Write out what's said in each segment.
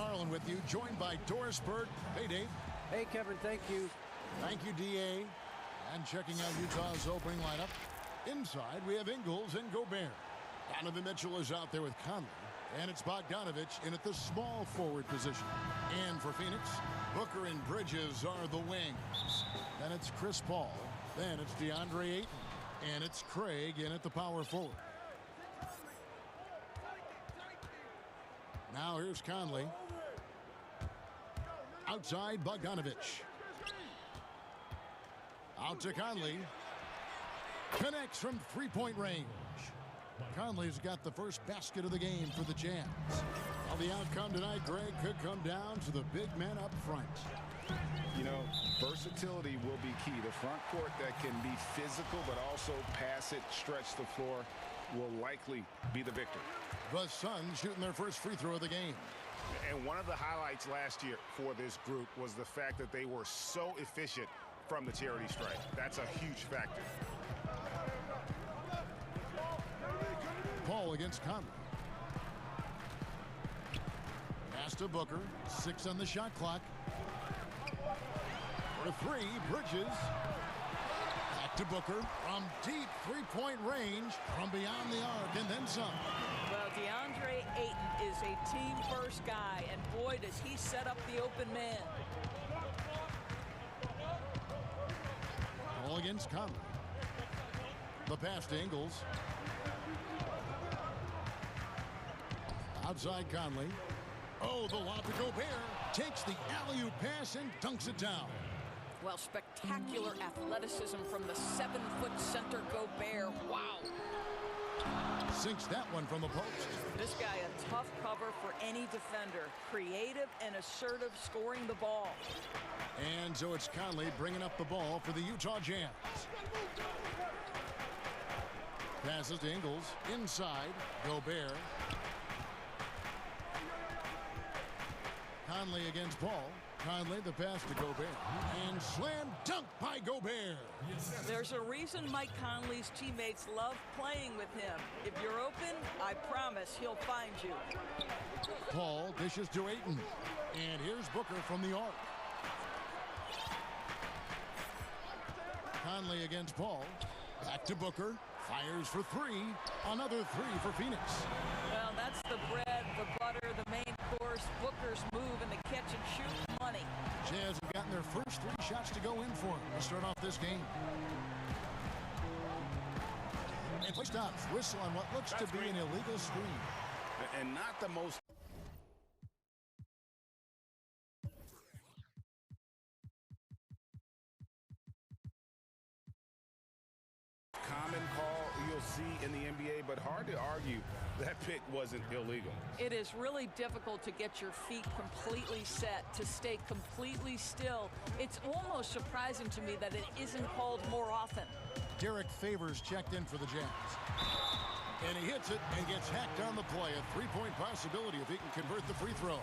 Garland with you, joined by Doris Bird. Hey, Dave. Hey, Kevin. Thank you. Thank you, D.A. And checking out Utah's opening lineup. Inside, we have Ingles and Gobert. Donovan Mitchell is out there with Conley. And it's Bogdanovich in at the small forward position. And for Phoenix, Booker and Bridges are the wings. Then it's Chris Paul. Then it's DeAndre Ayton. And it's Craig in at the power forward. Now here's Conley. Outside, Bogdanovich. Out to Conley. Connects from three-point range. Conley's got the first basket of the game for the Jazz. Well, the outcome tonight, Greg, could come down to the big men up front. You know, versatility will be key. The front court that can be physical but also pass it, stretch the floor, will likely be the victor. The Suns shooting their first free throw of the game. And one of the highlights last year for this group was the fact that they were so efficient from the charity stripe. That's a huge factor. Paul against Conley. Pass to Booker. 6 on the shot clock. For three, Bridges. Back to Booker from deep three-point range, from beyond the arc, and then some. Well, DeAndre Ayton is a team-first guy, and boy, does he set up the open man. Paul against Conley. The pass to Ingles. Outside Conley. Oh, the lob to Gobert. Takes the alley-oop pass and dunks it down. Well, spectacular athleticism from the 7-foot center Gobert. Wow. Sinks that one from the post. This guy a tough cover for any defender. Creative and assertive scoring the ball. And so it's Conley bringing up the ball for the Utah Jazz. Passes to Ingles. Inside. Gobert. Conley against Paul. Conley, the pass to Gobert. And slam dunk by Gobert. There's a reason Mike Conley's teammates love playing with him. If you're open, I promise he'll find you. Paul dishes to Ayton. And here's Booker from the arc. Conley against Paul. Back to Booker. Fires for three. Another three for Phoenix. Well, that's the bread, the butter, the main course. Booker's move and the catch and shoot money. Jazz have gotten their first three shots to go in for to start off this game. And play stops. Whistle on what looks to be an illegal screen. And not the most common call you'll see in the NBA, but hard to argue that pick wasn't illegal. It is really difficult to get your feet completely set, to stay completely still. It's almost surprising to me that it isn't called more often. Derek Favors checked in for the Jazz. And he hits it and gets hacked on the play. A three-point possibility if he can convert the free throw.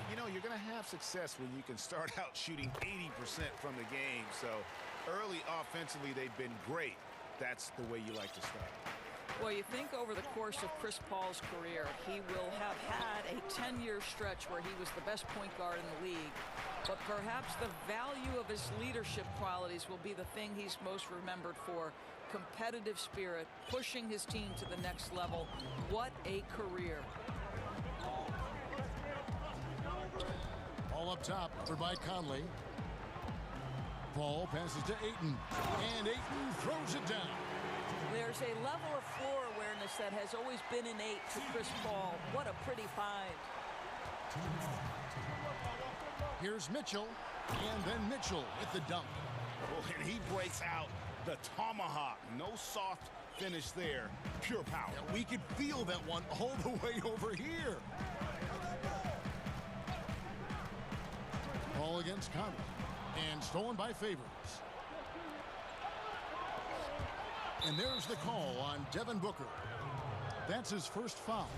You know, you're going to have success when you can start out shooting 80% from the game. So early offensively, they've been great. That's the way you like to start. Well, you think over the course of Chris Paul's career, he will have had a 10-year stretch where he was the best point guard in the league. But perhaps the value of his leadership qualities will be the thing he's most remembered for. Competitive spirit, pushing his team to the next level. What a career. All up top for by Conley. Paul passes to Ayton. And Ayton throws it down. There's a level of floor awareness that has always been innate to Chris Paul. What a pretty find. Here's Mitchell. And then Mitchell with the dunk. Oh, and he breaks out the tomahawk. No soft finish there. Pure power. Yeah, we could feel that one all the way over here. Ball against Conley. And stolen by Favors. And there's the call on Devin Booker. That's his first foul.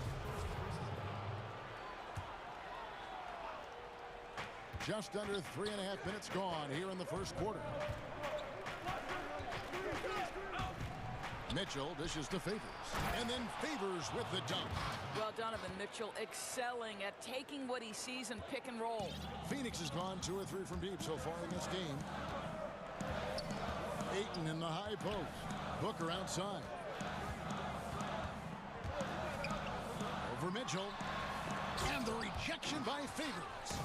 Just under 3.5 minutes gone here in the first quarter. Mitchell dishes to Favors, and then Favors with the dunk. Well, Donovan Mitchell excelling at taking what he sees and pick and roll. Phoenix has gone 2 or 3 from deep so far in this game. Ayton in the high post. Booker outside. Over Mitchell. And the rejection by Favors.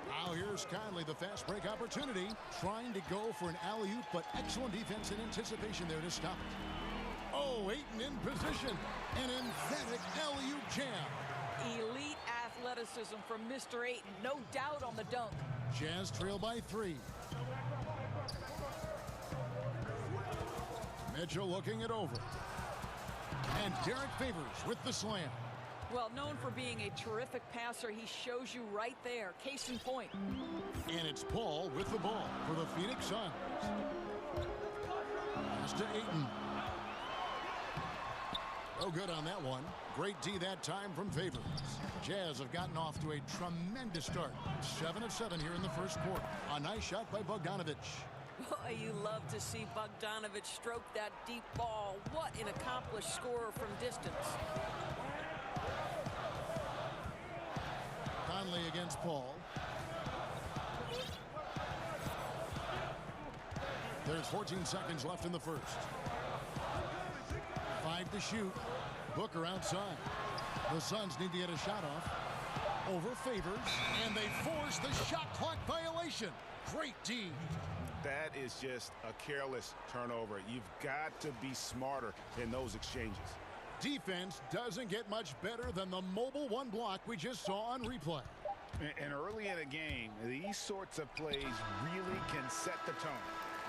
Now here's Conley, the fast break opportunity. Trying to go for an alley-oop, but excellent defense and anticipation there to stop it. Oh, Ayton in position. An emphatic alley-oop jam. Elite athleticism from Mr. Ayton. No doubt on the dunk. Jazz trail by 3. Mitchell looking it over. And Derek Favors with the slam. Well, known for being a terrific passer, he shows you right there. Case in point. And it's Paul with the ball for the Phoenix Suns. Pass to Ayton. Oh, good on that one. Great D that time from Favors. Jazz have gotten off to a tremendous start. 7 of 7 here in the first quarter. A nice shot by Bogdanovic. Boy, you love to see Bogdanovic stroke that deep ball. What an accomplished scorer from distance. Conley against Paul. There's 14 seconds left in the first. 5 to shoot. Booker outside. The Suns need to get a shot off. Over Favors, and they force the shot clock violation. Great D. That is just a careless turnover. You've got to be smarter in those exchanges. Defense doesn't get much better than the mobile one block we just saw on replay. And early in a game, these sorts of plays really can set the tone.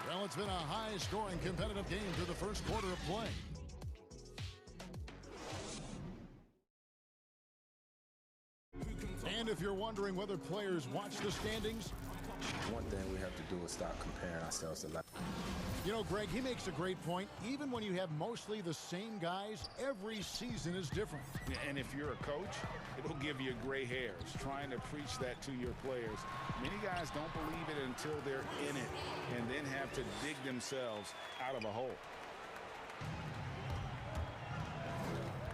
Well, it's been a high-scoring competitive game through the first quarter of play. And if you're wondering whether players watch the standings, one thing we have to do is stop comparing ourselves to life. You know, Greg, he makes a great point. Even when you have mostly the same guys, every season is different. And if you're a coach, it'll give you gray hairs trying to preach that to your players. Many guys don't believe it until they're in it and then have to dig themselves out of a hole.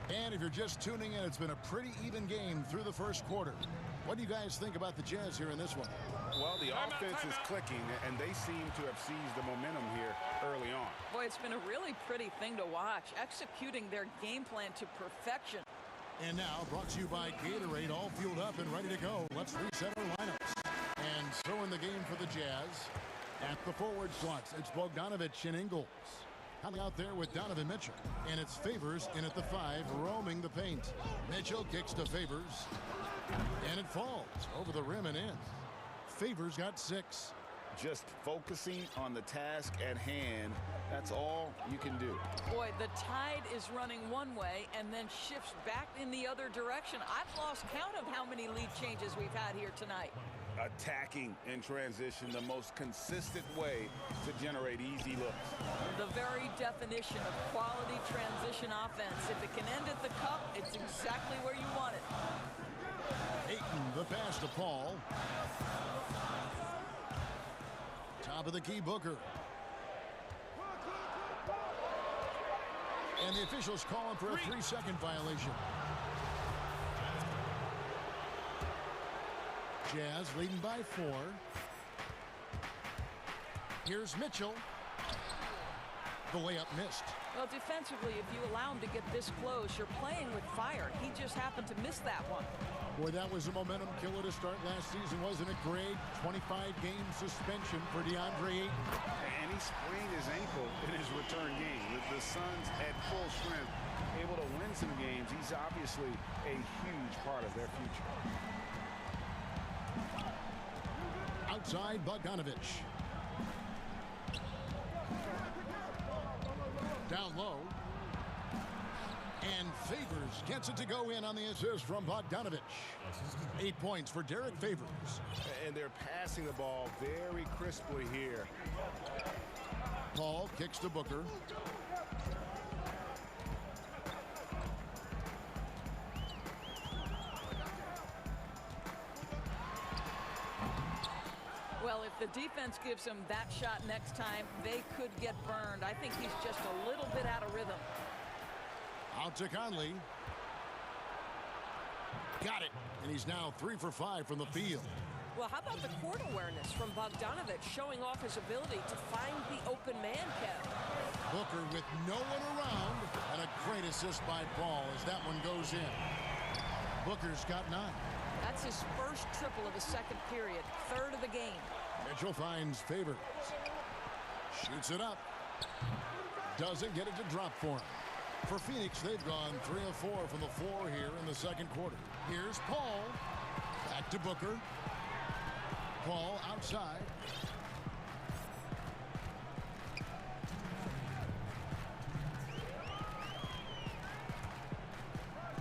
And if you're just tuning in, it's been a pretty even game through the first quarter. What do you guys think about the Jazz here in this one? Well, the offense is clicking, and they seem to have seized the momentum here early on. Boy, it's been a really pretty thing to watch, executing their game plan to perfection. And now, brought to you by Gatorade, all fueled up and ready to go. Let's reset our lineups. And so in the game for the Jazz, at the forward slots, it's Bogdanovic and Ingles. Coming out there with Donovan Mitchell. And it's Favors in at the 5, roaming the paint. Mitchell kicks to Favors. And it falls over the rim and in. Favors got 6. Just focusing on the task at hand, that's all you can do. Boy, the tide is running one way and then shifts back in the other direction. I've lost count of how many lead changes we've had here tonight. Attacking in transition, the most consistent way to generate easy looks. The very definition of quality transition offense. If it can end at the cup, it's exactly where you want it. Ayton, the pass to Paul. Top of the key, Booker. And the officials calling for a 3-second violation. Jazz leading by 4. Here's Mitchell. The layup missed. Well, defensively, if you allow him to get this close, you're playing with fire. He just happened to miss that one. Boy, that was a momentum killer to start last season, wasn't it, Greg? 25-game suspension for DeAndre Ayton. And he sprained his ankle in his return game. With the Suns at full strength, able to win some games, he's obviously a huge part of their future. Outside, Bogdanovic. Down low. And Favors gets it to go in on the assist from Bogdanovic. 8 points for Derek Favors. And they're passing the ball very crisply here. Paul kicks to Booker. Well, Well, if the defense gives him that shot next time, they could get burned. I think he's just a little bit out of rhythm. Out to Conley. Got it. And he's now 3 for 5 from the field. Well, how about the court awareness from Bogdanovic, showing off his ability to find the open man, Kev? Booker with no one around, and a great assist by Paul as that one goes in. Booker's got 9. That's his first triple of the second period, third of the game. Mitchell finds Favors. Shoots it up. Doesn't get it to drop for him. For Phoenix, they've gone 3 of 4 from the floor here in the second quarter. Here's Paul. Back to Booker. Paul outside.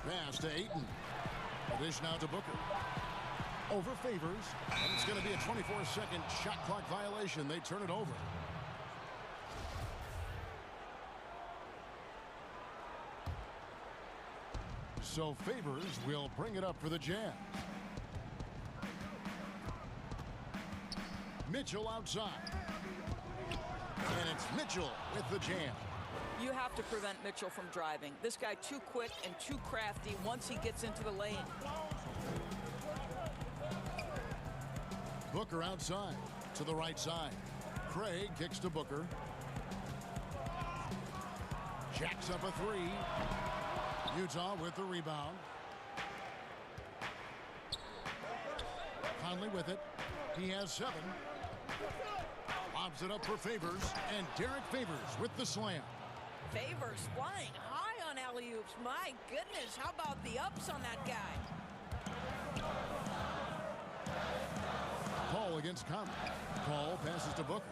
Pass to Ayton. A dish now to Booker. Over Favors. And it's going to be a 24-second shot clock violation. They turn it over. So Favors will bring it up for the Jazz. Mitchell outside. And it's Mitchell with the jam. You have to prevent Mitchell from driving. This guy too quick and too crafty once he gets into the lane. Booker outside to the right side. Craig kicks to Booker. Jacks up a 3. Utah with the rebound. Conley with it. He has 7. Lobs it up for Favors, and Derek Favors with the slam. Favors flying high on alley-oops. My goodness, how about the ups on that guy? Paul against Conley. Paul passes to Booker.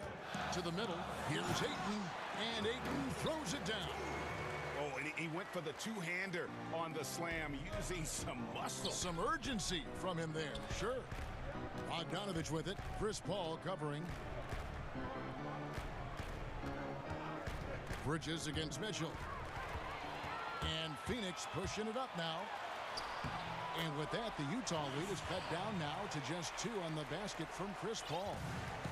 To the middle. Here's Ayton, and Ayton throws it down. Oh, and he went for the two-hander on the slam, using some muscle. Some urgency from him there, sure. Bogdanovic with it. Chris Paul covering. Bridges against Mitchell. And Phoenix pushing it up now. And with that, the Utah lead is cut down now to just 2 on the basket from Chris Paul.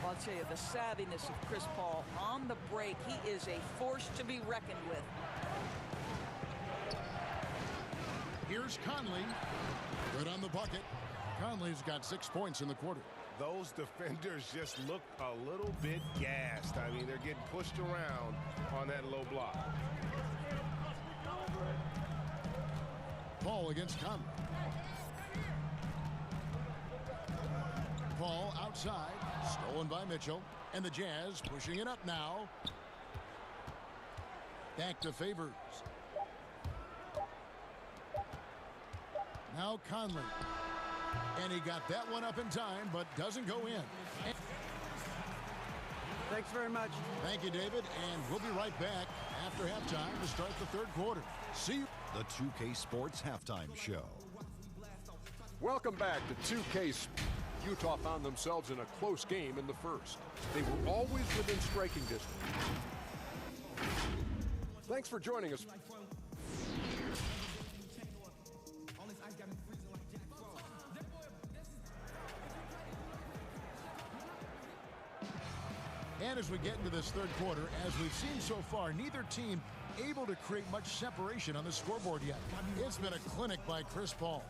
I'll tell you, the savviness of Chris Paul on the break, he is a force to be reckoned with. Here's Conley. Good on the bucket. Conley's got 6 points in the quarter. Those defenders just look a little bit gassed. I mean, they're getting pushed around on that low block. Paul against Conley. Paul outside. Stolen by Mitchell. And the Jazz pushing it up now. Back to Favors. Now Conley. And he got that one up in time, but doesn't go in. Thanks very much. Thank you, David. And we'll be right back after halftime to start the third quarter. See you. The 2K Sports Halftime Show. Welcome back to 2K. Utah found themselves in a close game in the first. They were always within striking distance. Thanks for joining us. And as we get into this third quarter, as we've seen so far, neither team able to create much separation on the scoreboard yet. It's been a clinic by Chris Paul.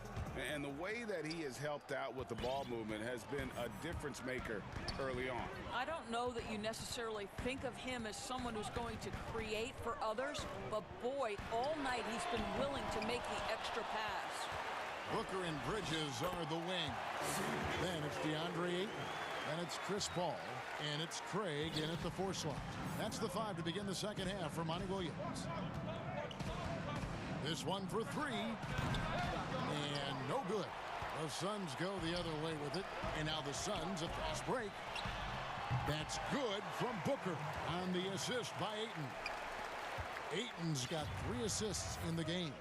And the way that he has helped out with the ball movement has been a difference maker early on. I don't know that you necessarily think of him as someone who's going to create for others, but boy, all night he's been willing to make the extra pass. Booker and Bridges are the wing. Then it's DeAndre Ayton, and it's Chris Paul, and it's Craig in at the 4 slot. That's the 5 to begin the second half for Monty Williams. This one for 3, and no good. The Suns go the other way with it, and now the Suns a fast break. That's good from Booker on the assist by Ayton. Ayton's got 3 assists in the game.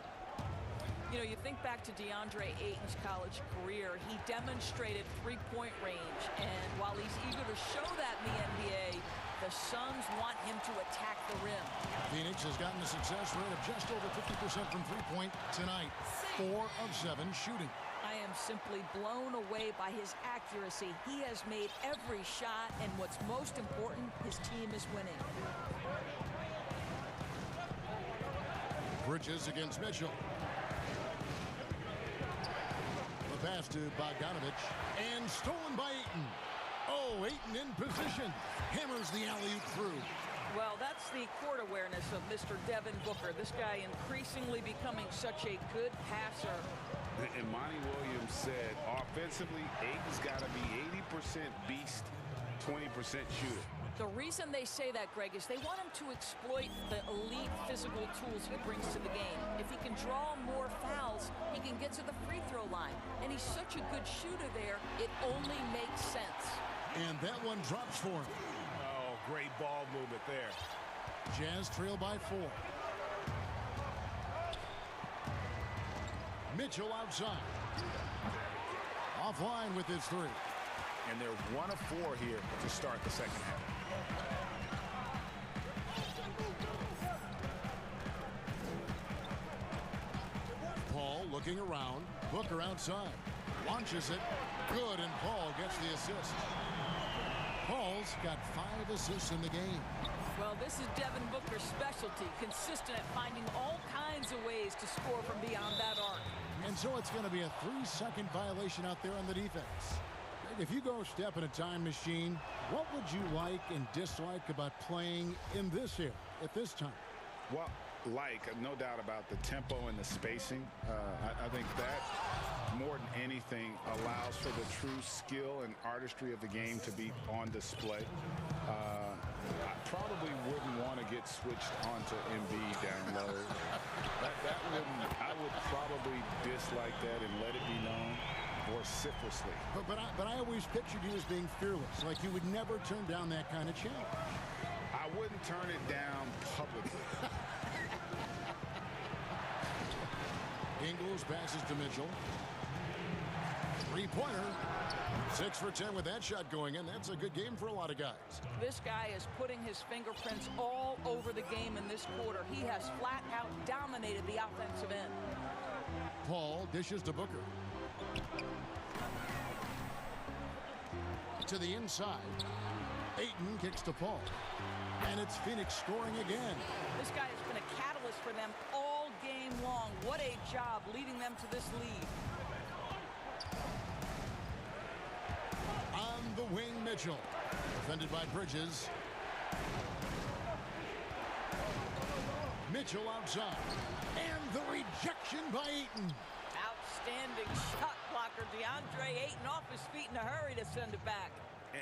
You know, you think back to DeAndre Ayton's college career, he demonstrated three-point range, and while he's eager to show that in the NBA, the Suns want him to attack the rim. Phoenix has gotten a success rate of just over 50% from three-point tonight. 4 of 7 shooting. I am simply blown away by his accuracy. He has made every shot, and what's most important, his team is winning. Bridges against Mitchell. The pass to Bogdanovich, and stolen by Ayton. Oh, Ayton in position. Hammers the alley-oop through. Well, that's the court awareness of Mr. Devin Booker. This guy increasingly becoming such a good passer. And Monty Williams said, offensively, Ayton's got to be 80% beast, 20% shooter. The reason they say that, Greg, is they want him to exploit the elite physical tools he brings to the game. If he can draw more fouls, he can get to the free throw line. And he's such a good shooter there, it only makes sense. And that one drops for him. Oh, great ball movement there. Jazz trail by 4. Mitchell outside. Offline with his 3. And they're 1 of 4 here to start the second half. Paul looking around. Booker outside. Launches it. Good, and Paul gets the assist. Paul's got 5 assists in the game. Well, this is Devin Booker's specialty, consistent at finding all kinds of ways to score from beyond that arc. And so it's going to be a 3-second violation out there on the defense. If you go step in a time machine, what would you like and dislike about playing in this era at this time? Well, no doubt about the tempo and the spacing. I think that, more than anything, allows for the true skill and artistry of the game to be on display. I probably wouldn't want to get switched onto Embiid down low. I would probably dislike that and let it be known vociferously. But I always pictured you as being fearless, like you would never turn down that kind of challenge. I wouldn't turn it down publicly. Ingles passes to Mitchell. 3-pointer. 6 for 10 with that shot going in. That's a good game for a lot of guys. This guy is putting his fingerprints all over the game in this quarter. He has flat out dominated the offensive end. Paul dishes to Booker. To the inside. Ayton kicks to Paul. And it's Phoenix scoring again. This guy has been a catalyst for them all game long. What a job leading them to this lead. On the wing, Mitchell. Defended by Bridges. Mitchell outside. And the rejection by Ayton. Outstanding shot blocker. DeAndre Ayton off his feet in a hurry to send it back.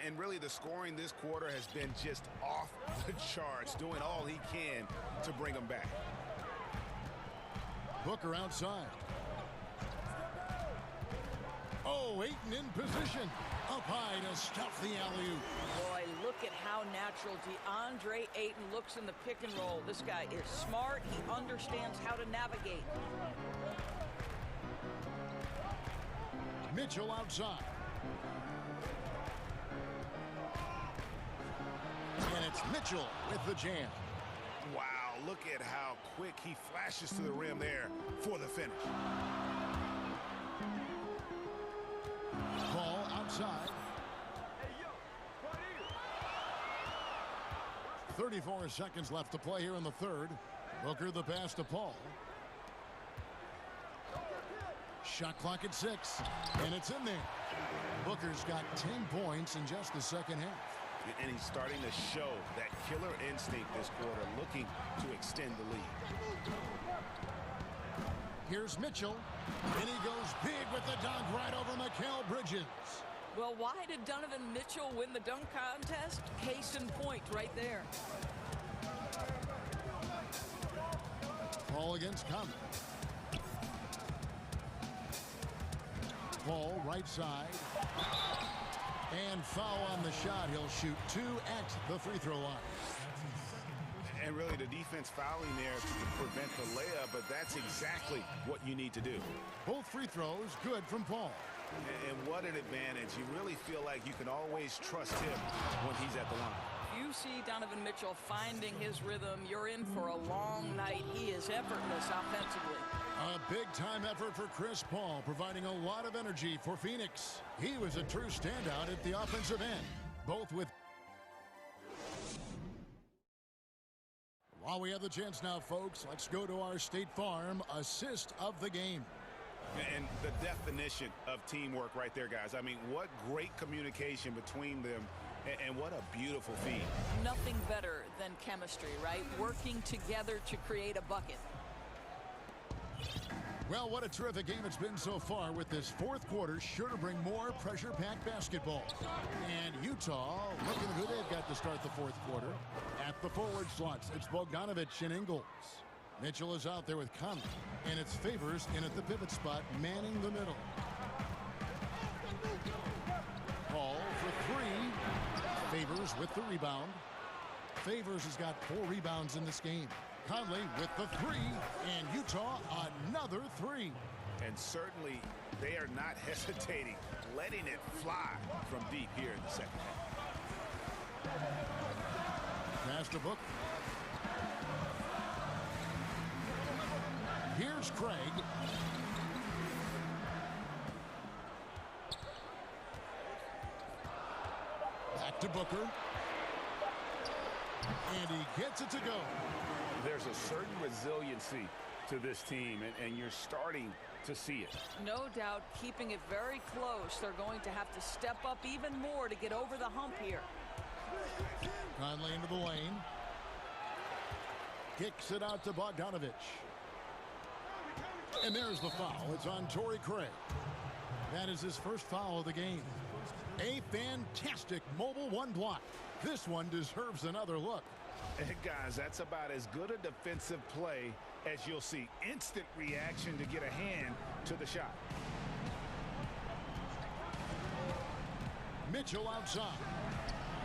And really, the scoring this quarter has been just off the charts, doing all he can to bring them back. Booker outside. Oh, Ayton in position. Up high to stuff the alley-oop. Boy, look at how natural DeAndre Ayton looks in the pick and roll. This guy is smart. He understands how to navigate. Mitchell outside. And it's Mitchell with the jam. Wow, look at how quick he flashes to the rim there for the finish. Ball outside. 34 seconds left to play here in the third. Booker the pass to Paul. Shot clock at 6. And it's in there. Booker's got 10 points in just the second half. And he's starting to show that killer instinct this quarter, looking to extend the lead. Here's Mitchell, and he goes big with the dunk right over Mikal Bridges. Well, why did Donovan Mitchell win the dunk contest? Case in point right there. Paul against Conley. Paul right side. And foul on the shot. He'll shoot 2 at the free throw line. And really the defense fouling there to prevent the layup, but that's exactly what you need to do. Both free throws good from Paul. And what an advantage. You really feel like you can always trust him when he's at the line. You see Donovan Mitchell finding his rhythm. You're in for a long night. He is effortless offensively. A Big-time effort for Chris Paul, providing a lot of energy for Phoenix. He was a true standout at the offensive end, both with... While we have the chance now, folks, let's go to our State Farm assist of the game. And the definition of teamwork right there, guys. I mean, what great communication between them, and what a beautiful feed. Nothing better than chemistry, right? Working together to create a bucket. Well, what a terrific game it's been so far, with this fourth quarter sure to bring more pressure-packed basketball. And Utah looking good. They've got to start the fourth quarter. At the forward slots, it's Bogdanovich and Ingles. Mitchell is out there with Conley, and it's Favors in at the pivot spot, manning the middle. Paul for three. Favors with the rebound. Favors has got 4 rebounds in this game. Conley with the three, and Utah another three. And certainly they are not hesitating, letting it fly from deep here in the second half. Pass to Book. Here's Craig. Back to Booker. And he gets it to go. There's a certain resiliency to this team, and you're starting to see it. No doubt, keeping it very close. They're going to have to step up even more to get over the hump here. Conley into the lane. Kicks it out to Bogdanovich. And there's the foul. It's on Torrey Craig. That is his first foul of the game. A fantastic mobile one block. This one deserves another look. And guys, that's about as good a defensive play as you'll see. Instant reaction to get a hand to the shot. Mitchell outside.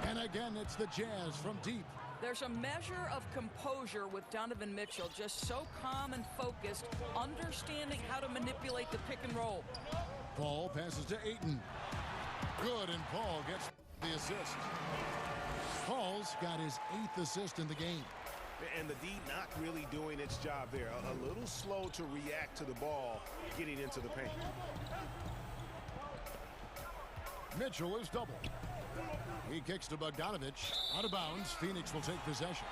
And again, it's the Jazz from deep. There's a measure of composure with Donovan Mitchell, just so calm and focused, understanding how to manipulate the pick and roll. Paul passes to Ayton. Good, and Paul gets the assist. Paul's got his 8th assist in the game. And the D not really doing its job there. A little slow to react to the ball getting into the paint. Mitchell is doubled. He kicks to Bogdanovich. Out of bounds. Phoenix will take possession.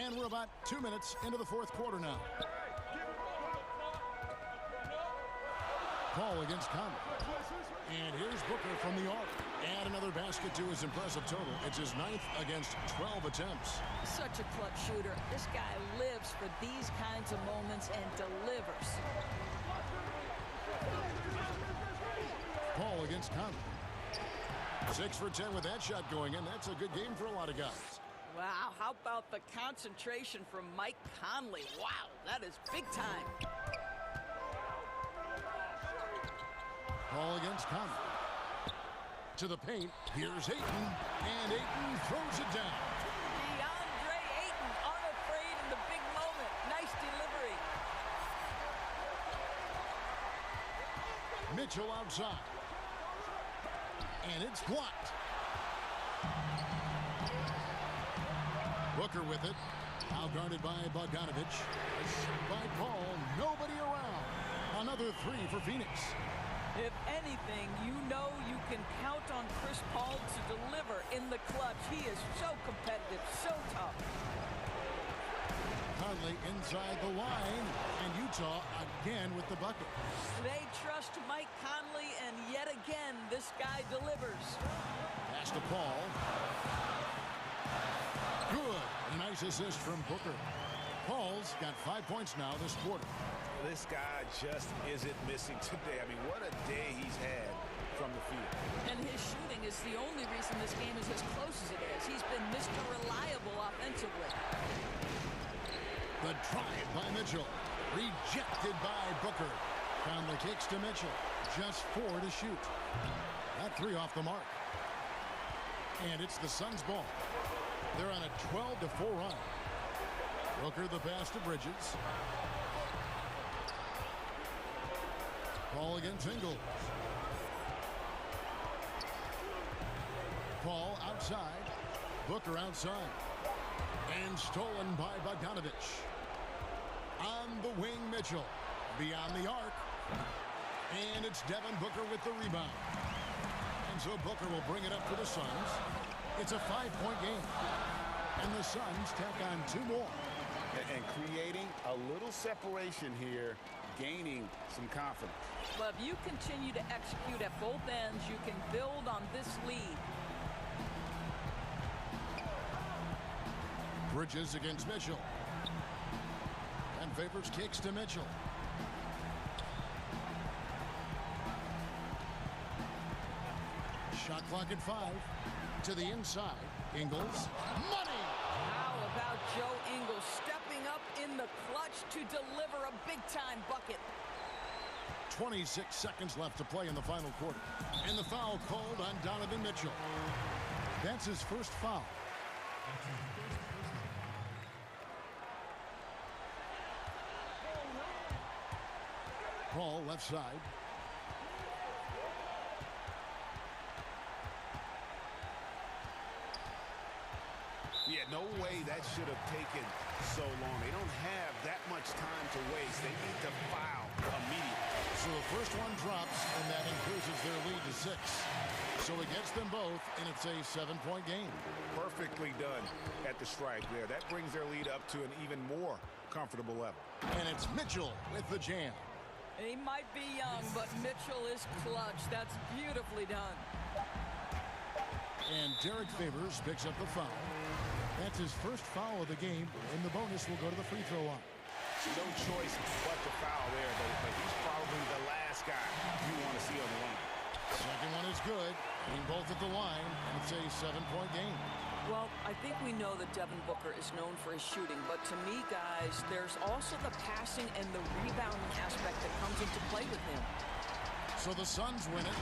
And we're about 2 minutes into the fourth quarter now. Paul against Conley. And here's Booker from the arc. Add another basket to his impressive total. It's his 9th against 12 attempts. Such a clutch shooter. This guy lives for these kinds of moments and delivers. Paul against Conley. 6 for 10 with that shot going in. That's a good game for a lot of guys. Wow, how about the concentration from Mike Conley? Wow, that is big time. Paul against Conley. To the paint. Here's Ayton. And Ayton throws it down. DeAndre Ayton, unafraid in the big moment. Nice delivery. Mitchell outside. And it's blocked. Booker with it. Now guarded by Bogdanovich. By Paul. Nobody around. Another 3 for Phoenix. If anything, you know you can count on Chris Paul to deliver in the clutch. He is so competitive, so tough. Conley inside the line, and Utah again with the bucket. They trust Mike Conley, and yet again, this guy delivers. Pass to Paul. Good. A nice assist from Booker. Paul's got 5 points now this quarter. This guy just isn't missing today. I mean, what a day he's had from the field. And his shooting is the only reason this game is as close as it is. He's been Mr. Reliable offensively. The drive by Mitchell. Rejected by Booker. Found the kicks to Mitchell. Just 4 to shoot. That 3 off the mark. And it's the Suns' ball. They're on a 12-4 run. Booker the pass to Bridges. Paul against Ingles. Paul outside. Booker outside. And stolen by Bogdanovich. On the wing, Mitchell. Beyond the arc. And it's Devin Booker with the rebound. And so Booker will bring it up for the Suns. It's a 5-point game. And the Suns tack on 2 more. And creating a little separation here, gaining some confidence. But if you continue to execute at both ends, you can build on this lead. Bridges against Mitchell. And favors kicks to Mitchell. Shot clock at 5. To the inside. Ingles. Money! How about Joe Ingles stepping up in the clutch to deliver a big-time bucket? 26 seconds left to play in the final quarter. And the foul called on Donovan Mitchell. That's his first foul. Paul left side. Yeah, no way that should have taken so long. They don't have that much time to waste. They need to foul immediately. So the first one drops, and that increases their lead to 6. So he gets them both, and it's a 7-point game. Perfectly done at the strike there. That brings their lead up to an even more comfortable level. And it's Mitchell with the jam. He might be young, but Mitchell is clutch. That's beautifully done. And Derek Favors picks up the foul. That's his first foul of the game, and the bonus will go to the free throw line. No choice but to foul there, but he's probably the last guy you want to see on the line. Second one is good. Aim both at the line, and it's a 7-point game. Well, I think we know that Devin Booker is known for his shooting, but to me, guys, there's also the passing and the rebounding aspect that comes into play with him. So the Suns win it.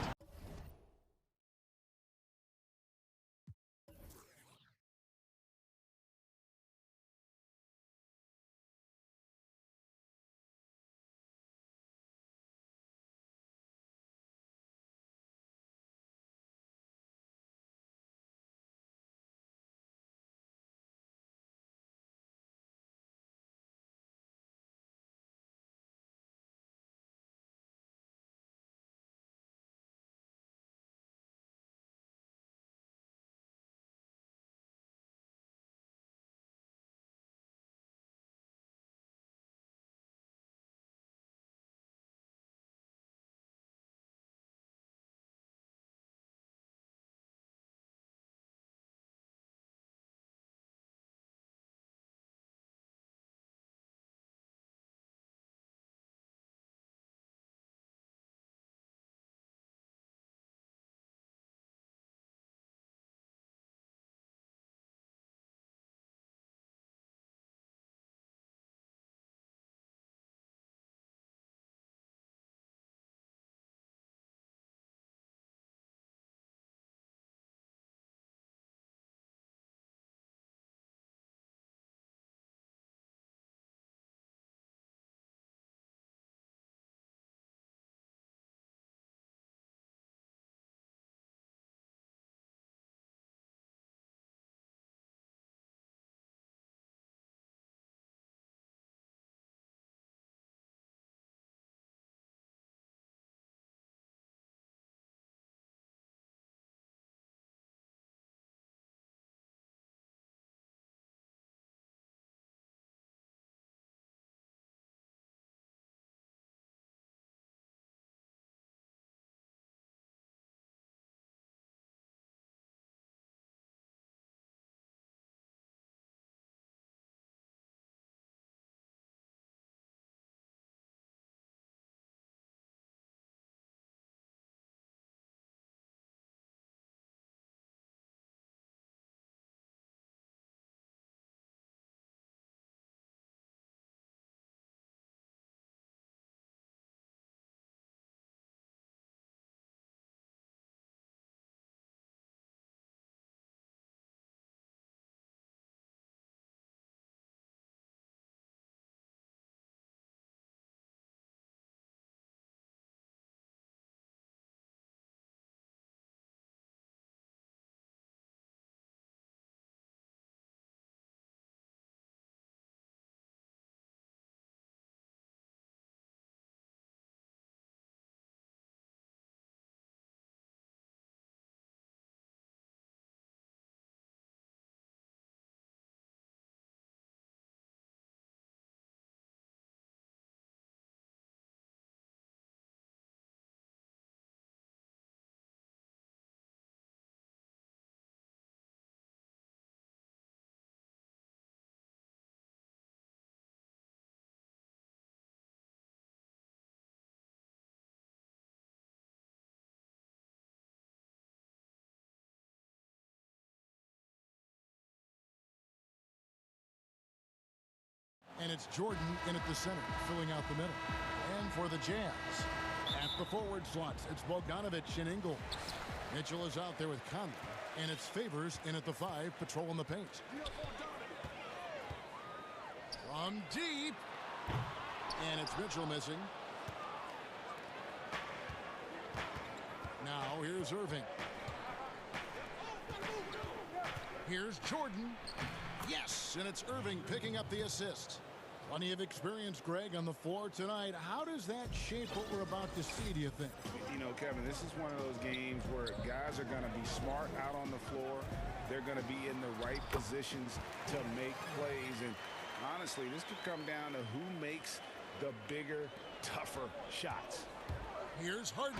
And it's Jordan in at the center, filling out the middle. And for the Jazz, at the forward slots, it's Bogdanovich and Ingle. Mitchell is out there with Conley. And it's Favors in at the 5, patrolling the paint. From deep. And it's Mitchell missing. Now here's Irving. Here's Jordan. Yes, and it's Irving picking up the assist. Plenty of experience, Greg, on the floor tonight. How does that shape what we're about to see, do you think? You know, Kevin, this is one of those games where guys are going to be smart out on the floor. They're going to be in the right positions to make plays. And honestly, this could come down to who makes the bigger, tougher shots. Here's Harden.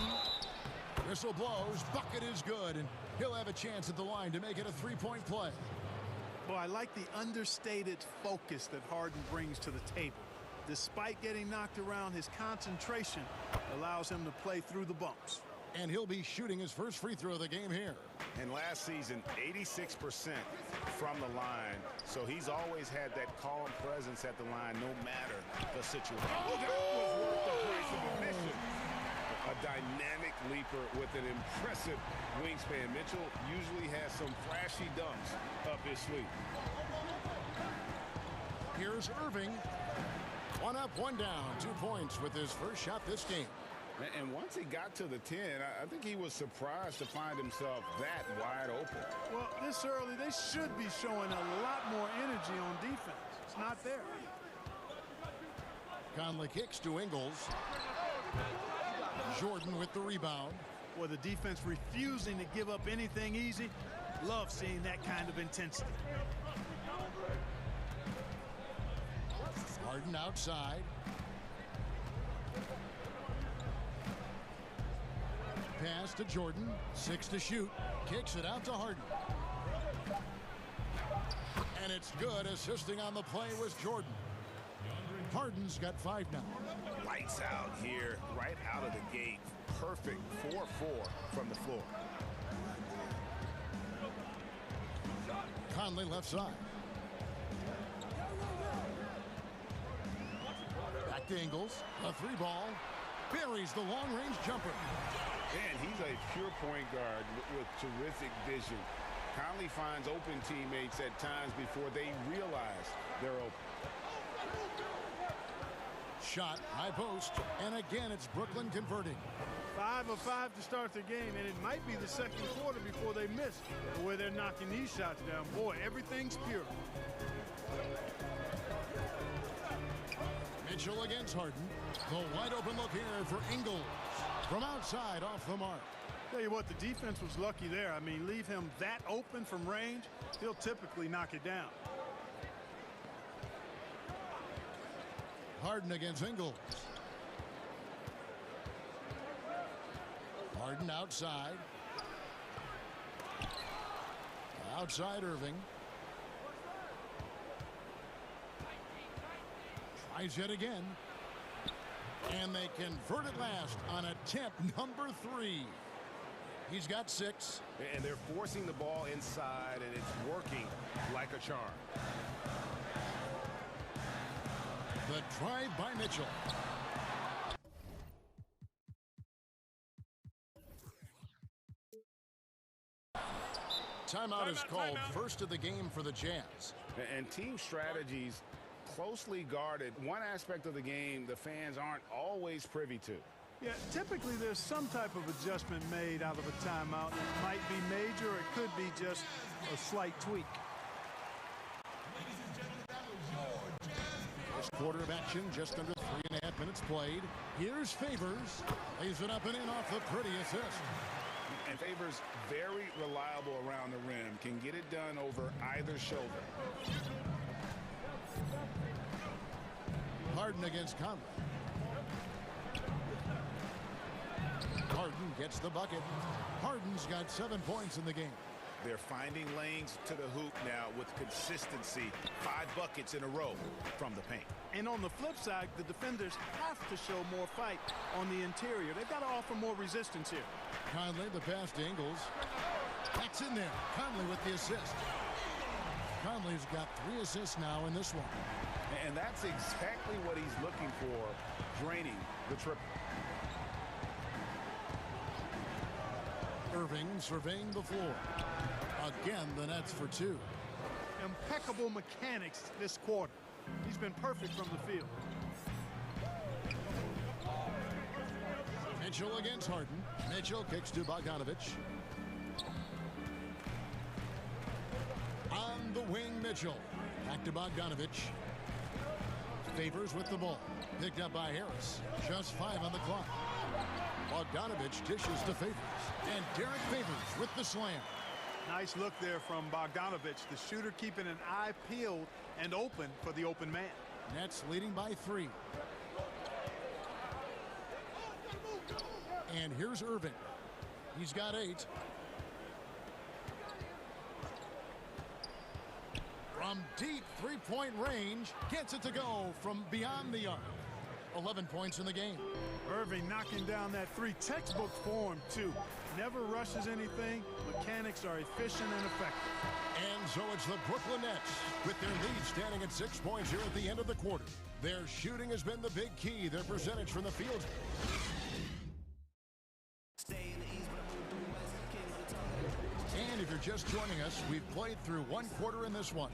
Whistle blows. Bucket is good, and he'll have a chance at the line to make it a three-point play. Well, I like the understated focus that Harden brings to the table. Despite getting knocked around, his concentration allows him to play through the bumps. And he'll be shooting his first free throw of the game here. And last season, 86% from the line. So he's always had that calm presence at the line, no matter the situation. Oh, that was worth the price of admission. A dynamic leaper with an impressive wingspan. Mitchell usually has some flashy dunks up his sleeve. Here's Irving. One up, one down. 2 points with his first shot this game. And once he got to the 10, I think he was surprised to find himself that wide open. Well, this early, they should be showing a lot more energy on defense. It's not there. Conley kicks to Ingles. Jordan with the rebound. Well, the defense refusing to give up anything easy. Love seeing that kind of intensity. Harden outside. Pass to Jordan. 6 to shoot. Kicks it out to Harden. And it's good. Assisting on the play was Jordan. Harden's got 5 now. Lights out here, right out of the gate. Perfect 4-4 from the floor. Conley left side. Back to Ingles. A 3-ball. Buries the long-range jumper. And he's a pure point guard with terrific vision. Conley finds open teammates at times before they realize they're open. Shot, high post, and again it's Brooklyn converting. 5 of 5 to start the game, and it might be the second quarter before they miss the way they're knocking these shots down. Boy, everything's pure. Mitchell against Harden. The wide open look here for Ingles. From outside, off the mark. Tell you what, the defense was lucky there. I mean, leave him that open from range, he'll typically knock it down. Harden against Ingles. Harden outside. Outside Irving. Tries it again. And they convert it last on attempt number 3. He's got 6. And they're forcing the ball inside, and it's working like a charm. The drive by Mitchell. Timeout is called. First of the game for the Jazz. And team strategies closely guarded. One aspect of the game the fans aren't always privy to. Yeah, typically there's some type of adjustment made out of a timeout. It might be major, or it could be just a slight tweak. First quarter of action, just under 3.5 minutes played. Here's Favors. Lays it up and in off the pretty assist. And Favors very reliable around the rim. Can get it done over either shoulder. Harden against Conley. Harden gets the bucket. Harden's got 7 points in the game. They're finding lanes to the hoop now with consistency. 5 buckets in a row from the paint. And on the flip side, the defenders have to show more fight on the interior. They've got to offer more resistance here. Conley, the pass to Ingles. That's in there. Conley with the assist. Conley's got 3 assists now in this one. And that's exactly what he's looking for, draining the triple. Irving surveying the floor. Again, the Nets for 2. Impeccable mechanics this quarter. He's been perfect from the field. Mitchell against Harden. Mitchell kicks to Bogdanovich. On the wing, Mitchell. Back to Bogdanovich. Favors with the ball. Picked up by Harris. Just 5 on the clock. Bogdanovich dishes to Favors. And Derek Favors with the slam. Nice look there from Bogdanovich. The shooter keeping an eye peeled and open for the open man. Nets leading by 3. And here's Irving. He's got 8. From deep three-point range, gets it to go from beyond the arc. 11 points in the game. Irving knocking down that 3. Textbook form, too. Never rushes anything. Mechanics are efficient and effective. And so it's the Brooklyn Nets with their lead standing at 6 points here at the end of the quarter. Their shooting has been the big key. Their percentage from the field. And if you're just joining us, we've played through 1 quarter in this one.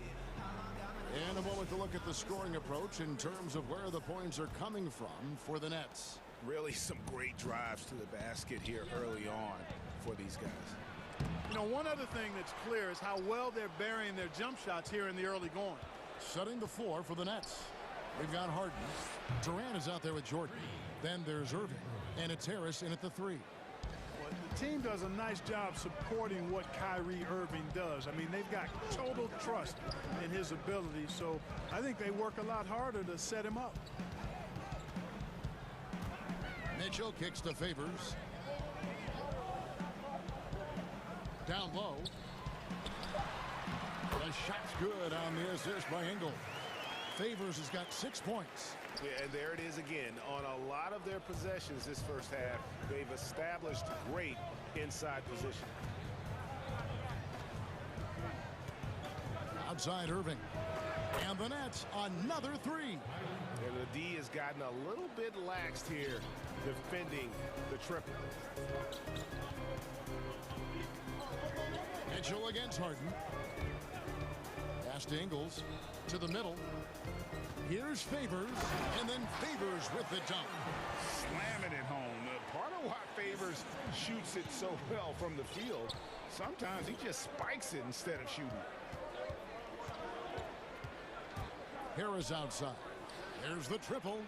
And a moment to look at the scoring approach in terms of where the points are coming from for the Nets. Really some great drives to the basket here early on for these guys. You know, one other thing that's clear is how well they're burying their jump shots here in the early going. Setting the floor for the Nets. We've got Harden. Durant is out there with Jordan. Then there's Irving. And it's Harris in at the 3. Well, the team does a nice job supporting what Kyrie Irving does. I mean, they've got total trust in his ability, so I think they work a lot harder to set him up. Mitchell kicks to Favors. Down low. The shot's good on the assist by Engel. Favors has got 6 points. Yeah, and there it is again. On a lot of their possessions this first half, they've established great inside position. Outside Irving. And the Nets, another 3. And the D has gotten a little bit laxed here defending the triple. Mitchell against Harden. Pass to Ingles. To the middle. Here's Favors. And then Favors with the dunk. Slamming it home. Part of why Favors shoots it so well from the field, sometimes he just spikes it instead of shooting. Harris outside. There's the triple.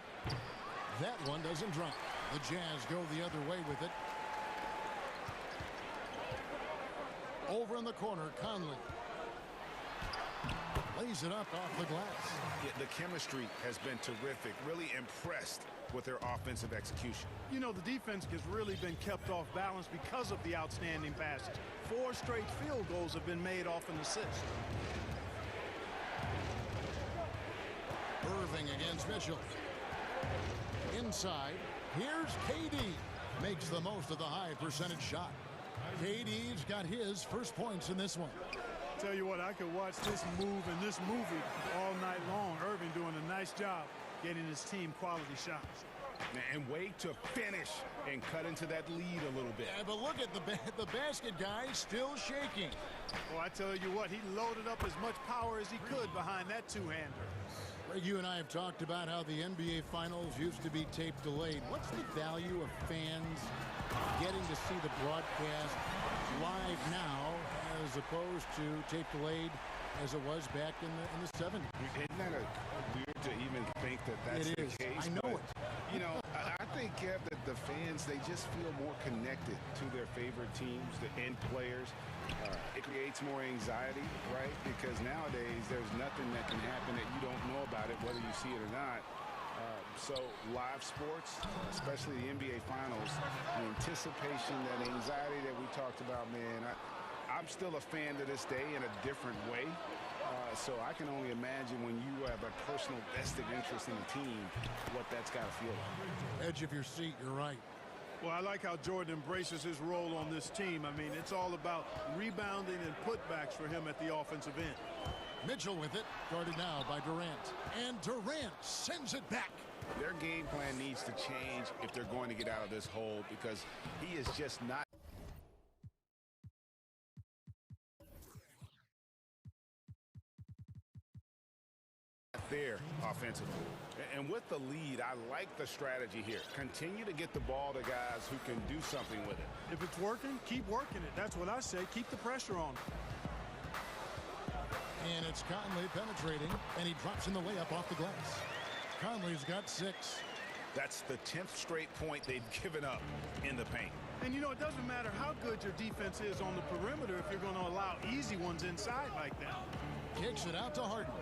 That one doesn't drop. The Jazz go the other way with it. Over in the corner, Conley. Lays it up off the glass. Yeah, the chemistry has been terrific. Really impressed with their offensive execution. You know, the defense has really been kept off balance because of the outstanding passes. 4 straight field goals have been made off an assist. Irving against Mitchell. Inside, here's KD. Makes the most of the high percentage shot. KD's got his first points in this one. Tell you what, I could watch this move and this movie all night long. Irving doing a nice job getting his team quality shots. And wait to finish and cut into that lead a little bit. Yeah, but look at the basket guy still shaking. Well, I tell you what, he loaded up as much power as he could behind that two-hander. You and I have talked about how the NBA Finals used to be tape delayed. What's the value of fans getting to see the broadcast live now as opposed to tape delayed as it was back in the 70s? Isn't that weird to even think that that's the case? I know it. You know, I think, Kev, that the fans, they just feel more connected to their favorite teams, the end players. It creates more anxiety, right? Because nowadays there's nothing that can happen that you don't know about it, whether you see it or not. So live sports, especially the NBA Finals, the anticipation, that anxiety that we talked about, man, I'm still a fan to this day in a different way. So I can only imagine when you have a personal vested interest in the team, what that's got to feel like. Edge of your seat, you're right. Well, I like how Jordan embraces his role on this team. I mean, it's all about rebounding and putbacks for him at the offensive end. Mitchell with it, guarded now by Durant. And Durant sends it back. Their game plan needs to change if they're going to get out of this hole, because he is just not there offensively. And with the lead, I like the strategy here. Continue to get the ball to guys who can do something with it. If it's working, keep working it. That's what I say. Keep the pressure on. And it's Conley penetrating, and he drops in the layup off the glass. Conley's got 6. That's the 10th straight point they've given up in the paint. And, you know, it doesn't matter how good your defense is on the perimeter if you're going to allow easy ones inside like that. Kicks it out to Harden.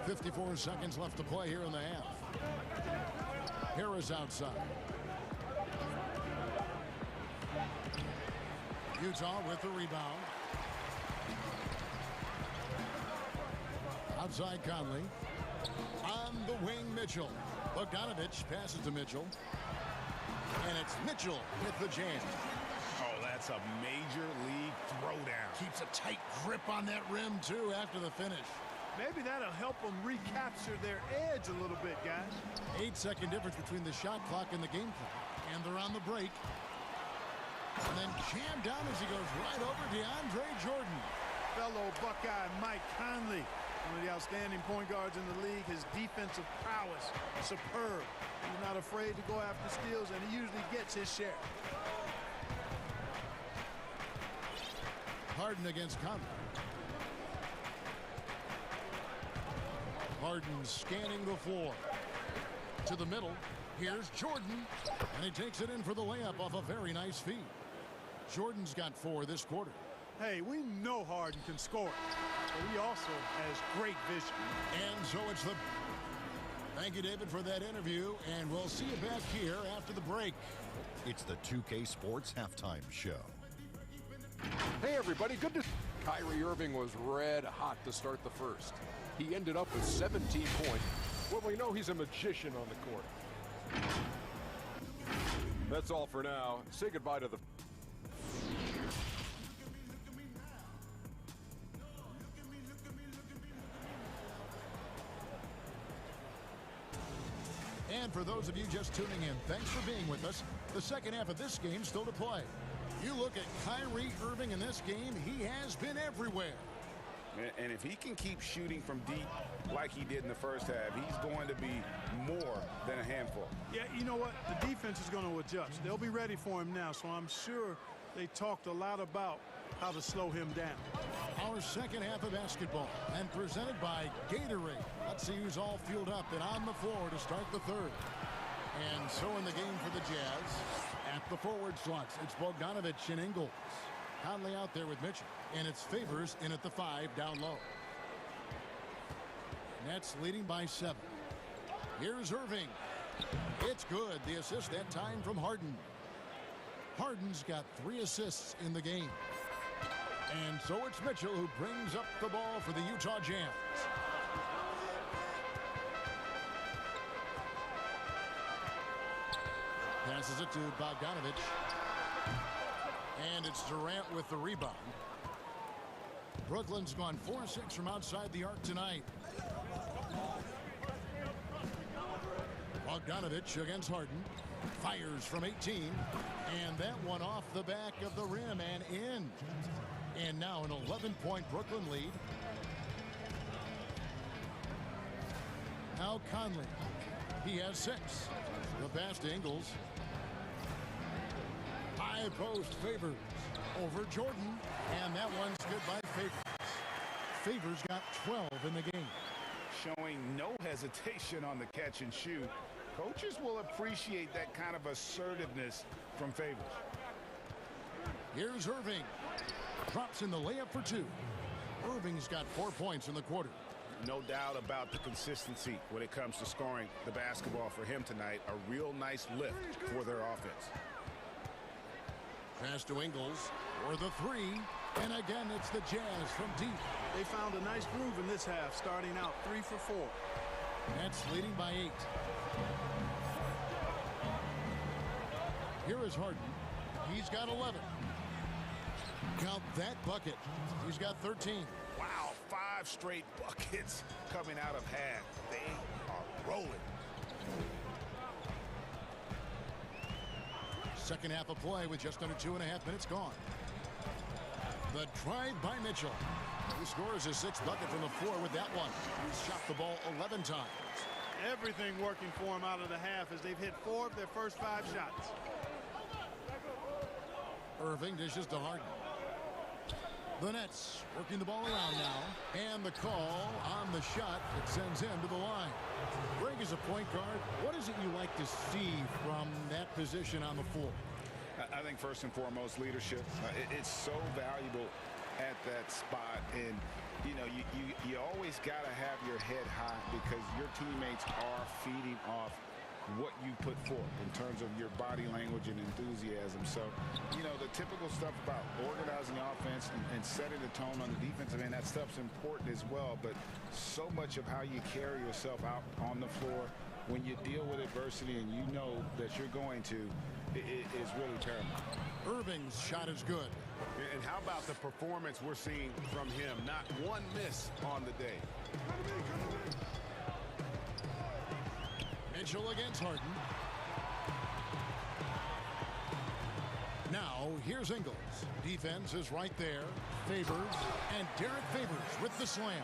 54 seconds left to play here in the half. Harris outside. Utah with the rebound. Outside Conley. On the wing, Mitchell. Bogdanovich passes to Mitchell. And it's Mitchell with the jam. Oh, that's a major league throwdown. Keeps a tight grip on that rim, too, after the finish. Maybe that'll help them recapture their edge a little bit, guys. 8-second difference between the shot clock and the game clock. And they're on the break. And then jammed down as he goes right over DeAndre Jordan. Fellow Buckeye Mike Conley, one of the outstanding point guards in the league. His defensive prowess, superb. He's not afraid to go after steals, and he usually gets his share. Harden against Conley. Harden scanning the floor. To the middle. Here's Jordan. And he takes it in for the layup off a very nice feed. Jordan's got 4 this quarter. Hey, we know Harden can score, but he also has great vision. And so it's the... Thank you, David, for that interview. And we'll see you back here after the break. It's the 2K Sports Halftime Show. Hey, everybody. Good to... Kyrie Irving was red hot to start the first. He ended up with 17 points. Well, we know he's a magician on the court. That's all for now. Say goodbye to the... And for those of you just tuning in, thanks for being with us. The second half of this game still to play. You look at Kyrie Irving in this game, he has been everywhere. And if he can keep shooting from deep like he did in the first half, he's going to be more than a handful. Yeah, you know what? The defense is going to adjust. They'll be ready for him now, so I'm sure they talked a lot about how to slow him down. Our second half of basketball, and presented by Gatorade. Let's see who's all fueled up and on the floor to start the third. And so in the game for the Jazz, at the forward slots, it's Bogdanovich and Ingles. Conley out there with Mitchell, and it's Favors in at the 5 down low. Nets leading by 7. Here's Irving. It's good. The assist that time from Harden. Harden's got 3 assists in the game. And so it's Mitchell who brings up the ball for the Utah Jazz. Passes it to Bogdanovich. And it's Durant with the rebound. Brooklyn's gone 4-6 from outside the arc tonight. Bogdanovich against Harden. Fires from 18. And that one off the back of the rim and in. And now an 11-point Brooklyn lead. Now Conley. He has 6. The pass to Ingles. High post Favors over Jordan. And that one's good by Favors. Favors got 12 in the game. Showing no hesitation on the catch and shoot. Coaches will appreciate that kind of assertiveness from Favors. Here's Irving. Drops in the layup for 2. Irving's got 4 points in the quarter. No doubt about the consistency when it comes to scoring the basketball for him tonight. A real nice lift for their offense. Pass to Ingles for the 3. And again, it's the Jazz from deep. They found a nice groove in this half, starting out 3 for 4. Nets leading by 8. Here is Harden. He's got 11. Count that bucket. He's got 13. Wow, 5 straight buckets coming out of half. They are rolling. Second half of play with just under 2.5 minutes gone. The drive by Mitchell. He scores his 6th bucket from the floor with that one. He's shot the ball 11 times. Everything working for him out of the half as they've hit 4 of their first 5 shots. Irving dishes to Harden. The Nets working the ball around now. And the call on the shot that sends him to the line. Greg, as a point guard, what is it you like to see from that position on the floor? I think first and foremost, leadership. It's so valuable at that spot. And, you know, you always got to have your head high because your teammates are feeding off what you put forth in terms of your body language and enthusiasm. So, you know, the typical stuff about organizing the offense and setting the tone on the defensive end, that stuff's important as well. But so much of how you carry yourself out on the floor when you deal with adversity and you know that you're going to, is really paramount. Irving's shot is good. And how about the performance we're seeing from him? Not one miss on the day. Mitchell against Harden. Now, here's Ingles. Defense is right there. Favors, and Derek Favors with the slam.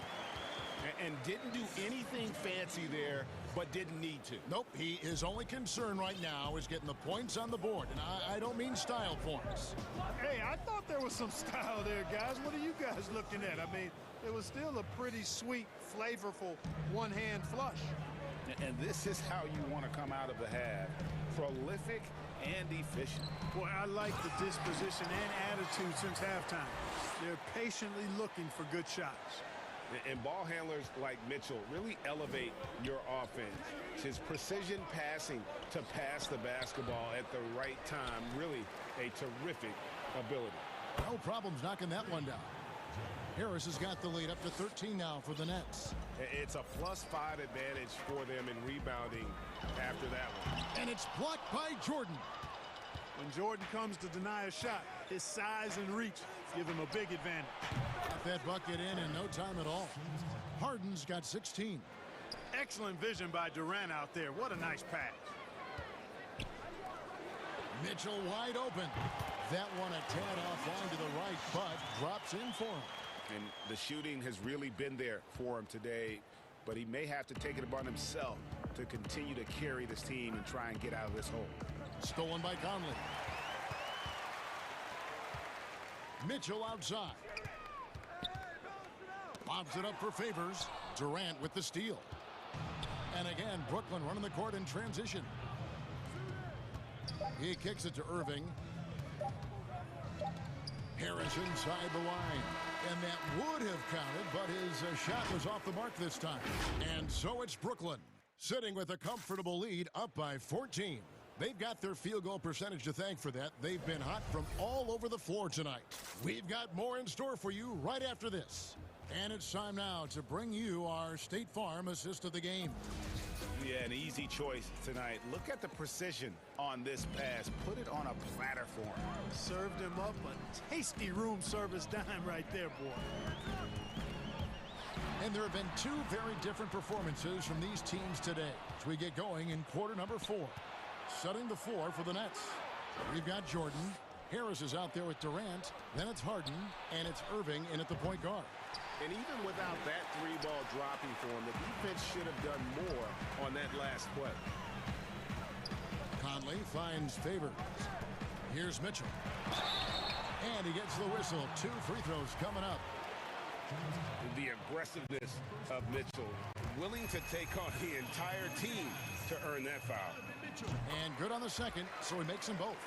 And didn't do anything fancy there, but didn't need to. Nope, his only concern right now is getting the points on the board. And I don't mean style points. Hey, I thought there was some style there, guys. What are you guys looking at? I mean, it was still a pretty sweet, flavorful one-hand flush. And this is how you want to come out of the half. Prolific and efficient. Boy, I like the disposition and attitude since halftime. They're patiently looking for good shots. And ball handlers like Mitchell really elevate your offense. His precision passing to pass the basketball at the right time, really a terrific ability. No problems knocking that one down. Harris has got the lead up to 13 now for the Nets. It's a +5 advantage for them in rebounding after that one. And it's blocked by Jordan. When Jordan comes to deny a shot, his size and reach give him a big advantage. Got that bucket in no time at all. Harden's got 16. Excellent vision by Durant out there. What a nice pass. Mitchell wide open. That one a tad offline to the right, but drops in for him. And the shooting has really been there for him today, but he may have to take it upon himself to continue to carry this team and try and get out of this hole. Stolen by Conley. Mitchell outside. Lobs it up for Favors. Durant with the steal. And again, Brooklyn running the court in transition. He kicks it to Irving. Harris inside the line. And that would have counted, but his shot was off the mark this time. And so it's Brooklyn, sitting with a comfortable lead, up by 14. They've got their field goal percentage to thank for that. They've been hot from all over the floor tonight. We've got more in store for you right after this. And it's time now to bring you our State Farm assist of the game. Yeah, an easy choice tonight. Look at the precision on this pass. Put it on a platter for him. Served him up a tasty room service dime right there, boy. And there have been two very different performances from these teams today as we get going in quarter number 4. Setting the floor for the Nets. We've got Jordan. Harris is out there with Durant. Then it's Harden, and it's Irving in at the point guard. And even without that 3-ball dropping for him, the defense should have done more on that last play. Conley finds Favors. Here's Mitchell. And he gets the whistle. 2 free throws coming up. The aggressiveness of Mitchell, willing to take on the entire team to earn that foul. And good on the second, so he makes them both.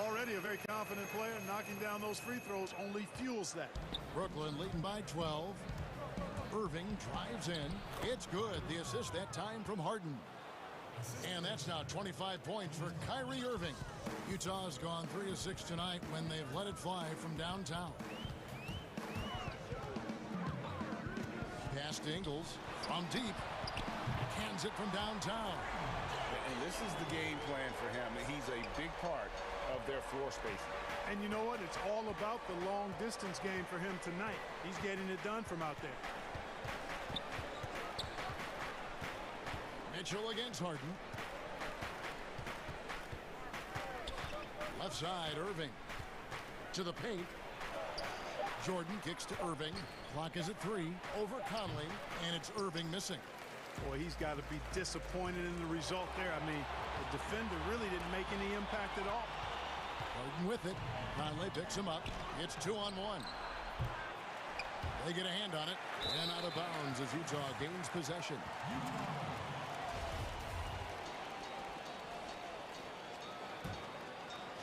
Already a very confident player. Knocking down those free throws only fuels that. Brooklyn leading by 12. Irving drives in. It's good. The assist that time from Harden. And that's now 25 points for Kyrie Irving. Utah's gone 3 of 6 tonight when they've let it fly from downtown. Pass to Ingles from deep. Hands it from downtown. And this is the game plan for him. He's a big part of their floor spacing. And you know what? It's all about the long distance game for him tonight. He's getting it done from out there. Mitchell against Harden. Left side, Irving. To the paint. Jordan kicks to Irving. Clock is at 3. Over Conley. And it's Irving missing. Boy, he's got to be disappointed in the result there. I mean, the defender really didn't make any impact at all. Harden with it. Conley picks him up. It's 2-on-1. They get a hand on it. And out of bounds as Utah gains possession.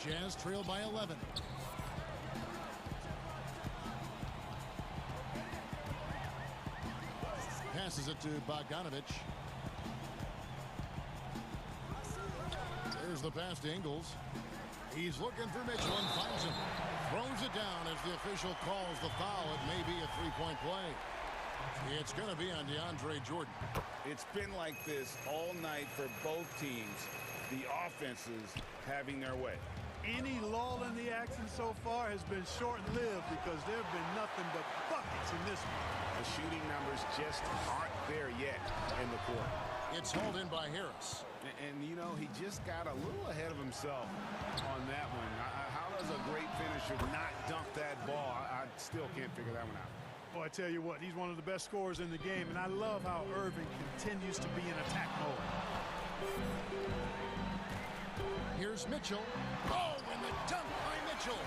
Jazz trail by 11. Passes it to Bogdanovich. There's the pass to Ingles. He's looking for Mitchell and finds him. Throws it down as the official calls the foul. It may be a three-point play. It's going to be on DeAndre Jordan. It's been like this all night for both teams. The offenses having their way. Any lull in the action so far has been short-lived because there have been nothing but buckets in this one. The shooting numbers just aren't there yet in the court. It's hauled in by Harris. And you know, he just got a little ahead of himself on that one. How does a great finisher not dunk that ball? I still can't figure that one out. Well, I tell you what, he's one of the best scorers in the game, and I love how Irving continues to be in attack mode. Here's Mitchell. Oh, and the dunk by Mitchell.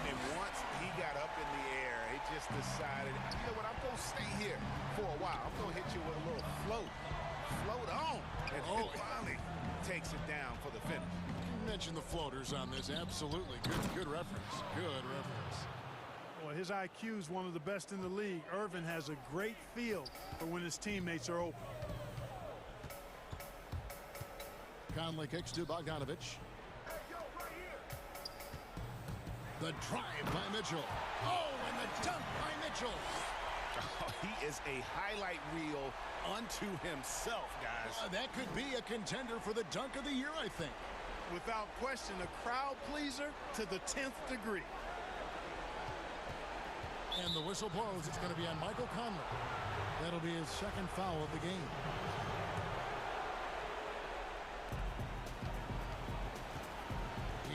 And once he got up in the air, he just decided, you know what, I'm going to stay here for a while. I'm going to hit you with a little float. Float on. And finally takes it down for the finish. You mentioned the floaters on this. Absolutely. Good reference. Good reference. Well, his IQ is one of the best in the league. Irvin has a great feel for when his teammates are open. Conley kicks to Bogdanovich. The drive by Mitchell. Oh, and the dunk by Mitchell. Oh, he is a highlight reel unto himself, guys. That could be a contender for the dunk of the year, I think. Without question, a crowd pleaser to the 10th degree. And the whistle blows. It's going to be on Michael Conley. That'll be his second foul of the game.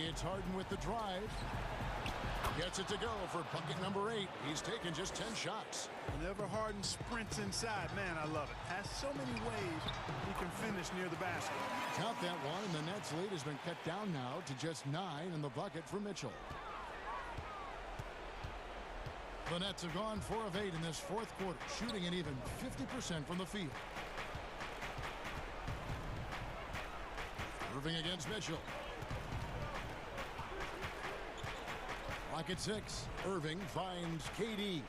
It's Harden with the drive. Gets it to go for bucket number 8. He's taken just 10 shots. Whenever Harden sprints inside, man, I love it. Has so many ways he can finish near the basket. Count that one, and the Nets' lead has been cut down now to just 9 in the bucket for Mitchell. The Nets have gone 4 of 8 in this fourth quarter, shooting at even 50% from the field. Irving against Mitchell. Clock at 6. Irving finds KD.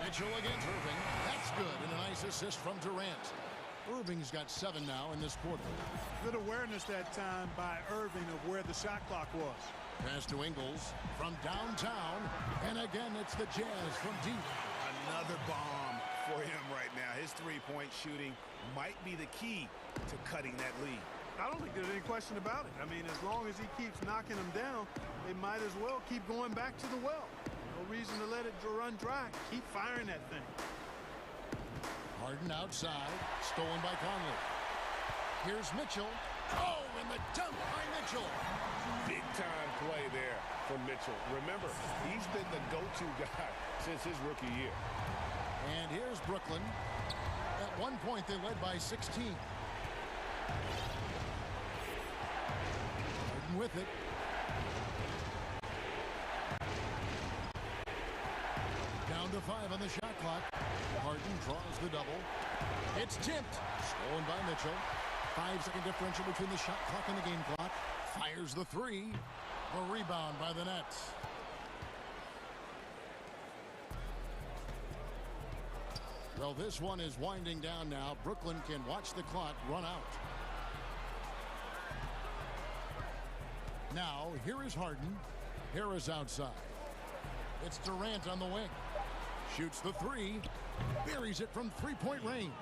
Mitchell against Irving. That's good, and a nice assist from Durant. Irving's got 7 now in this quarter. Good awareness that time by Irving of where the shot clock was. Pass to Ingles from downtown, and again it's the Jazz from deep. Another bomb for him right now. His three-point shooting might be the key to cutting that lead. I don't think there's any question about it. I mean, as long as he keeps knocking them down, they might as well keep going back to the well. No reason to let it run dry. Keep firing that thing. Harden outside, stolen by Conley. Here's Mitchell. Oh, and the dunk by Mitchell. Big-time play there from Mitchell. Remember, he's been the go-to guy since his rookie year. And here's Brooklyn. At one point, they led by 16. Harden with it. Down to 5 on the shot clock. Harden draws the double. It's tipped. Stolen by Mitchell. 5-second differential between the shot clock and the game clock. Fires the 3. A rebound by the Nets. Well, this one is winding down now. Brooklyn can watch the clock run out. Now, here is Harden. Harris outside. It's Durant on the wing. Shoots the 3. Buries it from 3-point range.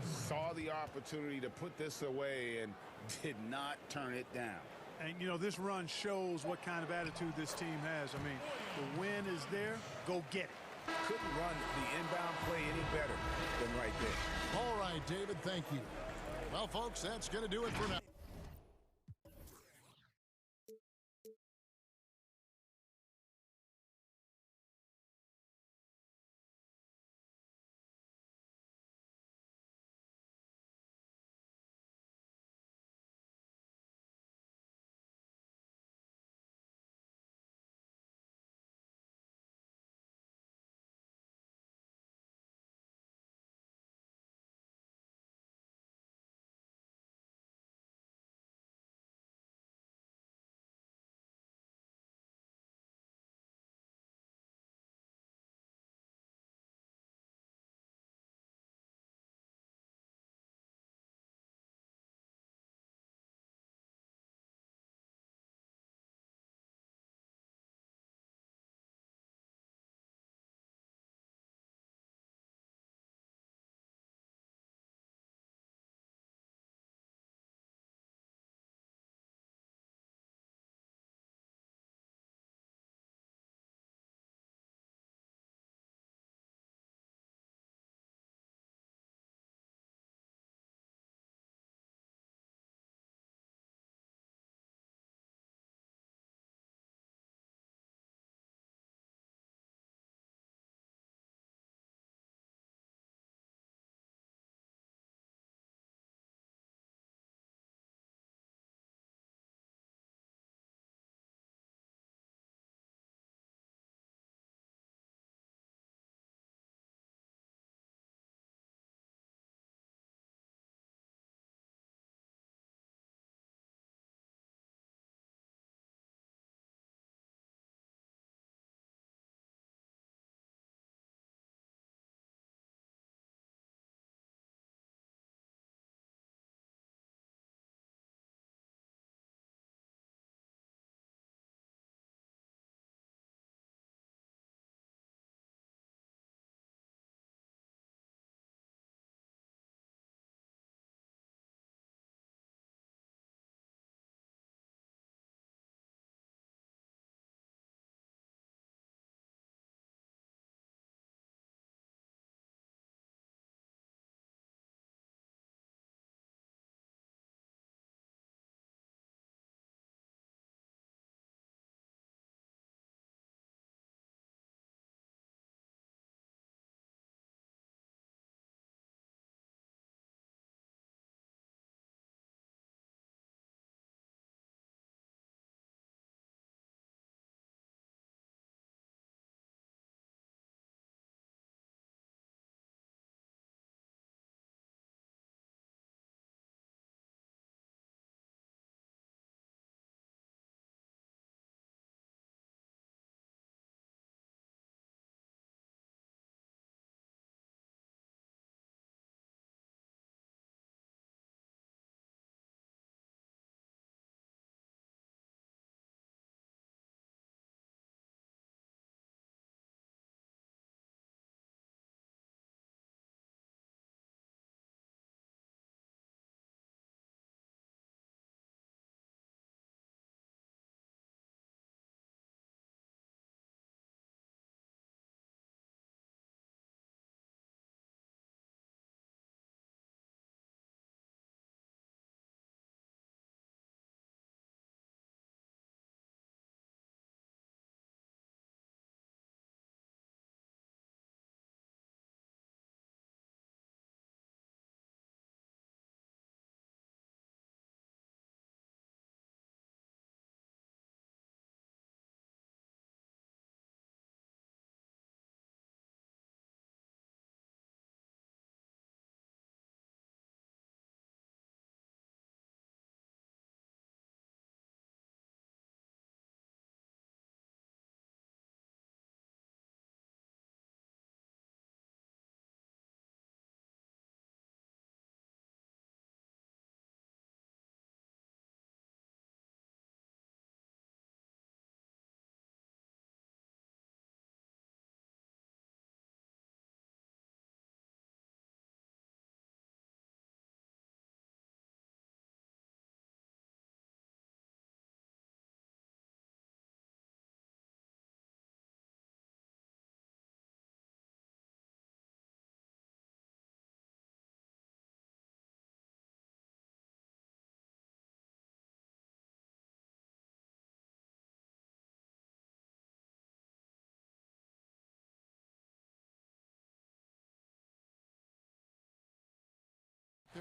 Saw the opportunity to put this away and did not turn it down. And, you know, this run shows what kind of attitude this team has. I mean, the win is there. Go get it. Couldn't run the inbound play any better than right there. All right, David, thank you. Well, folks, that's going to do it for now.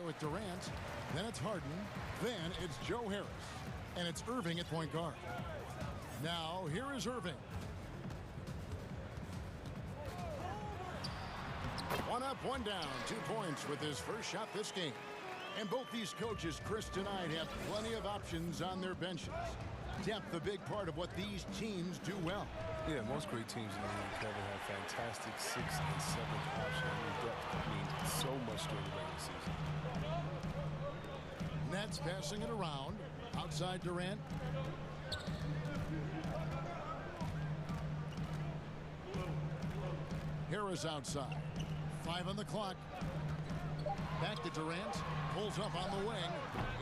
with Durant. Then it's Harden. Then it's Joe Harris. And it's Irving at point guard. Now, here is Irving. One up, one down. 2 points with his first shot this game. And both these coaches, Chris, tonight have plenty of options on their benches. Depth, a big part of what these teams do well. Yeah, most great teams in the league, Kevin, have fantastic 6th and 7th option. Depth means so much during the regular season. Nets passing it around. Outside Durant. Harris outside. 5 on the clock. Back to Durant. Pulls up on the wing.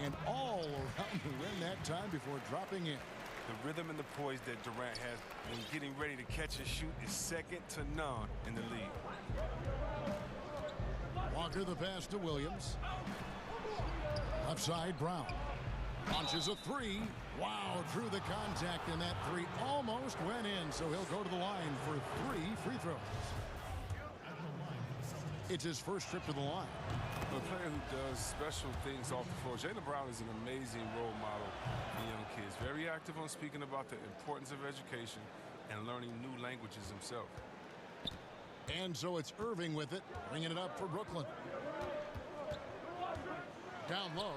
And all around the rim that time before dropping in. The rhythm and the poise that Durant has when getting ready to catch and shoot is second to none in the league. Walker the pass to Williams. Left side, Brown. Launches a 3. Wow, through the contact, and that 3 almost went in. So he'll go to the line for 3 free throws. It's his first trip to the line. A player who does special things off the floor. Jaylen Brown is an amazing role model for young kids. Very active on speaking about the importance of education and learning new languages himself. And so it's Irving with it, bringing it up for Brooklyn. Down low,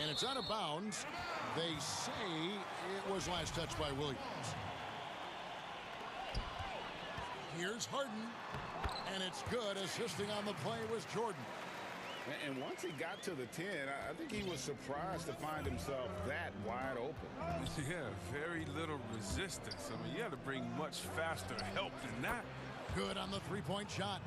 and it's out of bounds. They say it was last touched by Williams. Here's Harden, and it's good. Assisting on the play was Jordan. And once he got to the 10, I think he was surprised to find himself that wide open. Yeah, very little resistance. I mean, you had to bring much faster help than that. Good on the three-point shot.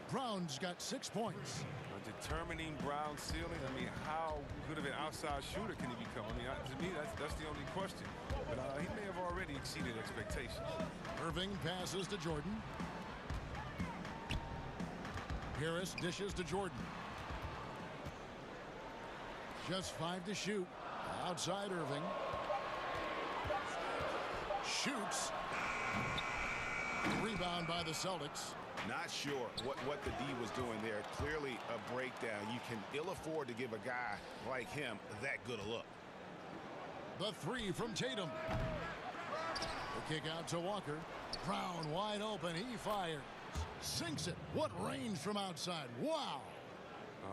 Brown's got 6 points. A determining Brown ceiling. I mean, how good of an outside shooter can he become? I mean, to me, that's the only question. But he may have already exceeded expectations. Irving passes to Jordan. Harris dishes to Jordan. Just 5 to shoot. Outside Irving. Shoots. Rebound by the Celtics. Not sure what the D was doing there. Clearly a breakdown. You can ill afford to give a guy like him that good a look. The 3 from Tatum. The kick out to Walker. Brown wide open. He fires. Sinks it. What range from outside. Wow.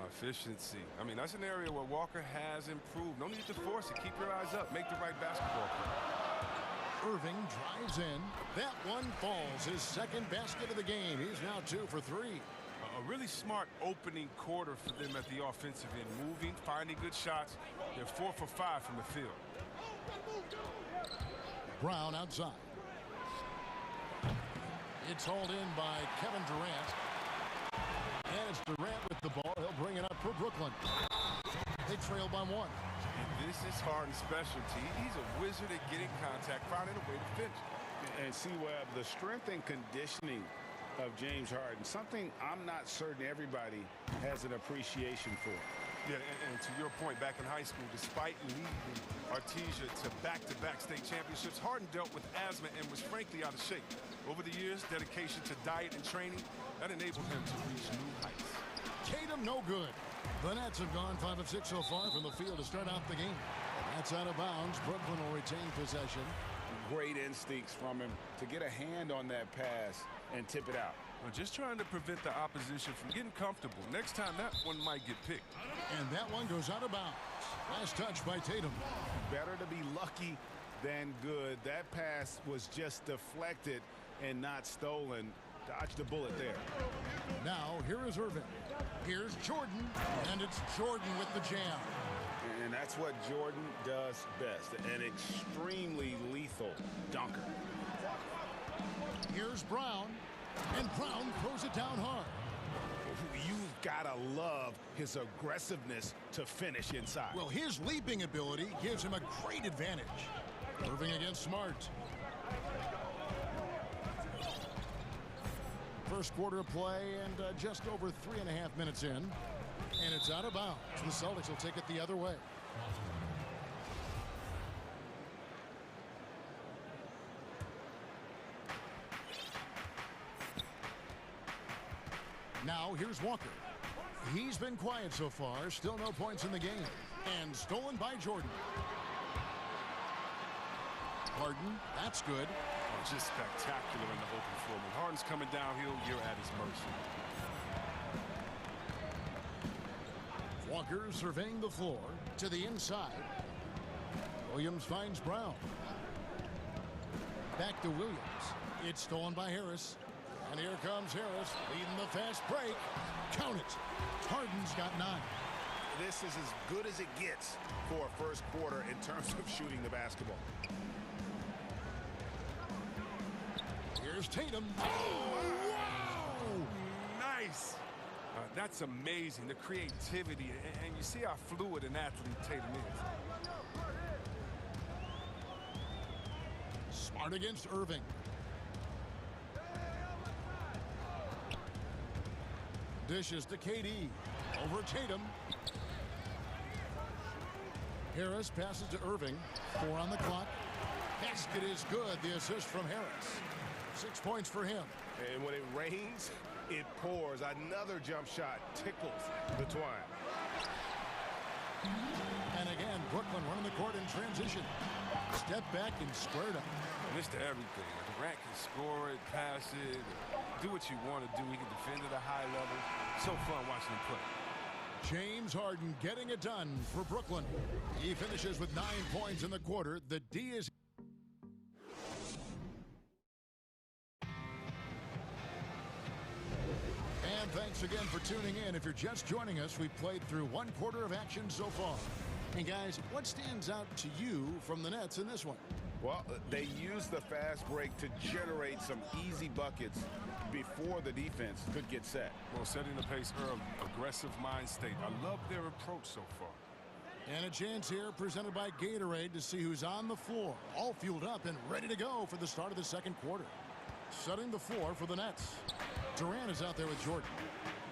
Efficiency. I mean, that's an area where Walker has improved. No need to force it. Keep your eyes up. Make the right basketball play. Irving drives in. That one falls. His second basket of the game. He's now 2 for 3. A really smart opening quarter for them at the offensive end. Moving, finding good shots. They're 4 for 5 from the field. Brown outside. It's hauled in by Kevin Durant. And it's Durant with the ball. He'll bring it up for Brooklyn. They trail by 1. And this is Harden's specialty. He's a wizard at getting contact, finding a way to finish. And see, Webb, the strength and conditioning of James Harden, something I'm not certain everybody has an appreciation for. Yeah, and to your point, back in high school, despite leading Artesia to back-to-back state championships, Harden dealt with asthma and was frankly out of shape. Over the years, dedication to diet and training, that enabled him to reach new heights. Tatum no good. The Nets have gone 5 of 6 so far from the field to start out the game. That's out of bounds. Brooklyn will retain possession. Great instincts from him to get a hand on that pass and tip it out. Just trying to prevent the opposition from getting comfortable. Next time, that one might get picked. And that one goes out of bounds. Last touch by Tatum. Better to be lucky than good. That pass was just deflected and not stolen. Dodged the bullet there. Now, here is Irving. Here's Jordan, and it's Jordan with the jam. And that's what Jordan does best, an extremely lethal dunker. Here's Brown, and Brown throws it down hard. You've got to love his aggressiveness to finish inside. Well, his leaping ability gives him a great advantage. Irving against Smart. First quarter of play and just over 3.5 minutes in. And it's out of bounds. The Celtics will take it the other way. Now here's Walker. He's been quiet so far. Still no points in the game. And stolen by Jordan. Harden, that's good. Oh, just spectacular in the open floor. When Harden's coming downhill, you're at his mercy. Walker surveying the floor to the inside. Williams finds Brown. Back to Williams. It's stolen by Harris. And here comes Harris leading the fast break. Count it. Harden's got 9. This is as good as it gets for a first quarter in terms of shooting the basketball. Here's Tatum. Oh, wow! Nice. That's amazing, the creativity, and you see how fluid an athlete Tatum is. Smart against Irving. Dishes to KD. Over Tatum. Harris passes to Irving. 4 on the clock. Basket is good. The assist from Harris. 6 points for him. And when it rains, it pours. Another jump shot tickles the twine. And again, Brooklyn running the court in transition. Step back and squared up. Mr. Everything. Durant can score it, pass it, do what you want to do. He can defend at a high level. So fun watching him play. James Harden getting it done for Brooklyn. He finishes with 9 points in the quarter. The D is... And thanks again for tuning in. If you're just joining us, we've played through 1 quarter of action so far. And guys, what stands out to you from the Nets in this one? Well, they used the fast break to generate some easy buckets before the defense could get set. Well, setting the pace early, aggressive mind state. I love their approach so far. And a chance here presented by Gatorade to see who's on the floor. All fueled up and ready to go for the start of the second quarter. Setting the floor for the Nets. Durant is out there with Jordan.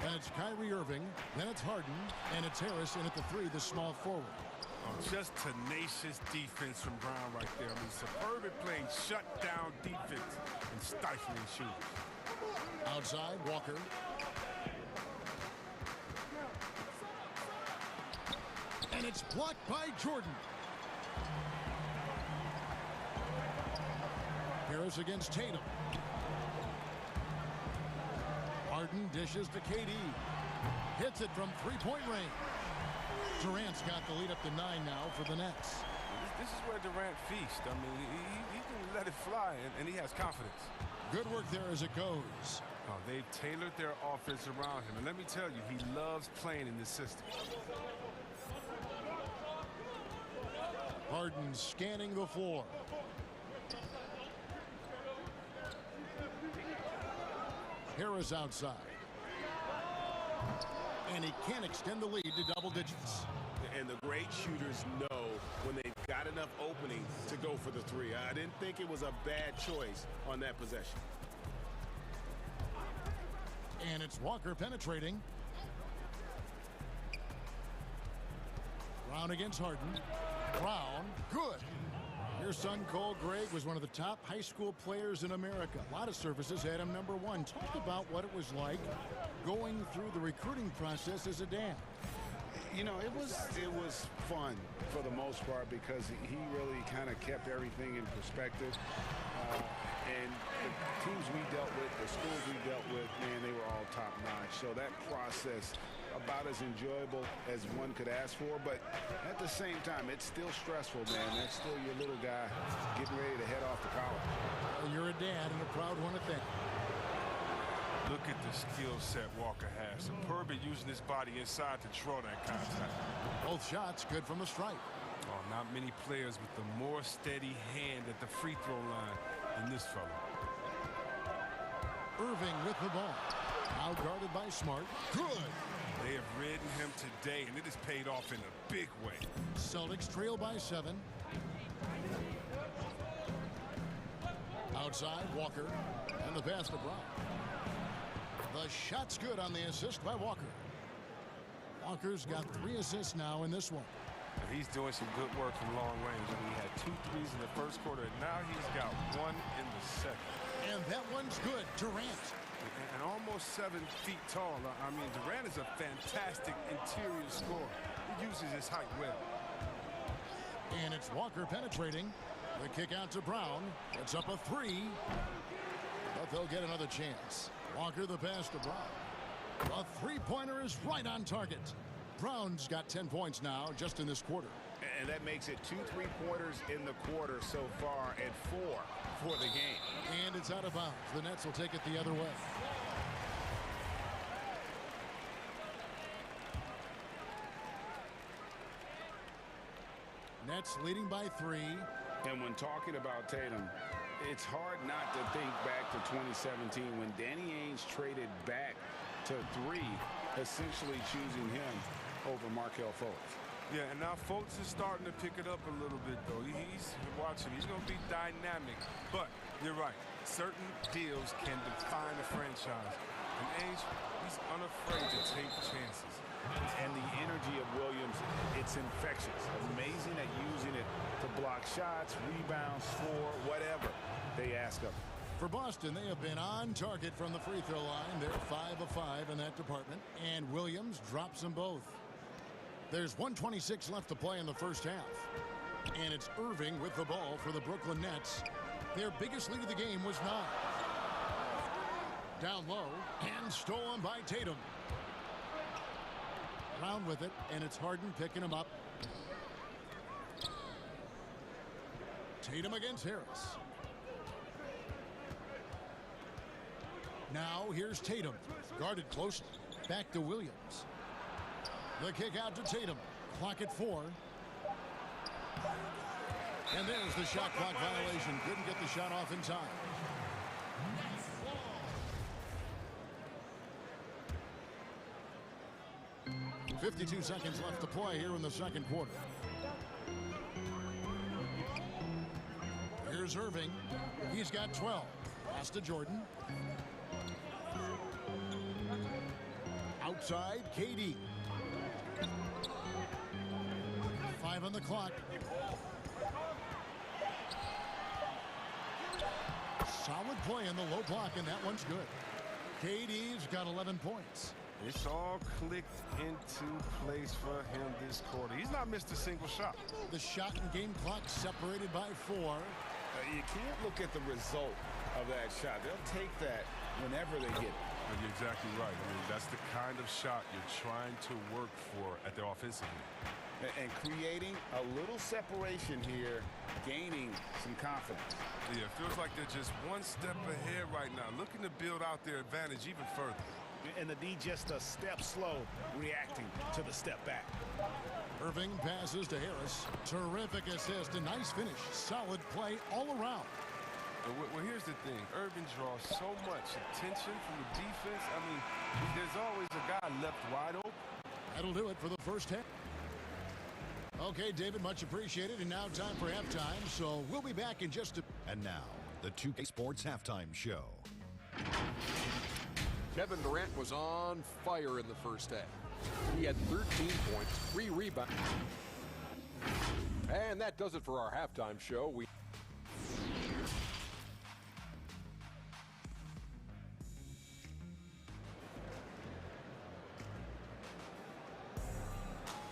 And it's Kyrie Irving, then it's Harden, and it's Harris in at the 3, the small forward. Oh, just tenacious defense from Brown right there. I mean, superb at playing shutdown defense and stifling shooters. Outside, Walker. And it's blocked by Jordan. Harris against Tatum. Harden dishes to KD. Hits it from 3-point range. Durant's got the lead up to 9 now for the Nets. This is where Durant feasts. I mean, he can let it fly, and he has confidence. Good work there as it goes. Oh, they've tailored their offense around him. And let me tell you, he loves playing in this system. Harden scanning the floor. Harris outside. And he can't extend the lead to double digits. And the great shooters know when they've got enough opening to go for the 3. I didn't think it was a bad choice on that possession. And it's Walker penetrating. Brown against Harden. Brown, good. Your son, Cole Gregg, was one of the top high school players in America. A lot of services had him number 1. Talk about what it was like going through the recruiting process as a dad. You know, it was fun for the most part because he really kind of kept everything in perspective. And the teams we dealt with, the schools we dealt with, man, they were all top-notch. So that process, about as enjoyable as one could ask for. But at the same time, it's still stressful, man. That's still your little guy getting ready to head off to college. Well, you're a dad and a proud one at that. Look at the skill set Walker has. Superb at using his body inside to draw that contact. Both shots good from the stripe. Oh, not many players with the more steady hand at the free throw line than this fella. Irving with the ball. Now guarded by Smart. Good. They have ridden him today, and it has paid off in a big way. Celtics trail by 7. Outside, Walker. And the pass to Brown. The shot's good on the assist by Walker. Walker's got 3 assists now in this one. He's doing some good work from long range. I mean, he had 2 threes in the first quarter, and now he's got 1 in the second. And that one's good. Durant And almost 7 feet tall. I mean, Durant is a fantastic interior scorer. He uses his height well. And it's Walker penetrating. The kick out to Brown. It's up a 3. But they'll get another chance. Walker the pass to Brown. A three-pointer is right on target. Brown's got 10 points now just in this quarter. And that makes it 2 3-pointers in the quarter so far and 4 for the game. And it's out of bounds. The Nets will take it the other way. Nets leading by 3. And when talking about Tatum, it's hard not to think back to 2017 when Danny Ainge traded back to 3, essentially choosing him over Markelle Fultz. Yeah, and now Fultz is starting to pick it up a little bit, though. He's watching. He's going to be dynamic. But you're right. Certain deals can define a franchise. And Ainge, he's unafraid to take chances. And the energy of Williams, it's infectious. Amazing at using it to block shots, rebounds, score, whatever they ask of him. For Boston, they have been on target from the free throw line. They're 5 of 5 in that department. And Williams drops them both. There's 1:26 left to play in the first half. And it's Irving with the ball for the Brooklyn Nets. Their biggest lead of the game was 9. Down low and stolen by Tatum. Brown with it, and it's Harden picking him up. Tatum against Harris. Now here's Tatum. Guarded closely. Back to Williams. The kick out to Tatum. Clock at 4. And there's the shot clock violation. Couldn't get the shot off in time. .52 seconds left to play here in the second quarter. Here's Irving. He's got 12. Pass to Jordan. Outside, KD. 5 on the clock. Solid play in the low block, and that one's good. KD's got 11 points. It's all clicked into place for him this quarter. He's not missed a single shot. The shot and game clock separated by 4. You can't look at the result of that shot. They'll take that whenever they get it. You're exactly right. I mean, that's the kind of shot you're trying to work for at the offensive end. And creating a little separation here, gaining some confidence. Yeah, it feels like they're just one step ahead right now, looking to build out their advantage even further. And the D just a step slow, reacting to the step back. Irving passes to Harris. Terrific assist, a nice finish. Solid play all around. Well, here's the thing. Irving draws so much attention from the defense. I mean, there's always a guy left wide open. That'll do it for the first half. Okay, David, much appreciated. And now time for halftime, so we'll be back in just a... And now, the 2K Sports Halftime Show. Kevin Durant was on fire in the first half. He had 13 points, 3 rebounds. And that does it for our halftime show.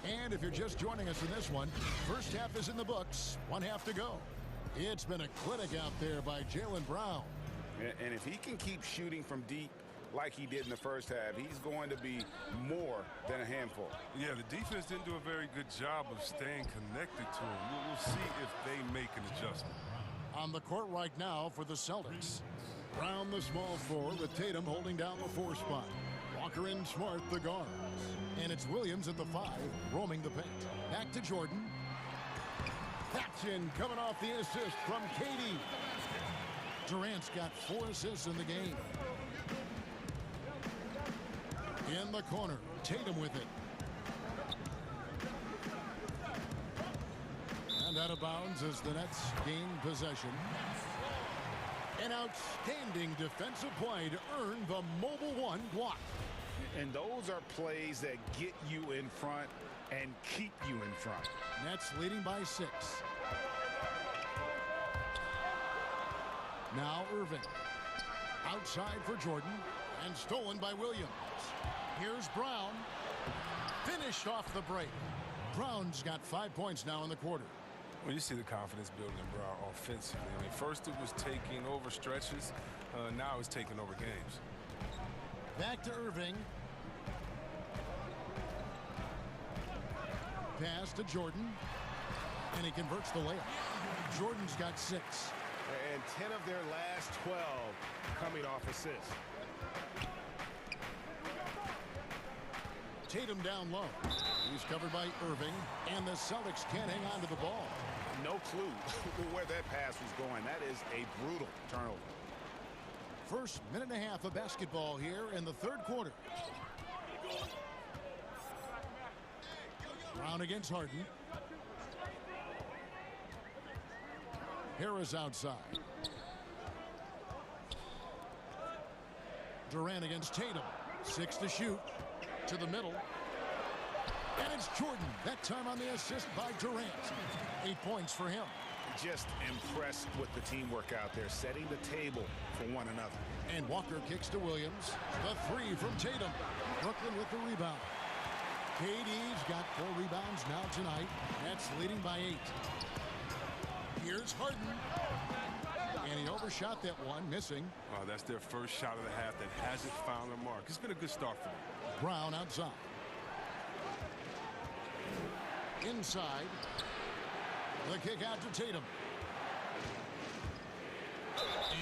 And if you're just joining us in this one, first half is in the books. 1 half to go. It's been a clinic out there by Jaylen Brown. And if he can keep shooting from deep like he did in the first half, he's going to be more than a handful. Yeah, the defense didn't do a very good job of staying connected to him. We'll see if they make an adjustment. On the court right now for the Celtics. Brown the small forward with Tatum holding down the 4 spot. Walker and Smart the guards. And it's Williams at the 5, roaming the paint. Back to Jordan. Action coming off the assist from KD. Durant's got 4 assists in the game. In the corner, Tatum with it. And out of bounds as the Nets gain possession. An outstanding defensive play to earn the mobile 1 block. And those are plays that get you in front and keep you in front. Nets leading by 6. Now Irving. Outside for Jordan, and stolen by Williams. Here's Brown. Finished off the break. Brown's got 5 points now in the quarter. Well, you see the confidence building in Brown offensively. I mean, first it was taking over stretches. Now it's taking over games. Back to Irving. Pass to Jordan. And he converts the layup. Jordan's got 6. And 10 of their last 12 coming off assists. Tatum down low. He's covered by Irving. And the Celtics can't hang on to the ball. No clue where that pass was going. That is a brutal turnover. First minute and a half of basketball here in the third quarter. Brown against Harden. Harris outside. Durant against Tatum. 6 to shoot. To the middle. And it's Jordan. That time on the assist by Durant. 8 points for him. Just impressed with the teamwork out there, setting the table for one another. And Walker kicks to Williams. The 3 from Tatum. Brooklyn with the rebound. KD's got 4 rebounds now tonight. Nets leading by 8. Here's Harden. And he overshot that one, missing. Oh, that's their first shot of the half that hasn't found a mark. It's been a good start for them. Brown outside. Inside. The kick out to Tatum.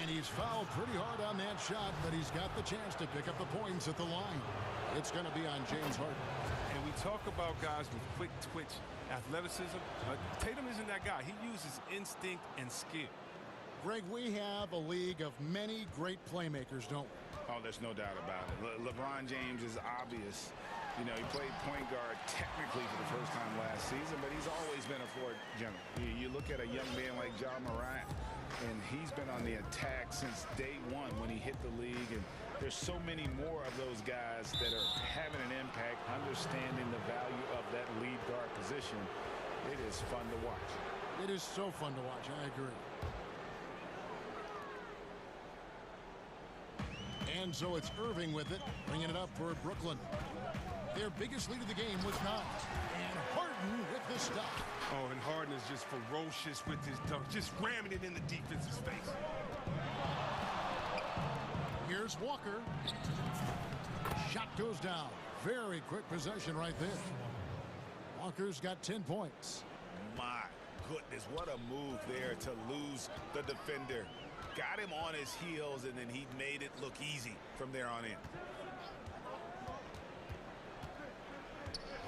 And he's fouled pretty hard on that shot, but he's got the chance to pick up the points at the line. It's going to be on James Harden. And we talk about guys with quick twitch athleticism. Tatum isn't that guy. He uses instinct and skill. Greg, we have a league of many great playmakers, don't we? Oh, there's no doubt about it. LeBron James is obvious. You know, he played point guard technically for the first time last season, but he's always been a floor general. You look at a young man like John Morant, and he's been on the attack since day one when he hit the league. And there's so many more of those guys that are having an impact, understanding the value of that lead guard position. It is fun to watch. It is so fun to watch. I agree. And so it's Irving with it, bringing it up for Brooklyn. Their biggest lead of the game was 9. And Harden with the stop. Oh, and Harden is just ferocious with his dunk, just ramming it in the defense's face. Here's Walker. Shot goes down. Very quick possession right there. Walker's got 10 points. My goodness, what a move there to lose the defender. Got him on his heels, and then he made it look easy from there on in.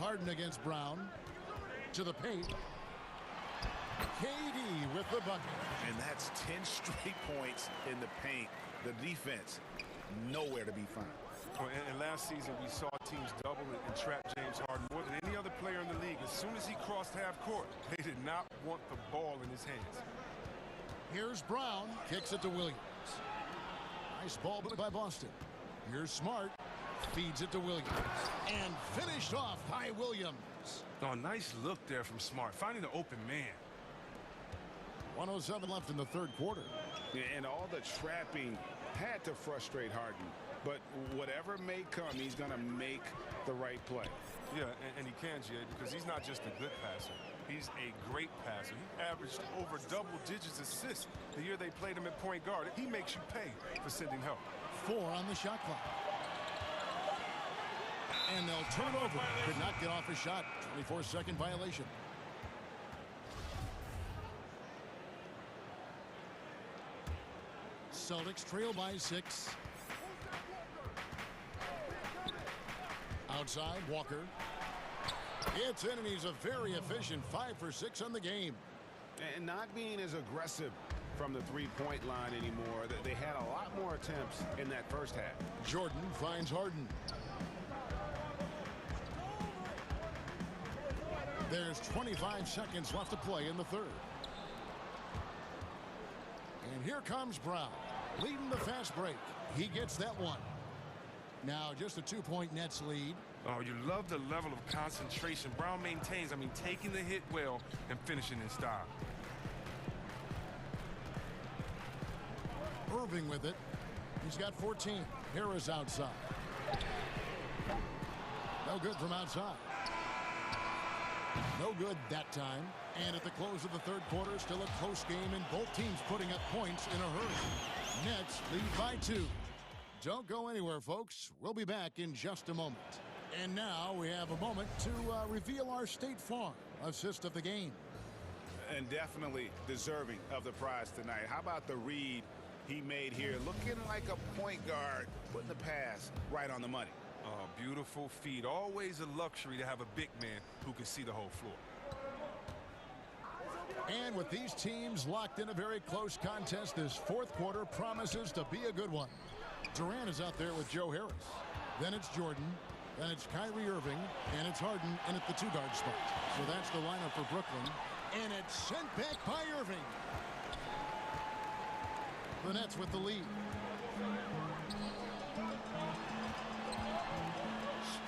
Harden against Brown. To the paint. KD with the bucket. And that's 10 straight points in the paint. The defense, nowhere to be found. Well, and last season, we saw teams double and trap James Harden more than any other player in the league. As soon as he crossed half court, they did not want the ball in his hands. Here's Brown. Kicks it to Williams. Nice ball by Boston. Here's Smart. Feeds it to Williams. And finished off by Williams. Oh, nice look there from Smart, finding the open man. 1:07 left in the third quarter. And all the trapping had to frustrate Harden. But whatever may come, he's going to make the right play. Yeah, and he can, Jay, because he's not just a good passer. He's a great passer. He averaged over double digits assists the year they played him at point guard. He makes you pay for sending help. 4 on the shot clock. And they'll turn it over. Could not get off a shot. 24-second violation. Celtics trail by 6. Outside, Walker. It's in, and he's a very efficient 5 for 6 on the game. And not being as aggressive from the three-point line anymore. They had a lot more attempts in that first half. Jordan finds Harden. There's 25 seconds left to play in the third. And here comes Brown, leading the fast break. He gets that one. Now just a 2-point Nets lead. Oh, you love the level of concentration Brown maintains. I mean, taking the hit well and finishing in style. Irving with it. He's got 14. Harris outside. No good from outside. No good that time. And at the close of the third quarter, still a close game, and both teams putting up points in a hurry. Nets lead by 2. Don't go anywhere, folks. We'll be back in just a moment. And now we have a moment to reveal our State Farm assist of the game. And definitely deserving of the prize tonight. How about the read he made here? Looking like a point guard, putting the pass right on the money. Beautiful feed. Always a luxury to have a big man who can see the whole floor. And with these teams locked in a very close contest, this fourth quarter promises to be a good one. Durant is out there with Joe Harris. Then it's Jordan. Then it's Kyrie Irving. And it's Harden in at the 2-guard spot. So that's the lineup for Brooklyn. And it's sent back by Irving. The Nets with the lead.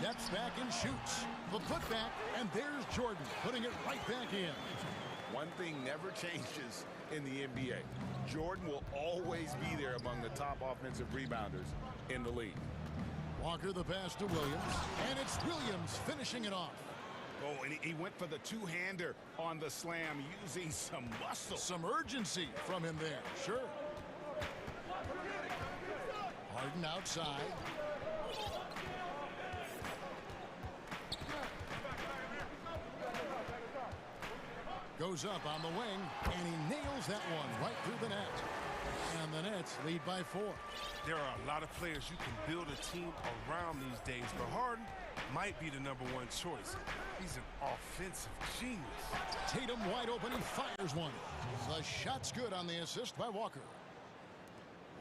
Steps back and shoots. The putback, and there's Jordan, putting it right back in. One thing never changes in the NBA. Jordan will always be there among the top offensive rebounders in the league. Walker the pass to Williams, and it's Williams finishing it off. Oh, and he went for the two-hander on the slam, using some muscle. Some urgency from him there, sure. Harden outside. Goes up on the wing, and he nails that one right through the net. And the Nets lead by 4. There are a lot of players you can build a team around these days, but Harden might be the #1 choice. He's an offensive genius. Tatum wide open, he fires one. The shot's good on the assist by Walker.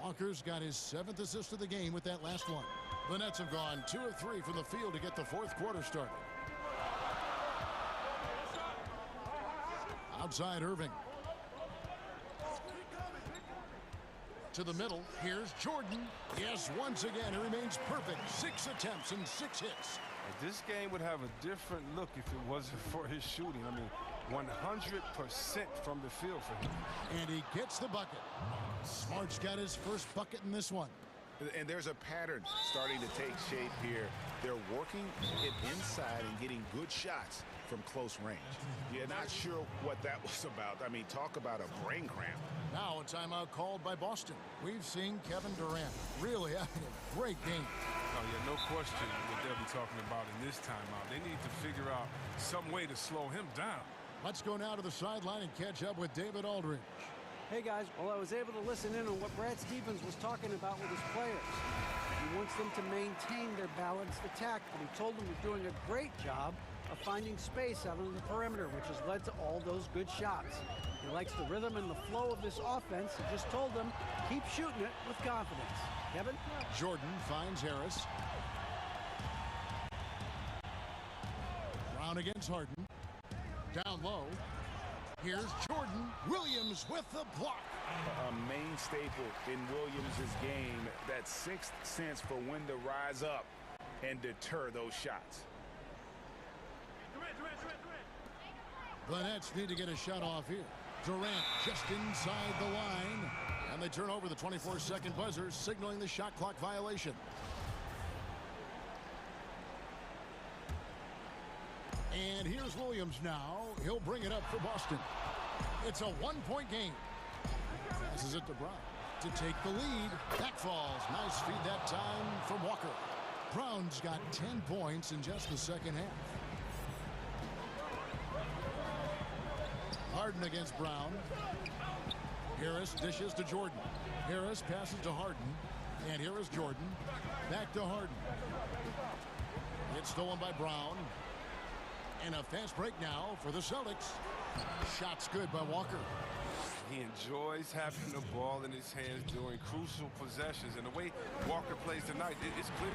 Walker's got his 7th assist of the game with that last one. The Nets have gone 2 of 3 from the field to get the fourth quarter started. Outside Irving. To the middle. Here's Jordan. Yes, once again, he remains perfect. 6 attempts and 6 hits. This game would have a different look if it wasn't for his shooting. I mean, 100% from the field for him. And he gets the bucket. Smart's got his first bucket in this one. And there's a pattern starting to take shape here. They're working it inside and getting good shots from close range. Yeah, not sure what that was about. I mean, talk about a brain cramp. Now a timeout called by Boston. We've seen Kevin Durant really having a great game. Oh, yeah, no question what they'll be talking about in this timeout. They need to figure out some way to slow him down. Let's go now to the sideline and catch up with David Aldridge. Hey, guys. Well, I was able to listen in on what Brad Stevens was talking about with his players. He wants them to maintain their balanced attack, but he told them they're doing a great job of finding space out on the perimeter, which has led to all those good shots. He likes the rhythm and the flow of this offense. He just told them, keep shooting it with confidence. Kevin? Jordan finds Harris. Brown against Harden. Down low. Here's Jordan. Williams with the block. A main staple in Williams' game, that 6th sense for when to rise up and deter those shots. The Nets need to get a shot off here. Durant just inside the line. And they turn over the 24-second buzzer, signaling the shot clock violation. And here's Williams now. He'll bring it up for Boston. It's a 1-point game. Passes it to Brown to take the lead. Back falls. Nice feed that time from Walker. Brown's got 10 points in just the second half. Harden against Brown. Harris dishes to Jordan. Harris passes to Harden. And here is Jordan. Back to Harden. It's stolen by Brown. And a fast break now for the Celtics. Shot's good by Walker. He enjoys having the ball in his hands during crucial possessions. And the way Walker plays tonight, it's clear.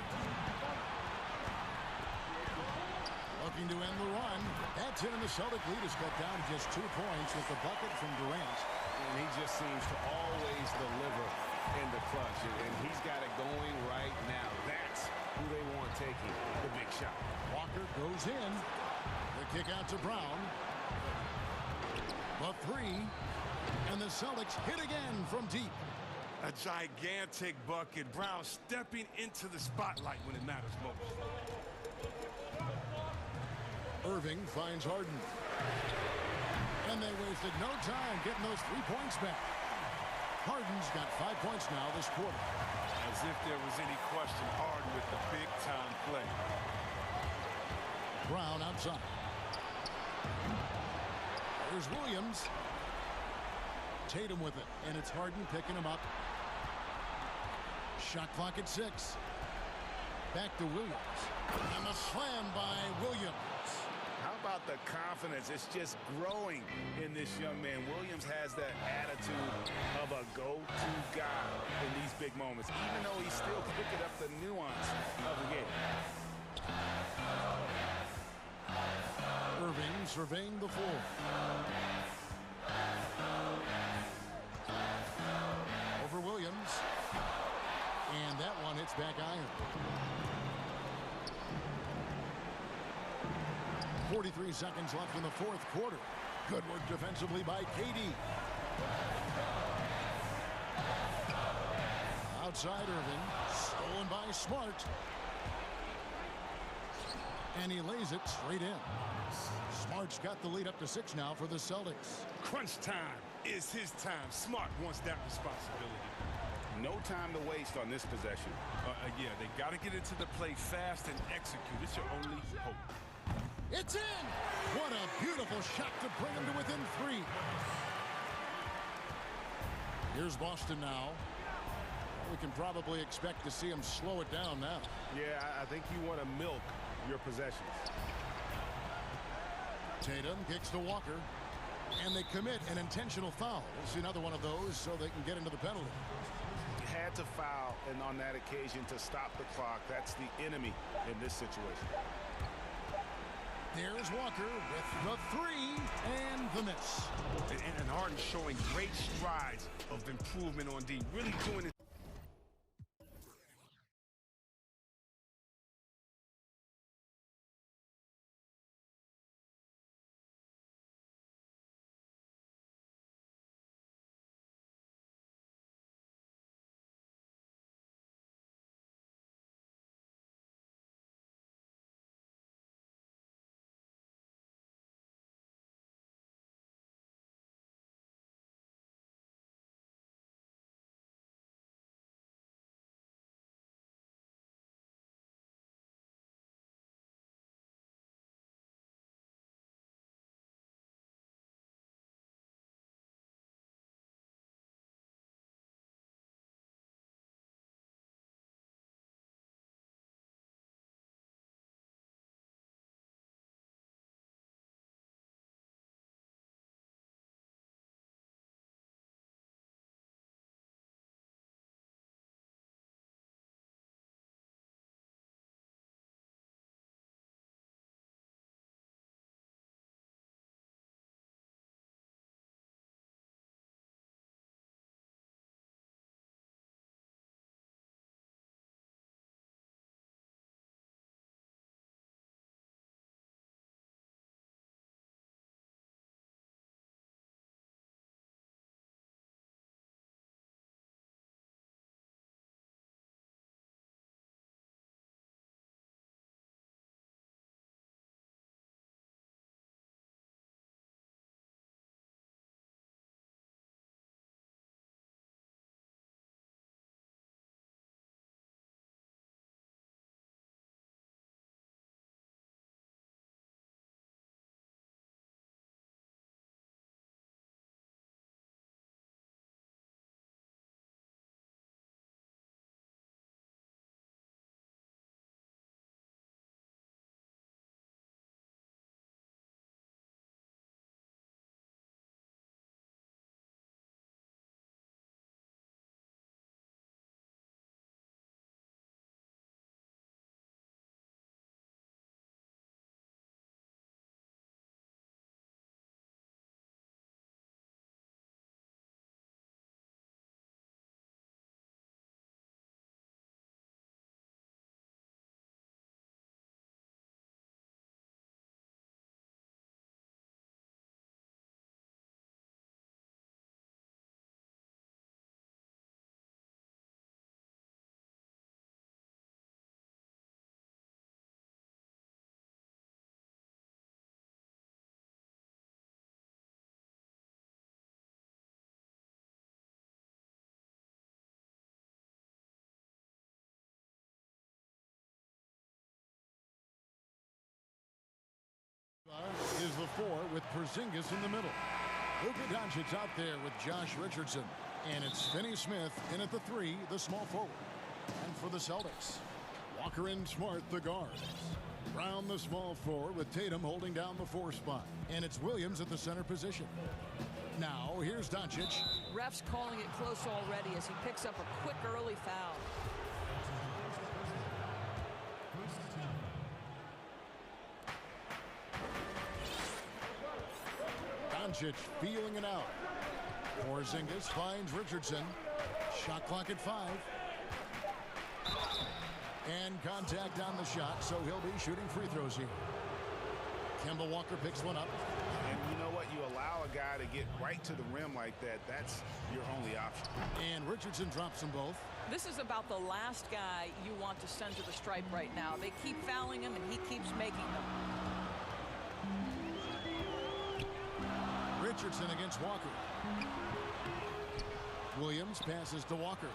Looking to end the run. That's it, and the Celtic lead is cut down to just 2 points with the bucket from Durant. And he just seems to always deliver in the clutch. And he's got it going right now. That's who they want taking the big shot. Walker goes in. The kick out to Brown. The 3. And the Celtics hit again from deep. A gigantic bucket. Brown stepping into the spotlight when it matters most. Irving finds Harden. And they wasted no time getting those 3 points back. Harden's got 5 points now this quarter. As if there was any question, Harden with the big-time play. Brown outside. There's Williams. Tatum with it, and it's Harden picking him up. Shot clock at 6. Back to Williams. And the slam by Williams. How about the confidence? It's just growing in this young man. Williams has that attitude of a go-to guy in these big moments, even though he's still picking up the nuance of the game. Irving surveying the floor. Over Williams. And that one hits back iron. 43 seconds left in the fourth quarter. Good work defensively by KD. Outside Irving. Stolen by Smart. And he lays it straight in. Smart's got the lead up to 6 now for the Celtics. Crunch time is his time. Smart wants that responsibility. No time to waste on this possession. Yeah, they got to get into the play fast and execute. It's your only hope. It's in! What a beautiful shot to bring him to within 3. Here's Boston now. We can probably expect to see him slow it down now. Yeah, I think you want to milk your possessions. Tatum kicks to Walker. And they commit an intentional foul. We'll see another one of those so they can get into the penalty. Had to foul, and on that occasion to stop the clock. That's the enemy in this situation. There's Walker with the 3 and the miss. And Harden showing great strides of improvement on D. Really doing it. is the 4 with Porzingis in the middle. Luka Doncic out there with Josh Richardson. And it's Finney Smith in at the 3, the small forward. And for the Celtics, Walker and Smart, the guards. Brown, the small forward, with Tatum holding down the 4 spot. And it's Williams at the center position. Now, here's Doncic. Refs calling it close already as he picks up a quick early foul. Doncic feeling it out. Porzingis finds Richardson. Shot clock at 5. And contact on the shot, so he'll be shooting free throws here. Kemba Walker picks one up. And you know what? You allow a guy to get right to the rim like that. That's your only option. And Richardson drops them both. This is about the last guy you want to send to the stripe right now. They keep fouling him, and he keeps making them. Richardson against Walker. Williams passes to Walker.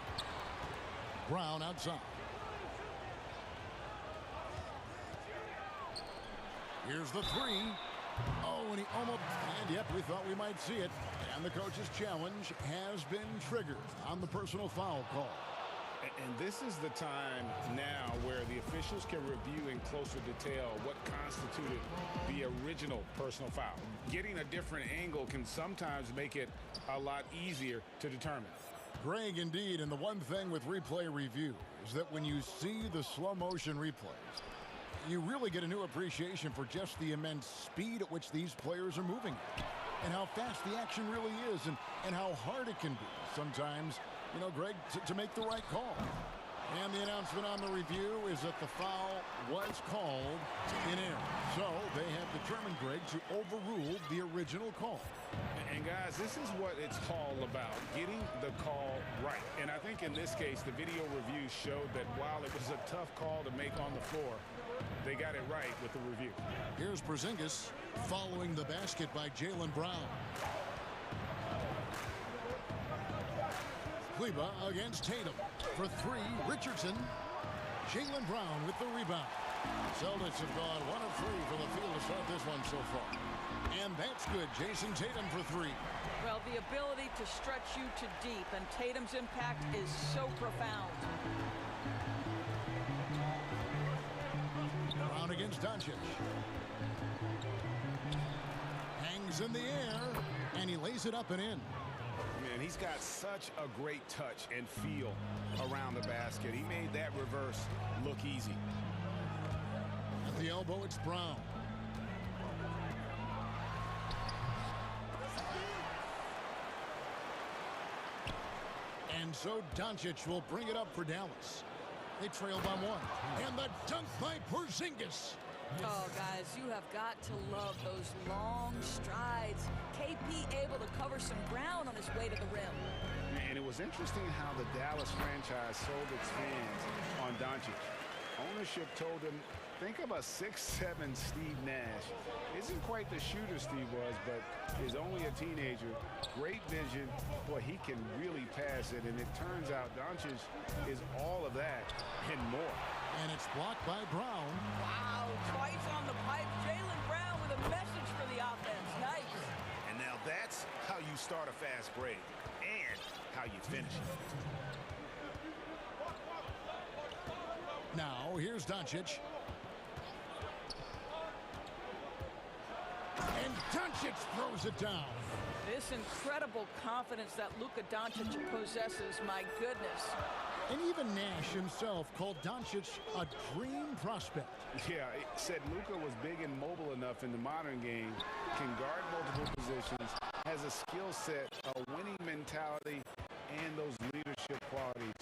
Brown outside. Here's the 3. Oh, and he almost... And yep, we thought we might see it. And the coach's challenge has been triggered on the personal foul call. And this is the time now where the officials can review in closer detail what constituted the original personal foul. Getting a different angle can sometimes make it a lot easier to determine. Greg, indeed, and the one thing with replay review is that when you see the slow motion replays, you really get a new appreciation for just the immense speed at which these players are moving and how fast the action really is and how hard it can be sometimes, you know, Greg, to make the right call. And the announcement on the review is that the foul was called in error. So they have determined, Greg, to overrule the original call. And guys, this is what it's all about, getting the call right. And I think in this case, the video review showed that while it was a tough call to make on the floor, they got it right with the review. Here's Porzingis following the basket by Jaylen Brown. Kleber against Tatum. For 3, Richardson. Jaylen Brown with the rebound. Celtics have gone 1 of 3 from the field to start this one so far. And that's good. Jason Tatum for 3. Well, the ability to stretch you to deep, and Tatum's impact is so profound. Brown against Doncic. Hangs in the air, and he lays it up and in. Man, he's got such a great touch and feel around the basket. He made that reverse look easy. At the elbow, it's Brown. And so Doncic will bring it up for Dallas. They trail by 1. And the dunk by Porzingis. Oh, guys, you have got to love those long strides. KP able to cover some ground on his way to the rim. And it was interesting how the Dallas franchise sold its fans on Doncic. Ownership told him, think of a 6'7" Steve Nash. Isn't quite the shooter Steve was, but is only a teenager. Great vision. Boy, he can really pass it. And it turns out Doncic is all of that and more. And it's blocked by Brown. Wow, twice on the pipe. Jaylen Brown with a message for the offense. Nice. And now that's how you start a fast break and how you finish it. Now, here's Doncic. And Doncic throws it down. This incredible confidence that Luka Doncic possesses, my goodness. And even Nash himself called Doncic a dream prospect. Yeah, it said Luka was big and mobile enough in the modern game, can guard multiple positions, has a skill set, a winning mentality, and those leadership qualities.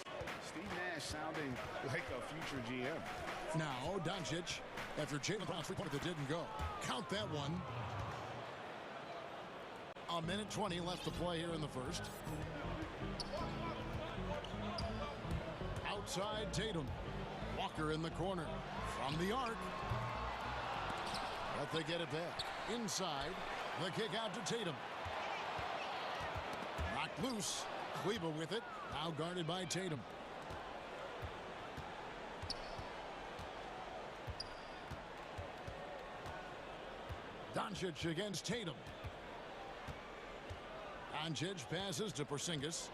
Steve Nash sounding like a future GM. Now, Doncic, after Jaylen Brown's three-pointer that didn't go. Count that one. 1:20 left to play here in the first. Outside Tatum. Walker in the corner. From the arc. But they get it back. Inside. The kick out to Tatum. Knocked loose. Kleber with it. Now guarded by Tatum. Doncic against Tatum. Doncic passes to Porzingis.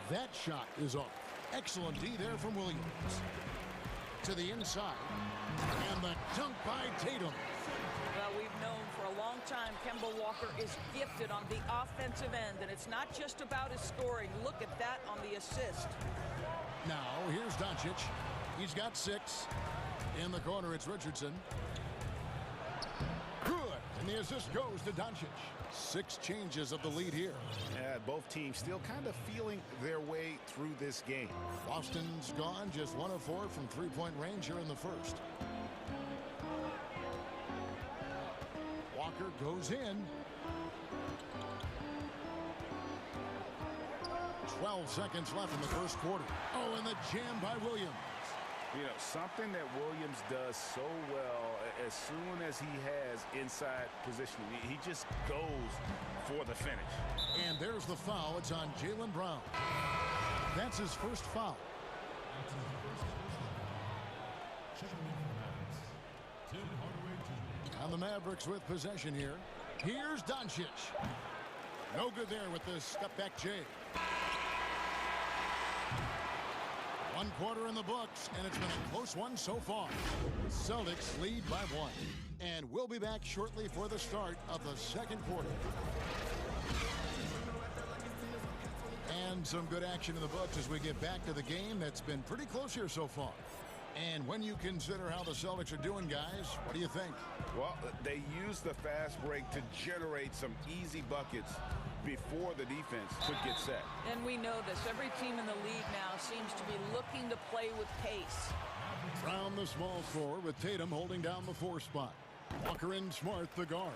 That shot is off. Excellent D there from Williams. To the inside. And the dunk by Tatum. Well, we've known for a long time Kemba Walker is gifted on the offensive end, and it's not just about his scoring. Look at that on the assist. Now, here's Doncic. He's got 6. In the corner, it's Richardson. Good. And the assist goes to Doncic. 6 changes of the lead here. Yeah, both teams still kind of feeling their way through this game. Boston's gone just 1 of 4 from three-point range here in the first. Walker goes in. 12 seconds left in the first quarter. Oh, and the jam by Williams. You know, something that Williams does so well, as soon as he has inside positioning, he just goes for the finish. And there's the foul. It's on Jaylen Brown. That's his first foul. And the Mavericks with possession here. Here's Doncic. No good there with the step-back J. 1 quarter in the books, and it's been a close one so far. Celtics lead by 1. And we'll be back shortly for the start of the second quarter. And some good action in the books as we get back to the game that's been pretty close here so far. And when you consider how the Celtics are doing, guys, what do you think? Well, they use the fast break to generate some easy buckets before the defense could get set. And we know this. Every team in the league now seems to be looking to play with pace. Brown the small forward with Tatum holding down the 4 spot. Walker and Smart the guards.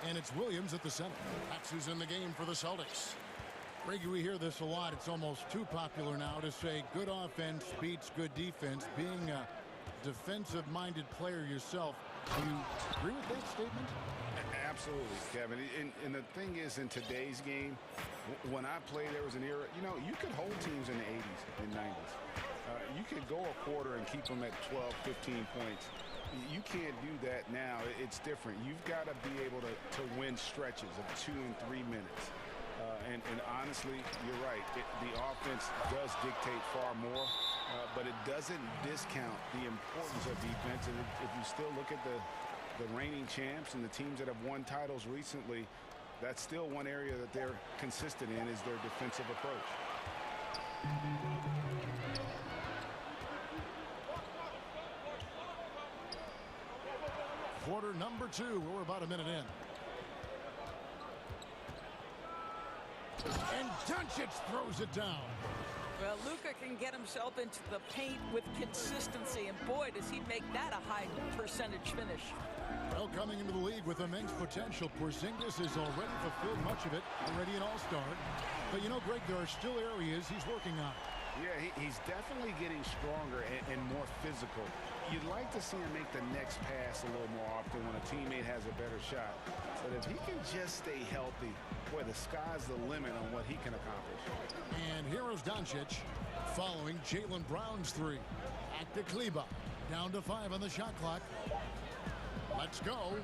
And it's Williams at the center. That's who's in the game for the Celtics. Greggy, we hear this a lot. It's almost too popular now to say good offense beats good defense. Being a defensive-minded player yourself, do you agree with that statement? Absolutely, Kevin. And the thing is, in today's game, when I played, there was an era, you know, you could hold teams in the 80s and 90s. You could go a quarter and keep them at 12, 15 points. You can't do that now. It's different. You've got to be able to win stretches of 2 and 3 minutes. And honestly, you're right. The offense does dictate far more, but it doesn't discount the importance of defense. And if you still look at the reigning champs and the teams that have won titles recently, that's still one area that they're consistent in is their defensive approach. Quarter number 2. We're about a minute in. And Doncic throws it down. Well, Luka can get himself into the paint with consistency, and boy, does he make that a high percentage finish. Well, coming into the league with immense potential, Porzingis has already fulfilled much of it, already an all-star. But, you know, Greg, there are still areas he's working on. Yeah, he's definitely getting stronger and more physical. You'd like to see him make the next pass a little more often when a teammate has a better shot. But if he can just stay healthy, boy, the sky's the limit on what he can accomplish. And here is Doncic following Jaylen Brown's 3. Back to Kleba. Down to 5 on the shot clock. Let's go.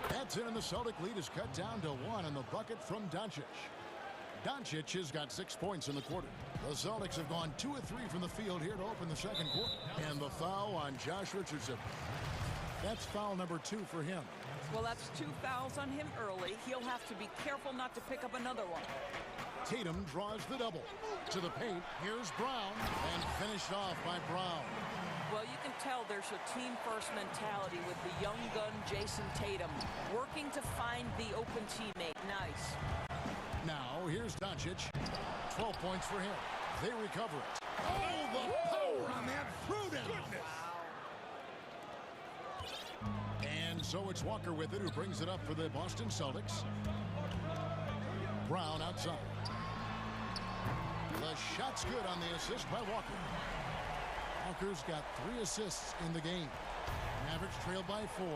That's it, and the Celtic lead is cut down to 1 on the bucket from Doncic. Doncic has got 6 points in the quarter. The Celtics have gone 2 of 3 from the field here to open the second quarter. And the foul on Josh Richardson. That's foul number 2 for him. Well, that's 2 fouls on him early. He'll have to be careful not to pick up another one. Tatum draws the double. To the paint, here's Brown, and finished off by Brown. Well, you can tell there's a team-first mentality with the young gun Jason Tatum, working to find the open teammate. Nice. Now, here's Doncic. 12 points for him. They recover it. Oh, the power on that throwdown. And so it's Walker with it, who brings it up for the Boston Celtics. Brown outside. The shot's good on the assist by Walker. Walker's got 3 assists in the game. Mavericks trailed by 4.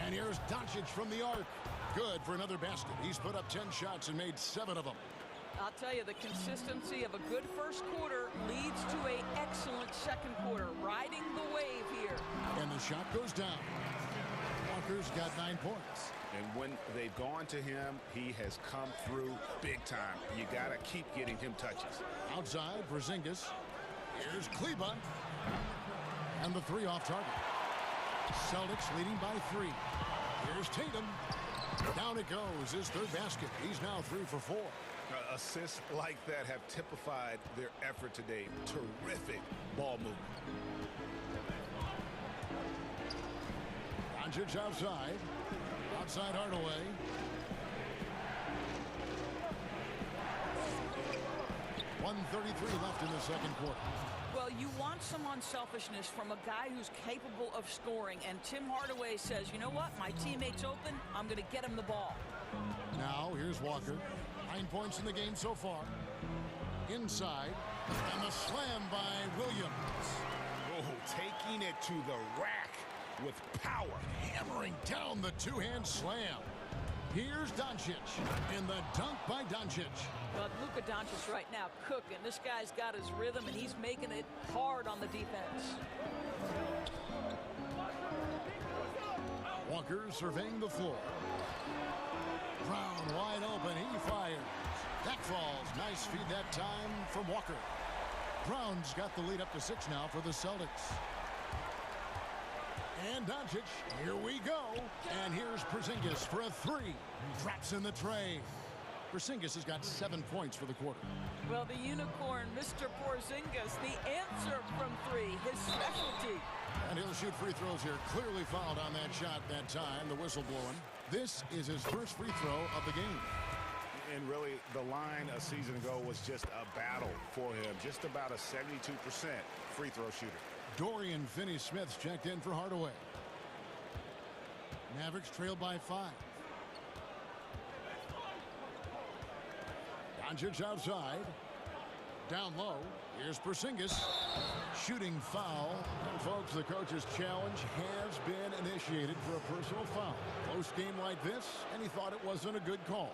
And here's Doncic from the arc. Good for another basket. He's put up 10 shots and made 7 of them. I'll tell you, the consistency of a good first quarter leads to an excellent second quarter, riding the wave here. And the shot goes down. Walker's got 9 points. And when they've gone to him, he has come through big time. You got to keep getting him touches. Outside, Porzingis. Here's Kleba. And the 3 off target. Celtics leading by 3. Here's Tatum. Down it goes. His 3rd basket. He's now 3 for 4. Assists like that have typified their effort today. Terrific ball movement. Doncic outside. Outside Hardaway. .133 left in the second quarter. Well, you want some unselfishness from a guy who's capable of scoring. And Tim Hardaway says, you know what? My teammate's open. I'm going to get him the ball. Now, here's Walker. 9 points in the game so far. Inside. And the slam by Williams. Oh, taking it to the rack with power. Hammering down the 2-hand slam. Here's Doncic. And the dunk by Doncic. But Luka Doncic right now cooking. This guy's got his rhythm, and he's making it hard on the defense. Walker surveying the floor. Brown wide open. He fires. That falls. Nice feed that time from Walker. Brown's got the lead up to 6 now for the Celtics. And Doncic, here we go. And here's Porzingis for a 3. Drops in the tray. Porzingis has got 7 points for the quarter. Well, the unicorn, Mr. Porzingis, the answer from 3, his specialty. And he'll shoot free throws here. Clearly fouled on that shot that time. The whistle blowing. This is his first free throw of the game. And really, the line a season ago was just a battle for him. Just about a 72% free throw shooter. Dorian Finney-Smith's checked in for Hardaway. Mavericks trailed by 5. Doncic outside. Down low. Here's Porzingis. Shooting foul. And folks, the coach's challenge has been initiated for a personal foul. Close game like this, and he thought it wasn't a good call.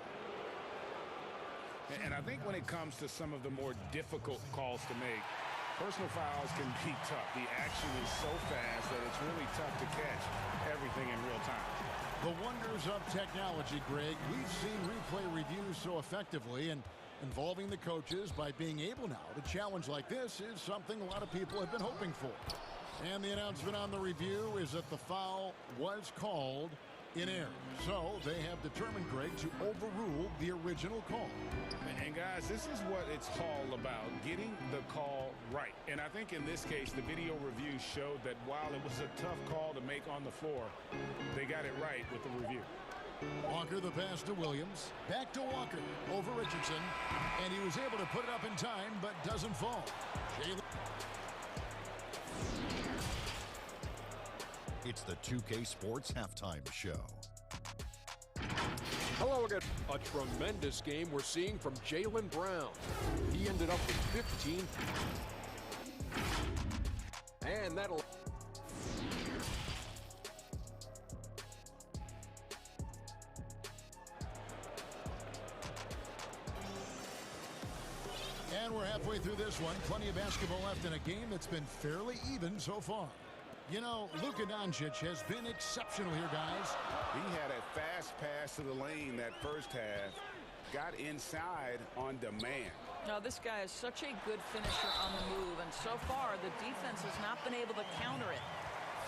And I think when it comes to some of the more difficult calls to make, personal fouls can be tough. The action is so fast that it's really tough to catch everything in real time. The wonders of technology, Greg. We've seen replay reviews so effectively, and involving the coaches by being able now to challenge like this is something a lot of people have been hoping for. And the announcement on the review is that the foul was called in error. So they have determined, Greg, to overrule the original call. And guys, this is what it's all about, getting the call right. And I think in this case, the video review showed that while it was a tough call to make on the floor, they got it right with the review. Walker, the pass to Williams. Back to Walker. Over Richardson. And he was able to put it up in time, but doesn't fall. It's the 2K Sports Halftime Show. Hello again. A tremendous game we're seeing from Jaylen Brown. He ended up with 15. And that'll... And we're halfway through this one. Plenty of basketball left in a game that's been fairly even so far. You know, Luka Doncic has been exceptional here, guys. He had a fast pass to the lane that first half. Got inside on demand. Now, this guy is such a good finisher on the move, and so far, the defense has not been able to counter it.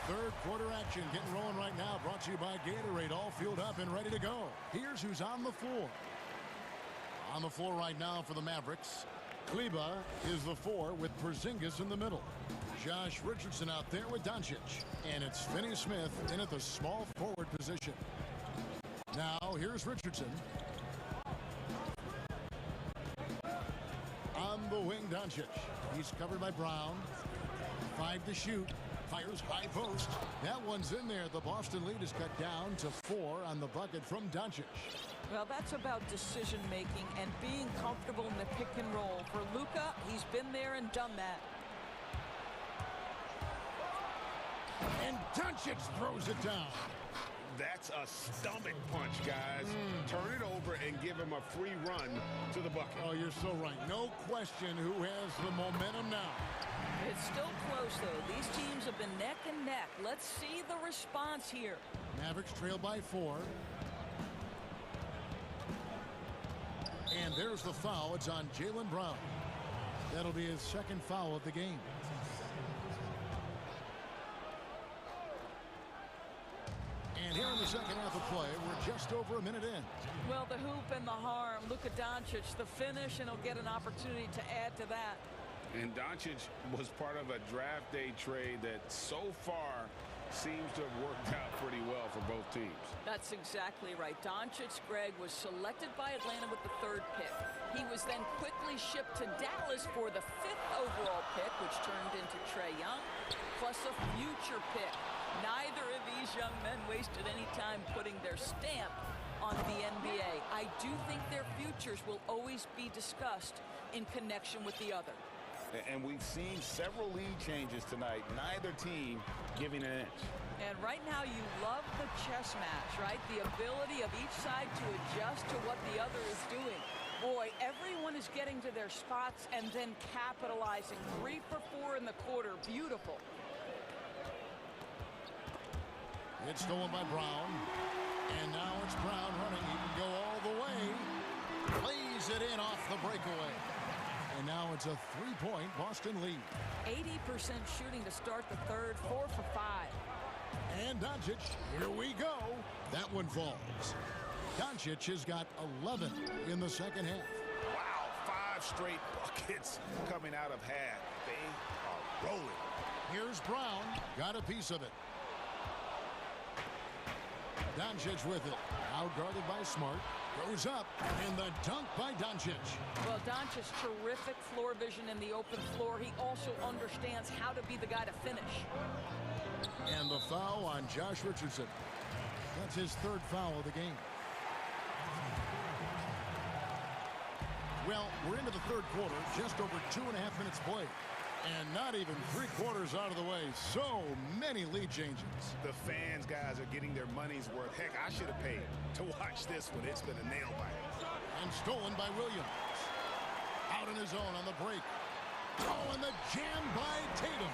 Third quarter action getting rolling right now. Brought to you by Gatorade. All fueled up and ready to go. Here's who's on the floor. On the floor right now for the Mavericks. Kleba is the 4 with Porzingis in the middle. Josh Richardson out there with Doncic. And it's Finney-Smith in at the small forward position. Now, here's Richardson. On the wing, Doncic. He's covered by Brown. 5 to shoot. Fires high post. That one's in there. The Boston lead is cut down to 4 on the bucket from Doncic. Well, that's about decision-making and being comfortable in the pick and roll. For Luka, he's been there and done that. And Doncic throws it down. That's a stomach punch, guys. Turn it over and give him a free run to the bucket. Oh, you're so right. No question who has the momentum now. It's still close, though. These teams have been neck and neck. Let's see the response here. Mavericks trail by 4. And there's the foul. It's on Jaylen Brown. That'll be his second foul of the game. And here in the second half of play, we're just over a minute in. Well, the hoop and the harm. Luka Doncic, the finish, and he'll get an opportunity to add to that. And Doncic was part of a draft day trade that so far seems to have worked out pretty well for both teams. That's exactly right. Doncic, Greg, was selected by Atlanta with the 3rd pick. He was then quickly shipped to Dallas for the 5th overall pick, which turned into Trae Young, plus a future pick. Neither of these young men wasted any time putting their stamp on the NBA. I do think their futures will always be discussed in connection with the other. And we've seen several lead changes tonight, neither team giving an inch. And right now you love the chess match, right? The ability of each side to adjust to what the other is doing. Boy, everyone is getting to their spots and then capitalizing. 3 for 4 in the quarter. Beautiful. It's stolen by Brown. And now it's Brown running. He can go all the way. Plays it in off the breakaway. And now it's a 3-point Boston lead. 80% shooting to start the 3rd, 4 for 5. And Doncic, here we go. That one falls. Doncic has got 11 in the second half. Wow, 5 straight buckets coming out of half. They are rolling. Here's Brown. Got a piece of it. Doncic with it. Outguarded by Smart. Goes up, and the dunk by Doncic. Well, Doncic's terrific floor vision in the open floor. He also understands how to be the guy to finish. And the foul on Josh Richardson. That's his 3rd foul of the game. Well, we're into the 3rd quarter, just over 2.5 minutes played. And not even 3/4 out of the way. So many lead changes. The fans, guys, are getting their money's worth. Heck, I should have paid to watch this one. It's been a nail biter. And stolen by Williams. Out on his own on the break. Oh, and the jam by Tatum.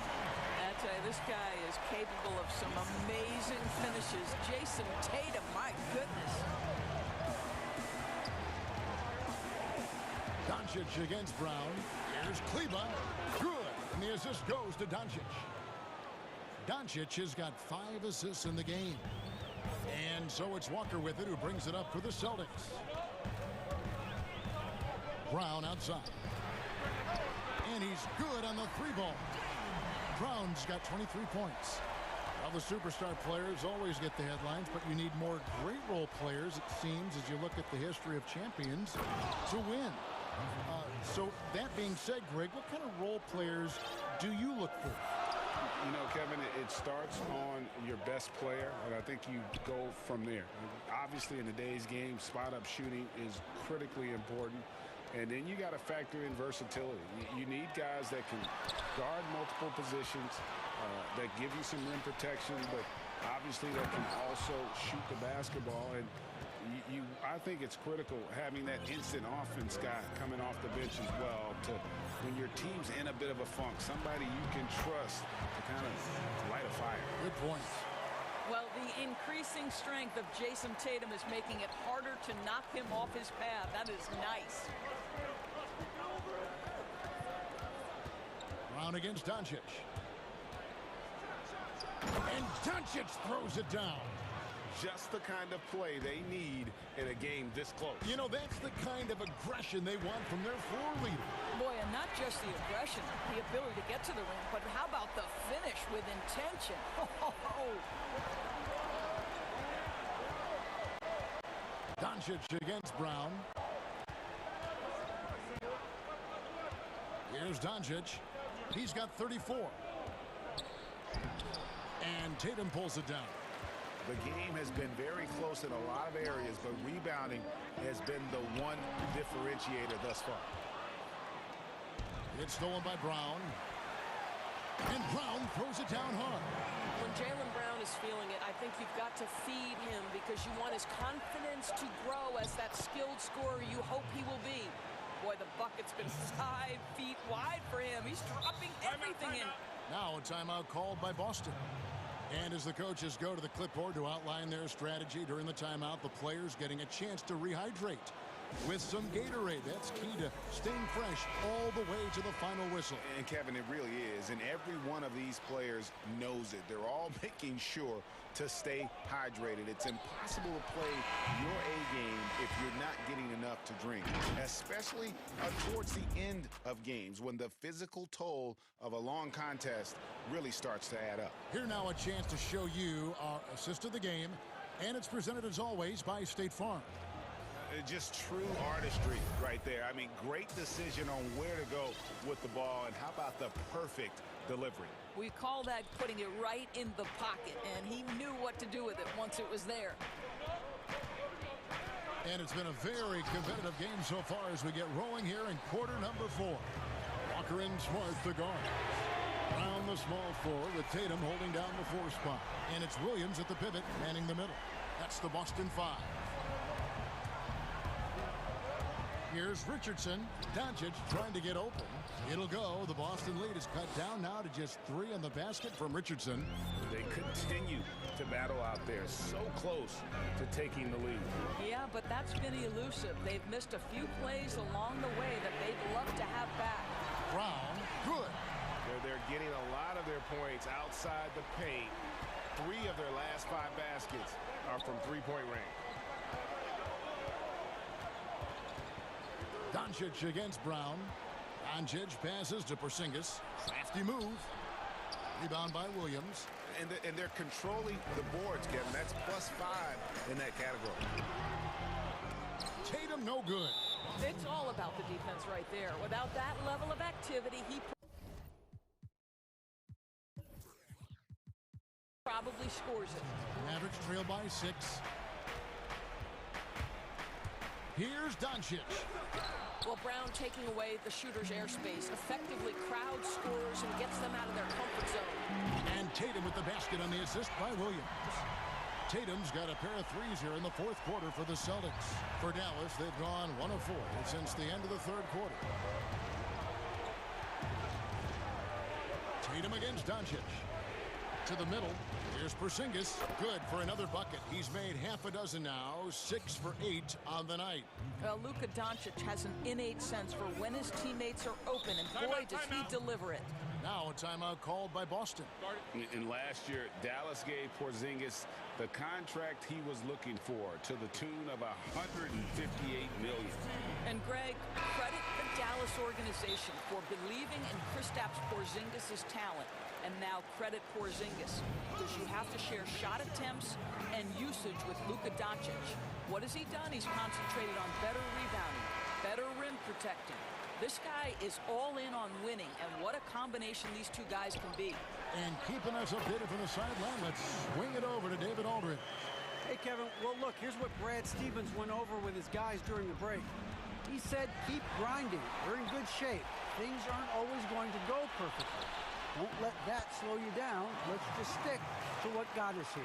I tell you, this guy is capable of some amazing finishes. Jason Tatum, my goodness. Doncic against Brown. Here's Kleba. Good. And the assist goes to Doncic. Doncic has got 5 assists in the game. And so it's Walker with it, who brings it up for the Celtics. Brown outside. And he's good on the 3-ball. Brown's got 23 points. Well, the superstar players always get the headlines, but you need more great role players, it seems, as you look at the history of champions, to win. So that being said, Greg, what kind of role players do you look for? You know, Kevin, it starts on your best player, and I think you go from there. Obviously, in today's game, spot-up shooting is critically important. And then you got to factor in versatility. You need guys that can guard multiple positions, that give you some rim protection, but obviously that can also shoot the basketball. And I think it's critical having that instant offense guy coming off the bench as well to when your team's in a bit of a funk, somebody you can trust to kind of light a fire. Good points. Well, the increasing strength of Jason Tatum is making it harder to knock him off his path. That is nice. Brown against Doncic. And Doncic throws it down. Just the kind of play they need in a game this close. You know, that's the kind of aggression they want from their floor leader. Boy, and not just the aggression, the ability to get to the rim, but how about the finish with intention? Doncic against Brown. Here's Doncic. He's got 34. And Tatum pulls it down. The game has been very close in a lot of areas, but rebounding has been the one differentiator thus far. It's stolen by Brown. And Brown throws it down hard. When Jaylen Brown is feeling it, I think you've got to feed him because you want his confidence to grow as that skilled scorer you hope he will be. Boy, the bucket's been 5 feet wide for him. He's dropping everything in. Now a timeout called by Boston. And as the coaches go to the clipboard to outline their strategy during the timeout, the players getting a chance to rehydrate with some Gatorade. That's key to staying fresh all the way to the final whistle. And Kevin, it really is. And every one of these players knows it. They're all making sure to stay hydrated. It's impossible to play your A game if you're not getting enough to drink, especially towards the end of games when the physical toll of a long contest really starts to add up. Here now a chance to show you our assist of the game, and it's presented as always by State Farm. Just true artistry right there. I mean, great decision on where to go with the ball, and how about the perfect delivery? We call that putting it right in the pocket, and he knew what to do with it once it was there. And it's been a very competitive game so far as we get rolling here in quarter number 4. Walker and Smart the guard. Brown the small forward with Tatum holding down the 4 spot. And it's Williams at the pivot manning the middle. That's the Boston 5. Here's Richardson. Doncic trying to get open. It'll go. The Boston lead is cut down now to just 3 in the basket from Richardson. They continue to battle out there, so close to taking the lead. Yeah, but that's been elusive. They've missed a few plays along the way that they'd love to have back. Brown, good. They're getting a lot of their points outside the paint. 3 of their last 5 baskets are from three-point range. Doncic against Brown. Doncic passes to Porzingis. Crafty move. Rebound by Williams. And they're controlling the boards, Kevin. That's +5 in that category. Tatum no good. It's all about the defense right there. Without that level of activity, he probably scores it. Mavericks trail by 6. Here's Doncic. Well, Brown taking away the shooter's airspace effectively crowd scores and gets them out of their comfort zone. And Tatum with the basket on the assist by Williams. Tatum's got a pair of threes here in the 4th quarter for the Celtics. For Dallas, they've gone 1 of 4 since the end of the 3rd quarter. Tatum against Doncic. To the middle. Here's Porzingis. Good for another bucket. He's made half a dozen now. 6 for 8 on the night. Well, Luka Doncic has an innate sense for when his teammates are open, and boy, does he deliver it. Now a timeout called by Boston. And last year, Dallas gave Porzingis the contract he was looking for to the tune of $158 million. And Greg, credit the Dallas organization for believing in Kristaps Porzingis' talent. And now credit Porzingis, because you have to share shot attempts and usage with Luka Doncic. What has he done? He's concentrated on better rebounding, better rim protecting. This guy is all in on winning, and what a combination these two guys can be. And keeping us updated from the sideline, let's swing it over to David Aldridge. Hey, Kevin, well, look, here's what Brad Stevens went over with his guys during the break. He said, keep grinding. We're in good shape. Things aren't always going to go perfectly. Don't let that slow you down. Let's just stick to what got us here.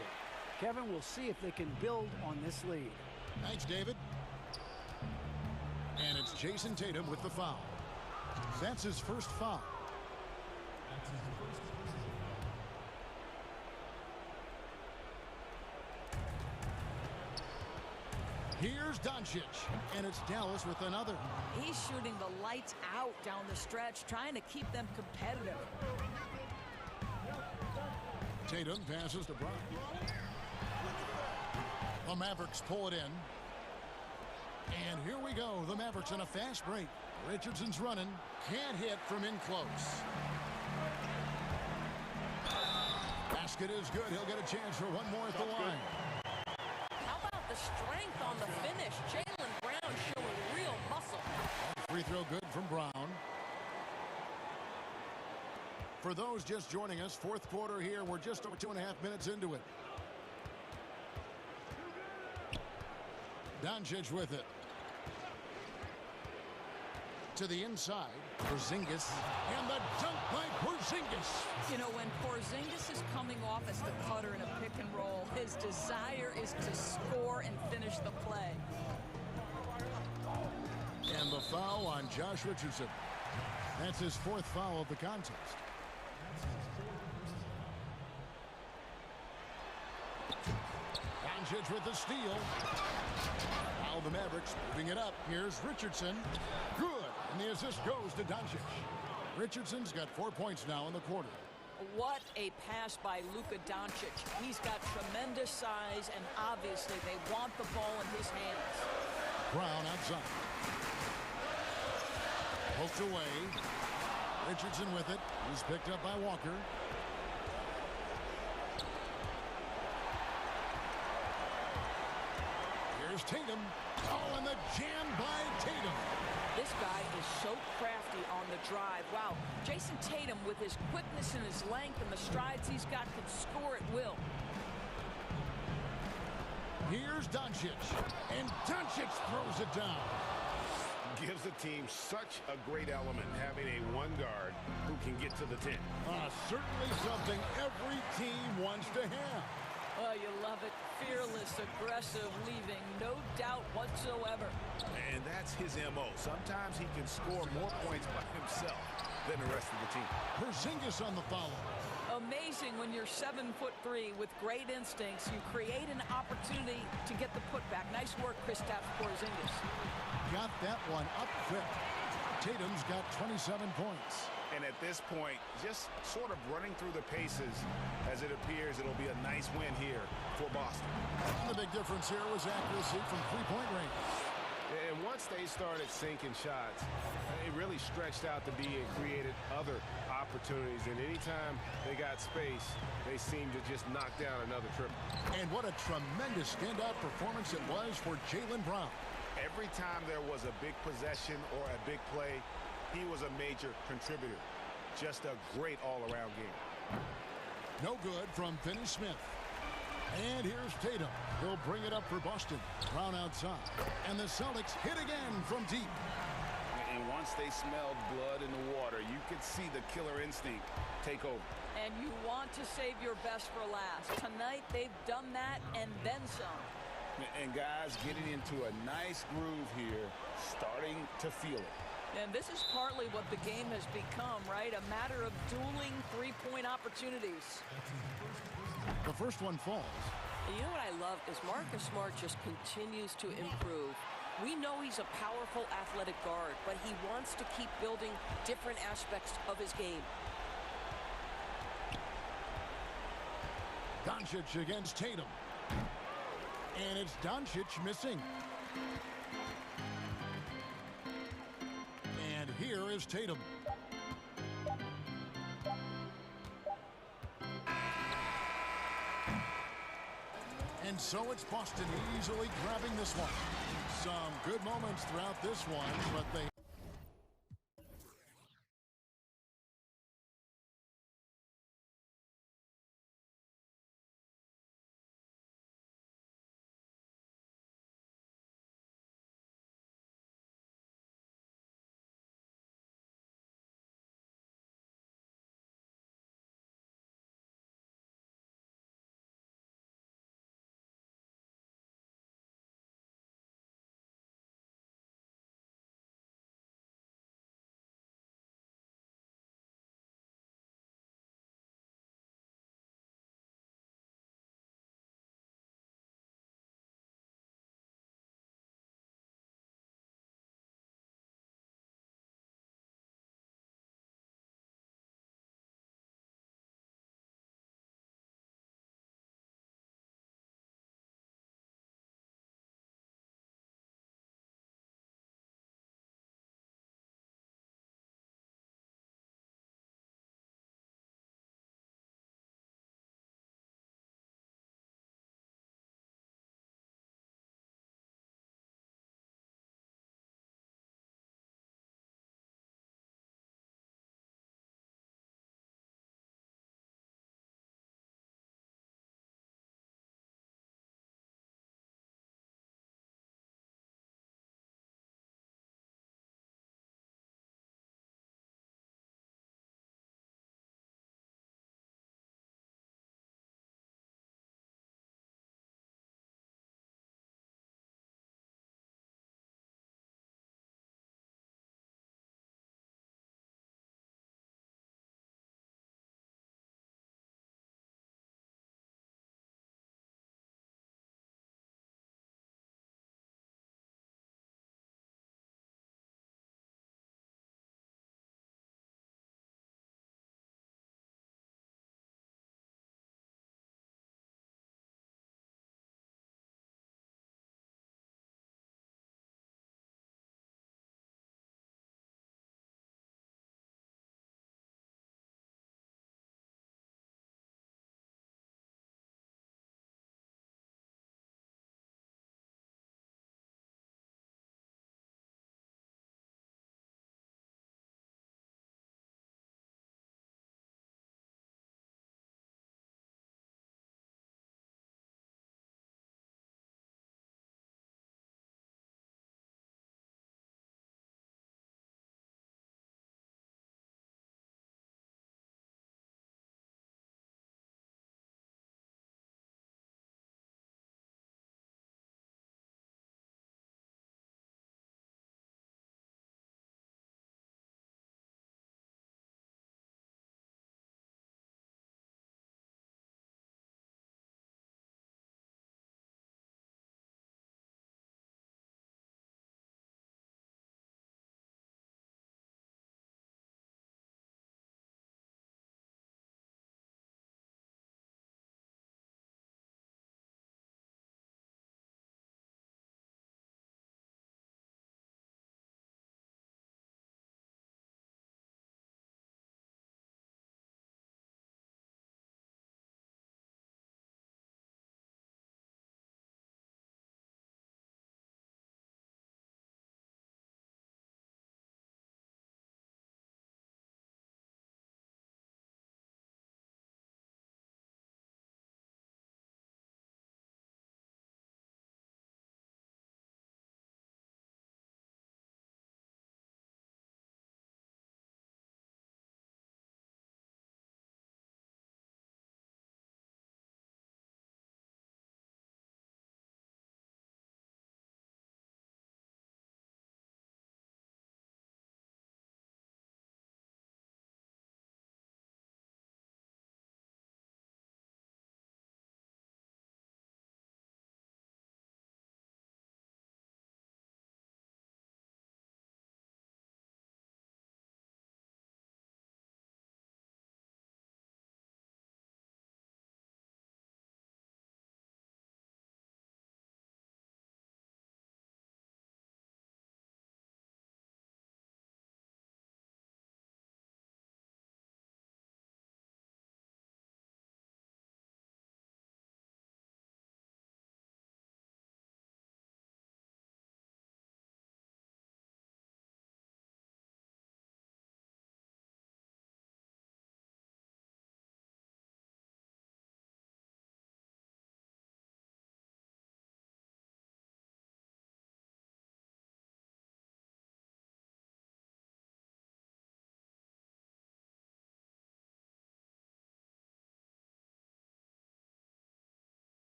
Kevin, we'll see if they can build on this lead. Thanks, David. And it's Jason Tatum with the foul. That's his first foul. Here's Doncic, and it's Dallas with another. He's shooting the lights out down the stretch, trying to keep them competitive. Tatum passes to Brown. The Mavericks pull it in. And here we go. The Mavericks in a fast break. Richardson's running. Can't hit from in close. Basket is good. He'll get a chance for one more at the line. How about the strength on the finish? Jaylen Brown showing real muscle. Free throw good from Brown. For those just joining us, 4th quarter here. We're just over 2.5 minutes into it. Doncic with it. To the inside, Porzingis, and the dunk by Porzingis. You know, when Porzingis is coming off as the cutter in a pick and roll, his desire is to score and finish the play. And the foul on Josh Richardson. That's his 4th foul of the contest. Doncic with the steal. Now the Mavericks moving it up. Here's Richardson. Good. And the assist goes to Doncic. Richardson's got 4 points now in the quarter. What a pass by Luka Doncic. He's got tremendous size, and obviously they want the ball in his hands. Brown outside. Poked away. Richardson with it. He's picked up by Walker. Here's Tatum. Oh, and the jam by Tatum. This guy is so crafty on the drive. Wow, Jason Tatum, with his quickness and his length and the strides he's got, can score at will. Here's Doncic. And Doncic throws it down. Gives the team such a great element having a one guard who can get to the 10. Certainly something every team wants to have. Oh, you love it. Fearless, aggressive, leaving no doubt whatsoever. And that's his MO. Sometimes he can score more points by himself than the rest of the team. Porzingis on the follow. Amazing when you're 7'3" with great instincts. You create an opportunity to get the putback. Nice work, Kristaps Porzingis. Got that one up quick. Tatum's got 27 points. And at this point, just sort of running through the paces, as it appears it'll be a nice win here for Boston. And the big difference here was accuracy from three-point range. And once they started sinking shots, it really stretched out to be and created other opportunities. And anytime they got space, they seemed to just knock down another triple. And what a tremendous standout performance it was for Jaylen Brown. Every time there was a big possession or a big play, he was a major contributor. Just a great all-around game. No good from Finney-Smith. And here's Tatum. He'll bring it up for Boston. Brown outside. And the Celtics hit again from deep. And once they smelled blood in the water, you could see the killer instinct take over. And you want to save your best for last. Tonight, they've done that and then some. And guys getting into a nice groove here, starting to feel it. And this is partly what the game has become, right? A matter of dueling three-point opportunities. The first one falls. And you know what I love is Marcus Smart just continues to improve. We know he's a powerful athletic guard, but he wants to keep building different aspects of his game. Doncic against Tatum. And it's Doncic missing. And here is Tatum. And so it's Boston easily grabbing this one. Some good moments throughout this one, but they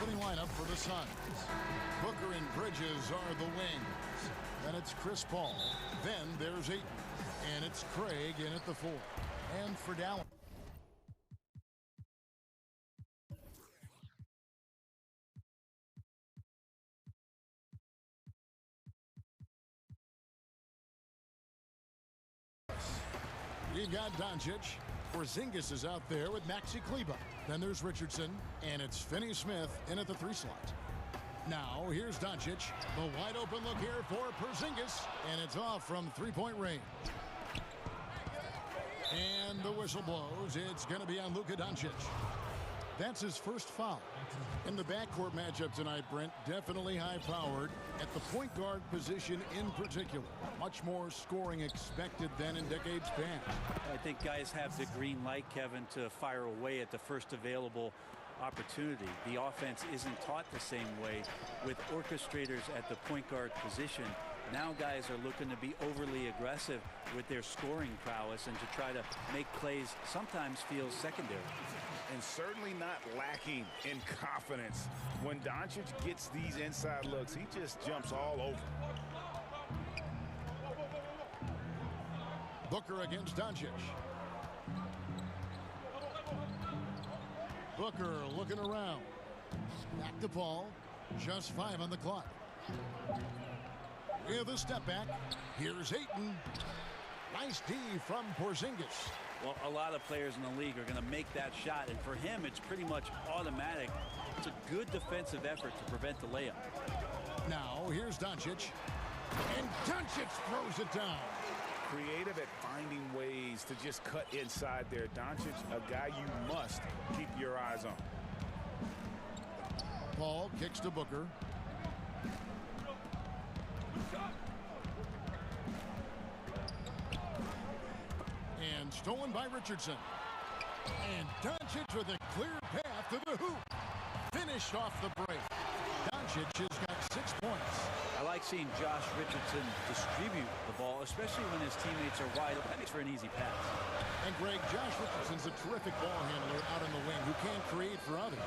opening lineup for the Suns. Booker and Bridges are the wings. Then it's Chris Paul. Then there's Ayton. And it's Craig in at the 4. And for Dallas. We've got Doncic. Porzingis is out there with Maxi Kleber. Then there's Richardson, and it's Finney-Smith in at the 3 slot. Now, here's Doncic. The wide open look here for Porzingis, and it's off from three-point range. And the whistle blows. It's going to be on Luka Doncic. That's his first foul. In the backcourt matchup tonight, Brent, definitely high-powered at the point guard position in particular. Much more scoring expected than in decades past. I think guys have the green light, Kevin, to fire away at the first available opportunity. The offense isn't taught the same way with orchestrators at the point guard position. Now guys are looking to be overly aggressive with their scoring prowess and to try to make plays sometimes feel secondary. And certainly not lacking in confidence. When Doncic gets these inside looks, he just jumps all over. Booker against Doncic. Booker looking around. Back to Paul. Just 5 on the clock. With a step back. Here's Ayton. Nice D from Porzingis. Well, a lot of players in the league are going to make that shot, and for him, it's pretty much automatic. It's a good defensive effort to prevent the layup. Now, here's Doncic. And Doncic throws it down. Creative at finding ways to just cut inside there. Doncic, a guy you must keep your eyes on. Paul kicks to Booker. And stolen by Richardson. And Doncic with a clear path to the hoop. Finished off the break. Doncic has got 6 points. I like seeing Josh Richardson distribute the ball, especially when his teammates are wide open. That makes for an easy pass. And Greg, Josh Richardson's a terrific ball handler out in the wing who can create for others.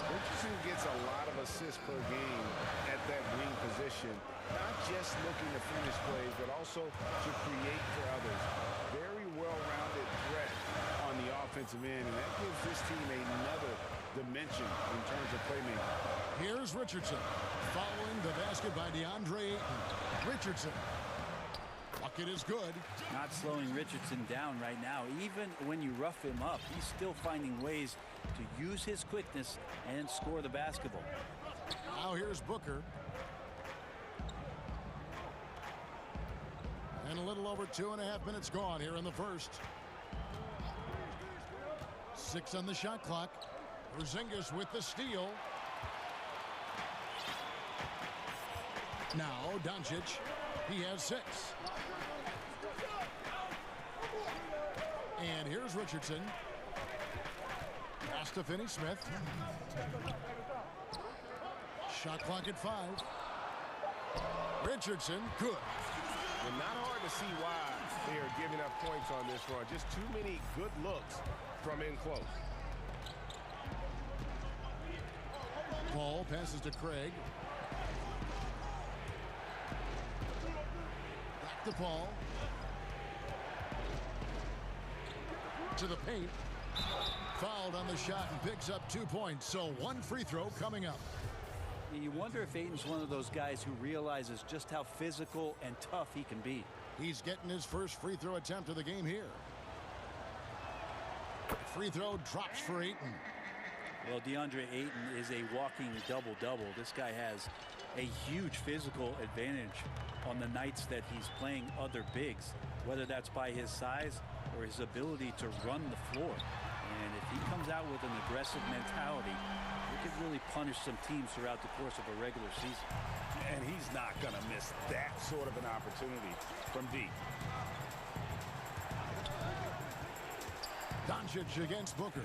Richardson gets a lot of assists per game at that wing position. Not just looking to finish plays, but also to create for others. Very well-rounded threat on the offensive end, and that gives this team another dimension in terms of playmaking. Here's Richardson. Following the basket by DeAndre Ayton. Richardson. Bucket is good. Not slowing Richardson down right now. Even when you rough him up, he's still finding ways to use his quickness and score the basketball. Now here's Booker. And a little over 2.5 minutes gone here in the first. 6 on the shot clock. Porzingis with the steal. Now Doncic. He has 6. And here's Richardson. Pass to Finney-Smith. Shot clock at 5. Richardson, good. And not hard to see why they are giving up points on this run. Just too many good looks from in close. Paul passes to Craig. Back to Paul. To the paint. Fouled on the shot and picks up 2 points. So 1 free throw coming up. You wonder if Ayton's one of those guys who realizes just how physical and tough he can be. He's getting his first free throw attempt of the game here. Free throw drops for Ayton. Well, DeAndre Ayton is a walking double-double. This guy has a huge physical advantage on the nights that he's playing other bigs, whether that's by his size or his ability to run the floor. And if he comes out with an aggressive mentality, he could really punish some teams throughout the course of a regular season. And he's not going to miss that sort of an opportunity from deep. Doncic against Booker.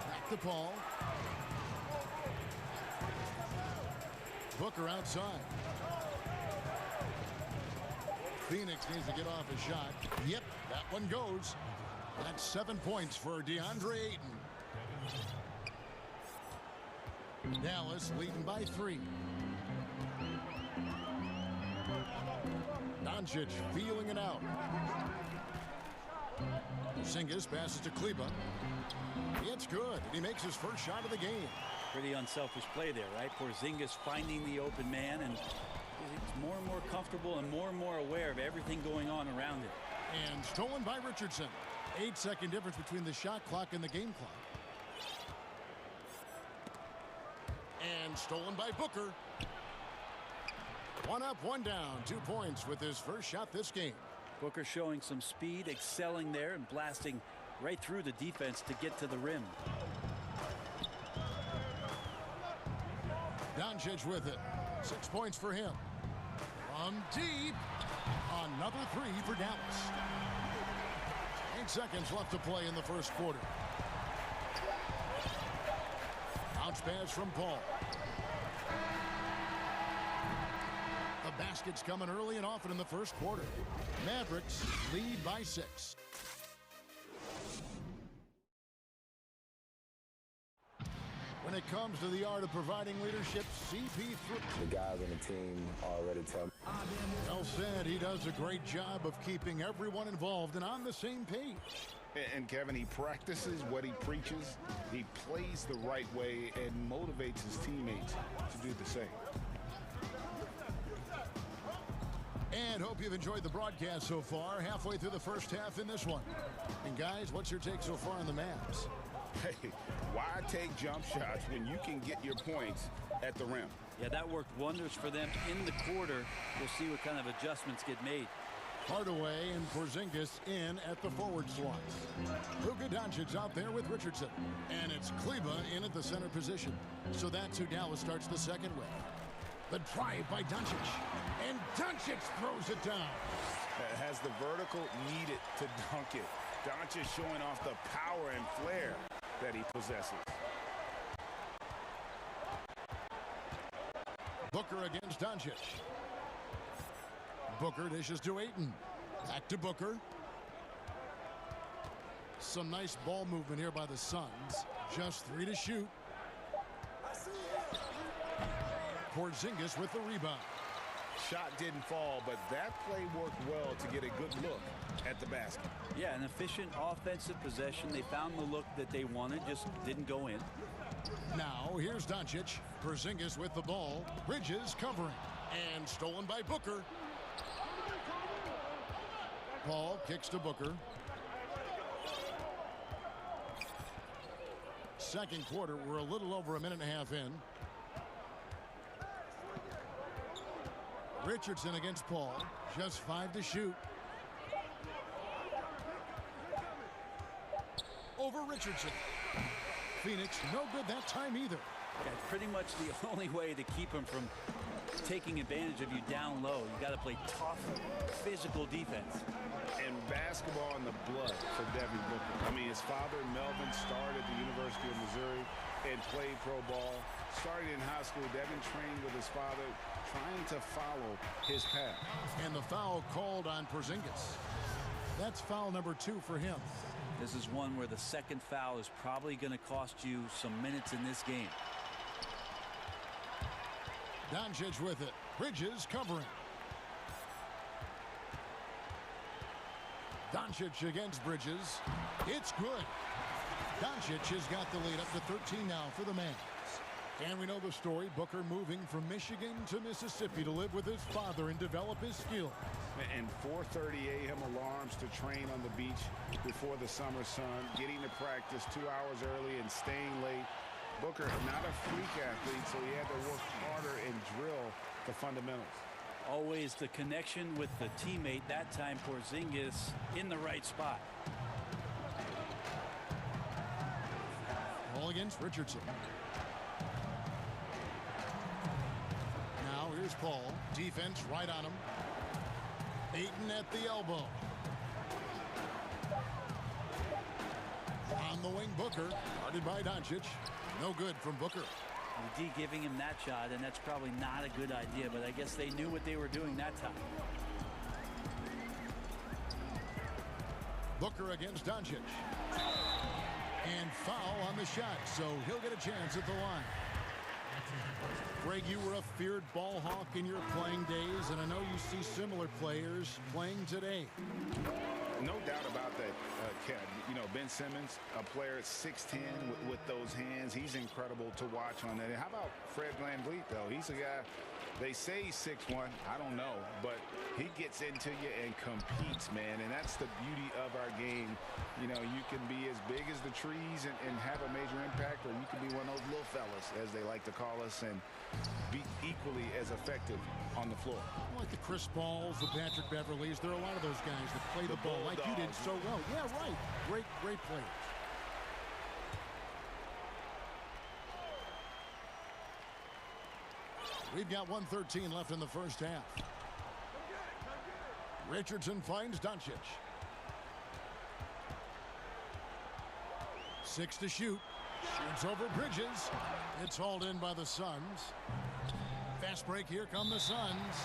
Back to Paul. Booker outside. Phoenix needs to get off a shot. Yep, that one goes. That's 7 points for DeAndre Ayton. Dallas leading by 3. Doncic feeling it out. Porzingis passes to Kleber. It's good. He makes his first shot of the game. Pretty unselfish play there, right? Porzingis finding the open man, and he's more and more comfortable and more aware of everything going on around him. And stolen by Richardson. 8-second difference between the shot clock and the game clock. And stolen by Booker. 1 up, 1 down. 2 points with his first shot this game. Booker showing some speed, excelling there, and blasting right through the defense to get to the rim. Doncic with it. 6 points for him. From deep. Another 3 for Dallas. 8 seconds left to play in the first quarter. Bounce pass from Paul. The basket's coming early and often in the first quarter. Mavericks lead by 6. When it comes to the art of providing leadership, CP3. The guys on the team already tell me. Well said. He does a great job of keeping everyone involved and on the same page. And Kevin, he practices what he preaches. He plays the right way and motivates his teammates to do the same. And hope you've enjoyed the broadcast so far. Halfway through the first half in this one. And guys, what's your take so far on the Mavs? Hey, why take jump shots when you can get your points at the rim? Yeah, that worked wonders for them in the quarter. We'll see what kind of adjustments get made. Hardaway and Porzingis in at the forward slots. Luka Doncic out there with Richardson. And it's Kleber in at the center position. So that's who Dallas starts the second with. The drive by Doncic. And Doncic throws it down. Has the vertical needed to dunk it. Doncic showing off the power and flair that he possesses. Booker against Doncic. Booker dishes to Ayton. Back to Booker. Some nice ball movement here by the Suns. Just 3 to shoot. Porzingis with the rebound. Shot didn't fall, but that play worked well to get a good look at the basket. Yeah, an efficient offensive possession. They found the look that they wanted, just didn't go in. Now, here's Doncic. Porzingis with the ball. Bridges covering. And stolen by Booker. Paul kicks to Booker. Second quarter, we're a little over a minute and a half in. Richardson against Paul. Just 5 to shoot. Over Richardson. Phoenix, no good that time either. Yeah, pretty much the only way to keep him from taking advantage of you down low. You got to play tough, physical defense. And basketball in the blood for Devin Booker. I mean, his father, Melvin, starred at the University of Missouri and played pro ball. Started in high school. Devin trained with his father, trying to follow his path. And the foul called on Porzingis. That's foul number 2 for him. This is one where the second foul is probably going to cost you some minutes in this game. Doncic with it. Bridges covering. Doncic against Bridges. It's good. Doncic has got the lead up to 13 now for the Mavs. And we know the story. Booker moving from Michigan to Mississippi to live with his father and develop his skills. And 4:30 a.m. alarms to train on the beach before the summer sun, getting to practice 2 hours early and staying late. Booker, not a freak athlete, so he had to work harder and drill the fundamentals. Always the connection with the teammate. That time Porzingis in the right spot. Ball against Richardson. Now here's Paul. Defense right on him. Ayton at the elbow. On the wing, Booker. Guarded by Doncic. No good from Booker. The D giving him that shot, and that's probably not a good idea, but I guess they knew what they were doing that time. Booker against Doncic. And foul on the shot, so he'll get a chance at the line. Greg, you were a feared ball hawk in your playing days, and I know you see similar players playing today. No doubt about that, Kev. You know, Ben Simmons, a player at 6'10", with those hands. He's incredible to watch on that. And how about Fred VanVleet, though? He's a guy, they say he's 6'1". I don't know. But he gets into you and competes, man. And that's the beauty of our game. You know, you can be as big as the trees and have a major impact, or you can be one of those little fellas, as they like to call us, and be equally as effective on the floor. Like the Chris Pauls, the Patrick Beverleys, there are a lot of those guys that play the ball like you did so well. Yeah, right. Great players. We've got 1:13 left in the first half. Richardson finds Doncic. 6 to shoot. Shoots over Bridges. It's hauled in by the Suns. Fast break. Here come the Suns.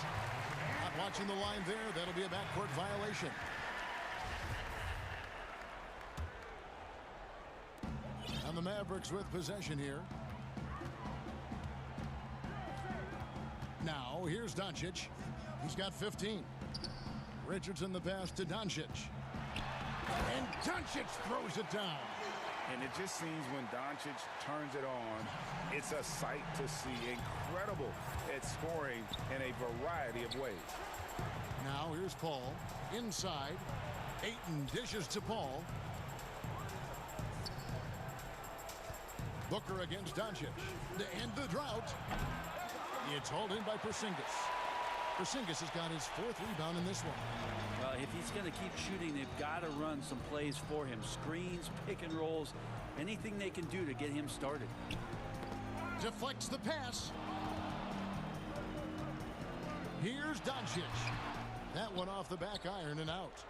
Not watching the line there. That'll be a backcourt violation. And the Mavericks with possession here. Now, here's Doncic. He's got 15. Richardson the pass to Doncic. And Doncic throws it down. And it just seems when Doncic turns it on, it's a sight to see. Incredible at scoring in a variety of ways. Now, here's Paul. Inside. Ayton dishes to Paul. Booker against Doncic. To end the drought. It's hauled in by Porzingis. Porzingis has got his 4th rebound in this one. Well, if he's going to keep shooting, they've got to run some plays for him. Screens, pick and rolls, anything they can do to get him started. Deflects the pass. Here's Doncic. That one off the back iron and out.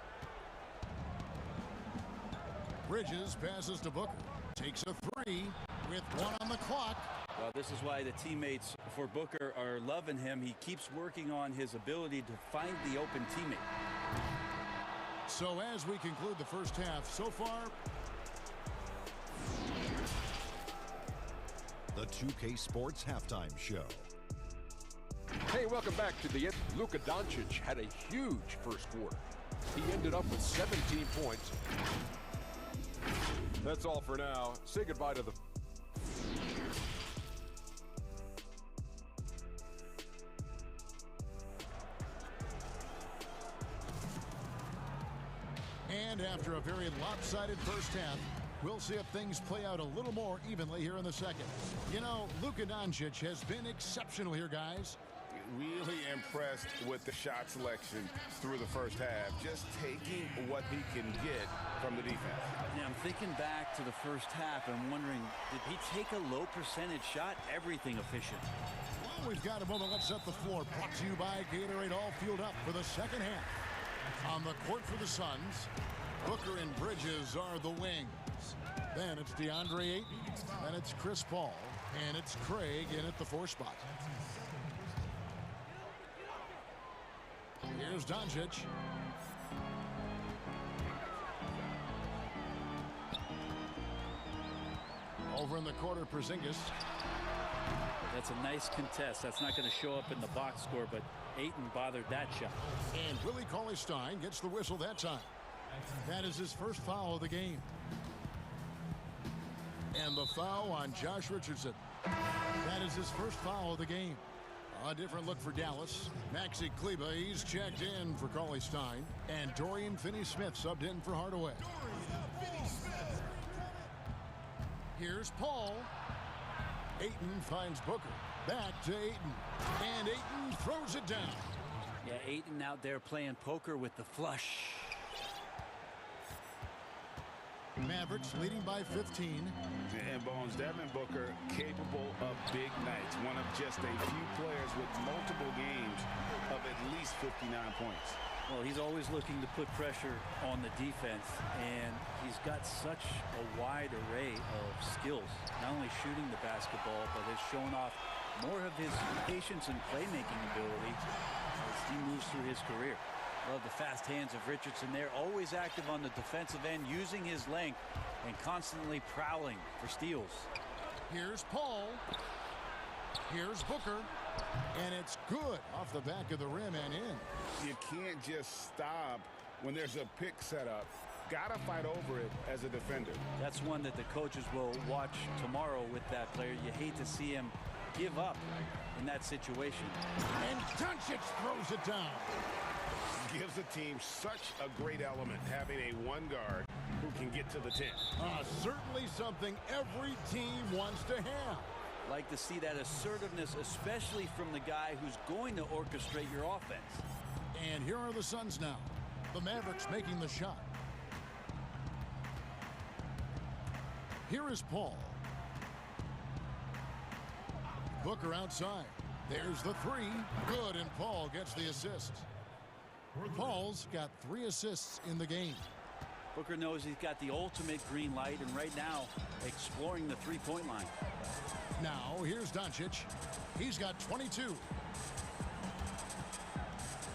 Bridges passes to Booker. Takes a 3 with 1 on the clock. Well, this is why the teammates for Booker are loving him. He keeps working on his ability to find the open teammate. So as we conclude the first half, so far, the 2K Sports Halftime Show. Hey, welcome back to the end. Luka Doncic had a huge first quarter. He ended up with 17 points. That's all for now. Say goodbye to the... And after a very lopsided first half, we'll see if things play out a little more evenly here in the second. You know, Luka Doncic has been exceptional here, guys. Really impressed with the shot selection through the first half. Just taking what he can get from the defense. Now, I'm thinking back to the first half and wondering, did he take a low percentage shot? Everything efficient. Well, we've got a moment. Let's set the floor. Brought to you by Gatorade. All fueled up for the second half. On the court for the Suns, Booker and Bridges are the wings. Then it's DeAndre Ayton. Then it's Chris Paul. And it's Craig in at the 4 spot. Here's Doncic. Over in the corner, Porzingis. That's a nice contest. That's not going to show up in the box score, but Ayton bothered that shot. And Willie Cauley-Stein gets the whistle that time. That is his first foul of the game. And the foul on Josh Richardson. That is his first foul of the game. A different look for Dallas. Maxi Kleber, he's checked in for Cauley-Stein. And Dorian Finney-Smith subbed in for Hardaway. Here's Paul. Ayton finds Booker. Back to Ayton. And Ayton throws it down. Yeah, Ayton out there playing poker with the flush. Mavericks leading by 15. And Bones, Devin Booker capable of big nights. One of just a few players with multiple games of at least 59 points. Well, he's always looking to put pressure on the defense, and he's got such a wide array of skills. Not only shooting the basketball, but has shown off more of his patience and playmaking ability as he moves through his career. Love the fast hands of Richardson there, always active on the defensive end, using his length and constantly prowling for steals. Here's Paul. Here's Booker. And it's good off the back of the rim and in. You can't just stop when there's a pick set up. Gotta fight over it as a defender. That's one that the coaches will watch tomorrow with that player. You hate to see him give up in that situation. And Doncic throws it down. Gives the team such a great element, having a one guard who can get to the 10. Certainly something every team wants to have. Like to see that assertiveness, especially from the guy who's going to orchestrate your offense. And here are the Suns now. The Mavericks making the shot. Here is Paul. Booker outside. There's the three. Good, and Paul gets the assist. Paul's got 3 assists in the game. Booker knows he's got the ultimate green light, and right now exploring the three-point line. Now here's Doncic. He's got 22.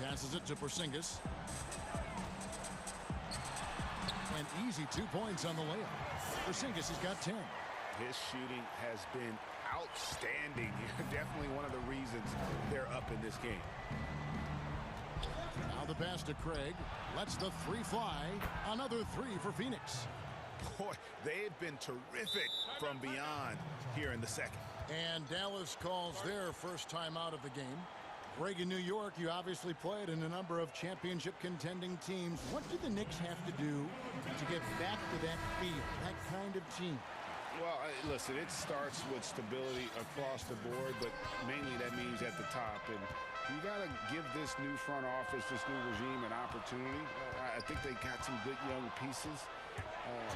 Passes it to Porzingis. An easy 2 points on the layup. Porzingis has got 10. His shooting has been outstanding. Definitely one of the reasons they're up in this game. Now the pass to Craig. Lets the three fly. Another 3 for Phoenix. Boy, they've been terrific from beyond here in the second. And Dallas calls their first time out of the game. Greg, in New York, you obviously played in a number of championship contending teams. What do the Knicks have to do to get back to that feel, that kind of team? Well, listen, it starts with stability across the board, but mainly that means at the top. And you got to give this new front office, this new regime, an opportunity. I think they got some good young pieces.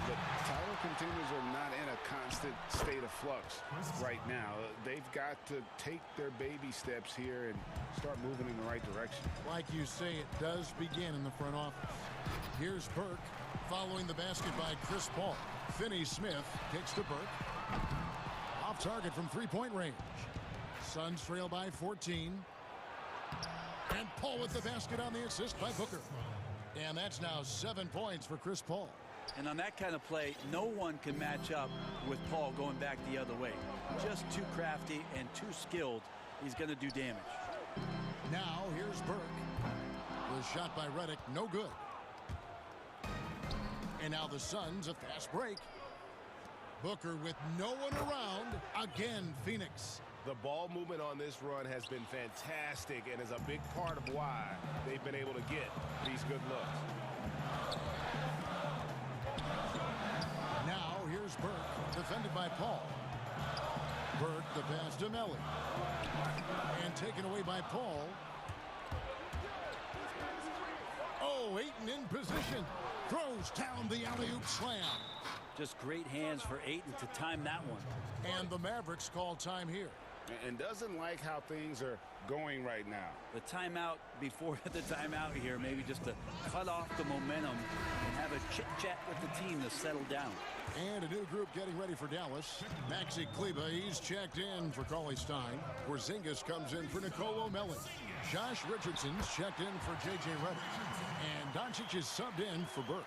But title contenders are not in a constant state of flux right now. They've got to take their baby steps here and start moving in the right direction. Like you say, it does begin in the front office. Here's Burke following the basket by Chris Paul. Finney-Smith kicks to Burke. Off target from three-point range. Suns trail by 14. And Paul with the basket on the assist by Booker. And that's now 7 points for Chris Paul. And on that kind of play, no one can match up with Paul going back the other way. Just too crafty and too skilled. He's going to do damage. Now here's Burke. The shot by Redick, no good. And now the Suns, a fast break. Booker with no one around. Again, Phoenix. The ball movement on this run has been fantastic and is a big part of why they've been able to get these good looks. Now here's Burke, defended by Paul. Burke the pass to Melly. And taken away by Paul. Oh, Ayton in position. Throws down the alley-oop slam. Just great hands for Ayton to time that one. And the Mavericks call time here. And doesn't like how things are going right now. The timeout before the timeout here, maybe just to cut off the momentum and have a chit-chat with the team to settle down. And a new group getting ready for Dallas. Maxi Kleber, he's checked in for Cauley Stein. Porzingis comes in for Nicolo Melli. Josh Richardson's checked in for J.J. Redick. And Doncic is subbed in for Burke.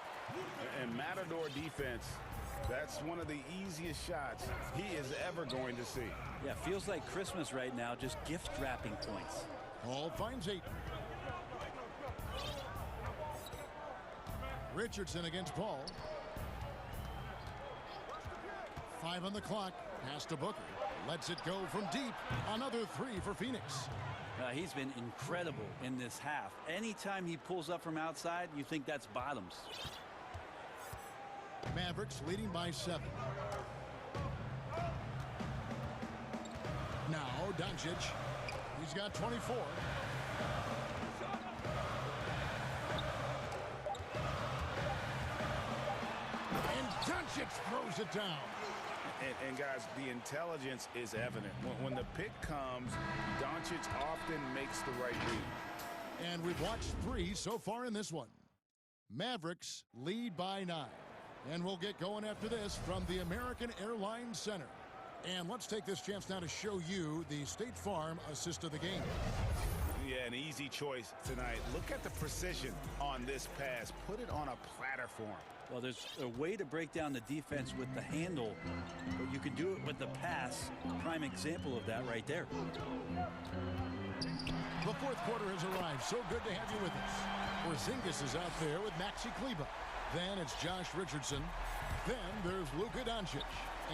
And Matador defense, that's one of the easiest shots he is ever going to see. Yeah, feels like Christmas right now, just gift wrapping points. Paul finds Ayton. Richardson against Paul. 5 on the clock. Pass to Booker. Lets it go from deep. Another 3 for Phoenix. He's been incredible in this half. Anytime he pulls up from outside, you think that's bottoms. Mavericks leading by 7. Now Doncic. He's got 24. And Doncic throws it down. And guys, the intelligence is evident. When the pick comes, Doncic often makes the right read. And we've watched 3 so far in this one. Mavericks lead by 9. And we'll get going after this from the American Airlines Center. And let's take this chance now to show you the State Farm assist of the game. Yeah, an easy choice tonight. Look at the precision on this pass. Put it on a platter for him. Well, there's a way to break down the defense with the handle, but you can do it with the pass. Prime example of that right there. The fourth quarter has arrived. So good to have you with us. Porzingis is out there with Maxi Kleber. Then it's Josh Richardson. Then there's Luka Doncic.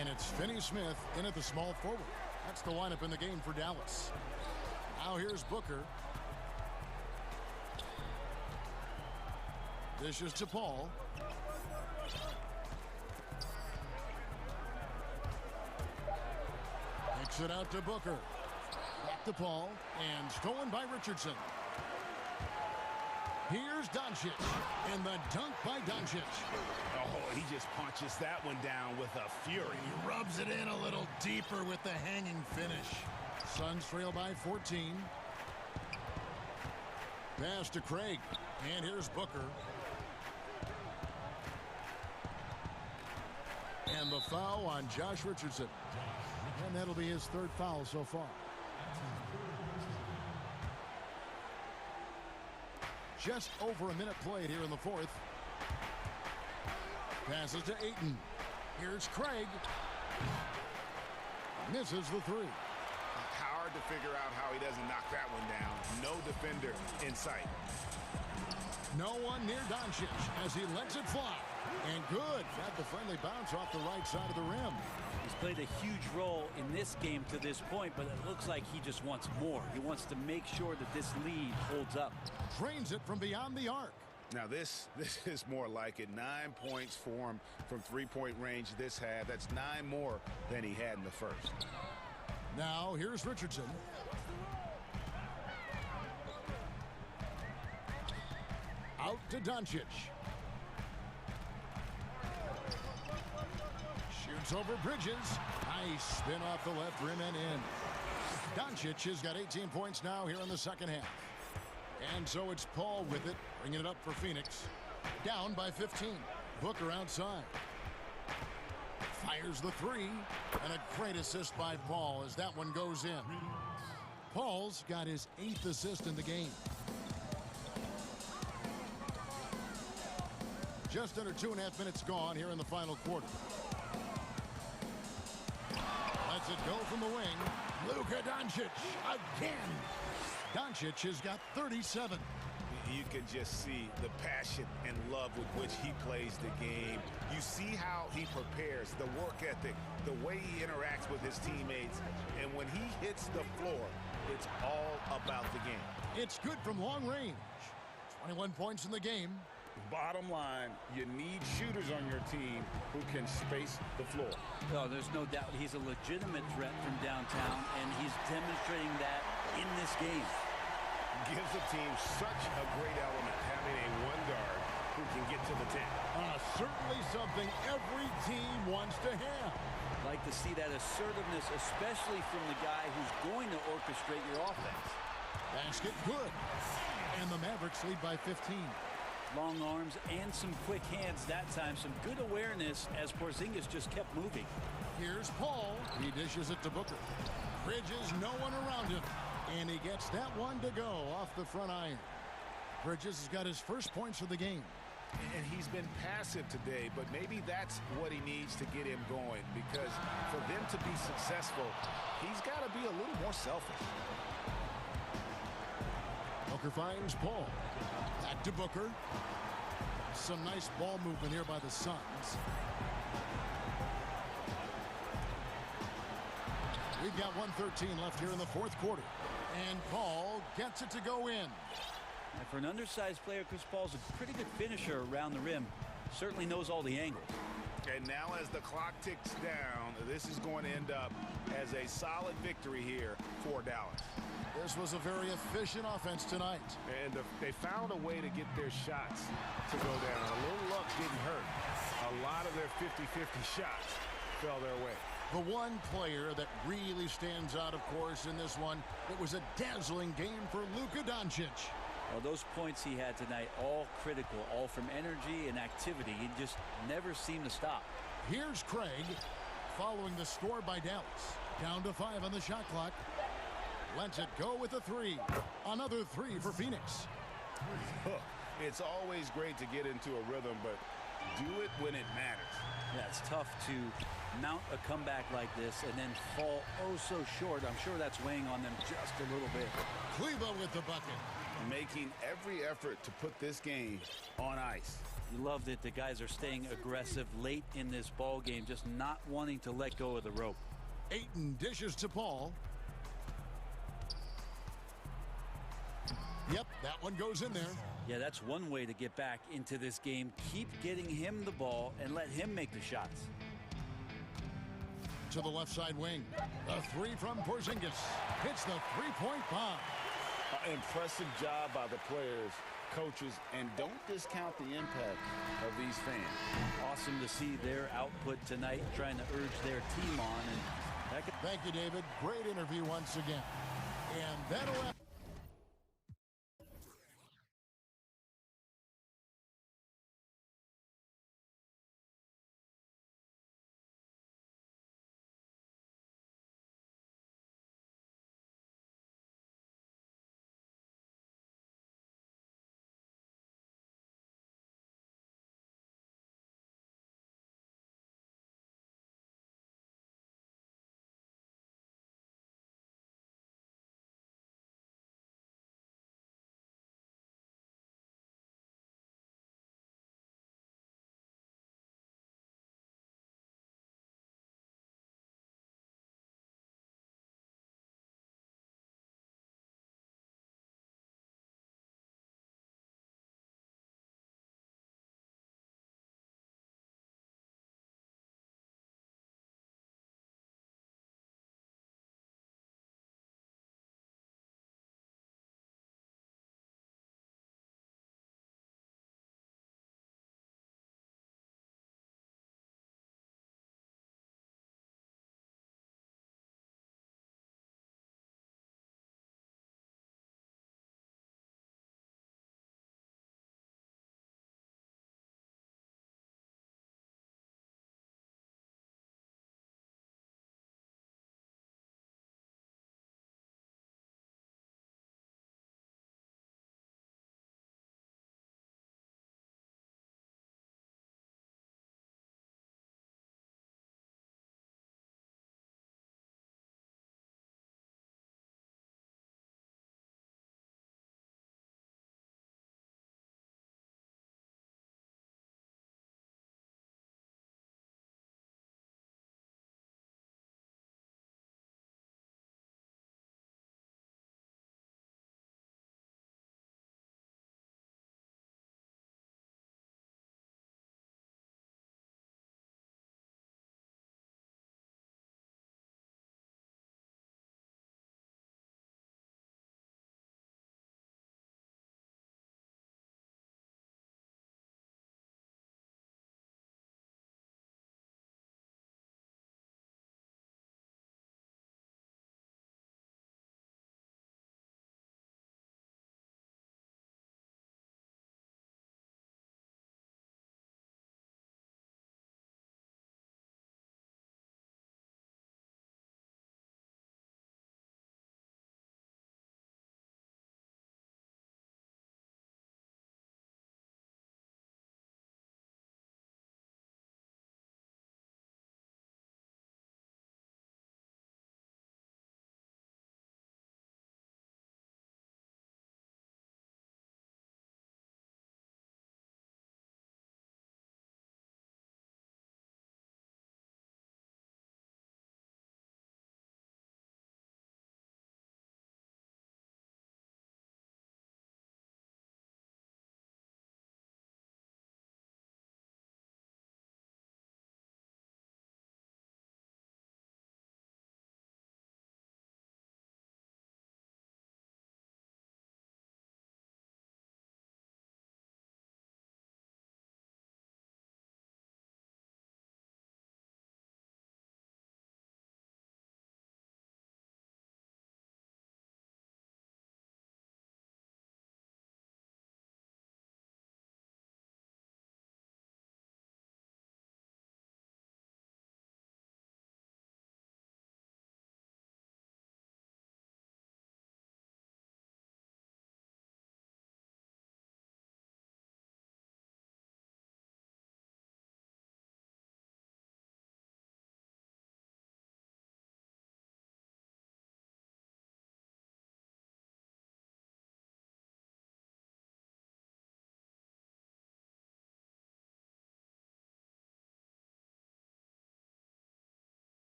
And it's Finney Smith in at the small forward. That's the lineup in the game for Dallas. Now here's Booker. Dishes to Paul. Kicks it out to Booker. Back to Paul. And stolen by Richardson. Here's Doncic. And the dunk by Doncic. Oh, he just punches that one down with a fury. He rubs it in a little deeper with the hanging finish. Suns trail by 14. Pass to Craig. And here's Booker. And the foul on Josh Richardson. And that'll be his third foul so far. Just over a minute played here in the fourth. Passes to Ayton. Here's Craig. Misses the three. Hard to figure out how he doesn't knock that one down. No defender in sight. No one near Doncic as he lets it fly. And good. Got the friendly bounce off the right side of the rim. He's played a huge role in this game to this point, but it looks like he just wants more. He wants to make sure that this lead holds up. Drains it from beyond the arc. Now this is more like it. 9 points for him from three-point range this half. That's 9 more than he had in the first. Now here's Richardson. Out to Doncic. Shoots over Bridges. Nice spin off the left rim and in. Doncic has got 18 points now here in the second half. And so it's Paul with it, bringing it up for Phoenix. Down by 15. Booker outside. Fires the three. And a great assist by Paul as that one goes in. Paul's got his 8th assist in the game. Just under 2.5 minutes gone here in the final quarter. Lets it go from the wing. Luka Doncic again. Doncic has got 37. You can just see the passion and love with which he plays the game. You see how he prepares, the work ethic, the way he interacts with his teammates. And when he hits the floor, it's all about the game. It's good from long range. 21 points in the game. Bottom line, you need shooters on your team who can space the floor. No, there's no doubt he's a legitimate threat from downtown, and he's demonstrating that in this game. Gives the team such a great element, having a one guard who can get to the 10. Certainly something every team wants to have. Like to see that assertiveness, especially from the guy who's going to orchestrate your offense. Basket good. And the Mavericks lead by 15. Long arms and some quick hands that time. Some good awareness as Porzingis just kept moving. Here's Paul. He dishes it to Booker. Bridges, no one around him. And he gets that one to go off the front iron. Bridges has got his first points of the game. And he's been passive today, but maybe that's what he needs to get him going, because for them to be successful, he's got to be a little more selfish. Booker finds Paul. Back to Booker. Some nice ball movement here by the Suns. We've got 1:13 left here in the fourth quarter. And Paul gets it to go in. And for an undersized player, Chris Paul's a pretty good finisher around the rim. Certainly knows all the angles. And now as the clock ticks down, this is going to end up as a solid victory here for Dallas. This was a very efficient offense tonight. And they found a way to get their shots to go down. A little luck didn't hurt. A lot of their 50-50 shots fell their way. The one player that really stands out, of course, in this one, it was a dazzling game for Luka Doncic. Well, those points he had tonight, all critical, all from energy and activity. He just never seemed to stop. Here's Craig following the score by Dallas. Down to 5 on the shot clock. Lets it go with a 3. Another 3 for Phoenix. It's always great to get into a rhythm, but do it when it matters. Yeah, it's tough to mount a comeback like this and then fall oh so short. I'm sure that's weighing on them just a little bit. Kleba with the bucket. Making every effort to put this game on ice. You love that the guys are staying aggressive late in this ball game, just not wanting to let go of the rope. Ayton dishes to Paul. Yep, that one goes in there. Yeah, that's one way to get back into this game. Keep getting him the ball and let him make the shots. To the left side wing. A three from Porzingis. Hits the three-point bomb. Impressive job by the players, coaches, and don't discount the impact of these fans. Awesome to see their output tonight, trying to urge their team on. And thank you, David. Great interview once again. And that'll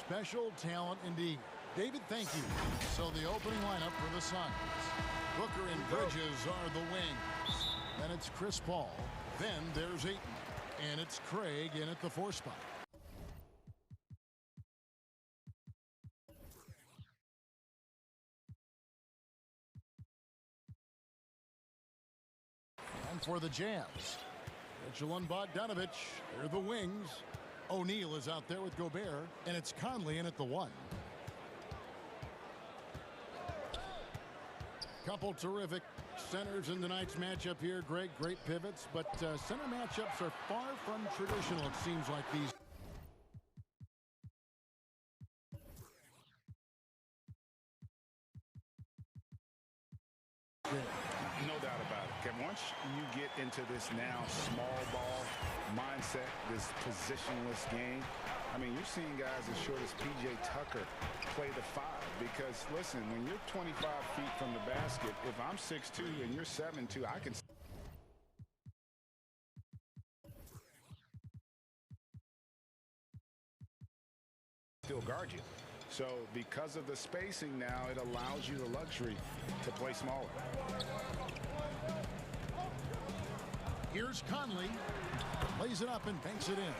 special talent indeed. David, thank you. So the opening lineup for the Suns. Booker and Bridges are the wings. Then it's Chris Paul. Then there's Ayton. And it's Craig in at the 4 spot. And for the Jazz, Mitchell and Bogdanovich, they're the wings. O'Neal is out there with Gobert, and it's Conley in at the 1. Couple terrific centers in tonight's matchup here. Great pivots, but center matchups are far from traditional, it seems like these. No doubt about it. Okay, once you get into this now small ball mindset, this positionless game, I mean, you're seeing guys as short as P.J. Tucker play the 5. Because, listen, when you're 25 feet from the basket, if I'm 6'2 and you're 7'2, I can still guard you. So because of the spacing now, it allows you the luxury to play smaller. Here's Conley. Lays it up and banks it in.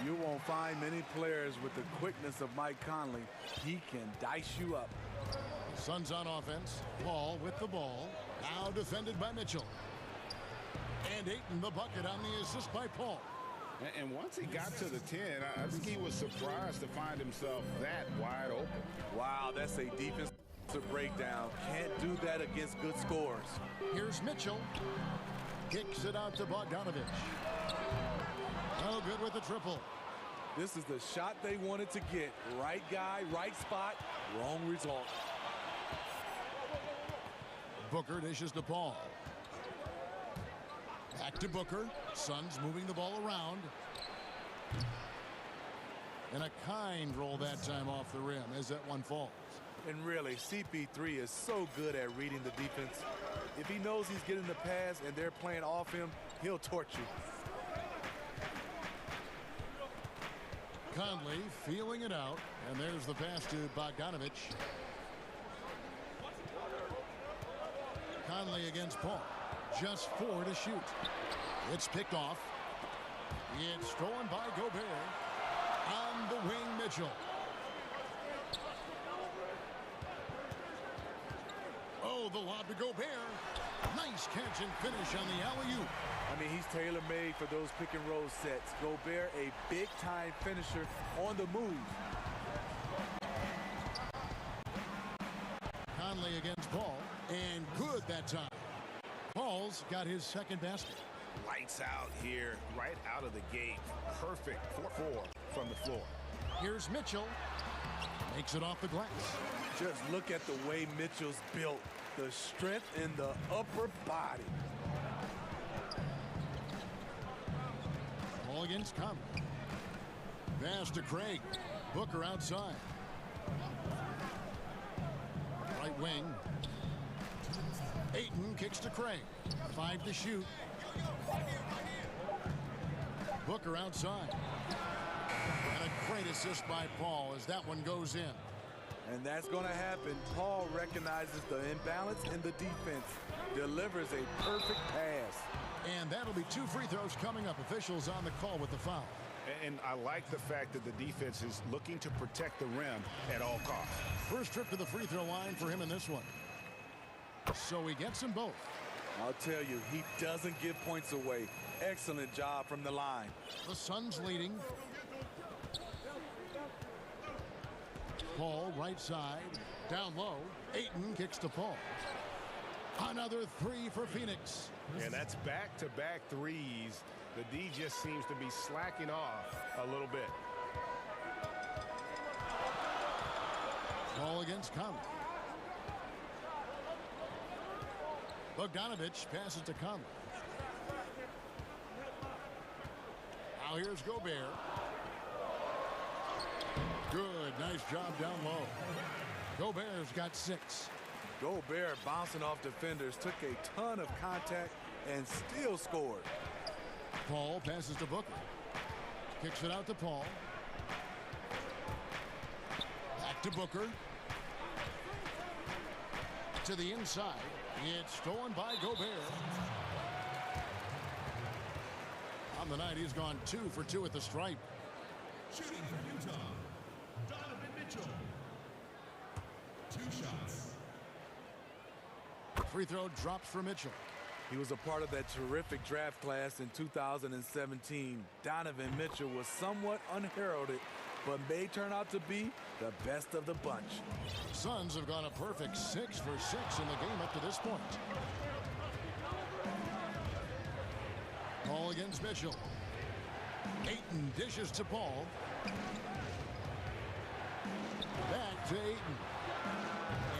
You won't find many players with the quickness of Mike Conley. He can dice you up. Suns on offense. Paul with the ball. Now defended by Mitchell. And Ayton the bucket on the assist by Paul. And once he got to the 10, I think he was surprised to find himself that wide open. Wow, that's a defensive breakdown. Can't do that against good scores. Here's Mitchell. Kicks it out to Bogdanovich. Oh, good with the triple. This is the shot they wanted to get. Right guy, right spot, wrong result. Booker dishes to Paul. Back to Booker. Suns moving the ball around. And a kind roll that time off the rim as that one falls. And really, CP3 is so good at reading the defense. If he knows he's getting the pass and they're playing off him, he'll torch you. Conley feeling it out, and there's the pass to Bogdanovich. Conley against Paul. Just 4 to shoot. It's picked off. It's stolen by Gobert. On the wing, Mitchell. Oh, the lob to Gobert. Nice catch and finish on the alley-oop. I mean, he's tailor-made for those pick-and-roll sets. Gobert, a big-time finisher on the move. Conley against Paul, and good that time. Paul's got his second basket. Lights out here, right out of the gate. Perfect 4-4 from the floor. Here's Mitchell. Makes it off the glass. Just look at the way Mitchell's built. The strength in the upper body. Ball against Conley. Pass to Craig. Booker outside. Right wing. Ayton kicks to Craig. 5 to shoot. Booker outside. And a great assist by Paul as that one goes in. And that's going to happen. Paul recognizes the imbalance in the defense. Delivers a perfect pass. And that'll be 2 free throws coming up. Officials on the call with the foul. And I like the fact that the defense is looking to protect the rim at all costs. First trip to the free throw line for him in this one. So he gets them both. I'll tell you, he doesn't give points away. Excellent job from the line. The Suns leading. Paul right side. Down low. Ayton kicks to Paul. Another 3 for Phoenix. And that's back-to-back threes. The D just seems to be slacking off a little bit. Ball against Conley. Bogdanovich passes to Conley. Now here's Gobert. Good, nice job down low. Gobert's got 6. Gobert bouncing off defenders, took a ton of contact and still scored. Paul passes to Booker. Kicks it out to Paul. To Booker. To the inside. It's stolen by Gobert. On the night, he's gone 2 for 2 at the stripe. Shooting for Utah, Donovan Mitchell. 2 shots. Free throw drops for Mitchell. He was a part of that terrific draft class in 2017. Donovan Mitchell was somewhat unheralded, but may turn out to be the best of the bunch. Suns have gone a perfect 6 for 6 in the game up to this point. Paul against Mitchell. Ayton dishes to Paul. Back to Ayton.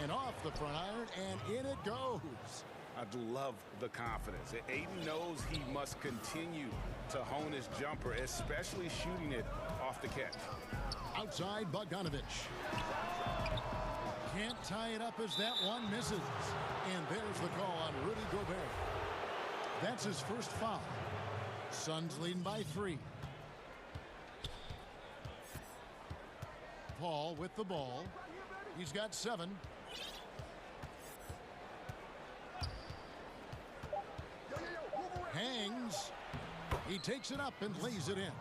And off the front iron, and in it goes. I love the confidence. Ayton knows he must continue to hone his jumper, especially shooting it off the catch. Outside, Bogdanovich. Can't tie it up as that one misses. And there's the call on Rudy Gobert. That's his first foul. Suns leading by 3. Paul with the ball. He's got 7. Hangs. He takes it up and lays it in.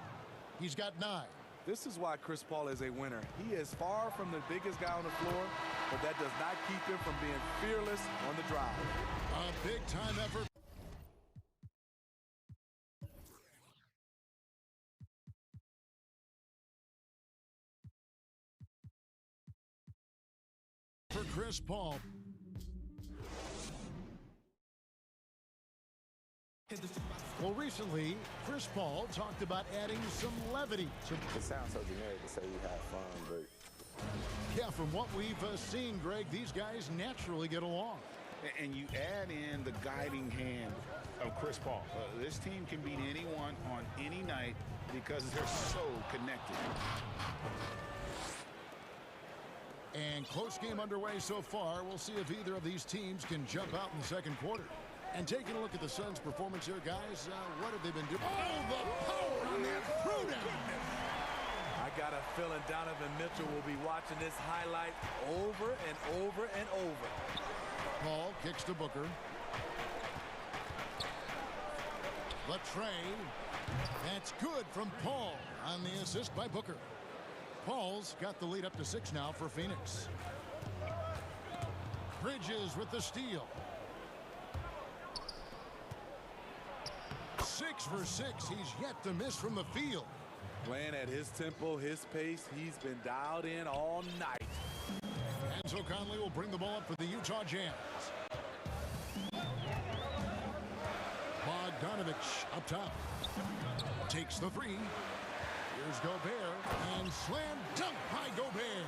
He's got 9. This is why Chris Paul is a winner. He is far from the biggest guy on the floor, but that does not keep him from being fearless on the drive. A big-time effort. For Chris Paul. Well, recently, Chris Paul talked about adding some levity. It sounds so generic to say you have fun, but... Yeah, from what we've seen, Greg, these guys naturally get along. And you add in the guiding hand of Chris Paul. This team can beat anyone on any night because they're so connected. And close game underway so far. We'll see if either of these teams can jump out in the second quarter. And taking a look at the Suns' performance here, guys, what have they been doing? Oh, the power on that throwdown! I got a feeling Donovan Mitchell will be watching this highlight over and over and over. Paul kicks to Booker. Latray. That's good from Paul on the assist by Booker. Paul's got the lead up to 6 now for Phoenix. Bridges with the steal. 6 for 6. He's yet to miss from the field. Playing at his tempo, his pace, he's been dialed in all night. And so Conley will bring the ball up for the Utah Jazz. Bogdanovich up top. Takes the 3. Here's Gobert, and slam dunk by Gobert.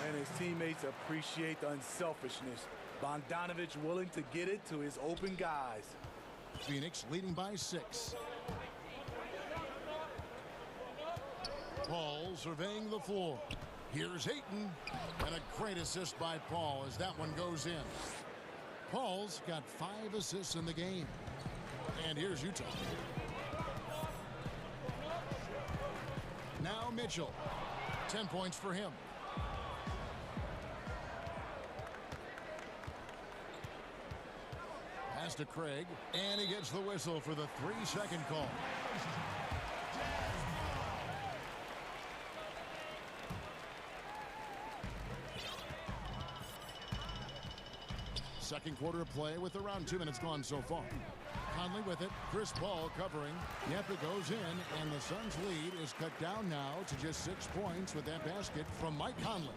And his teammates appreciate the unselfishness. Bogdanovich willing to get it to his open guys. Phoenix leading by 6. Paul surveying the floor. Here's Ayton, and a great assist by Paul as that one goes in. Paul's got 5 assists in the game. And here's Utah. Now Mitchell. 10 points for him. Pass to Craig, and he gets the whistle for the 3-second call. Second quarter of play with around 2 minutes gone so far. Conley with it. Chris Paul covering. Yep, it goes in, and the Suns' lead is cut down now to just 6 points with that basket from Mike Conley.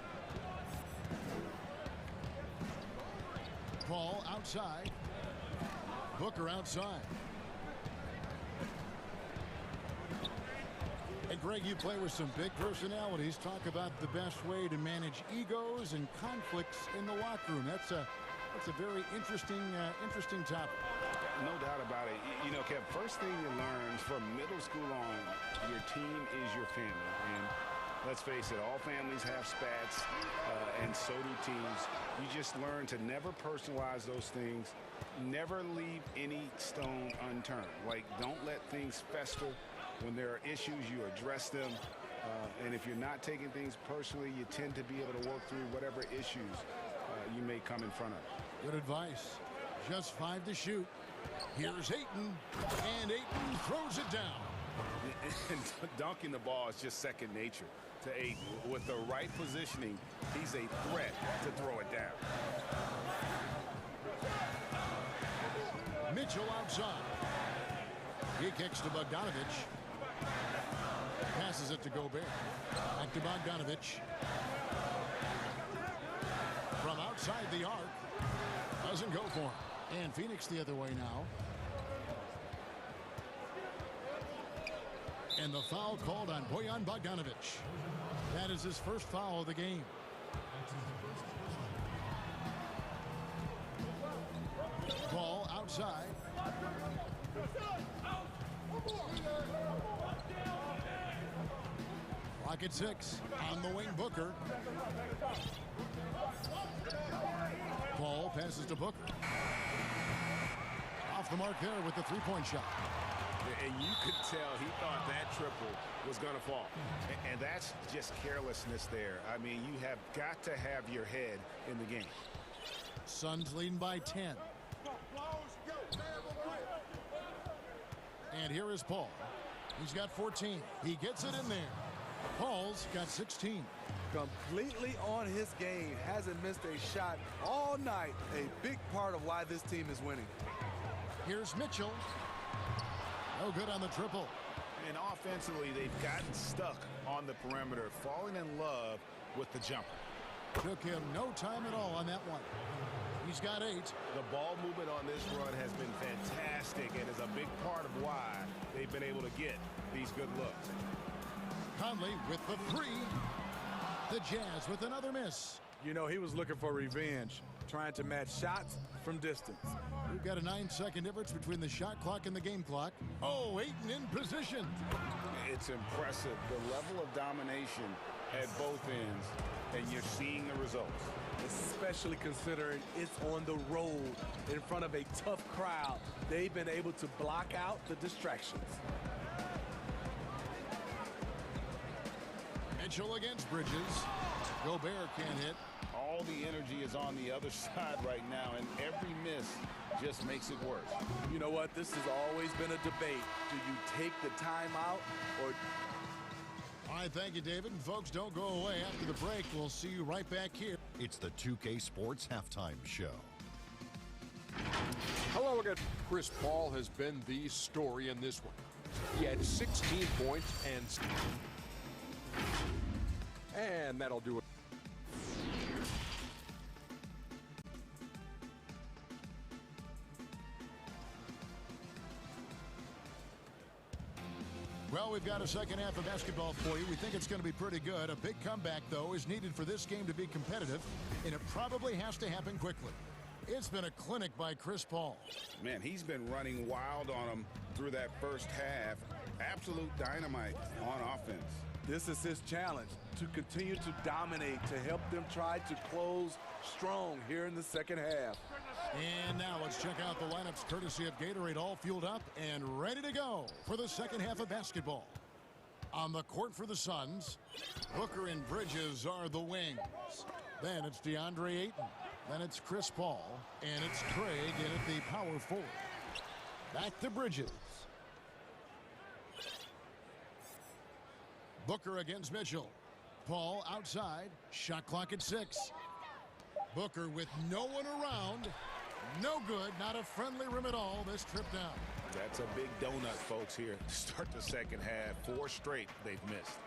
Paul outside. Booker outside. And Greg, you play with some big personalities. Talk about the best way to manage egos and conflicts in the locker room. That's a very interesting topic. No doubt about it. You know, Kev, first thing you learn from middle school on, your team is your family. And let's face it, all families have spats, and so do teams. You just learn to never personalize those things. Never leave any stone unturned. Like, don't let things fester. When there are issues, you address them. And if you're not taking things personally, you tend to be able to work through whatever issues you may come in front of. Good advice. Just 5 to shoot. Here's Ayton, and Ayton throws it down. And dunking the ball is just second nature to Ayton. With the right positioning, he's a threat to throw it down. Mitchell outside. He kicks to Bogdanovich. Passes it to Gobert. Back to Bogdanovich. From outside the arc. Doesn't go for him. And Phoenix the other way now. And the foul called on Bojan Bogdanovich. That is his first foul of the game. Ball outside. Clock at 6. On the wing, Booker. Ball passes to Booker. Off the mark there with the three-point shot. And you could tell he thought that triple was going to fall. And that's just carelessness there. I mean, you have got to have your head in the game. Suns leading by 10. And here is Paul. He's got 14. He gets it in there. Paul's got 16. Completely on his game. Hasn't missed a shot all night. A big part of why this team is winning. Here's Mitchell. No good on the triple. And offensively, they've gotten stuck on the perimeter, falling in love with the jumper. Took him no time at all on that one. He's got 8. The ball movement on this run has been fantastic and is a big part of why they've been able to get these good looks. Conley with the 3. The Jazz with another miss. You know, he was looking for revenge, trying to match shots from distance. We've got a 9-second difference between the shot clock and the game clock. Oh, Ayton in position. It's impressive, the level of domination at both ends, and you're seeing the results. Especially considering it's on the road in front of a tough crowd. They've been able to block out the distractions. Mitchell against Bridges. Gobert can't hit. All the energy is on the other side right now, and every miss just makes it worse. You know what? This has always been a debate. Do you take the timeout or... All right, thank you, David. And folks, don't go away. After the break, we'll see you right back here. It's the 2K Sports Halftime Show. Hello again. Chris Paul has been the story in this one. He had 16 points and that'll do it. Well, we've got a second half of basketball for you. We think it's going to be pretty good. A big comeback, though, is needed for this game to be competitive, and it probably has to happen quickly. It's been a clinic by Chris Paul. Man, he's been running wild on them through that first half. Absolute dynamite on offense. This is his challenge, to continue to dominate, to help them try to close strong here in the second half. And now let's check out the lineups courtesy of Gatorade, all fueled up and ready to go for the second half of basketball. On the court for the Suns, Booker and Bridges are the wings. Then it's DeAndre Ayton. Then it's Chris Paul. And it's Craig in at the power forward. Back to Bridges. Booker against Mitchell. Paul outside. Shot clock at 6. Booker with no one around. No good. Not a friendly rim at all this trip down. That's a big donut, folks, here to start the second half. 4 straight they've missed.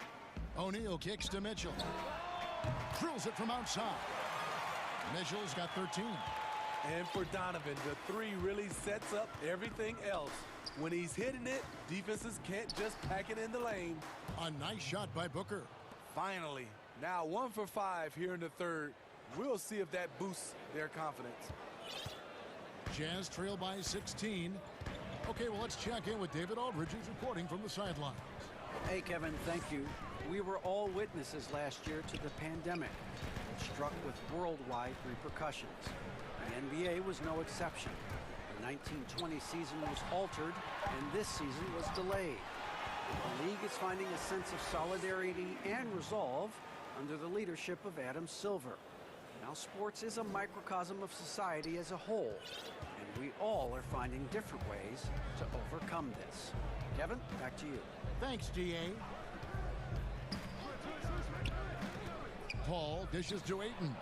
O'Neal kicks to Mitchell. Drills it from outside. Mitchell's got 13. And for Donovan, the 3 really sets up everything else. When he's hitting it, defenses can't just pack it in the lane. A nice shot by Booker. Finally. Now 1 for 5 here in the third. We'll see if that boosts their confidence. Jazz trail by 16. Okay, well, let's check in with David Aldridge, who's reporting from the sidelines. Hey, Kevin, thank you. We were all witnesses last year to the pandemic, which struck with worldwide repercussions. The NBA was no exception. The 1920 season was altered, and this season was delayed. The league is finding a sense of solidarity and resolve under the leadership of Adam Silver. Now sports is a microcosm of society as a whole, and we all are finding different ways to overcome this. Kevin, back to you. Thanks, DA. Paul dishes to Ayton.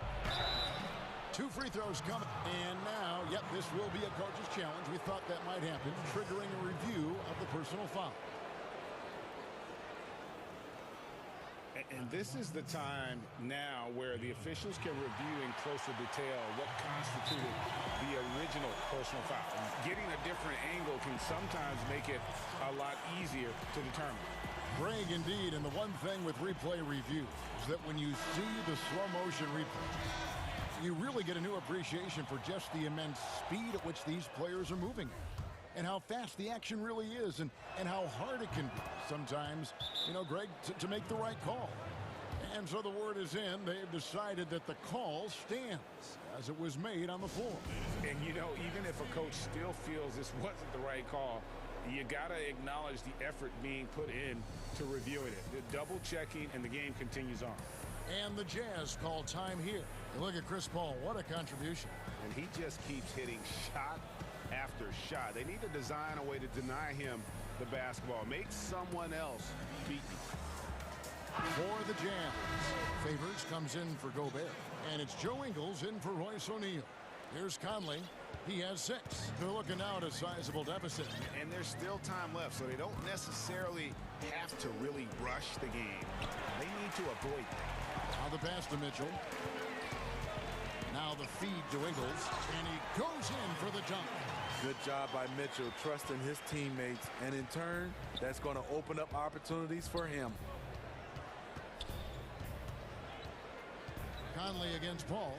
2 free throws coming. And now, yep, this will be a coach's challenge. We thought that might happen, triggering a review of the personal foul. And this is the time now where the officials can review in closer detail what constituted the original personal foul. Getting a different angle can sometimes make it a lot easier to determine. Greg, indeed, and the one thing with replay review is that when you see the slow motion replay, you really get a new appreciation for just the immense speed at which these players are moving and how fast the action really is and how hard it can be sometimes, you know, Greg, to make the right call. And so the word is in. They've decided that the call stands as it was made on the floor. And, you know, even if a coach still feels this wasn't the right call, you got to acknowledge the effort being put in to reviewing it. The double checking, and the game continues on. And the Jazz call time here. You look at Chris Paul. What a contribution. And he just keeps hitting shot after shot. They need to design a way to deny him the basketball. Make someone else beat him. For the Jazz, Favors comes in for Gobert. And it's Joe Ingles in for Royce O'Neal. Here's Conley. He has 6. They're looking now at a sizable deficit. And there's still time left, so they don't necessarily have to really rush the game. They need to avoid that. Now the pass to Mitchell. Now the feed to Ingles. And he goes in for the dunk. Good job by Mitchell, trusting his teammates. And in turn, that's going to open up opportunities for him. Conley against Paul.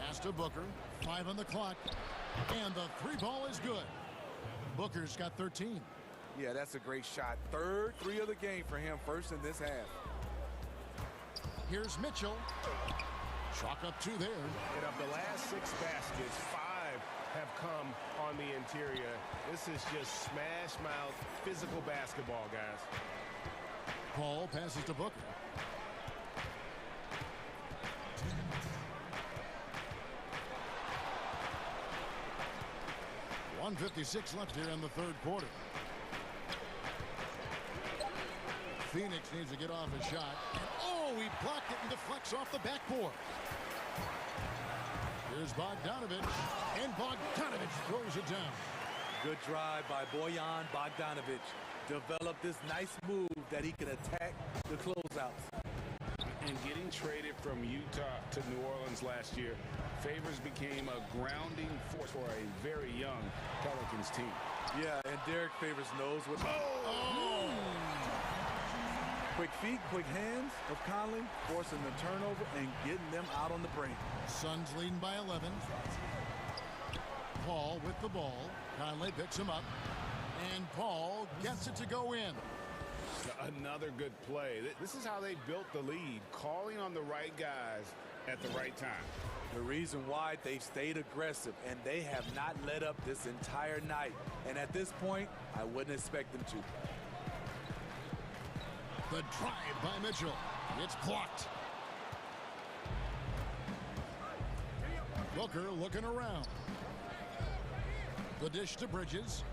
Pass to Booker. 5 on the clock. And the 3 ball is good. Booker's got 13. Yeah, that's a great shot. Third 3 of the game for him, first in this half. Here's Mitchell. Chalk up 2 there. And of the last 6 baskets, 5 have come on the interior. This is just smash mouth physical basketball, guys. Paul passes to Booker. .156 left here in the 3rd quarter. Phoenix needs to get off a shot. Oh, he blocked it and deflects off the backboard. Here's Bogdanovich, and Bogdanovich throws it down. Good drive by Bojan Bogdanovich. Developed this nice move that he can attack the closeouts. And getting traded from Utah to New Orleans last year, Favors became a grounding force for a very young Pelicans team. Yeah, and Derek Favors knows what... Oh! Quick feet, quick hands of Conley, forcing the turnover and getting them out on the brink. Suns leading by 11. Paul with the ball. Conley picks him up. And Paul gets it to go in. Another good play. This is how they built the lead, calling on the right guys at the right time. The reason why they've stayed aggressive, and they have not let up this entire night. And at this point, I wouldn't expect them to. The drive by Mitchell. It's blocked. Booker looking around. The dish to Bridges.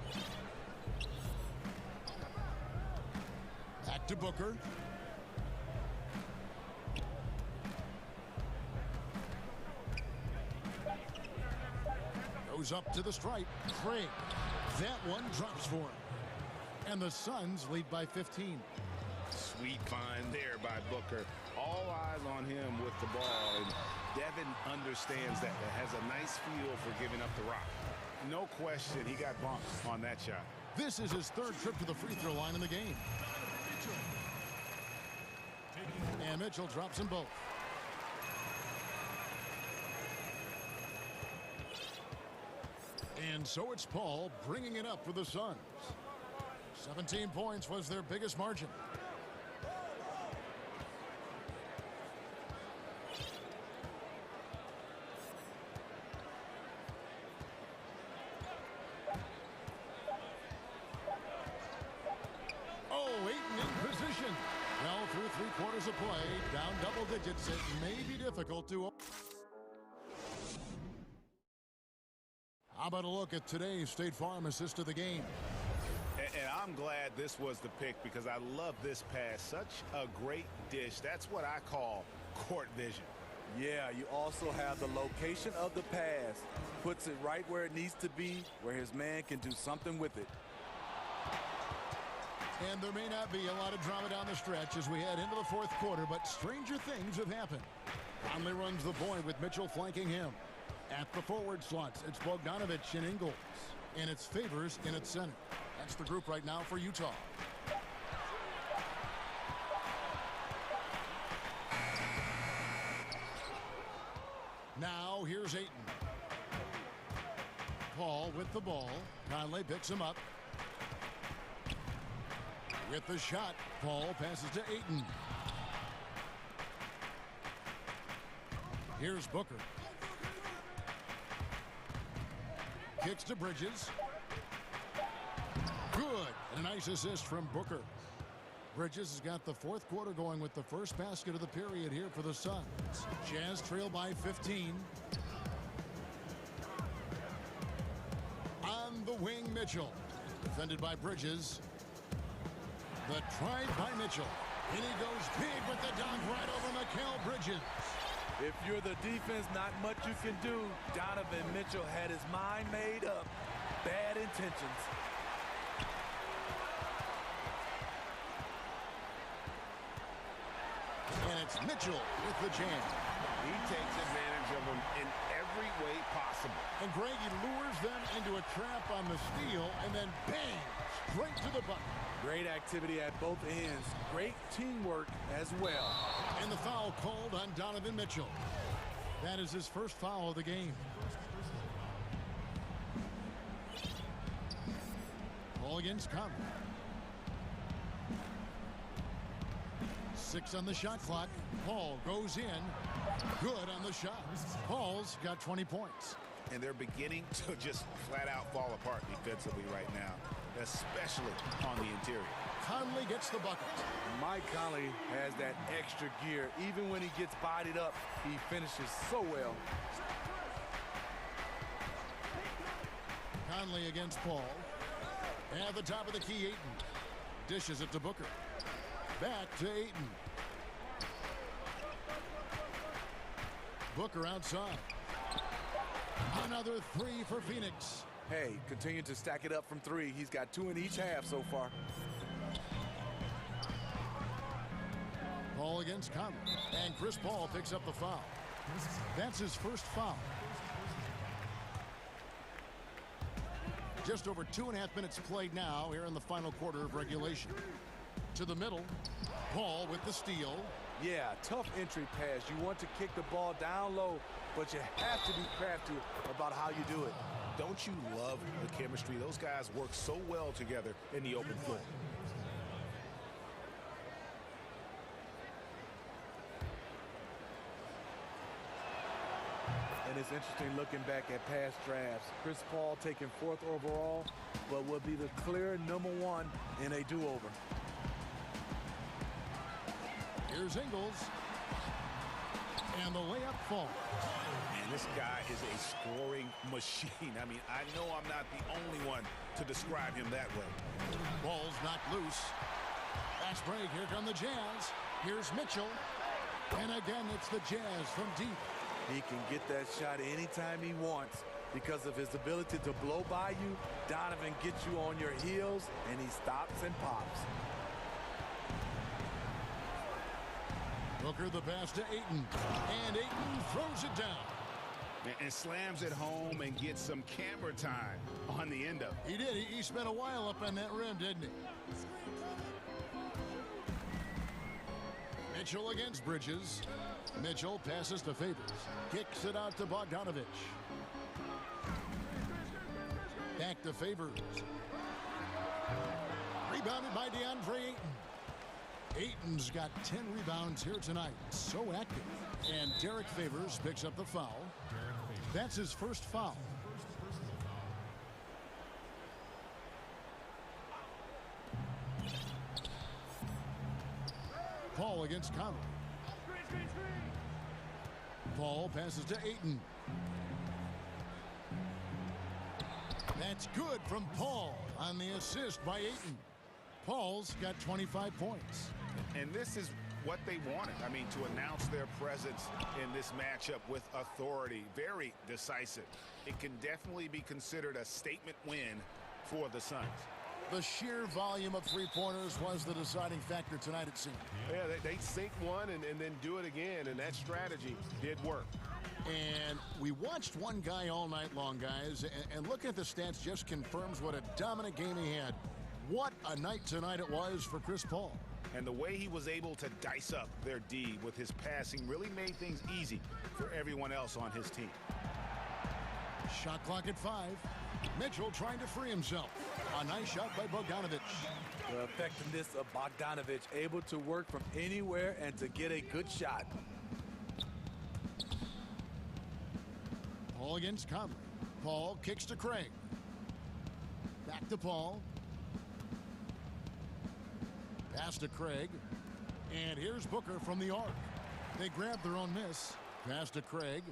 Back to Booker. Goes up to the stripe. Craig. That one drops for him. And the Suns lead by 15. Sweet find there by Booker. All eyes on him with the ball. And Devin understands that. Has a nice feel for giving up the rock. No question, he got bumped on that shot. This is his 3rd trip to the free throw line in the game. And Mitchell drops them both. And so it's Paul bringing it up for the Suns. 17 points was their biggest margin. digits, it may be difficult to... How about a look at today's State Farm assist to the game? And I'm glad this was the pick because I love this pass. Such a great dish. That's what I call court vision. Yeah, you also have the location of the pass. Puts it right where it needs to be, where his man can do something with it. And there may not be a lot of drama down the stretch as we head into the fourth quarter, but stranger things have happened. Conley runs the point with Mitchell flanking him. At the forward slots, it's Bogdanovich and Ingles. And it's Favors in its center. That's the group right now for Utah. Now here's Ayton. Paul with the ball. Conley picks him up. With the shot, Paul passes to Ayton. Here's Booker. Kicks to Bridges. Good. And a nice assist from Booker. Bridges has got the fourth quarter going with the first basket of the period here for the Suns. Jazz trail by 15. On the wing, Mitchell. Defended by Bridges. The try by Mitchell. And he goes big with the dunk right over Mikal Bridges. If you're the defense, not much you can do. Donovan Mitchell had his mind made up. Bad intentions. And it's Mitchell with the jam. He takes advantage of them in every way possible. And Greg, he lures them into a trap on the steal and then bang, straight to the bucket. Great activity at both ends. Great teamwork as well. And the foul called on Donovan Mitchell. That is his first foul of the game. Ball against Conley. 6 on the shot clock. Paul goes in. Good on the shot. Paul's got 20 points. And they're beginning to just flat out fall apart defensively right now, especially on the interior. Conley gets the bucket. Mike Conley has that extra gear. Even when he gets bodied up, he finishes so well. Conley against Paul. At the top of the key, Ayton. Dishes it to Booker. Back to Ayton. Booker outside. Another 3 for Phoenix. Hey, continue to stack it up from 3. He's got 2 in each half so far. Paul against Conley. And Chris Paul picks up the foul. That's his first foul. Just over 2.5 minutes played now here in the final quarter of regulation. To the middle. Paul with the steal. Yeah, tough entry pass. You want to kick the ball down low, but you have to be crafty about how you do it. Don't you love the chemistry? Those guys work so well together in the open floor. And it's interesting looking back at past drafts. Chris Paul taken 4th overall, but will be the clear #1 in a do-over. Here's Ingles. And the layup falls. And this guy is a scoring machine. I mean, I know I'm not the only one to describe him that way. Ball's knocked loose. Fast break. Here come the Jazz. Here's Mitchell. And again, it's the Jazz from deep. He can get that shot anytime he wants. Because of his ability to blow by you, Donovan gets you on your heels, and he stops and pops. Booker the pass to Ayton. And Ayton throws it down. And slams it home and gets some camera time on the end of it. He did. He spent a while up on that rim, didn't he? Mitchell against Bridges. Mitchell passes to Favors. Kicks it out to Bogdanovich. Back to Favors. Rebounded by DeAndre Ayton. Ayton's got 10 rebounds here tonight. So active. And Derek Favors picks up the foul. That's his first foul. Paul against Conley. Paul passes to Ayton. That's good from Paul on the assist by Ayton. Paul's got 25 points. And this is what they wanted. I mean, to announce their presence in this matchup with authority. Very decisive. It can definitely be considered a statement win for the Suns. The sheer volume of three-pointers was the deciding factor tonight, it seemed. Yeah, they sink one and then do it again, and that strategy did work. And we watched one guy all night long, guys, and looking at the stats just confirms what a dominant game he had. What a night tonight it was for Chris Paul. And the way he was able to dice up their D with his passing really made things easy for everyone else on his team. Shot clock at 5. Mitchell trying to free himself. A nice shot by Bogdanovic. The effectiveness of Bogdanovic, able to work from anywhere and to get a good shot. Paul against Conley. Paul kicks to Craig. Back to Paul. Pass to Craig. And here's Booker from the arc. They grab their own miss. Pass to Craig.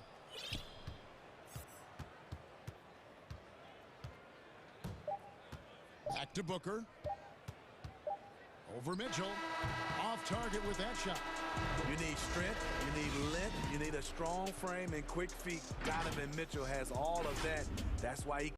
Back to Booker. Over Mitchell. Off target with that shot. You need strength, you need length, you need a strong frame and quick feet. Donovan Mitchell has all of that. That's why he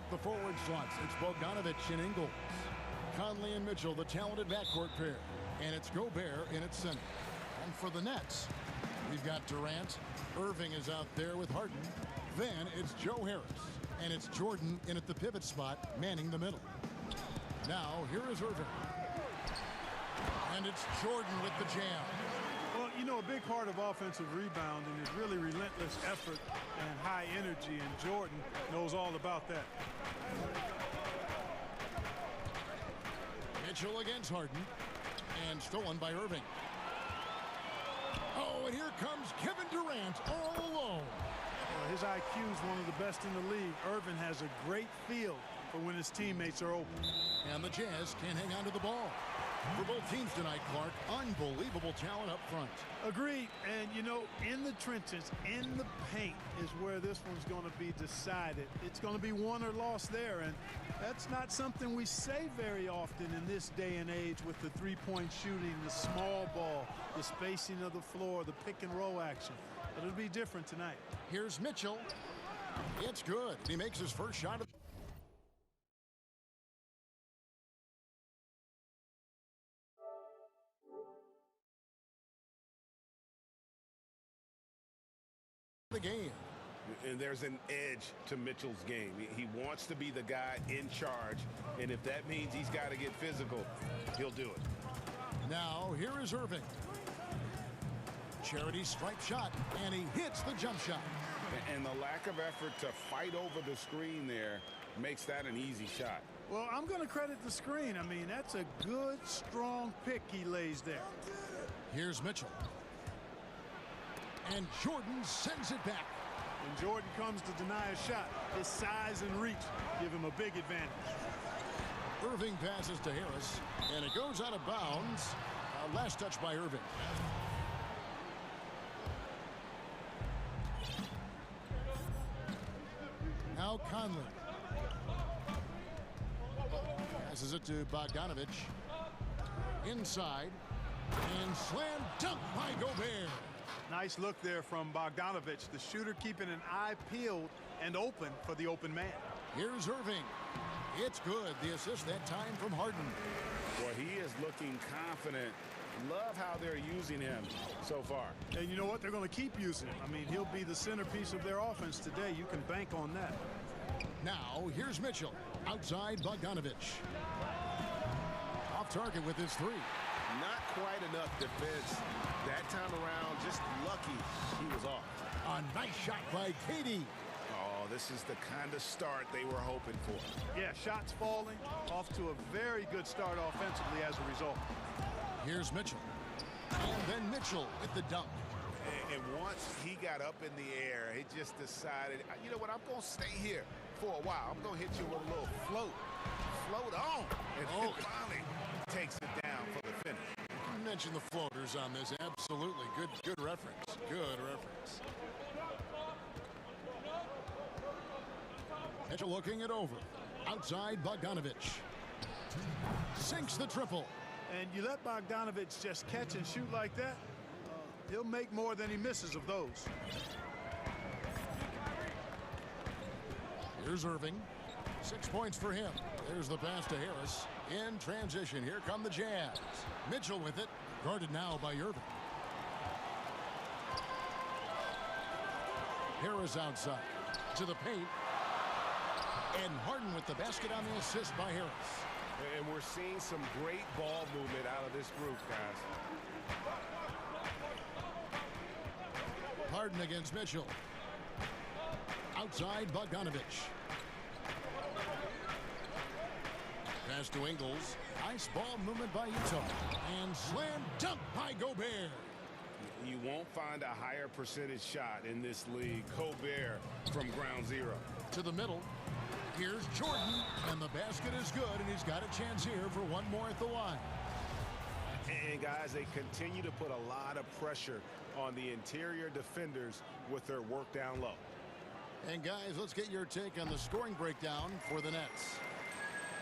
the forward slots. It's Bogdanovich and Ingles. Conley and Mitchell, the talented backcourt pair. And it's Gobert in its center. And for the Nets, we've got Durant. Irving is out there with Harden. Then it's Joe Harris. And it's Jordan in at the pivot spot, manning the middle. Now, here is Irving. And it's Jordan with the jam. Well, you know, a big part of offensive rebounding is really relentless effort and high energy, and Jordan knows all about that. Mitchell against Harden. And stolen by Irving. Oh, and here comes Kevin Durant all alone. His IQ is one of the best in the league. Irving has a great feel for when his teammates are open. And the Jazz can't hang on to the ball. For both teams tonight, Clark, unbelievable talent up front. Agreed. And, you know, in the trenches, in the paint is where this one's going to be decided. It's going to be won or lost there. And that's not something we say very often in this day and age with the three-point shooting, the small ball, the spacing of the floor, the pick-and-roll action. But it'll be different tonight. Here's Mitchell. It's good. He makes his first shot of the game. And there's an edge to Mitchell's game. He wants to be the guy in charge, and if that means he's got to get physical, he'll do it. Now, here is Irving. Charity stripe shot, and he hits the jump shot. And the lack of effort to fight over the screen there makes that an easy shot. Well, I'm going to credit the screen. I mean, that's a good, strong pick he lays there. Here's Mitchell. And Jordan sends it back. When Jordan comes to deny a shot, his size and reach give him a big advantage. Irving passes to Harris, and it goes out of bounds. Last touch by Irving. Now Conley. Passes it to Bogdanovich. Inside. And slam dunk by Gobert. Nice look there from Bogdanovich, the shooter keeping an eye peeled and open for the open man. Here's Irving. It's good. The assist that time from Harden. Boy, he is looking confident. Love how they're using him so far. And you know what? They're going to keep using him. I mean, he'll be the centerpiece of their offense today. You can bank on that. Now, here's Mitchell. Outside Bogdanovich. Off target with his three. Not quite enough defense. That time around, just lucky he was off. A nice shot by Katie. Oh, this is the kind of start they were hoping for. Yeah, shots falling. Off to a very good start offensively as a result. Here's Mitchell. And then Mitchell with the dunk. And once he got up in the air, he just decided, you know what, I'm going to stay here for a while. I'm going to hit you with a little float. Float on. And finally takes it down for the finish. You mentioned the floaters on this. Absolutely. Good reference. Good reference. Mitchell looking it over. Outside Bogdanovich. Sinks the triple. And you let Bogdanovich just catch and shoot like that, he'll make more than he misses of those. Here's Irving. 6 points for him. There's the pass to Harris. In transition, here come the Jazz. Mitchell with it. Guarded now by Irving. Harris outside. To the paint. And Harden with the basket on the assist by Harris. And we're seeing some great ball movement out of this group, guys. Harden against Mitchell. Outside Bogdanovich. Pass to Ingles. Nice ball movement by Utah. And slam dunk by Gobert. You won't find a higher percentage shot in this league. Gobert from ground zero. To the middle. Here's Jordan, and the basket is good, and he's got a chance here for one more at the line. And guys, they continue to put a lot of pressure on the interior defenders with their work down low. And guys, let's get your take on the scoring breakdown for the Nets.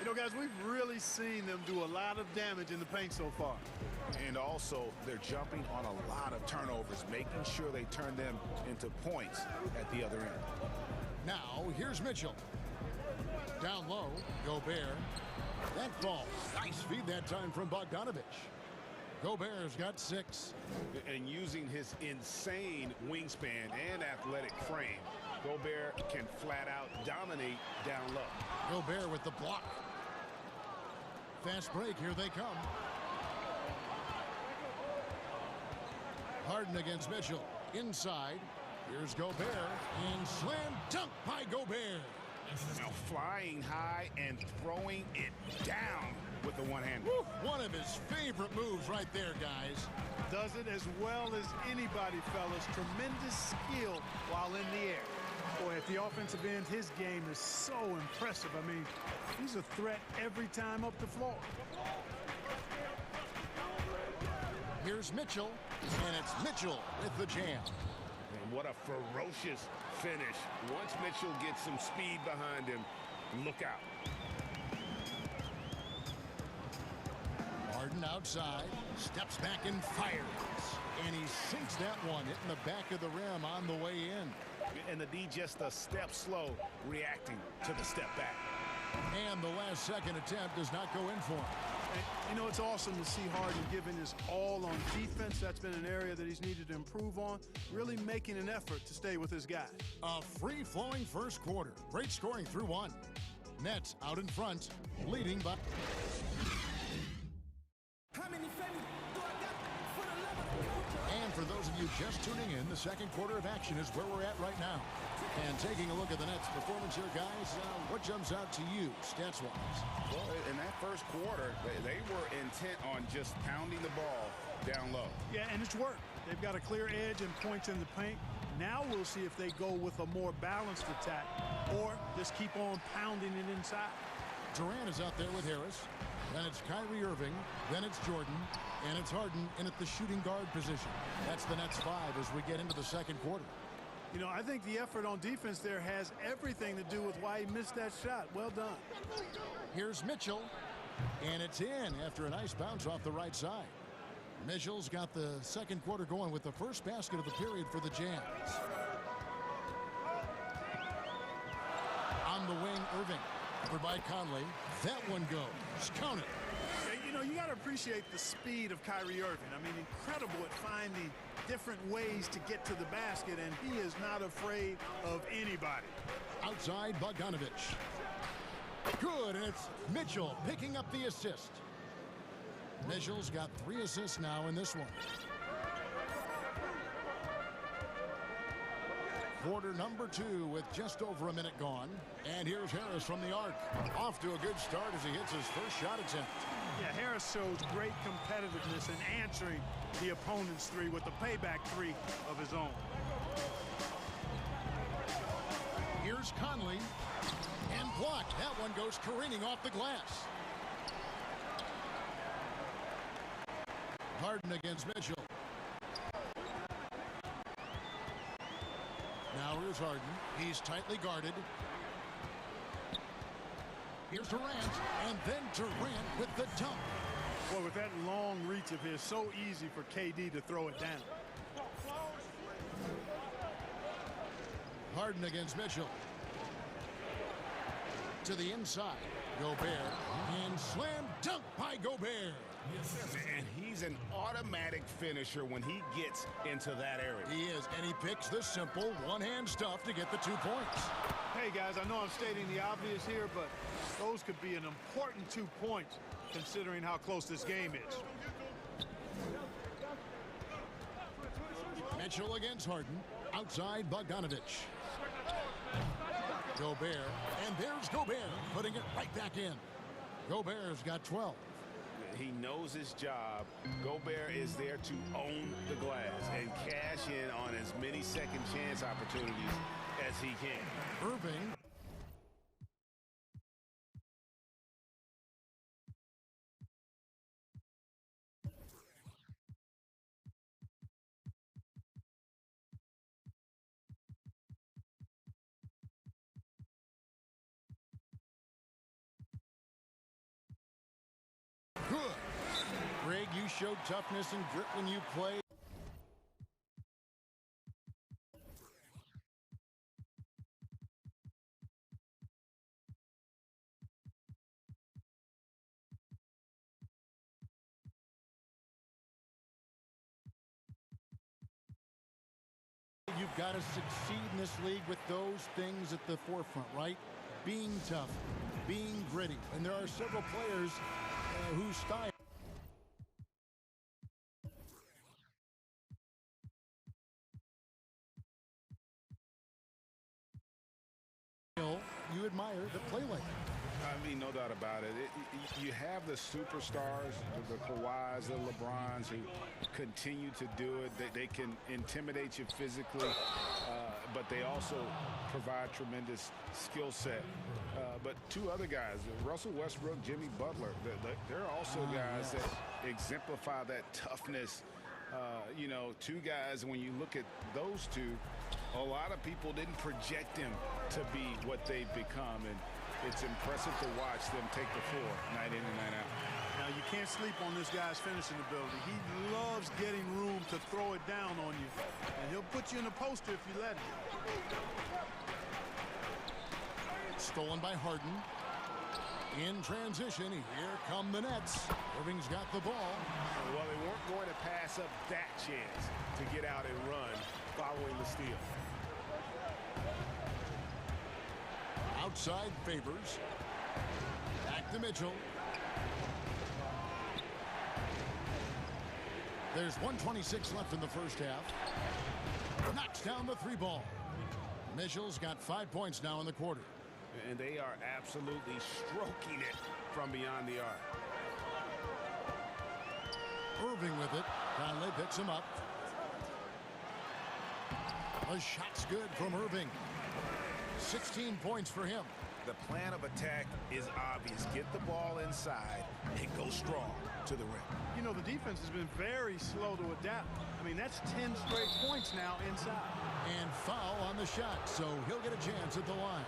You know, guys, we've really seen them do a lot of damage in the paint so far. And also, they're jumping on a lot of turnovers, making sure they turn them into points at the other end. Now, here's Mitchell. Down low, Gobert. That falls. Nice feed that time from Bogdanovich. Gobert's got 6. And using his insane wingspan and athletic frame, Gobert can flat out dominate down low. Gobert with the block. Fast break, here they come. Harden against Mitchell. Inside. Here's Gobert. And slam dunk by Gobert. Now flying high and throwing it down with the one-hand. One of his favorite moves right there, guys. Does it as well as anybody, fellas. Tremendous skill while in the air. Boy, at the offensive end, his game is so impressive. I mean, he's a threat every time up the floor. Here's Mitchell, and it's Mitchell with the jam. And what a ferocious finish. Once Mitchell gets some speed behind him, look out. Harden outside, steps back and fires. And he sinks that one, hitting the back of the rim on the way in. And the D just a step slow, reacting to the step back. And the last second attempt does not go in for him. You know, it's awesome to see Harden giving his all on defense. That's been an area that he's needed to improve on. Really making an effort to stay with his guy. A free-flowing first quarter. Great scoring through 1. Nets out in front, leading by... And for those of you just tuning in, the second quarter of action is where we're at right now. And taking a look at the Nets' performance here, guys, what jumps out to you, stats-wise? Well, in that first quarter, they were intent on just pounding the ball down low. Yeah, and it's worked. They've got a clear edge and points in the paint. Now we'll see if they go with a more balanced attack or just keep on pounding it inside. Durant is out there with Harris. Then it's Kyrie Irving. Then it's Jordan. And it's Harden in at the shooting guard position. That's the Nets 5 as we get into the second quarter. You know, I think the effort on defense there has everything to do with why he missed that shot. Well done. Here's Mitchell. And it's in after a nice bounce off the right side. Mitchell's got the second quarter going with the first basket of the period for the Jazz. On the wing, Irving. Covered by Conley. That one goes. Count it. You know, you got to appreciate the speed of Kyrie Irving. I mean, incredible at finding different ways to get to the basket, and he is not afraid of anybody. Outside, Bogdanovich. Good, and it's Mitchell picking up the assist. Mitchell's got 3 assists now in this one. Quarter number 2 with just over a minute gone. And here's Harris from the arc. Off to a good start as he hits his first shot attempt. Yeah, Harris shows great competitiveness in answering the opponent's 3 with the payback 3 of his own. Here's Conley. And blocked. That one goes careening off the glass. Harden against Mitchell. Now here's Harden. He's tightly guarded. Here's Durant. And then Durant with the dunk. Boy, with that long reach of his, so easy for KD to throw it down. Harden against Mitchell. To the inside. Gobert. And slam dunk by Gobert. And he's an automatic finisher when he gets into that area. He is, and he picks the simple one-hand stuff to get the 2 points. Hey, guys, I know I'm stating the obvious here, but those could be an important 2 points considering how close this game is. Mitchell against Harden. Outside, Bogdanovich. Gobert, and there's Gobert putting it right back in. Gobert's got 12. He knows his job. Gobert is there to own the glass and cash in on as many second chance opportunities as he can. Irving. Good. Greg, you showed toughness and grit when you played. you've got to succeed in this league with those things at the forefront, right? Being tough, being gritty. And there are several players whose style you admire that play like that. I mean, no doubt about it. You have the superstars, the Kawhis, the LeBrons, who continue to do it. They can intimidate you physically, but they also provide tremendous skill set. But two other guys, Russell Westbrook, Jimmy Butler, they're also guys that exemplify that toughness. You know, two guys, when you look at those two, a lot of people didn't project them to be what they've become, and it's impressive to watch them take the floor night in and night out. Now, you can't sleep on this guy's finishing ability. He loves getting room to throw it down on you, and he'll put you in the poster if you let him. Stolen by Harden. In transition, here come the Nets. Irving's got the ball. Well, they weren't going to pass up that chance to get out and run following the steal. Outside Favors. Back to Mitchell. There's 1:26 left in the first half. Knocks down the three ball. Mitchell's got 5 points now in the quarter. And they are absolutely stroking it from beyond the arc. Irving with it. Conley picks him up. The shot's good from Irving. 16 points for him. The plan of attack is obvious. Get the ball inside and go strong to the rim. You know, the defense has been very slow to adapt. I mean, that's 10 straight points now inside. And foul on the shot, so he'll get a chance at the line.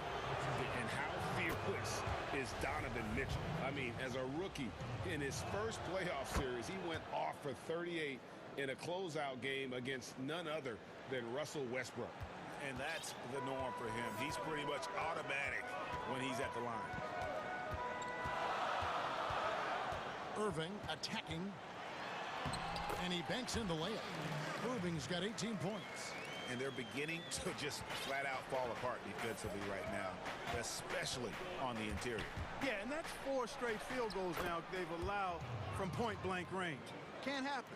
And how fearless is Donovan Mitchell? I mean, as a rookie, in his first playoff series, he went off for 38 in a closeout game against none other than Russell Westbrook. And that's the norm for him. He's pretty much automatic when he's at the line. Irving attacking. And he banks in the layup. Irving's got 18 points. And they're beginning to just flat out fall apart defensively right now, especially on the interior. Yeah, and that's 4 straight field goals now they've allowed from point-blank range. Can't happen.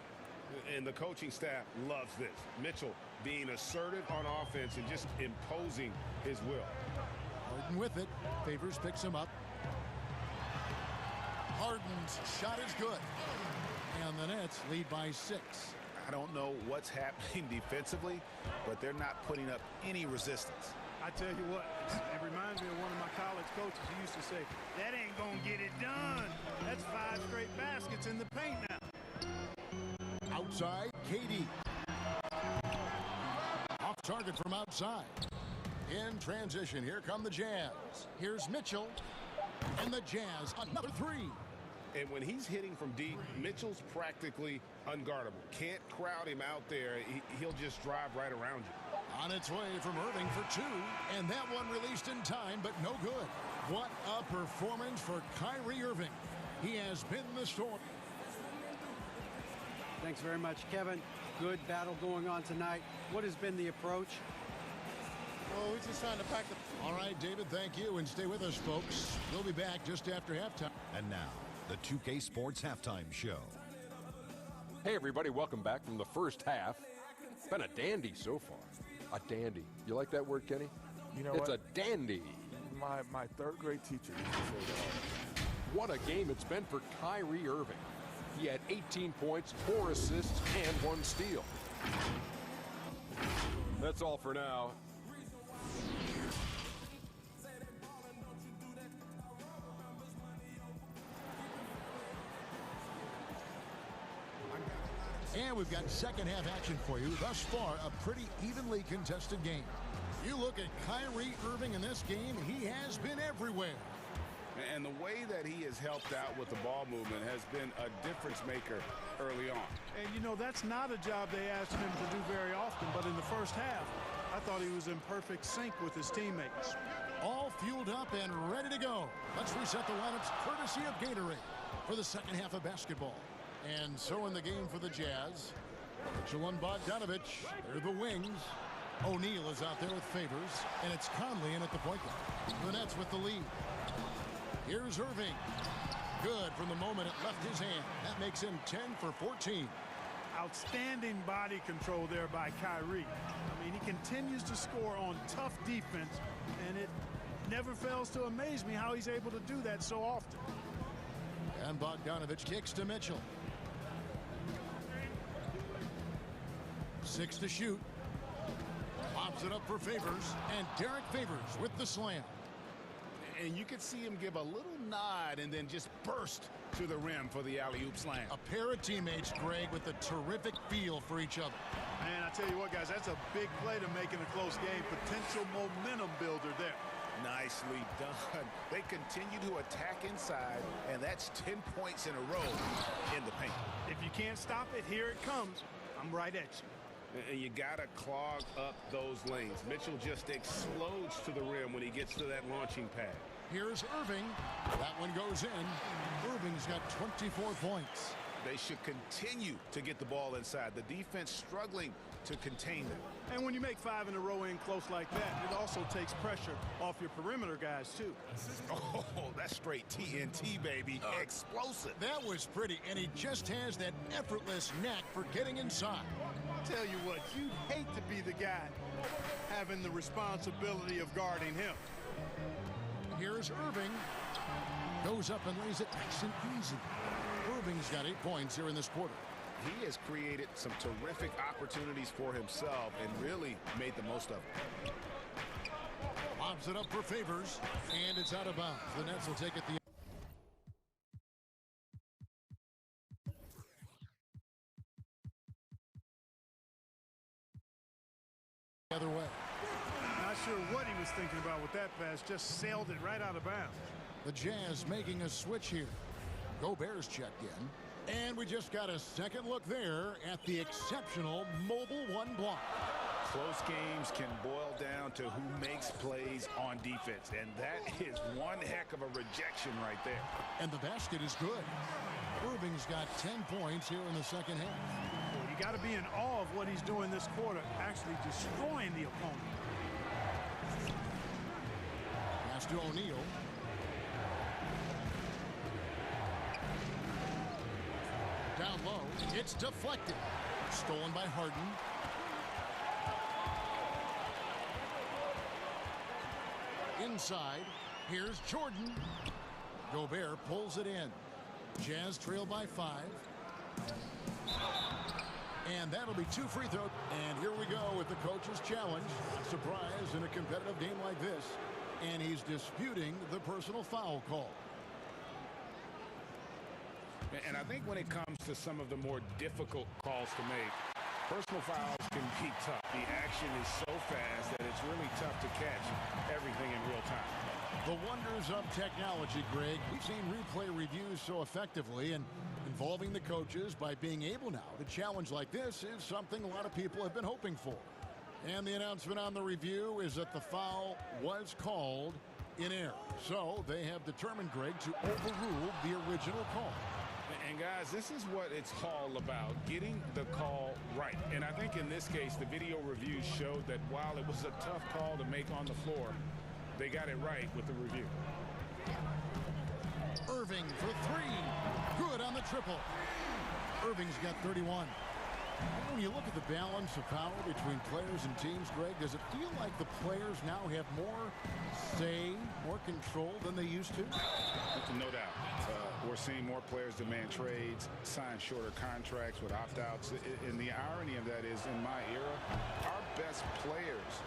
And the coaching staff loves this. Mitchell being assertive on offense and just imposing his will. Harden with it. Favors picks him up. Harden's shot is good. And the Nets lead by 6. I don't know what's happening defensively, but they're not putting up any resistance. I tell you what, it reminds me of one of my college coaches who used to say, that ain't gonna get it done. That's 5 straight baskets in the paint now. Outside, KD. Off target from outside. In transition, here come the Jazz. Here's Mitchell. And the Jazz, another 3. And when he's hitting from deep, Mitchell's practically unguardable. Can't crowd him out there. He'll just drive right around you. On its way from Irving for 2. And that one released in time, but no good. What a performance for Kyrie Irving. He has been the story. Thanks very much, Kevin. Good battle going on tonight. What has been the approach? Well, we're just trying to pack the... All right, David, thank you. And stay with us, folks. We'll be back just after halftime. And now, the 2K Sports Halftime Show. Hey, everybody, welcome back from the first half. Been a dandy so far. A dandy. You like that word, Kenny? You know it's what? a dandy. My third grade teacher used to say that. What a game it's been for Kyrie Irving. He had 18 points, 4 assists, and 1 steal. That's all for now. And we've got second half action for you. Thus far, a pretty evenly contested game. You look at Kyrie Irving in this game, he has been everywhere. And the way that he has helped out with the ball movement has been a difference maker early on. And, you know, that's not a job they asked him to do very often, but in the first half, I thought he was in perfect sync with his teammates. All fueled up and ready to go. Let's reset the lineups courtesy of Gatorade for the second half of basketball. And so in the game for the Jazz, Mitchell and Bogdanovich, they're the wings. O'Neal is out there with Favors, and it's Conley in at the point guard. The Nets with the lead. Here's Irving. Good from the moment it left his hand. That makes him 10 for 14. Outstanding body control there by Kyrie. I mean, he continues to score on tough defense, and it never fails to amaze me how he's able to do that so often. And Bogdanovich kicks to Mitchell. 6 to shoot. Pops it up for Favors, and Derek Favors with the slam. And you could see him give a little nod and then just burst to the rim for the alley-oop slam. A pair of teammates, Greg, with a terrific feel for each other. Man, I tell you what, guys, that's a big play to make in a close game. Potential momentum builder there. Nicely done. They continue to attack inside, and that's 10 points in a row in the paint. If you can't stop it, here it comes. I'm right at you. And you got to clog up those lanes. Mitchell just explodes to the rim when he gets to that launching pad. Here's Irving. That one goes in. Irving's got 24 points. They should continue to get the ball inside. The defense struggling to contain them. And when you make 5 in a row in close like that, it also takes pressure off your perimeter guys, too. Oh, that's straight TNT, baby. Explosive. That was pretty, and he just has that effortless knack for getting inside. Tell you what, you'd hate to be the guy having the responsibility of guarding him. Here's Irving. Goes up and lays it nice and easy. Irving's got 8 points here in this quarter. He has created some terrific opportunities for himself and really made the most of it. Lobs it up for Favors, and it's out of bounds. The Nets will take it the other way. Not sure what he was thinking about with that pass. Just sailed it right out of bounds. The Jazz making a switch here. Gobert's checked in. And we just got a second look there at the exceptional Mobile One block. Close games can boil down to who makes plays on defense. And that is one heck of a rejection right there. And the basket is good. Irving's got 10 points here in the second half. Well, you got to be in awe of what he's doing this quarter, actually destroying the opponent. Pass to O'Neal. Down low, it's deflected. Stolen by Harden. Inside, here's Jordan. Gobert pulls it in. Jazz trail by 5. And that'll be 2 free throws. And here we go with the coach's challenge. A surprise in a competitive game like this. And he's disputing the personal foul call. And I think when it comes to some of the more difficult calls to make, personal fouls can be tough. The action is so fast that it's really tough to catch everything in real time. The wonders of technology, Greg. We've seen replay reviews so effectively, and involving the coaches by being able now to challenge like this is something a lot of people have been hoping for. And the announcement on the review is that the foul was called in error. So they have determined, Greg, to overrule the original call. And guys, this is what it's all about, getting the call right. And I think in this case, the video reviews showed that while it was a tough call to make on the floor, they got it right with the review. Irving for 3. Good on the triple. Irving's got 31. When you look at the balance of power between players and teams, Greg, does it feel like the players now have more say, more control than they used to? No doubt. We're seeing more players demand trades, sign shorter contracts with opt-outs. And the irony of that is, in my era, our best players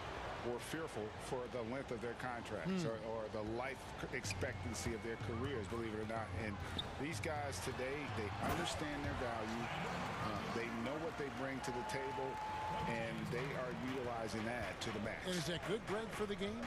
were fearful for the length of their contracts or the life expectancy of their careers, believe it or not. And these guys today, they understand their value. They know what they bring to the table, and they are utilizing that to the max. And is that good, Greg, for the game?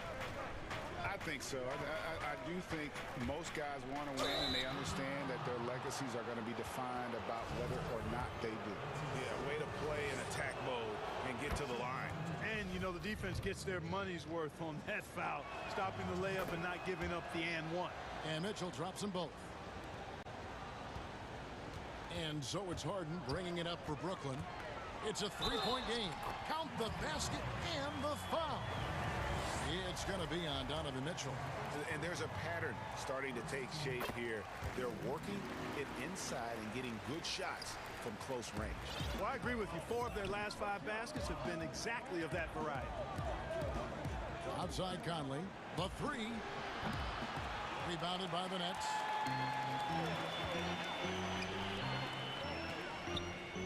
I think so. I do think most guys want to win, and they understand that their legacies are going to be defined about whether or not they do. Yeah, way to play in attack mode and get to the line. And, you know, the defense gets their money's worth on that foul, stopping the layup and not giving up the and one. And Mitchell drops them both. And so it's Harden bringing it up for Brooklyn. It's a three-point game. Count the basket and the foul. It's going to be on Donovan Mitchell. And there's a pattern starting to take shape here. They're working it inside and getting good shots from close range. Well, I agree with you. 4 of their last 5 baskets have been exactly of that variety. Outside Conley. The 3. Rebounded by the Nets.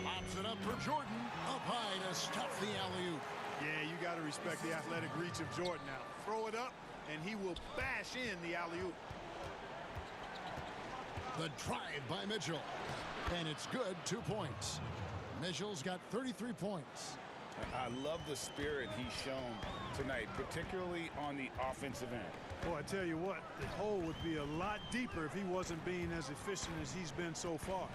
Pops it up for Jordan. Up high to stuff the alley-oop. Yeah, you got to respect the athletic reach of Jordan now. Throw it up, and he will bash in the alley-oop. The drive by Mitchell. And it's good. 2 points. Mitchell's got 33 points. I love the spirit he's shown tonight, particularly on the offensive end. Boy, I tell you what, the hole would be a lot deeper if he wasn't being as efficient as he's been so far.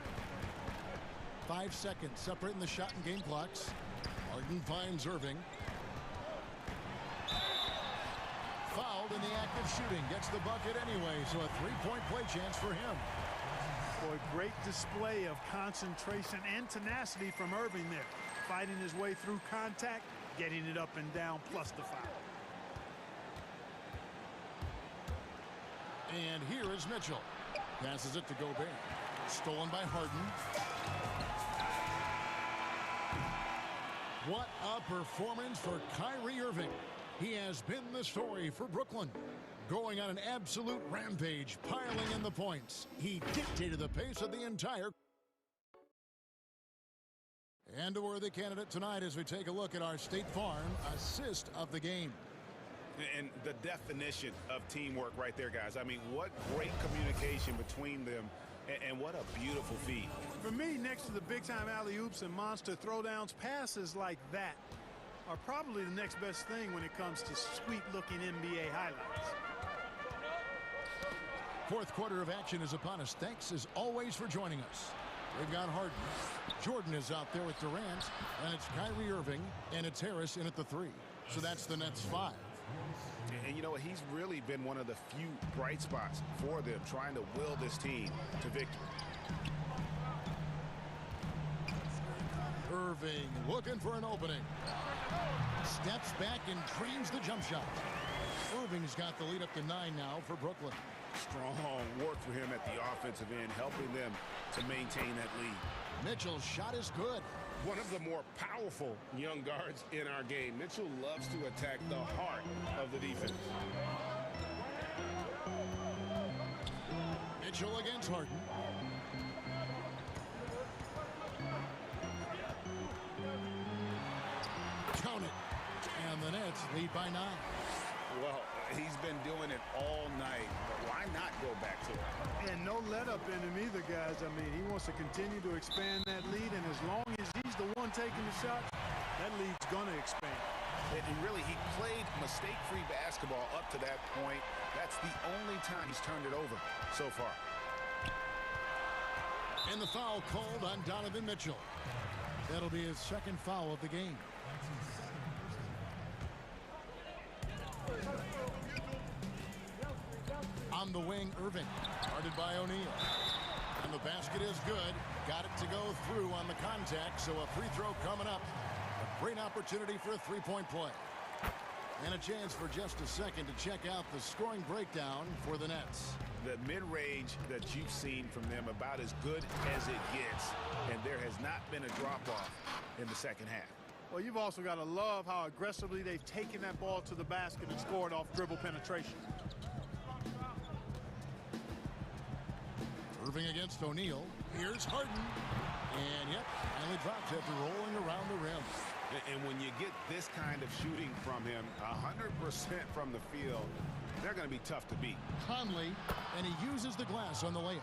5 seconds separating the shot and game clocks. Harden finds Irving. Fouled in the act of shooting. Gets the bucket anyway, so a 3-point play chance for him. Boy, great display of concentration and tenacity from Irving there. Fighting his way through contact, getting it up and down, plus the foul. And here is Mitchell. Passes it to Gobert. Stolen by Harden. What a performance for Kyrie Irving. He has been the story for Brooklyn. Going on an absolute rampage, piling in the points. He dictated the pace of the entire. And a worthy candidate tonight as we take a look at our State Farm assist of the game. And the definition of teamwork right there, guys. I mean, what great communication between them, and what a beautiful feed. For me, next to the big-time alley-oops and monster throwdowns, passes like that are probably the next best thing when it comes to sweet-looking NBA highlights. Fourth quarter of action is upon us. Thanks, as always, for joining us. We've got Harden. Jordan is out there with Durant, and it's Kyrie Irving, and it's Harris in at the 3. So that's the Nets 5. And you know what? He's really been one of the few bright spots for them, trying to will this team to victory. Irving looking for an opening. Steps back and drains the jump shot. Irving's got the lead up to 9 now for Brooklyn. Strong work for him at the offensive end, helping them to maintain that lead. Mitchell's shot is good. One of the more powerful young guards in our game. Mitchell loves to attack the heart of the defense. Mitchell against Harden. Count it. And the Nets lead by 9. Well, he's been doing it all night, but why not go back to it? And no let-up in him either, guys. I mean, he wants to continue to expand that lead, and as long as he's the one taking the shot, that lead's going to expand. And really, he played mistake-free basketball up to that point. That's the only time he's turned it over so far. And the foul called on Donovan Mitchell. That'll be his second foul of the game. On the wing, Irving. Guarded by O'Neal. And the basket is good. Got it to go through on the contact, so a free throw coming up. A great opportunity for a three-point play. And a chance for just a second to check out the scoring breakdown for the Nets. The mid-range that you've seen from them about as good as it gets, and there has not been a drop-off in the second half. Well, you've also got to love how aggressively they've taken that ball to the basket and scored off dribble penetration. Irving against O'Neal. Here's Harden. And, yep, finally drops after rolling around the rim. And when you get this kind of shooting from him, 100% from the field, they're going to be tough to beat. Conley, and he uses the glass on the layup.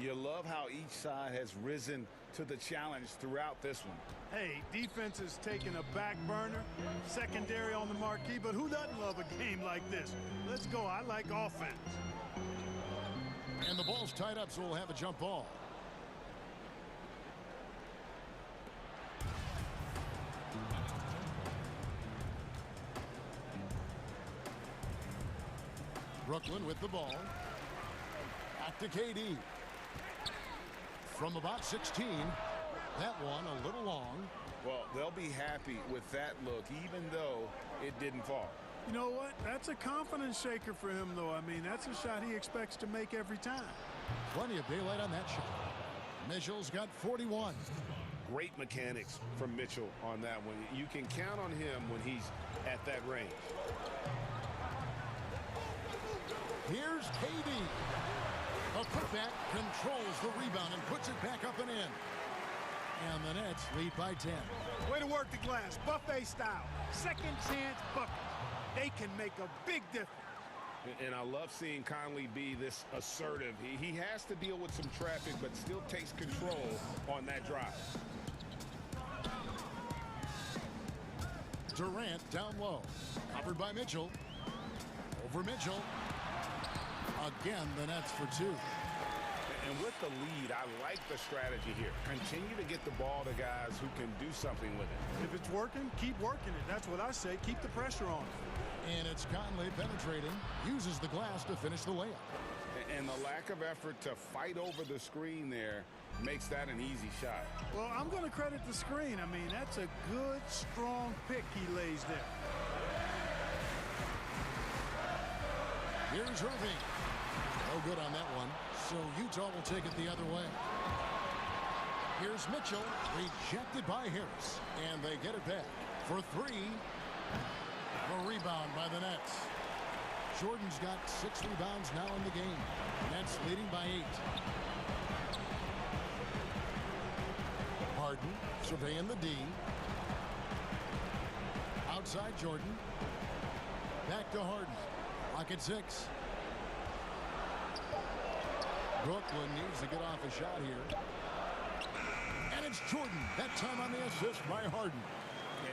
You love how each side has risen to the challenge throughout this one. Hey, defense is taking a back burner, secondary on the marquee, but who doesn't love a game like this? Let's go. I like offense. And the ball's tied up, so we'll have a jump ball. Brooklyn with the ball. Back to KD. From about 16. That one a little long. Well, they'll be happy with that look, even though it didn't fall. You know what? That's a confidence shaker for him, though. I mean, that's a shot he expects to make every time. Plenty of daylight on that shot. Mitchell's got 41. Great mechanics from Mitchell on that one. You can count on him when he's at that range. Here's KD. A putback controls the rebound and puts it back up and in. And the Nets lead by 10. Way to work the glass, buffet style. Second chance bucket. They can make a big difference. And I love seeing Conley be this assertive. He has to deal with some traffic, but still takes control on that drive. Durant down low. Covered by Mitchell. Over Mitchell. Again, the Nets for two. And with the lead, I like the strategy here. Continue to get the ball to guys who can do something with it. If it's working, keep working it. That's what I say. Keep the pressure on. And it's Conley penetrating. Uses the glass to finish the layup. And the lack of effort to fight over the screen there makes that an easy shot. Well, I'm going to credit the screen. I mean, that's a good, strong pick he lays there. Here's Irving. No good on that one. So Utah will take it the other way. Here's Mitchell. Rejected by Harris. And they get it back for three. A rebound by the Nets. Jordan's got 6 rebounds now in the game. Nets leading by 8. Harden surveying the D. Outside Jordan. Back to Harden. Pocket 6. Brooklyn needs to get off a shot here. And it's Jordan. That time on the assist by Harden.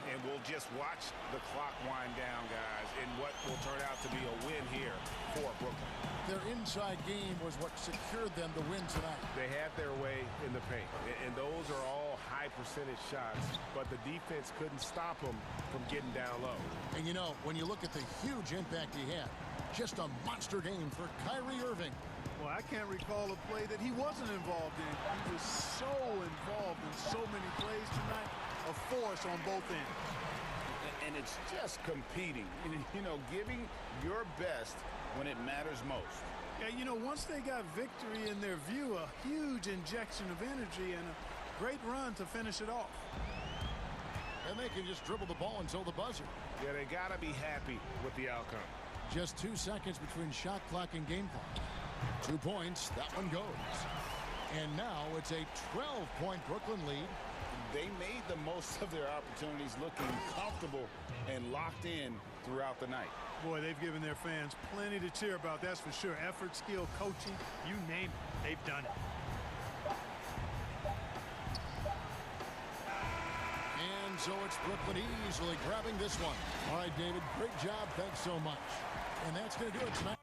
And we'll just watch the clock wind down, guys, in what will turn out to be a win here for Brooklyn. Their inside game was what secured them to win tonight. They had their way in the paint, and those are all high percentage shots, but the defense couldn't stop them from getting down low. And you know, when you look at the huge impact he had, just a monster game for Kyrie Irving. Well, I can't recall a play that he wasn't involved in. He was so involved in so many plays tonight. A force on both ends. And it's just competing, you know, giving your best when it matters most. Yeah, you know, once they got victory in their view, a huge injection of energy and a great run to finish it off. And they can just dribble the ball until the buzzer. Yeah, they got to be happy with the outcome. Just 2 seconds between shot clock and game clock. 2 points, that one goes. And now it's a 12-point Brooklyn lead. They made the most of their opportunities, looking comfortable and locked in throughout the night. Boy, they've given their fans plenty to cheer about, that's for sure. Effort, skill, coaching, you name it, they've done it. And so it's Brooklyn easily grabbing this one. All right, David, great job. Thanks so much. And that's going to do it tonight.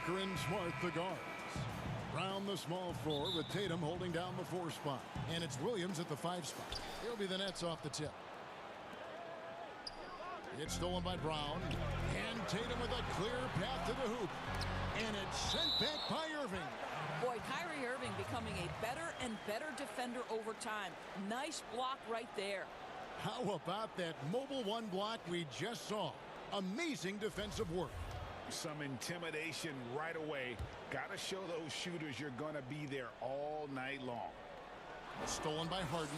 Walker and Smart, the guards. Brown, the small forward, with Tatum holding down the 4 spot. And it's Williams at the 5 spot. He'll be the Nets off the tip. It's stolen by Brown. And Tatum with a clear path to the hoop. And it's sent back by Irving. Boy, Kyrie Irving becoming a better and better defender over time. Nice block right there. How about that mobile 1 block we just saw? Amazing defensive work. Some intimidation right away. Got to show those shooters you're going to be there all night long. Stolen by Harden.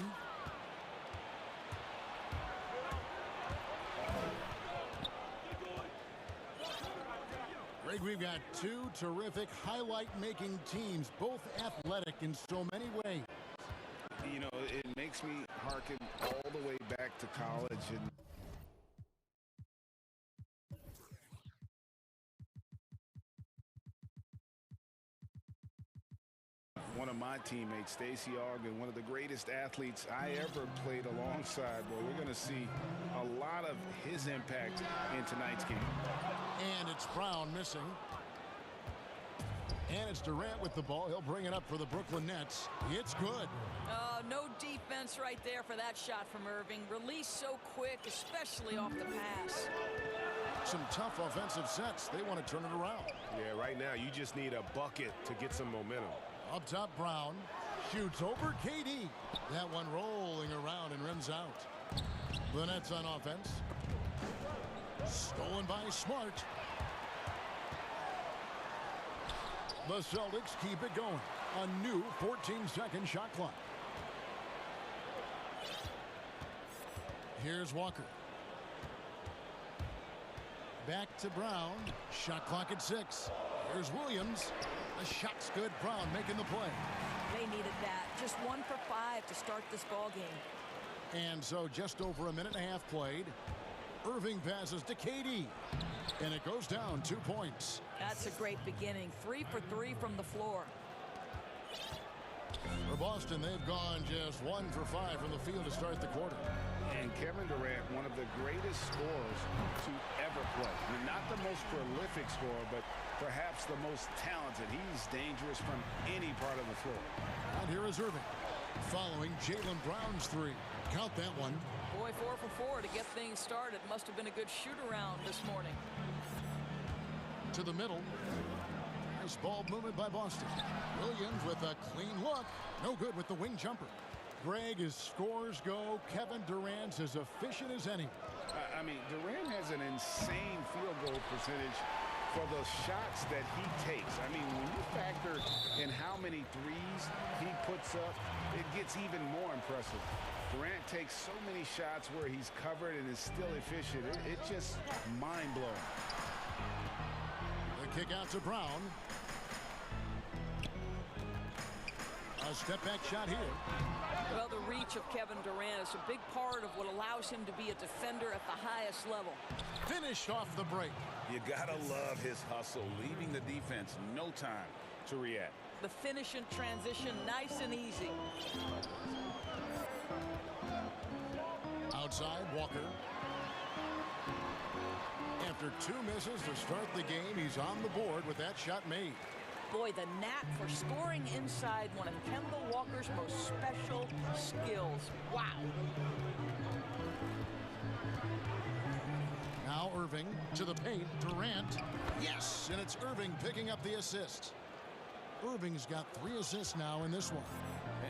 Greg, we've got 2 terrific highlight-making teams, both athletic in so many ways. You know, it makes me hearken all the way back to college. And one of my teammates, Stacey Ogden, one of the greatest athletes I ever played alongside. Well, we're going to see a lot of his impact in tonight's game. And it's Brown missing. And it's Durant with the ball. He'll bring it up for the Brooklyn Nets. It's good. No defense right there for that shot from Irving. Released so quick, especially off the pass. Some tough offensive sets. They want to turn it around. Yeah, right now you just need a bucket to get some momentum. Up top, Brown shoots over KD. That one rolling around and rims out. The Nets on offense. Stolen by Smart. The Celtics keep it going. A new 14-second shot clock. Here's Walker. Back to Brown. Shot clock at 6. Here's Williams. The shot's good. Brown making the play. They needed that. Just 1 for 5 to start this ball game. And so just over a minute and a half played. Irving passes to KD. And it goes down 2 points. That's a great beginning. 3 for 3 from the floor. For Boston, they've gone just 1 for 5 from the field to start the quarter. And Kevin Durant, one of the greatest scorers to ever play. I mean, not the most prolific scorer, but perhaps the most talented. He's dangerous from any part of the floor. And here is Irving, following Jaylen Brown's 3. Count that one. Boy, 4 for 4 to get things started. Must have been a good shoot-around this morning. To the middle. Nice ball movement by Boston. Williams with a clean look. No good with the wing jumper. Greg, as scores go, Kevin Durant's as efficient as any. I mean, Durant has an insane field goal percentage for the shots that he takes. I mean, when you factor in how many threes he puts up, it gets even more impressive. Durant takes so many shots where he's covered and is still efficient. It's just mind-blowing. The kick out to Brown. A step-back shot here. Well, the reach of Kevin Durant is a big part of what allows him to be a defender at the highest level. Finished off the break. You gotta love his hustle, leaving the defense no time to react. The finish in transition, nice and easy. Outside, Walker. After 2 misses to start the game, he's on the board with that shot made. Boy, the knack for scoring inside, one of Kemba Walker's most special skills. Wow. Now Irving to the paint. Durant. Yes, and it's Irving picking up the assist. Irving's got 3 assists now in this one.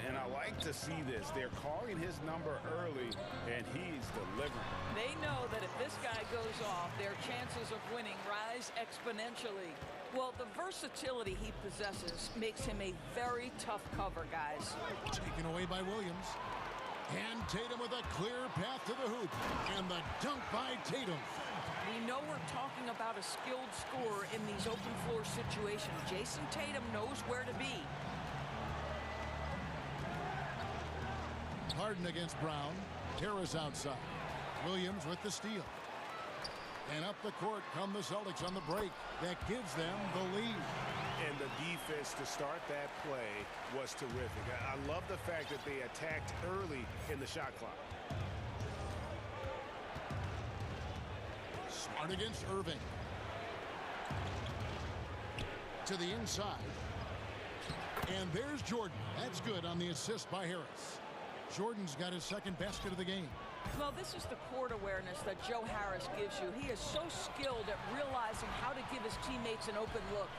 And I like to see this. They're calling his number early, and he's delivering. They know that if this guy goes off, their chances of winning rise exponentially. Well, the versatility he possesses makes him a very tough cover, guys. Taken away by Williams. And Tatum with a clear path to the hoop. And the dunk by Tatum. We know we're talking about a skilled scorer in these open floor situations. Jason Tatum knows where to be. Harden against Brown. Harris outside. Williams with the steal. And up the court come the Celtics on the break. That gives them the lead. And the defense to start that play was terrific. I love the fact that they attacked early in the shot clock. Smart against Irving. to the inside. And there's Jordan. That's good on the assist by Harris. Jordan's got his second basket of the game. Well, this is the court awareness that Joe Harris gives you. He is so skilled at realizing how to give his teammates an open look.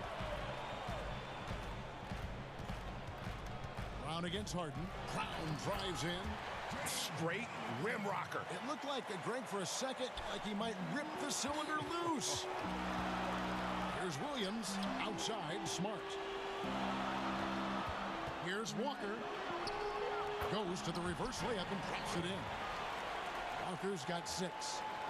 Brown against Harden. Brown drives in. Straight rim rocker. It looked like, Greg, for a second, like he might rip the cylinder loose. Here's Williams. Outside, Smart. Here's Walker. Goes to the reverse layup and drops it in. Walker's got 6.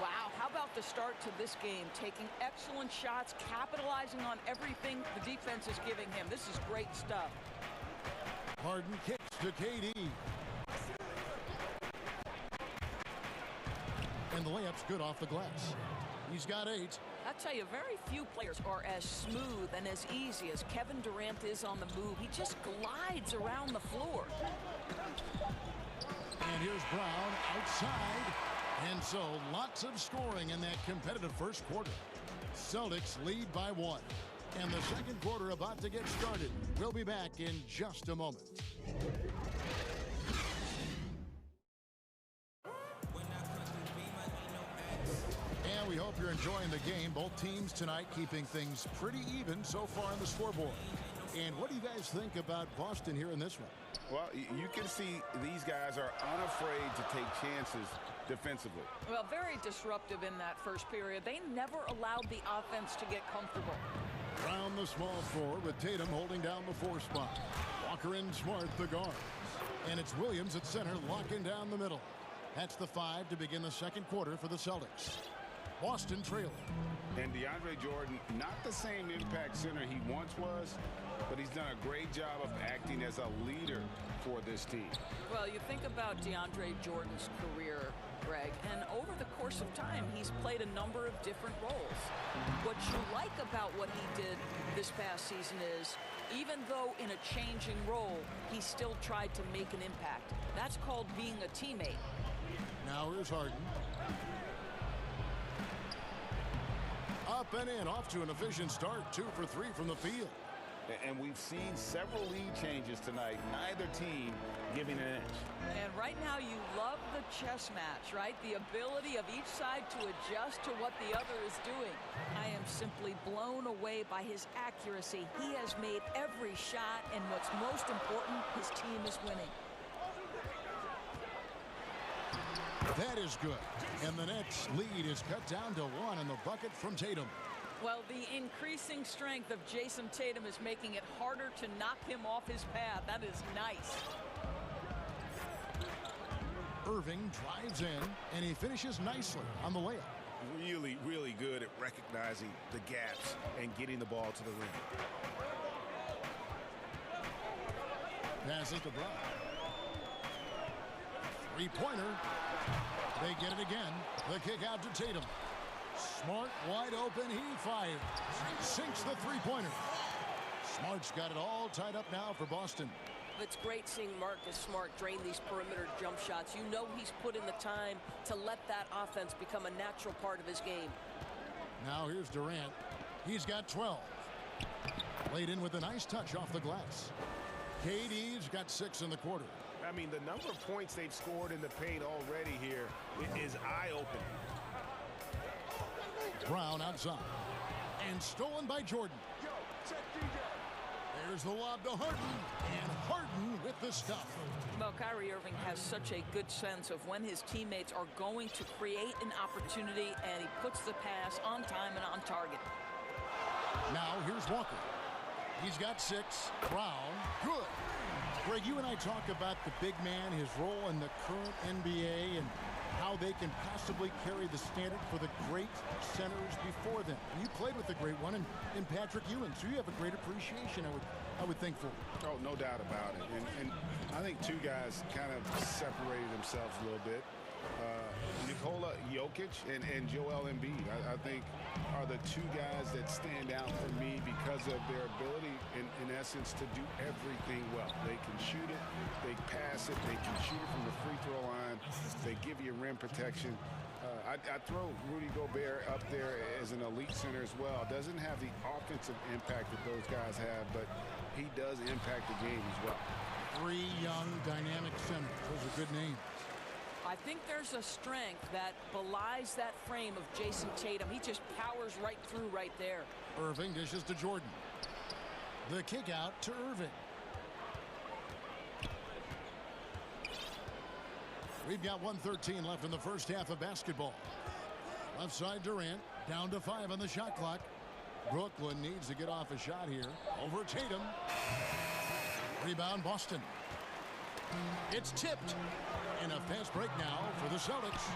Wow, how about the start to this game? Taking excellent shots, capitalizing on everything the defense is giving him. This is great stuff. Harden kicks to KD. And the layup's good off the glass. He's got 8. I tell you, very few players are as smooth and as easy as Kevin Durant is on the move. He just glides around the floor. And here's Brown outside. And so lots of scoring in that competitive first quarter. Celtics lead by 1. And the second quarter about to get started. We'll be back in just a moment. And we hope you're enjoying the game. Both teams tonight keeping things pretty even so far on the scoreboard. And what do you guys think about Boston here in this one? Well, you can see these guys are unafraid to take chances defensively. Well, very disruptive in that first period. They never allowed the offense to get comfortable. Around the small floor with Tatum holding down the 4 spot. Walker and Smart the guards. And it's Williams at center locking down the middle. That's the 5 to begin the second quarter for the Celtics. Boston trailing. And DeAndre Jordan, not the same impact center he once was, but he's done a great job of acting as a leader for this team. Well, you think about DeAndre Jordan's career, Greg, and over the course of time, he's played a number of different roles. What you like about what he did this past season is, even though in a changing role, he still tried to make an impact. That's called being a teammate. Now here's Harden. Up and in, off to an efficient start. 2 for 3 from the field. And we've seen several lead changes tonight, neither team giving an inch. And right now you love the chess match, right? The ability of each side to adjust to what the other is doing. I am simply blown away by his accuracy. He has made every shot, and what's most important, his team is winning. That is good. And the Nets lead is cut down to 1 in the bucket from Tatum. Well, the increasing strength of Jason Tatum is making it harder to knock him off his path. That is nice. Irving drives in, and he finishes nicely on the layup. Really, really good at recognizing the gaps and getting the ball to the rim. Passes to Brown. 3-pointer. They get it again. The kick out to Tatum. Smart wide open. He fires. Sinks the 3-pointer. Smart's got it all tied up now for Boston. It's great seeing Marcus Smart drain these perimeter jump shots. You know he's put in the time to let that offense become a natural part of his game. Now here's Durant. He's got 12. Laid in with a nice touch off the glass. KD's got 6 in the quarter. I mean, the number of points they've scored in the paint already here is eye-opening. Brown outside. And stolen by Jordan. There's the lob to Harden. And Harden with the stuff. Well, Kyrie Irving has such a good sense of when his teammates are going to create an opportunity, and he puts the pass on time and on target. Now here's Walker. He's got 6. Brown. Good. Greg, you and I talk about the big man, his role in the current NBA, and how they can possibly carry the standard for the great centers before them. You played with the great one in Patrick Ewing, so you have a great appreciation, I would think, for him. Oh, no doubt about it. And I think two guys kind of separated themselves a little bit. Nikola Jokic and Joel Embiid, I think, are the two guys that stand out for me because of their ability, in essence, to do everything well. They can shoot it, they pass it, they can shoot it from the free throw line, they give you rim protection. I throw Rudy Gobert up there as an elite center as well. Doesn't have the offensive impact that those guys have, but he does impact the game as well. 3 young, dynamic centers. Those are good names. I think there's a strength that belies that frame of Jason Tatum. He just powers right through right there. Irving dishes to Jordan. The kick out to Irving. We've got 1:13 left in the first half of basketball. Left side Durant, down to 5 on the shot clock. Brooklyn needs to get off a shot here. Over Tatum. Rebound Boston. It's tipped. And a fast break now for the Celtics.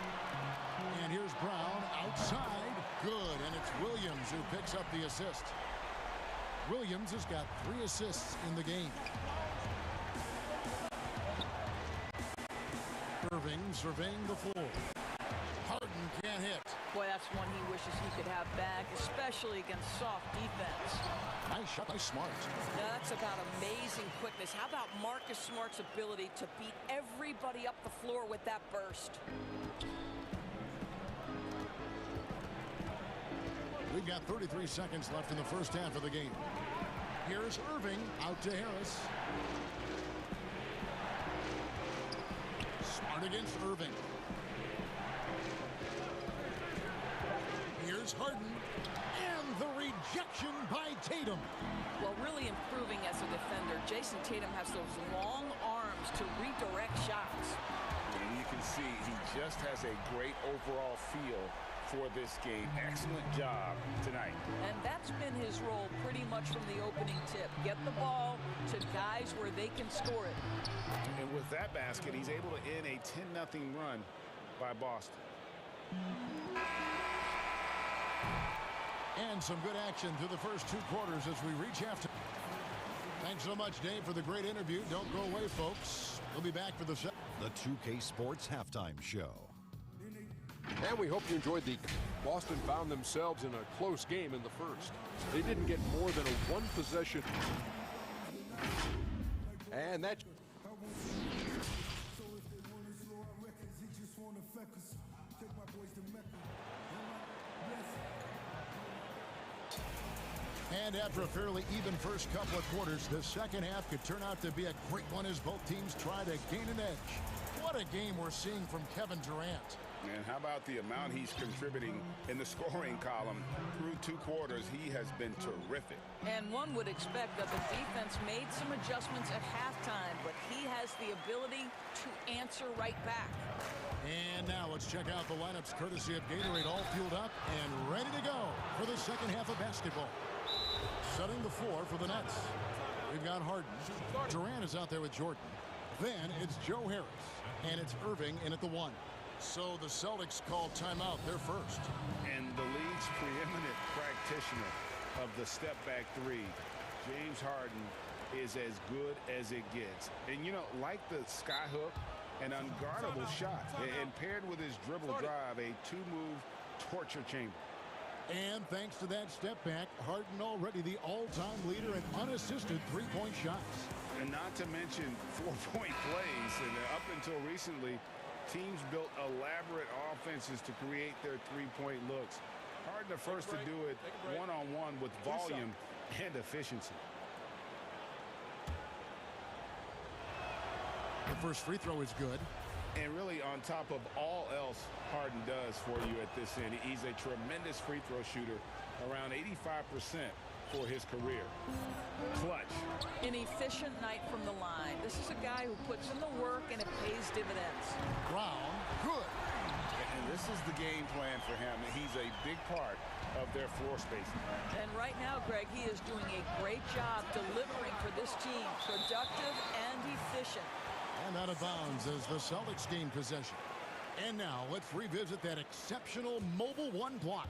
And here's Brown outside. Good. And it's Williams who picks up the assist. Williams has got 3 assists in the game. Irving surveying the floor. Harden can't hit. Boy, that's one he wishes he could have back, especially against soft defense. Nice shot by Smart. Now, that's about amazing quickness. How about Marcus Smart's ability to beat everybody up the floor with that burst? We've got 33 seconds left in the first half of the game. Here's Irving out to Harris. Smart against Irving. Here's Harden. And the rejection by Tatum. Well, really improving as a defender. Jason Tatum has those long arms to redirect shots. And you can see he just has a great overall feel for this game. Excellent job tonight. And that's been his role pretty much from the opening tip. Get the ball to guys where they can score it. And with that basket, he's able to end a 10-0 run by Boston. And some good action through the first 2 quarters as we reach after. Thanks so much, Dave, for the great interview. Don't go away, folks. We'll be back for the 2K Sports Halftime Show. And we hope you enjoyed the Boston found themselves in a close game in the first. They didn't get more than a 1-possession. And that... And after a fairly even first couple of quarters, the second half could turn out to be a great one as both teams try to gain an edge. What a game we're seeing from Kevin Durant. And how about the amount he's contributing in the scoring column through 2 quarters? He has been terrific. And one would expect that the defense made some adjustments at halftime, but he has the ability to answer right back. And now let's check out the lineups courtesy of Gatorade, all fueled up and ready to go for the second half of basketball. Setting the floor for the Nets. We've got Harden. Durant is out there with Jordan. Then it's Joe Harris. And it's Irving in at the 1. So the Celtics call timeout. They're first. And the league's preeminent practitioner of the step-back 3, James Harden, is as good as it gets. And, you know, like the skyhook, an unguardable shot. And paired with his dribble drive, a 2-move torture chamber. And thanks to that step back, Harden already the all-time leader in unassisted 3-point shots. And not to mention 4-point plays. And up until recently, teams built elaborate offenses to create their 3-point looks. Harden the first to do it one-on-one with volume and efficiency. The first free throw is good. And really, on top of all else Harden does for you at this end, he's a tremendous free throw shooter, around 85% for his career. Clutch. An efficient night from the line. This is a guy who puts in the work and it pays dividends. Brown, good. And this is the game plan for him. He's a big part of their floor spacing. And right now, Greg, he is doing a great job delivering for this team. Productive and efficient. And out of bounds as the Celtics gain possession. And now let's revisit that exceptional mobile 1 block.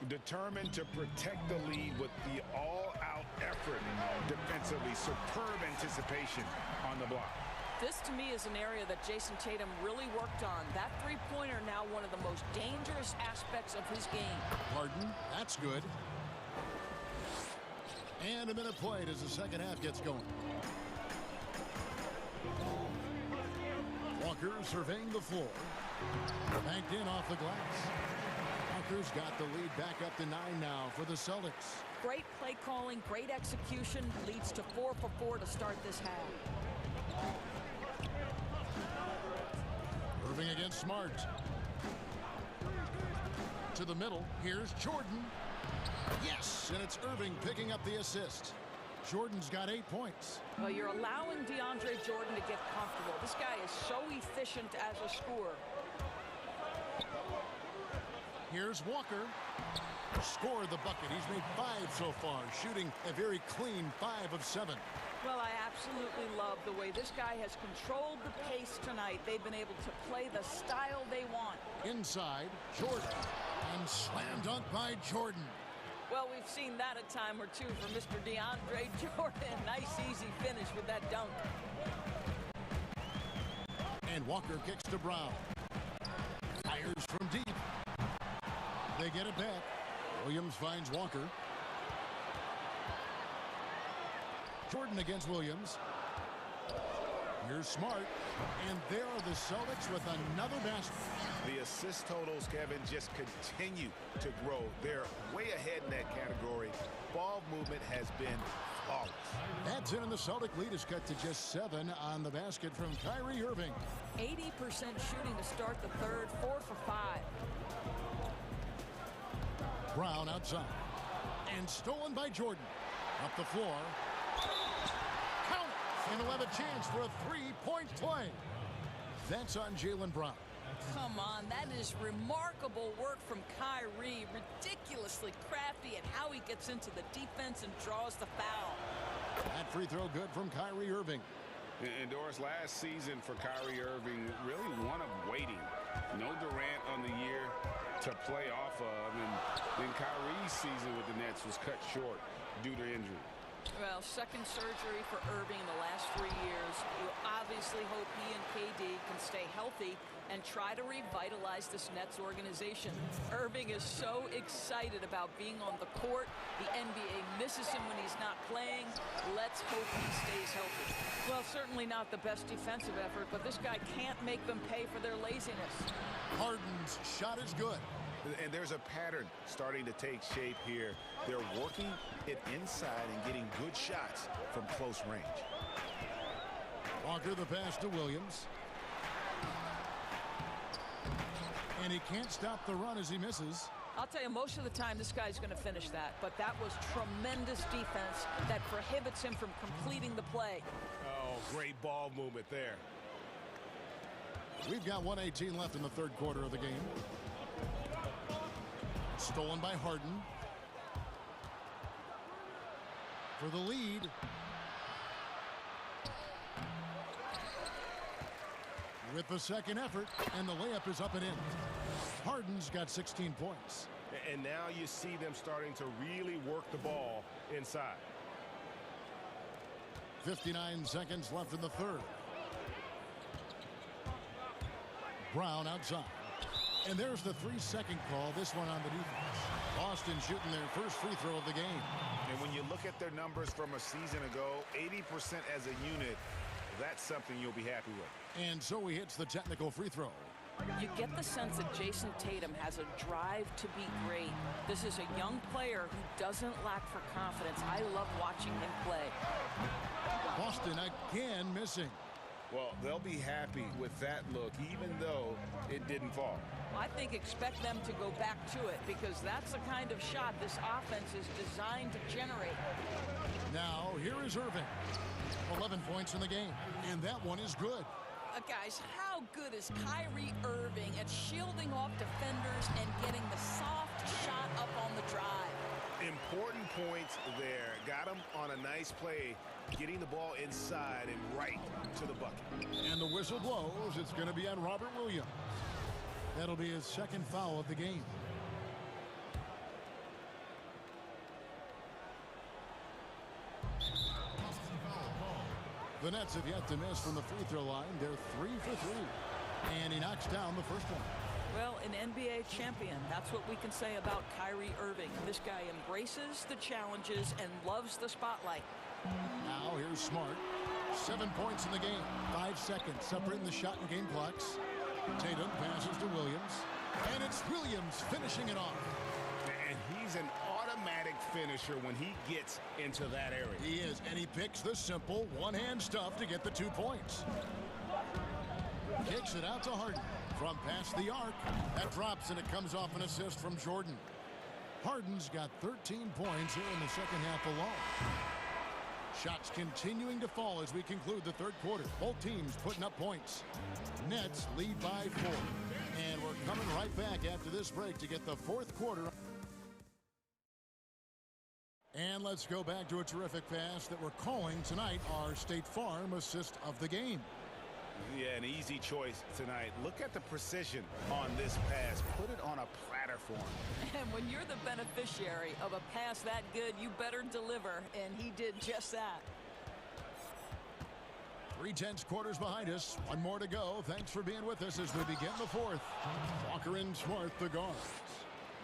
Determined to protect the lead with the all-out effort defensively. Superb anticipation on the block. This, to me, is an area that Jason Tatum really worked on. That three-pointer now one of the most dangerous aspects of his game. Harden, that's good. And a minute played as the second half gets going. Walker surveying the floor. Banked in off the glass. Walker's got the lead back up to 9 now for the Celtics. Great play calling, great execution, leads to 4 for 4 to start this half. Irving against Smart. To the middle, here's Jordan. Yes, and it's Irving picking up the assist. Jordan's got 8 points. Well, you're allowing DeAndre Jordan to get comfortable. This guy is so efficient as a scorer. Here's Walker. Scored the bucket. He's made 5 so far, shooting a very clean 5 of 7. Well, I absolutely love the way this guy has controlled the pace tonight. They've been able to play the style they want. Inside, Jordan. And slam dunk by Jordan. Well, we've seen that a time or two from Mr. DeAndre Jordan. Nice, easy finish with that dunk. And Walker kicks to Brown. Fires from deep. They get it back. Williams finds Walker. Jordan against Williams. Here's Smart. And there are the Celtics with another basket. The assist totals, Kevin, just continue to grow. They're way ahead in that category. Ball movement has been flawless. That's in, and the Celtic lead is cut to just 7 on the basket from Kyrie Irving. 80% shooting to start the third, 4 for 5. Brown outside. And stolen by Jordan. Up the floor. Count it! And he'll have a chance for a 3-point play. That's on Jaylen Brown. Come on, that is remarkable work from Kyrie. Ridiculously crafty at how he gets into the defense and draws the foul. That free throw good from Kyrie Irving. And Doris, last season for Kyrie Irving, really one of waiting. No Durant on the year to play off of, and then Kyrie's season with the Nets was cut short due to injury. Well, second surgery for Irving in the last 3 years. You obviously hope he and KD can stay healthy and try to revitalize this Nets organization. Irving is so excited about being on the court. The NBA misses him when he's not playing. Let's hope he stays healthy. Well, certainly not the best defensive effort, but this guy can't make them pay for their laziness. Harden's shot is good. And there's a pattern starting to take shape here. They're working it inside and getting good shots from close range. Walker the pass to Williams. And he can't stop the run as he misses. I'll tell you, most of the time this guy's going to finish that, but that was tremendous defense that prohibits him from completing the play. Oh, great ball movement there. We've got 1:18 left in the third quarter of the game. Stolen by Harden. For the lead. With the second effort, and the layup is up and in. Harden's got 16 points. And now you see them starting to really work the ball inside. 59 seconds left in the third. Brown outside. And there's the 3-second call, this one on the defense. Boston shooting their first free throw of the game. And when you look at their numbers from a season ago, 80% as a unit, that's something you'll be happy with. And so he hits the technical free throw. You get the sense that Jason Tatum has a drive to be great. This is a young player who doesn't lack for confidence. I love watching him play. Boston again missing. Well, they'll be happy with that look, even though it didn't fall. I think expect them to go back to it, because that's the kind of shot this offense is designed to generate. Now, here is Irving. 11 points in the game, and that one is good. Guys, how good is Kyrie Irving at shielding off defenders and getting the soft shot up on the drive? Important points there. Got him on a nice play, getting the ball inside and right to the bucket. And the whistle blows. It's going to be on Robert Williams. That'll be his second foul of the game. The Nets have yet to miss from the free throw line. They're 3 for 3. And he knocks down the first one. Well, an NBA champion. That's what we can say about Kyrie Irving. This guy embraces the challenges and loves the spotlight. Now here's Smart. 7 points in the game. 5 seconds separating the shot and game clocks. Tatum passes to Williams. And it's Williams finishing it off. And he's an automatic finisher when he gets into that area. He is, and he picks the simple one-hand stuff to get the 2 points. Kicks it out to Harden. From past the arc. That drops, and it comes off an assist from Jordan. Harden's got 13 points here in the second half alone. Shots continuing to fall as we conclude the third quarter. Both teams putting up points. Nets lead by 4. And we're coming right back after this break to get the fourth quarter. And let's go back to a terrific pass that we're calling tonight our State Farm assist of the game. Yeah, an easy choice tonight. Look at the precision on this pass. Put it on a platter for him. And when you're the beneficiary of a pass that good, you better deliver, and he did just that. 3/10 quarters behind us. One more to go. Thanks for being with us as we begin the fourth. Walker and Smart, the guards.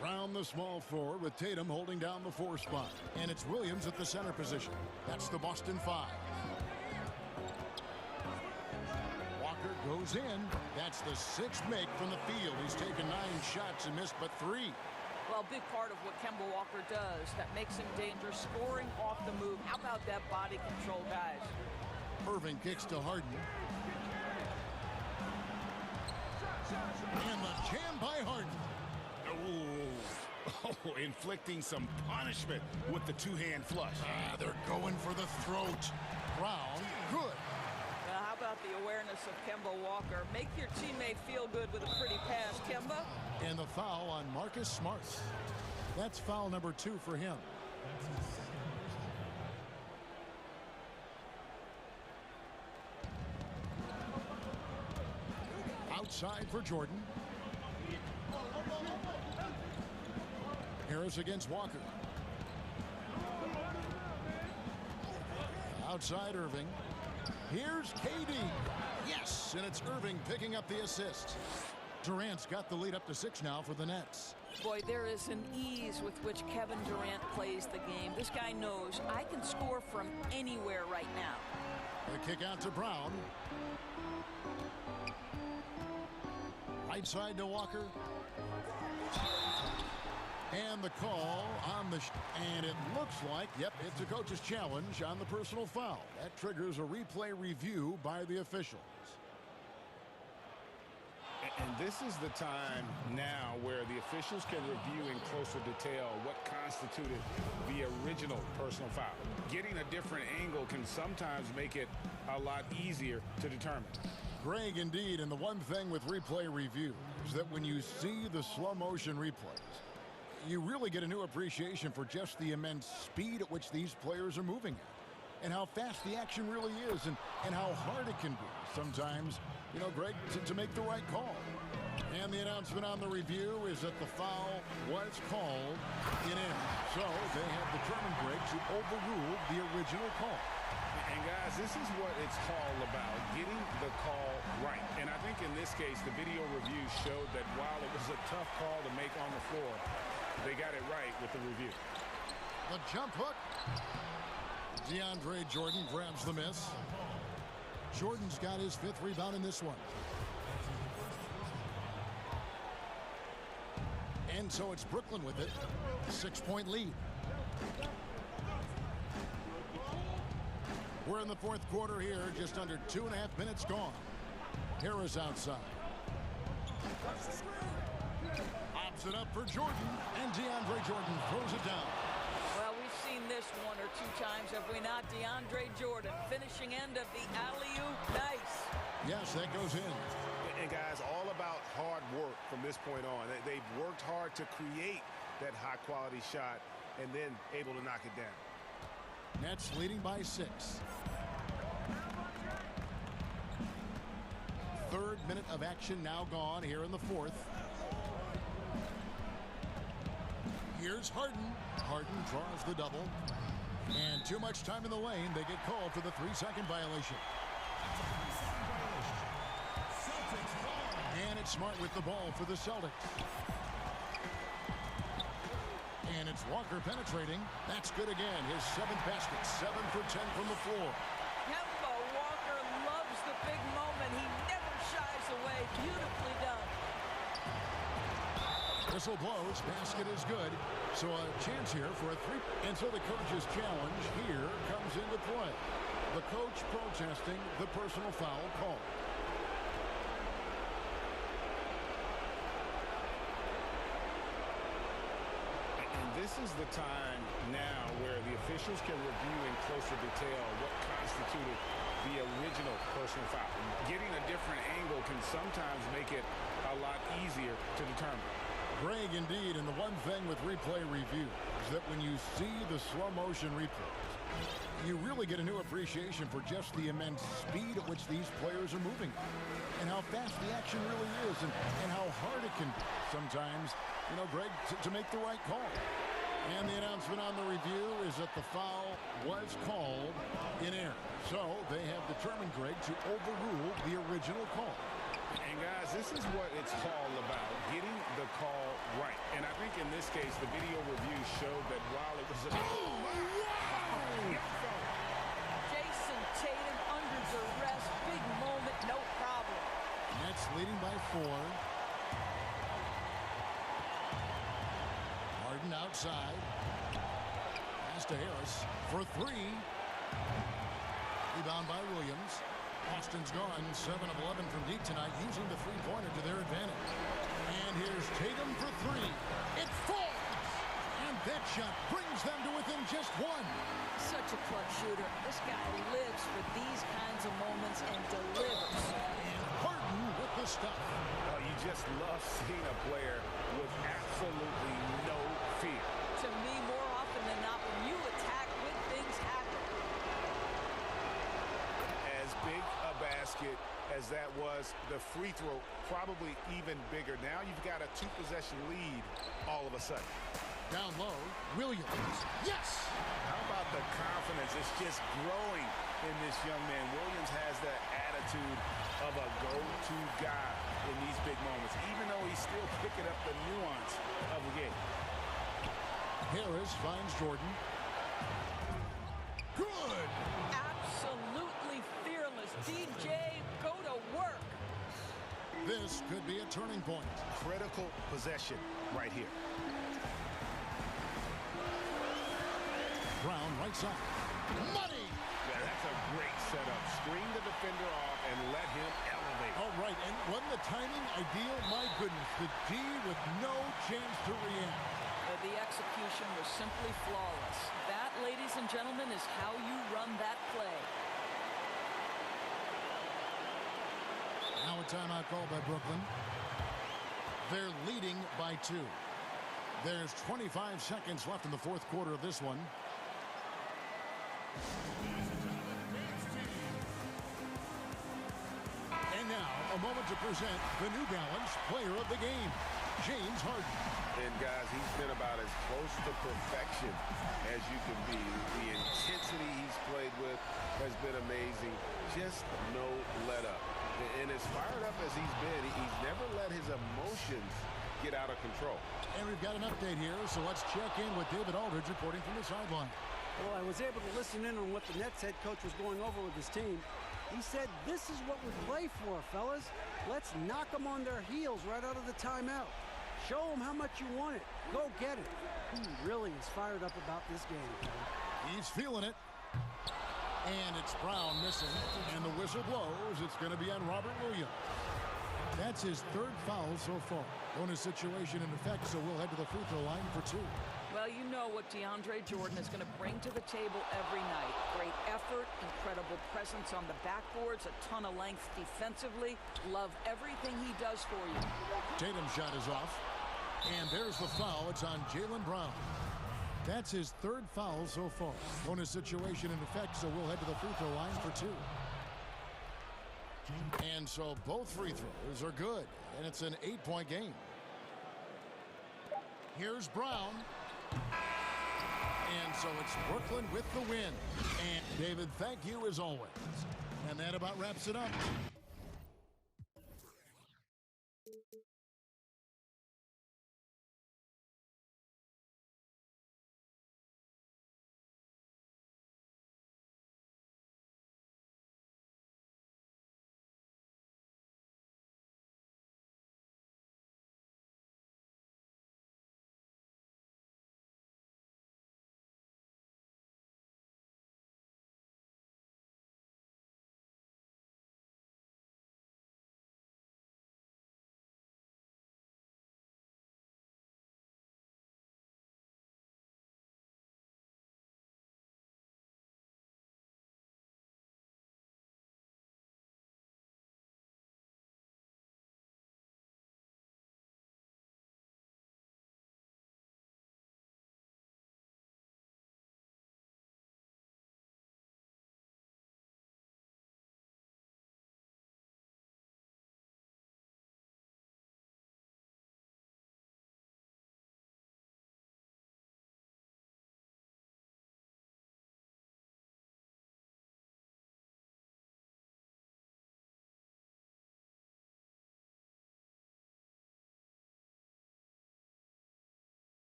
Brown, the small forward, with Tatum holding down the 4 spot. And it's Williams at the center position. That's the Boston 5. Walker goes in. That's the 6th make from the field. He's taken 9 shots and missed but 3. Well, a big part of what Kemba Walker does that makes him dangerous, scoring off the move. How about that body control, guys? Irving kicks to Harden. And the jam by Harden. Oh, inflicting some punishment with the 2-hand flush. They're going for the throat. Brown, good. Well, how about the awareness of Kemba Walker? Make your teammate feel good with a pretty pass, Kemba. And the foul on Marcus Smart. That's foul number 2 for him. Outside for Jordan. Harris against Walker. Outside Irving. Here's KD. Yes, and it's Irving picking up the assist. Durant's got the lead up to 6 now for the Nets. Boy, there is an ease with which Kevin Durant plays the game. This guy knows I can score from anywhere right now. The kick out to Brown. Right side to Walker. And the call on the and it looks like, yep, it's a coach's challenge on the personal foul. That triggers a replay review by the officials. And this is the time now where the officials can review in closer detail what constituted the original personal foul. Getting a different angle can sometimes make it a lot easier to determine. Greg, indeed, and the one thing with replay review is that when you see the slow motion replays, you really get a new appreciation for just the immense speed at which these players are moving at, and how fast the action really is, and how hard it can be sometimes, you know, Greg, to make the right call. And the announcement on the review is that the foul was called in end. So they have determined, Greg, to overrule the original call. And guys, this is what it's all about, getting the call right. And I think in this case, the video review showed that while it was a tough call to make on the floor, they got it right with the review. The jump hook. DeAndre Jordan grabs the miss. Jordan's got his 5th rebound in this one. And so it's Brooklyn with it. 6-point lead. We're in the fourth quarter here, just under 2.5 minutes gone. Harris outside. Obs it up for Jordan, and DeAndre Jordan throws it down. Well, we've seen this 1 or 2 times, have we not? DeAndre Jordan, finishing end of the alley-oop. Nice. Yes, that goes in. And guys, all about hard work from this point on. They've worked hard to create that high-quality shot and then able to knock it down. Nets leading by 6. 3rd minute of action now gone here in the 4th. Here's Harden. Harden draws the double. And too much time in the lane. They get called for the 3-second violation. And it's Smart with the ball for the Celtics. And it's Walker penetrating. That's good again. His 7th basket. 7 for 10 from the floor. Kemba Walker loves the big moment. He never shies away. Beautifully done. Whistle blows. Basket is good. So a chance here for a 3. And so the coach's challenge here comes into play. The coach protesting the personal foul call. This is the time now where the officials can review in closer detail what constituted the original personal foul. Getting a different angle can sometimes make it a lot easier to determine. Greg, indeed, and the one thing with replay review is that when you see the slow motion replays, you really get a new appreciation for just the immense speed at which these players are moving and how fast the action really is and how hard it can be sometimes, you know, Greg, to make the right call. And the announcement on the review is that the foul was called in error. So they have determined, Greg, to overrule the original call. And guys, this is what it's all about, getting the call right. And I think in this case, the video review showed that while it was a... Jason Tatum under duress, big moment, no problem. Nets leading by 4. Harden outside. Pass to Harris for 3. Rebound by Williams. Austin's gone 7 of 11 from deep tonight, using the three-pointer to their advantage. And here's Tatum for 3. It falls! And that shot brings them to within just 1. Such a clutch shooter. This guy lives for these kinds of moments and delivers. And Harden with the stuff. Oh, you just love seeing a player with absolutely no fear. To me, more often than not, when you attack when things happen. As big a basket as that was, the free throw probably even bigger. Now you've got a 2-possession lead all of a sudden. Down low, Williams. Yes! How about the confidence? It's just growing in this young man. Williams has that attitude of a go-to guy in these big moments, even though he's still picking up the nuance of the game. Harris finds Jordan. Good! Absolutely fearless. DJ, go to work. This could be a turning point. Critical possession right here. Brown right side. Money! Yeah, that's a great setup. Screen the defender off and let him elevate. All right, and wasn't the timing ideal? My goodness, the D with no chance to react. The execution was simply flawless. That, ladies and gentlemen, is how you run that play. Now a timeout called by Brooklyn. They're leading by 2. There's 25 seconds left in the 4th quarter of this one. And now, a moment to present the New Balance Player of the Game, James Harden. And guys, he's been about as close to perfection as you can be. The intensity he's played with has been amazing. Just no let up. And as fired up as he's been, he's never let his emotions get out of control. And we've got an update here, so let's check in with David Aldridge reporting from the sideline. Well, I was able to listen in on what the Nets head coach was going over with his team. He said, this is what we play for, fellas. Let's knock them on their heels right out of the timeout. Show them how much you want it. Go get it. He really is fired up about this game, Kevin. He's feeling it. And it's Brown missing. And the whistle blows. It's going to be on Robert Williams. That's his 3rd foul so far. Bonus situation in effect, so we'll head to the free throw line for 2. Well, you know what DeAndre Jordan is going to bring to the table every night. Great effort, incredible presence on the backboards, a ton of length defensively. Love everything he does for you. Tatum's shot is off. And there's the foul. It's on Jaylen Brown. That's his 3rd foul so far. Bonus situation in effect, so we'll head to the free throw line for 2. And so both free throws are good, and it's an 8-point game. Here's Brown. And so it's Brooklyn with the win. And David, thank you as always. And that about wraps it up.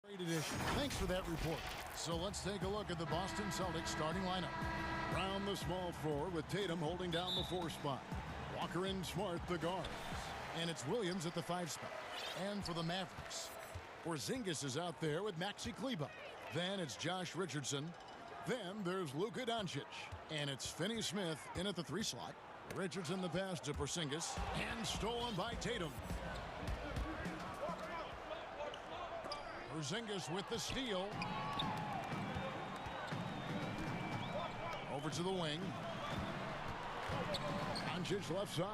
Great edition. Thanks for that report. So let's take a look at the Boston Celtics starting lineup. Round the small floor with Tatum holding down the 4 spot. Walker and Smart the guards. And it's Williams at the 5 spot. And for the Mavericks, Porzingis is out there with Maxi Kleber. Then it's Josh Richardson. Then there's Luka Doncic. And it's Finney-Smith in at the 3 slot. Richardson the pass to Porzingis. And stolen by Tatum. Porzingis with the steal. Over to the wing. Doncic left side.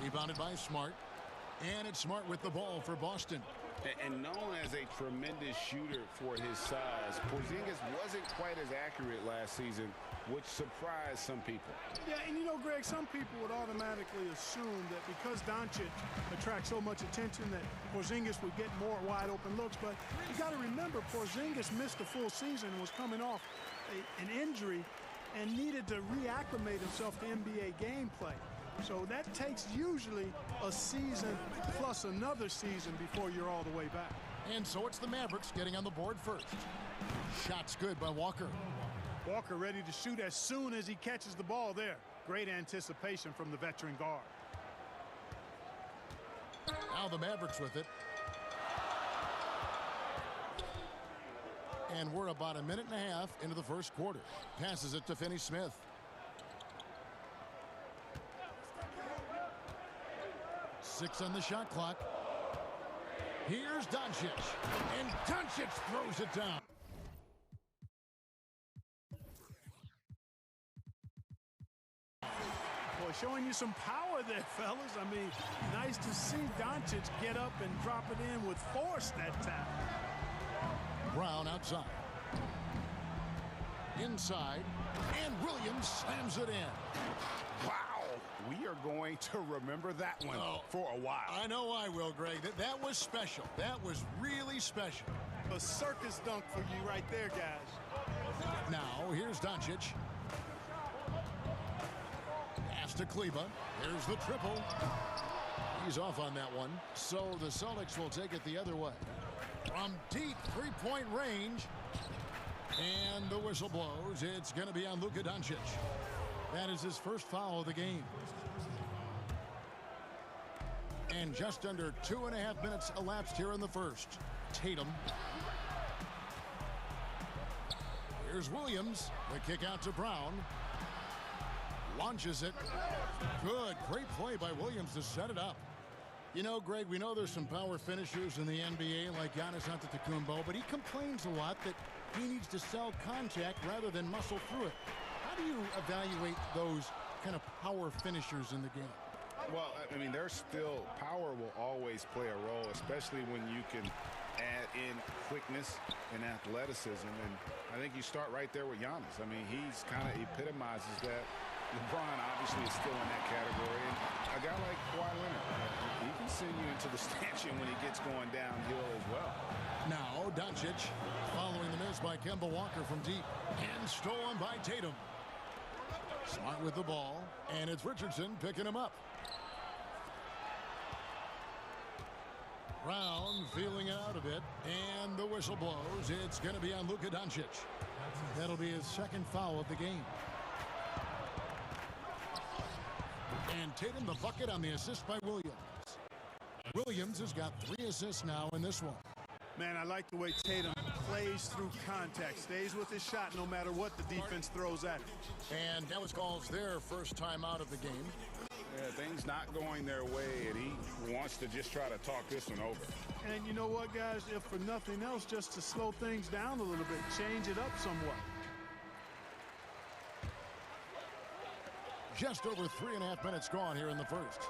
Rebounded by Smart. And it's Smart with the ball for Boston. And known as a tremendous shooter for his size, Porzingis wasn't quite as accurate last season, which surprised some people. Yeah, and you know, Greg, some people would automatically assume that because Doncic attracts so much attention that Porzingis would get more wide open looks. But you got to remember, Porzingis missed a full season and was coming off an injury and needed to reacclimate himself to NBA gameplay. So that takes usually a season plus another season before you're all the way back. And so it's the Mavericks getting on the board first. Shot's good by Walker. Walker ready to shoot as soon as he catches the ball there. Great anticipation from the veteran guard. Now the Mavericks with it. And we're about a minute and a half into the first quarter. Passes it to Finney-Smith. Six on the shot clock. Here's Doncic. And Doncic throws it down. Boy, showing you some power there, fellas. I mean, nice to see Doncic get up and drop it in with force that time. Brown outside. Inside. And Williams slams it in. Wow. We are going to remember that one for a while. I know I will, Greg. That was special. That was really special. A circus dunk for you right there, guys. Now, here's Doncic. Pass to Kleba. There's the triple. He's off on that one. So the Celtics will take it the other way. From deep three-point range. And the whistle blows. It's going to be on Luka Doncic. That is his first foul of the game. And just under 2.5 minutes elapsed here in the first. Tatum. Here's Williams. The kick out to Brown. Launches it. Good. Great play by Williams to set it up. You know, Greg, we know there's some power finishers in the NBA like Giannis Antetokounmpo, but he complains a lot that he needs to sell contact rather than muscle through it. How do you evaluate those kind of power finishers in the game? Well, I mean, there's still power will always play a role, especially when you can add in quickness and athleticism. And I think you start right there with Giannis. I mean, he's kind of epitomizes that. LeBron obviously is still in that category. And a guy like Kawhi Leonard, he can send you into the stanchion when he gets going downhill as well. Now Doncic following the miss by Kemba Walker from deep and stolen by Tatum. Smart with the ball, and it's Richardson picking him up. Brown feeling out a bit, and the whistle blows. It's going to be on Luka Doncic. That'll be his second foul of the game. And Tatum the bucket on the assist by Williams. Williams has got 3 assists now in this one. Man, I like the way Tatum plays through contact, stays with his shot no matter what the defense throws at him. And Dallas calls their first time out of the game. Yeah, things not going their way, and he wants to just try to talk this one over. And you know what, guys? If for nothing else, just to slow things down a little bit, change it up somewhat. Just over 3.5 minutes gone here in the first.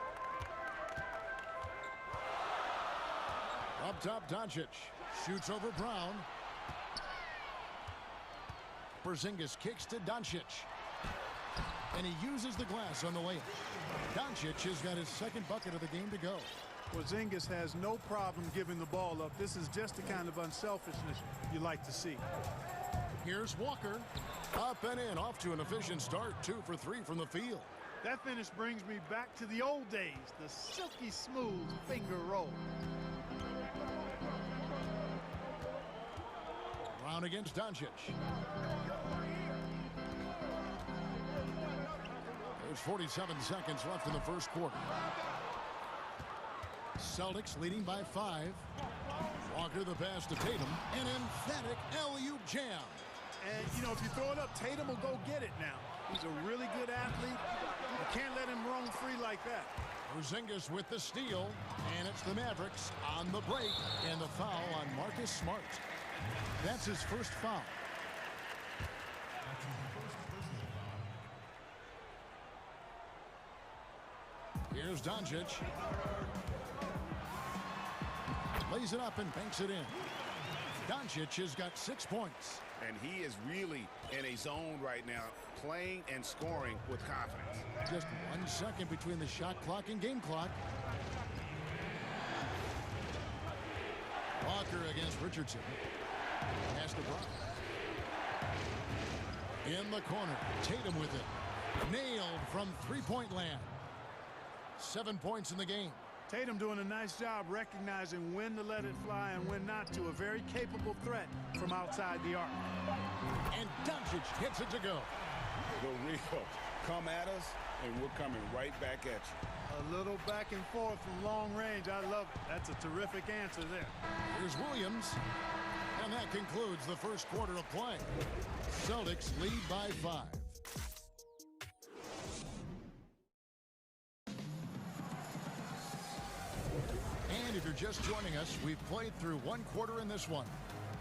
Up top, Doncic shoots over Brown. Porzingis kicks to Doncic. And he uses the glass on the layup. Doncic has got his second bucket of the game to go. Porzingis has no problem giving the ball up. This is just the kind of unselfishness you like to see. Here's Walker. Up and in, off to an efficient start. 2 for 3 from the field. That finish brings me back to the old days, the silky smooth finger roll. Brown against Doncic. There's 47 seconds left in the first quarter. Celtics leading by 5. Walker the pass to Tatum. An emphatic alley-oop jam. And, you know, if you throw it up, Tatum will go get it now. He's a really good athlete. You can't let him roam free like that. Porzingis with the steal, and it's the Mavericks on the break, and the foul on Marcus Smart. That's his first foul. Here's Doncic. Lays it up and banks it in. Doncic has got 6 points. And he is really in a zone right now, playing and scoring with confidence. Just 1 second between the shot clock and game clock. Walker against Richardson. Pass to Brown. In the corner, Tatum with it. Nailed from three-point land. 7 points in the game. Tatum doing a nice job recognizing when to let it fly and when not to. A very capable threat from outside the arc. And Doncic hits it to go. The real come at us and we're coming right back at you. A little back and forth from long range. I love it. That's a terrific answer there. Here's Williams. And that concludes the first quarter of play. Celtics lead by 5. And if you're just joining us, we've played through one quarter in this one.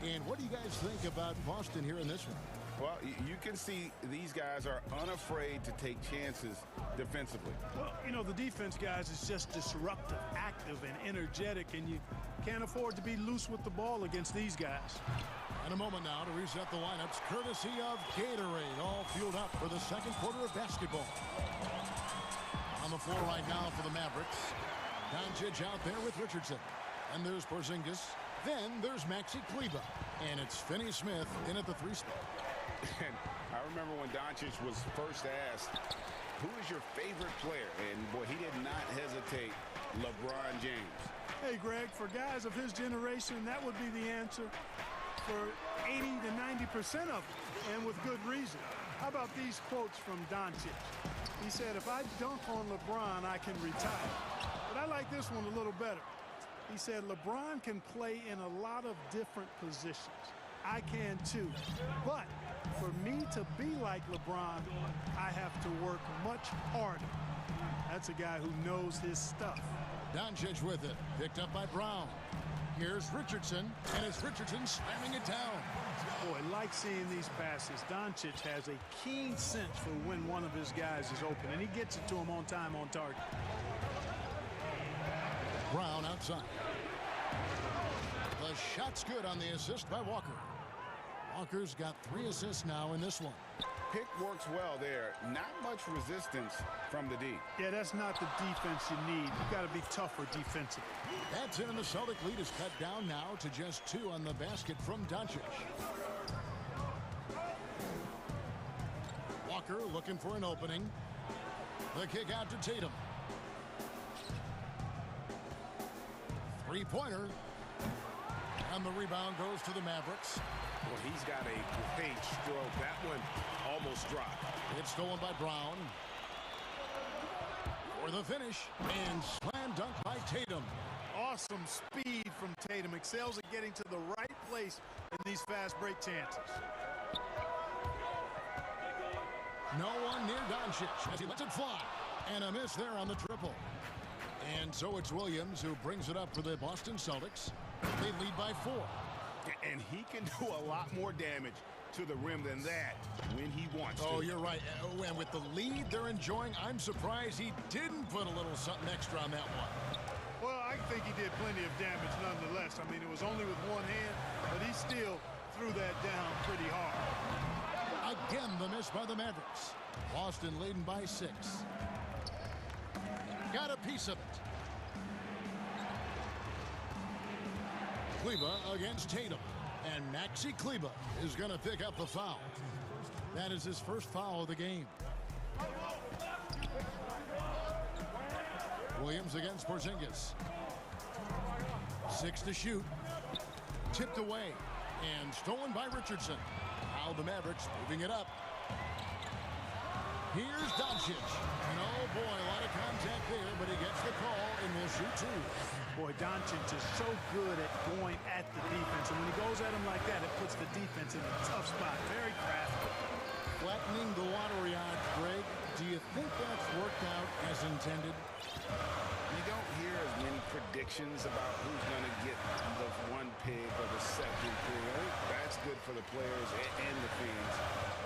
And what do you guys think about Boston here in this one? Well, you can see these guys are unafraid to take chances defensively. Well, you know, the defense, guys, is just disruptive, active, and energetic, and you can't afford to be loose with the ball against these guys. And a moment now to reset the lineups, courtesy of Gatorade, all fueled up for the second quarter of basketball. On the floor right now for the Mavericks, Doncic out there with Richardson. And there's Porzingis. Then there's Maxi Kleber. And it's Finney Smith in at the 3 spot. And I remember when Doncic was first asked, who is your favorite player? And, boy, he did not hesitate. LeBron James. Hey, Greg, for guys of his generation, that would be the answer for 80 to 90% of them, and with good reason. How about these quotes from Doncic? He said, if I dunk on LeBron, I can retire. But I like this one a little better. He said, LeBron can play in a lot of different positions. I can too. But for me to be like LeBron, I have to work much harder. That's a guy who knows his stuff. Doncic with it, picked up by Brown. Here's Richardson, and it's Richardson slamming it down. Boy, like seeing these passes. Doncic has a keen sense for when one of his guys is open, and he gets it to him on time, on target. Brown outside. The shot's good on the assist by Walker. Walker's got 3 assists now in this one. Pick works well there. Not much resistance from the D. Yeah, that's not the defense you need. You've got to be tougher defensively. That's in, and the Celtic lead is cut down now to just 2 on the basket from Doncic. Walker looking for an opening. The kick out to Tatum. 3-pointer. And the rebound goes to the Mavericks. Well, he's got a great stroke. That one almost dropped. It's stolen by Brown. For the finish. And slam dunk by Tatum. Awesome speed from Tatum. Excels at getting to the right place in these fast break chances. No one near Doncic as he lets it fly. And a miss there on the triple. And so it's Williams who brings it up for the Boston Celtics. They lead by 4. And he can do a lot more damage to the rim than that when he wants to. Oh, you're right. And with the lead they're enjoying, I'm surprised he didn't put a little something extra on that one. Well, I think he did plenty of damage nonetheless. I mean, it was only with one hand, but he still threw that down pretty hard. Again, the miss by the Mavericks. Boston leading by 6. Got a piece of it. Kleber against Tatum. And Maxi Kleber is going to pick up the foul. That is his first foul of the game. Williams against Porzingis. 6 to shoot. Tipped away. And stolen by Richardson. Now the Mavericks moving it up. Here's Doncic. And oh boy, a lot of contact there, but he gets the call and will shoot 2. Boy, Doncic is so good at going at the defense. And when he goes at him like that, it puts the defense in a tough spot. Very crafty. Flattening the lottery odds, Greg. Do you think that's worked out as intended? You don't hear as many predictions about who's going to get the 1 pick or the 2nd pick. I think that's good for the players and the fans.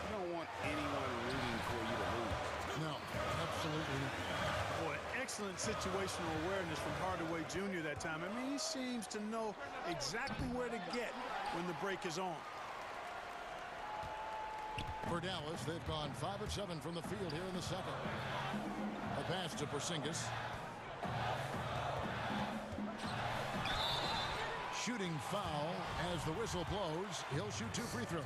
You don't want anyone rooting for you to lose. No, absolutely not. Boy, excellent situational awareness from Hardaway Jr. that time. I mean, he seems to know exactly where to get when the break is on. For Dallas, they've gone 5 of 7 from the field here in the second. A pass to Porzingis. Shooting foul as the whistle blows. He'll shoot 2 free throws.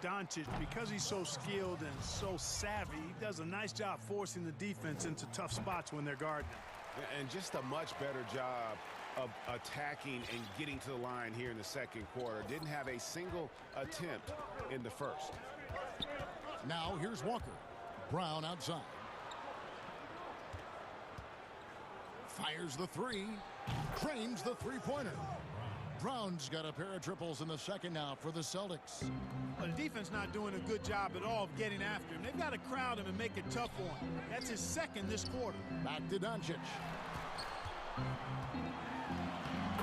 Doncic, because he's so skilled and so savvy, he does a nice job forcing the defense into tough spots when they're guarding him. And just a much better job of attacking and getting to the line here in the second quarter. Didn't have a single attempt in the first. Now here's Walker. Brown outside. Fires the three. Drains the three-pointer. Brown's got a pair of triples in the second now for the Celtics. Well, the defense not doing a good job at all of getting after him. They've got to crowd him and make it tough for him. That's his second this quarter. Back to Doncic.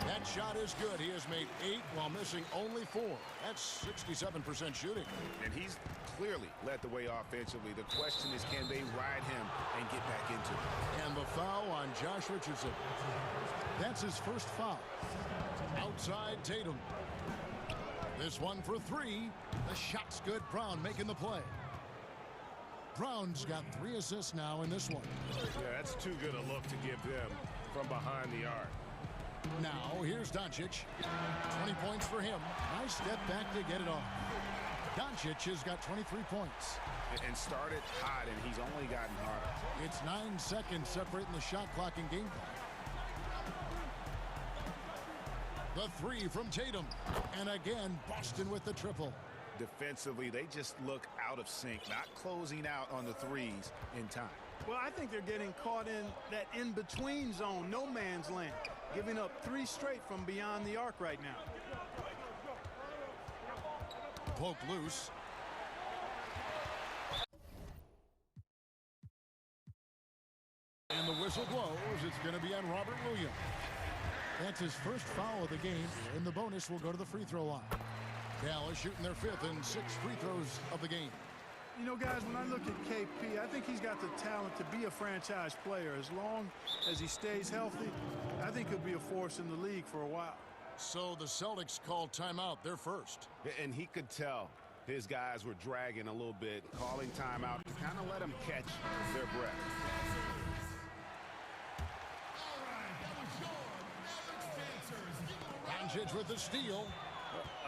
That shot is good. He has made 8 while missing only 4. That's 67% shooting. And he's clearly led the way offensively. The question is, can they ride him and get back into it? And the foul on Josh Richardson. That's his first foul. Outside Tatum. This one for 3. The shot's good. Brown making the play. Brown's got 3 assists now in this one. Yeah, that's too good a look to give them from behind the arc. Now, here's Doncic. 20 points for him. Nice step back to get it off. Doncic has got 23 points. And started hot, and he's only gotten harder. It's 9 seconds separating the shot clock and game clock. The 3 from Tatum. And again, Boston with the triple. Defensively, they just look out of sync, not closing out on the threes in time. Well, I think they're getting caught in that in-between zone, no man's land, giving up 3 straight from beyond the arc right now. Poke loose. And the whistle blows. It's going to be on Robert Williams. That's his first foul of the game, and the bonus will go to the free throw line. Dallas shooting their 5th and 6th free throws of the game. You know, guys, when I look at KP, I think he's got the talent to be a franchise player. As long as he stays healthy, I think he'll be a force in the league for a while. So the Celtics called timeout. They're first. And he could tell his guys were dragging a little bit, calling timeout to kind of let them catch their breath. Doncic with the steal.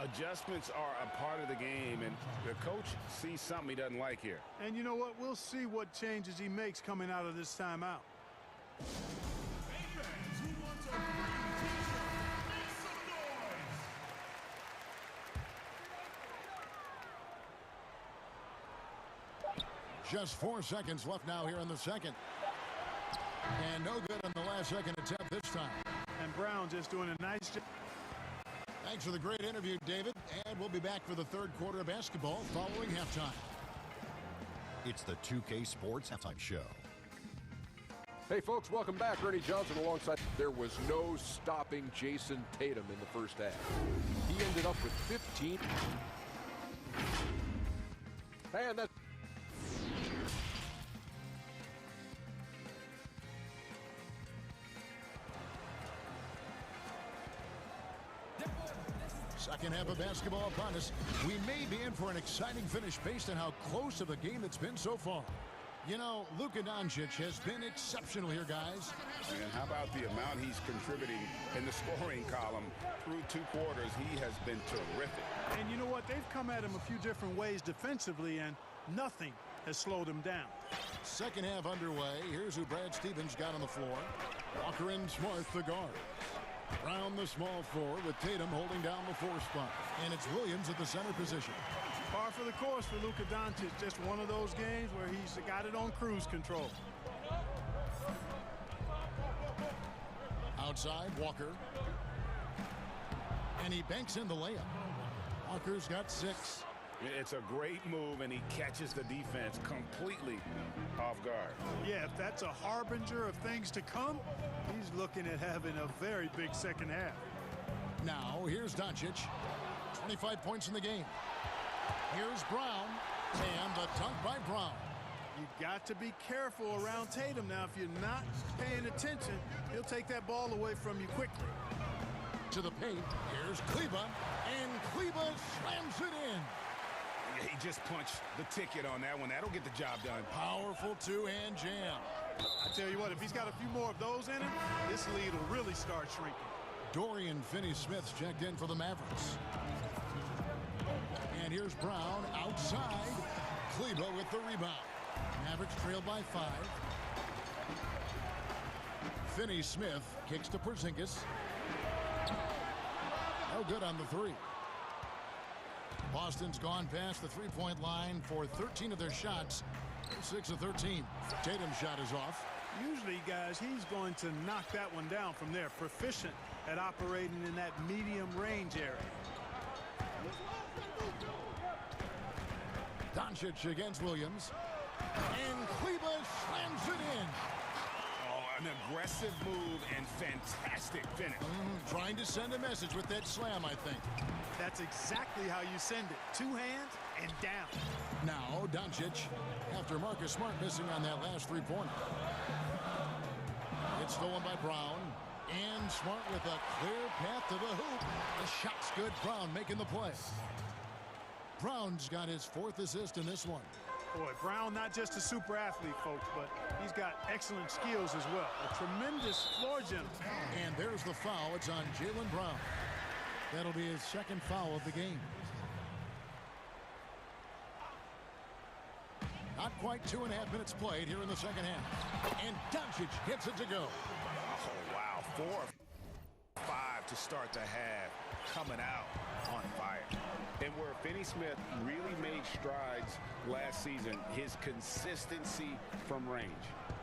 Adjustments are a part of the game, and the coach sees something he doesn't like here. And you know what? We'll see what changes he makes coming out of this timeout. Just 4 seconds left now here in the second. And no good on the last second attempt this time. And Brown just doing a nice job. Thanks for the great interview, David. And we'll be back for the third quarter of basketball following halftime. It's the 2K Sports Halftime Show. Hey, folks, welcome back. Ernie Johnson alongside. There was no stopping Jason Tatum in the first half. He ended up with 15. And that's... Second half of basketball upon us. We may be in for an exciting finish based on how close of a game it's been so far. You know, Luka Doncic has been exceptional here, guys. And how about the amount he's contributing in the scoring column through 2 quarters? He has been terrific. And you know what? They've come at him a few different ways defensively, and nothing has slowed him down. Second half underway. Here's who Brad Stevens got on the floor. Walker and Smart, the guard. Brown, the small forward, with Tatum holding down the 4 spot. And it's Williams at the center position. Par for the course for Luka Doncic. Just one of those games where he's got it on cruise control. Outside, Walker. And he banks in the layup. Walker's got 6. It's a great move, and he catches the defense completely off guard. Yeah, if that's a harbinger of things to come, he's looking at having a very big second half. Now, here's Doncic. 25 points in the game. Here's Brown, and the dunk by Brown. You've got to be careful around Tatum now. If you're not paying attention, he'll take that ball away from you quickly. To the paint, here's Kleba, and Kleba slams it in. He just punched the ticket on that one. That'll get the job done. Powerful 2-hand jam. I tell you what, if he's got a few more of those in him, this lead will really start shrinking. Dorian Finney-Smith's checked in for the Mavericks. And here's Brown outside. Kleba with the rebound. Mavericks trailed by 5. Finney-Smith kicks to Porzingis. No good on the 3. Boston's gone past the 3-point line for 13 of their shots. 6 of 13. Tatum's shot is off. Usually, guys, he's going to knock that one down from there. Proficient at operating in that medium range area. Doncic against Williams. And Kleba slams it in. Oh, an aggressive move and fantastic finish. Trying to send a message with that slam, I think. That's exactly how you send it. 2 hands and down. Now, Doncic, after Marcus Smart missing on that last three-pointer. It's stolen by Brown. And Smart with a clear path to the hoop. The shot's good. Brown making the play. Brown's got his 4th assist in this one. Boy, Brown not just a super athlete, folks, but he's got excellent skills as well. A tremendous floor general. And there's the foul. It's on Jaylen Brown. That'll be his 2nd foul of the game. Not quite 2.5 minutes played here in the second half. And Doncic gets it to go. Oh, wow. 4 of 5 to start the half. Coming out on fire. And where Finney-Smith really made strides last season, his consistency from range.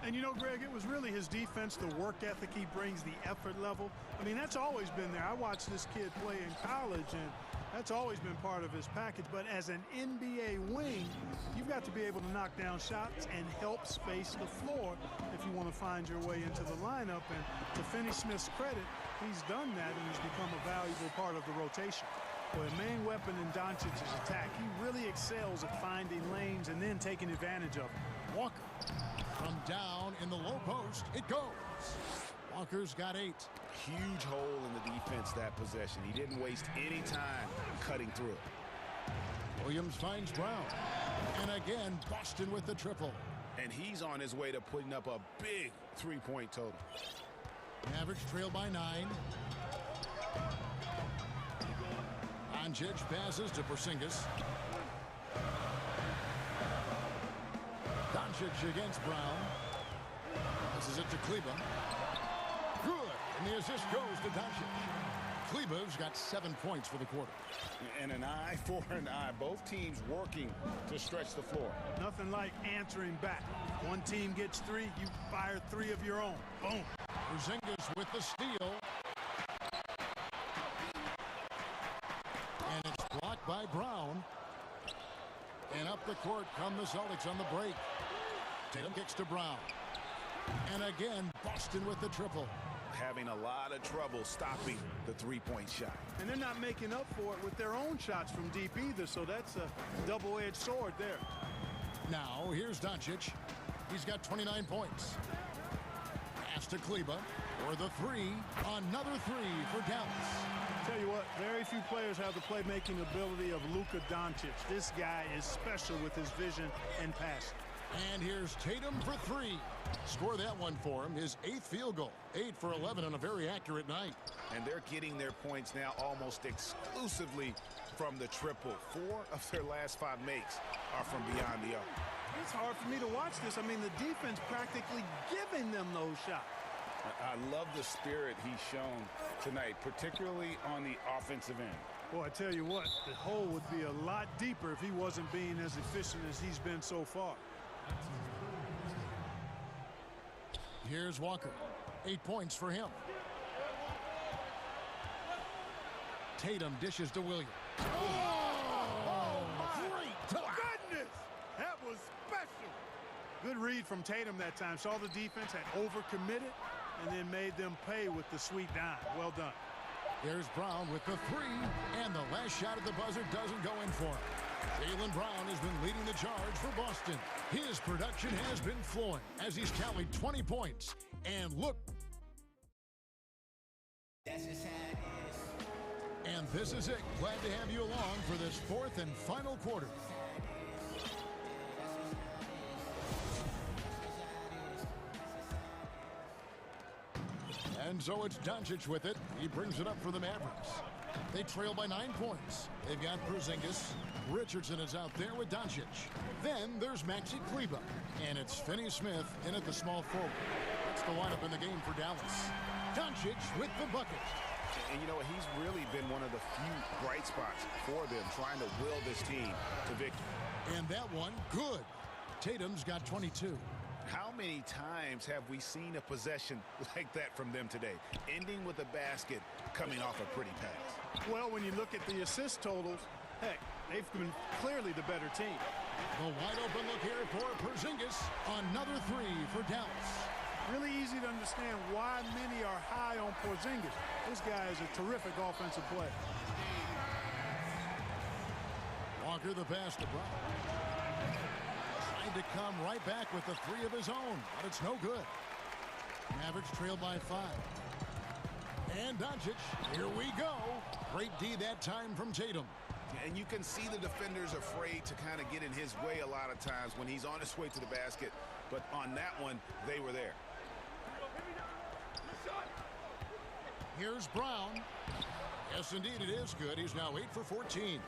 And you know, Greg, it was really his defense, the work ethic he brings, the effort level. I mean, that's always been there. I watched this kid play in college, and that's always been part of his package. But as an NBA wing, you've got to be able to knock down shots and help space the floor if you want to find your way into the lineup. And to Finney-Smith's credit, he's done that and has become a valuable part of the rotation. Well, the main weapon in Doncic's attack, he really excels at finding lanes and then taking advantage of them. Walker from down in the low post. It goes. Walker's got 8. Huge hole in the defense that possession. He didn't waste any time cutting through it. Williams finds Brown. And again, Boston with the triple. And he's on his way to putting up a big 3-point total. Mavericks trail by 9. Doncic passes to Porzingis. Doncic against Brown. This is it to Kleba. Good. And the assist goes to Doncic. Kleba's got 7 points for the quarter. And an eye for an eye. Both teams working to stretch the floor. Nothing like answering back. One team gets 3, you fire 3 of your own. Boom. Porzingis with the steal. And it's blocked by Brown. And up the court come the Celtics on the break. Tatum kicks to Brown. And again, Boston with the triple. Having a lot of trouble stopping the 3-point shot. And they're not making up for it with their own shots from deep either, so that's a double-edged sword there. Now, here's Doncic. He's got 29 points. Pass to Kleba for the 3. Another 3 for Dallas. Tell you what, very few players have the playmaking ability of Luka Doncic. This guy is special with his vision and passing. And here's Tatum for 3. Score that one for him. His 8th field goal. 8 for 11 on a very accurate night. And they're getting their points now almost exclusively from the triple. 4 of their last 5 makes are from beyond the arc. It's hard for me to watch this. I mean, the defense practically giving them those shots. I love the spirit he's shown tonight, particularly on the offensive end. Boy, I tell you what, the hole would be a lot deeper if he wasn't being as efficient as he's been so far. Here's Walker. 8 points for him. Tatum dishes to Williams. Oh, great goodness! That was special. Good read from Tatum that time. Saw the defense, had overcommitted, and then made them pay with the sweet dime. Well done. There's Brown with the 3, and the last shot at the buzzer doesn't go in for him. Jaylen Brown has been leading the charge for Boston. His production has been flowing as he's tallied 20 points. And look. That's just how it is. And this is it. Glad to have you along for this 4th and final quarter. And so it's Doncic with it. He brings it up for the Mavericks. They trail by 9 points. They've got Porzingis. Richardson is out there with Doncic. Then there's Maxi Kleba. And it's Finney-Smith in at the small forward. That's the lineup in the game for Dallas. Doncic with the bucket. And you know, he's really been one of the few bright spots for them, trying to will this team to victory. And that one, good. Tatum's got 22. How many times have we seen a possession like that from them today, ending with a basket coming off a pretty pass? Well, when you look at the assist totals, heck, they've been clearly the better team. The wide open look here for Porzingis. Another three for Dallas. Really easy to understand why many are high on Porzingis. This guy is a terrific offensive player. Walker the pass to Brown. Trying to come right back with the three of his own, but it's no good. Mavericks trailed by 5. And Doncic, here we go. Great D that time from Tatum. And you can see the defenders afraid to kind of get in his way a lot of times when he's on his way to the basket. But on that one, they were there. Here's Brown. Yes, indeed, it is good. He's now 8 for 14.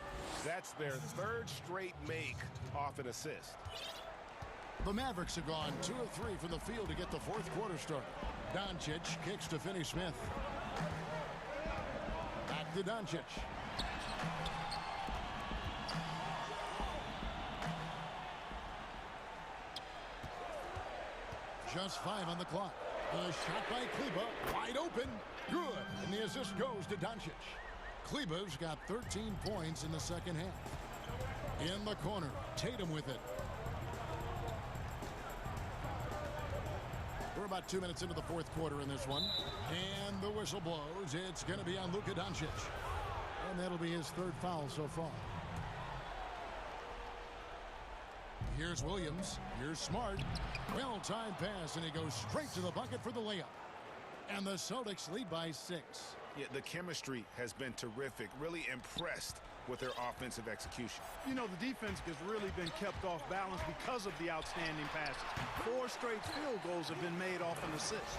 That's their third straight make off an assist. The Mavericks have gone 2 of 3 from the field to get the fourth quarter started. Doncic kicks to Finney-Smith. Back to Doncic. Just 5 on the clock. The shot by Kleber, wide open, good. And the assist goes to Doncic. Kleber's got 13 points in the second half. In the corner, Tatum with it. We're about 2 minutes into the fourth quarter in this one. And the whistle blows. It's going to be on Luka Doncic. And that'll be his third foul so far. Here's Williams. Here's Smart. Well-timed pass, and he goes straight to the bucket for the layup. And the Celtics lead by 6. Yeah, the chemistry has been terrific. Really impressed with their offensive execution. You know, the defense has really been kept off balance because of the outstanding passes. 4 straight field goals have been made off an assist.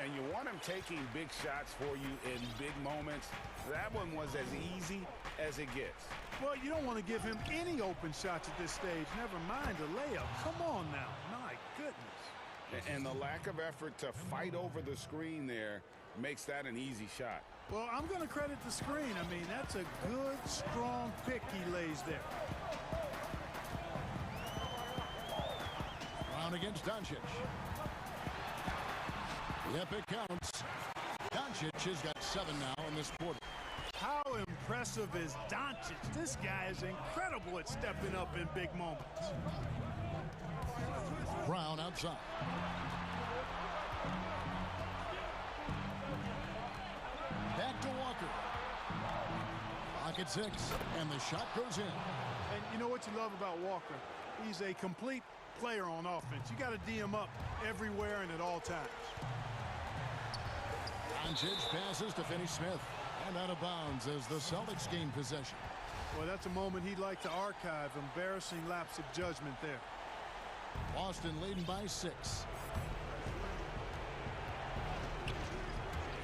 And you want him taking big shots for you in big moments. That one was as easy as it gets. Well, you don't want to give him any open shots at this stage. Never mind a layup. Come on now. My goodness. And the lack of effort to fight over the screen there makes that an easy shot. Well, I'm going to credit the screen. I mean, that's a good, strong pick he lays there. Brown against Doncic. Yep, it counts. Doncic has got 7 now in this quarter. How impressive is Doncic? This guy is incredible at stepping up in big moments. Brown outside. Back to Walker. Pocket 6, and the shot goes in. And you know what you love about Walker? He's a complete player on offense. You got to D him up everywhere and at all times. Doncic passes to Finney-Smith. And out of bounds as the Celtics gain possession. Well, that's a moment he'd like to archive. Embarrassing lapse of judgment there. Boston leading by 6.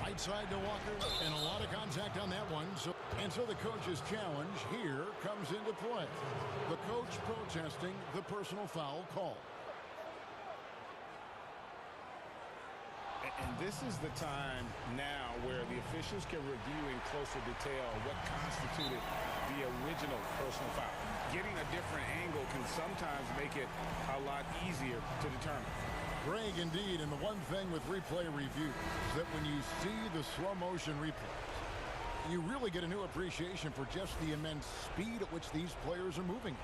Right side to Walker, and a lot of contact on that one. So the coach's challenge here comes into play. The coach protesting the personal foul call. And this is the time now where the officials can review in closer detail what constituted the original personal foul. Getting a different angle can sometimes make it a lot easier to determine. Greg, indeed, and the one thing with replay review is that when you see the slow motion replays, you really get a new appreciation for just the immense speed at which these players are moving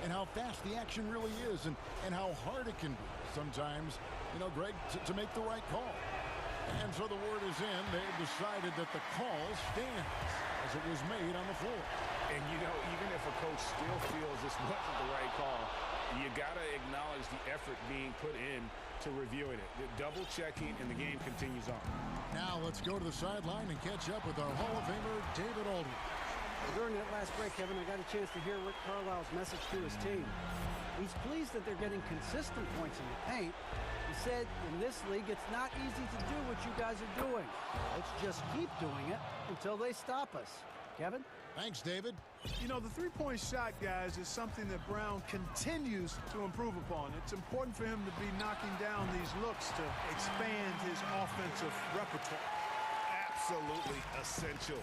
and how fast the action really is and how hard it can be sometimes, you know, Greg, to make the right call. And so the word is in. They've decided that the call stands as it was made on the floor. And, you know, even if a coach still feels this wasn't the right call, you got to acknowledge the effort being put in to reviewing it. The double checking, and the game continues on. Now let's go to the sideline and catch up with our Hall of Famer, David Aldridge. During that last break, Kevin, I got a chance to hear Rick Carlisle's message to his team. He's pleased that they're getting consistent points in the paint. He said, in this league, it's not easy to do what you guys are doing. Let's just keep doing it until they stop us. Kevin? Thanks, David. You know, the three-point shot, guys, is something that Brown continues to improve upon. It's important for him to be knocking down these looks to expand his offensive repertoire. absolutely essential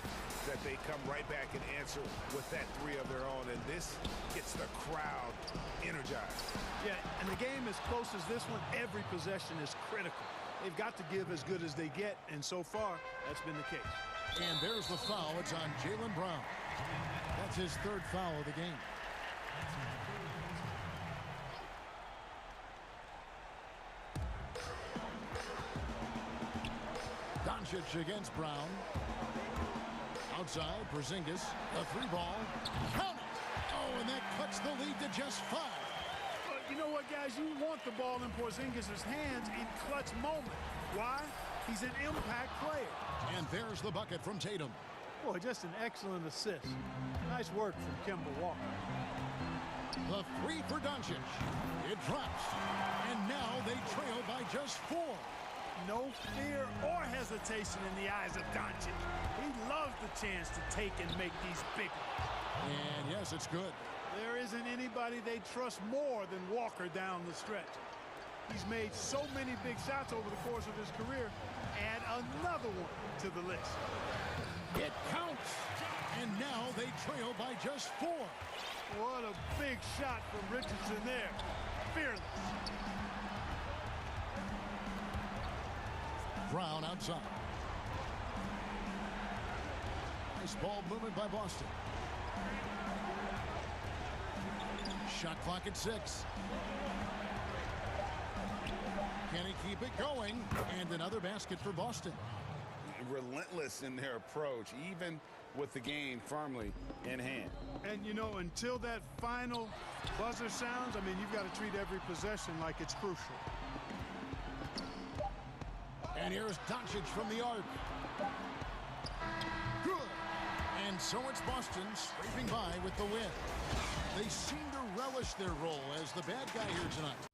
that they come right back and answer with that three of their own, and this gets the crowd energized. Yeah, and the game as close as this one, every possession is critical. They've got to give as good as they get, and so far, that's been the case. And there's the foul. It's on Jaylen Brown. That's his third foul of the game. Doncic against Brown. Outside, Porzingis. The three ball. Count it! Oh, and that cuts the lead to just 5. But you know what, guys? You want the ball in Porzingis' hands in clutch moment. Why? He's an impact player. And there's the bucket from Tatum. Boy, just an excellent assist. Nice work from Kemba Walker. The three for Doncic. It drops. And now they trail by just 4. No fear or hesitation in the eyes of Doncic. He loves the chance to take and make these bigger. And yes, it's good. There isn't anybody they trust more than Walker down the stretch. He's made so many big shots over the course of his career. Add another one to the list. It counts. And now they trail by just 4. What a big shot from Richardson there. Fearless. Brown outside. Nice ball movement by Boston. Shot clock at 6. Can he keep it going? And another basket for Boston. Relentless in their approach, even with the game firmly in hand. And, you know, until that final buzzer sounds, I mean, you've got to treat every possession like it's crucial. And here's Doncic from the arc. Good. And so it's Boston scraping by with the win. They seem to relish their role as the bad guy here tonight.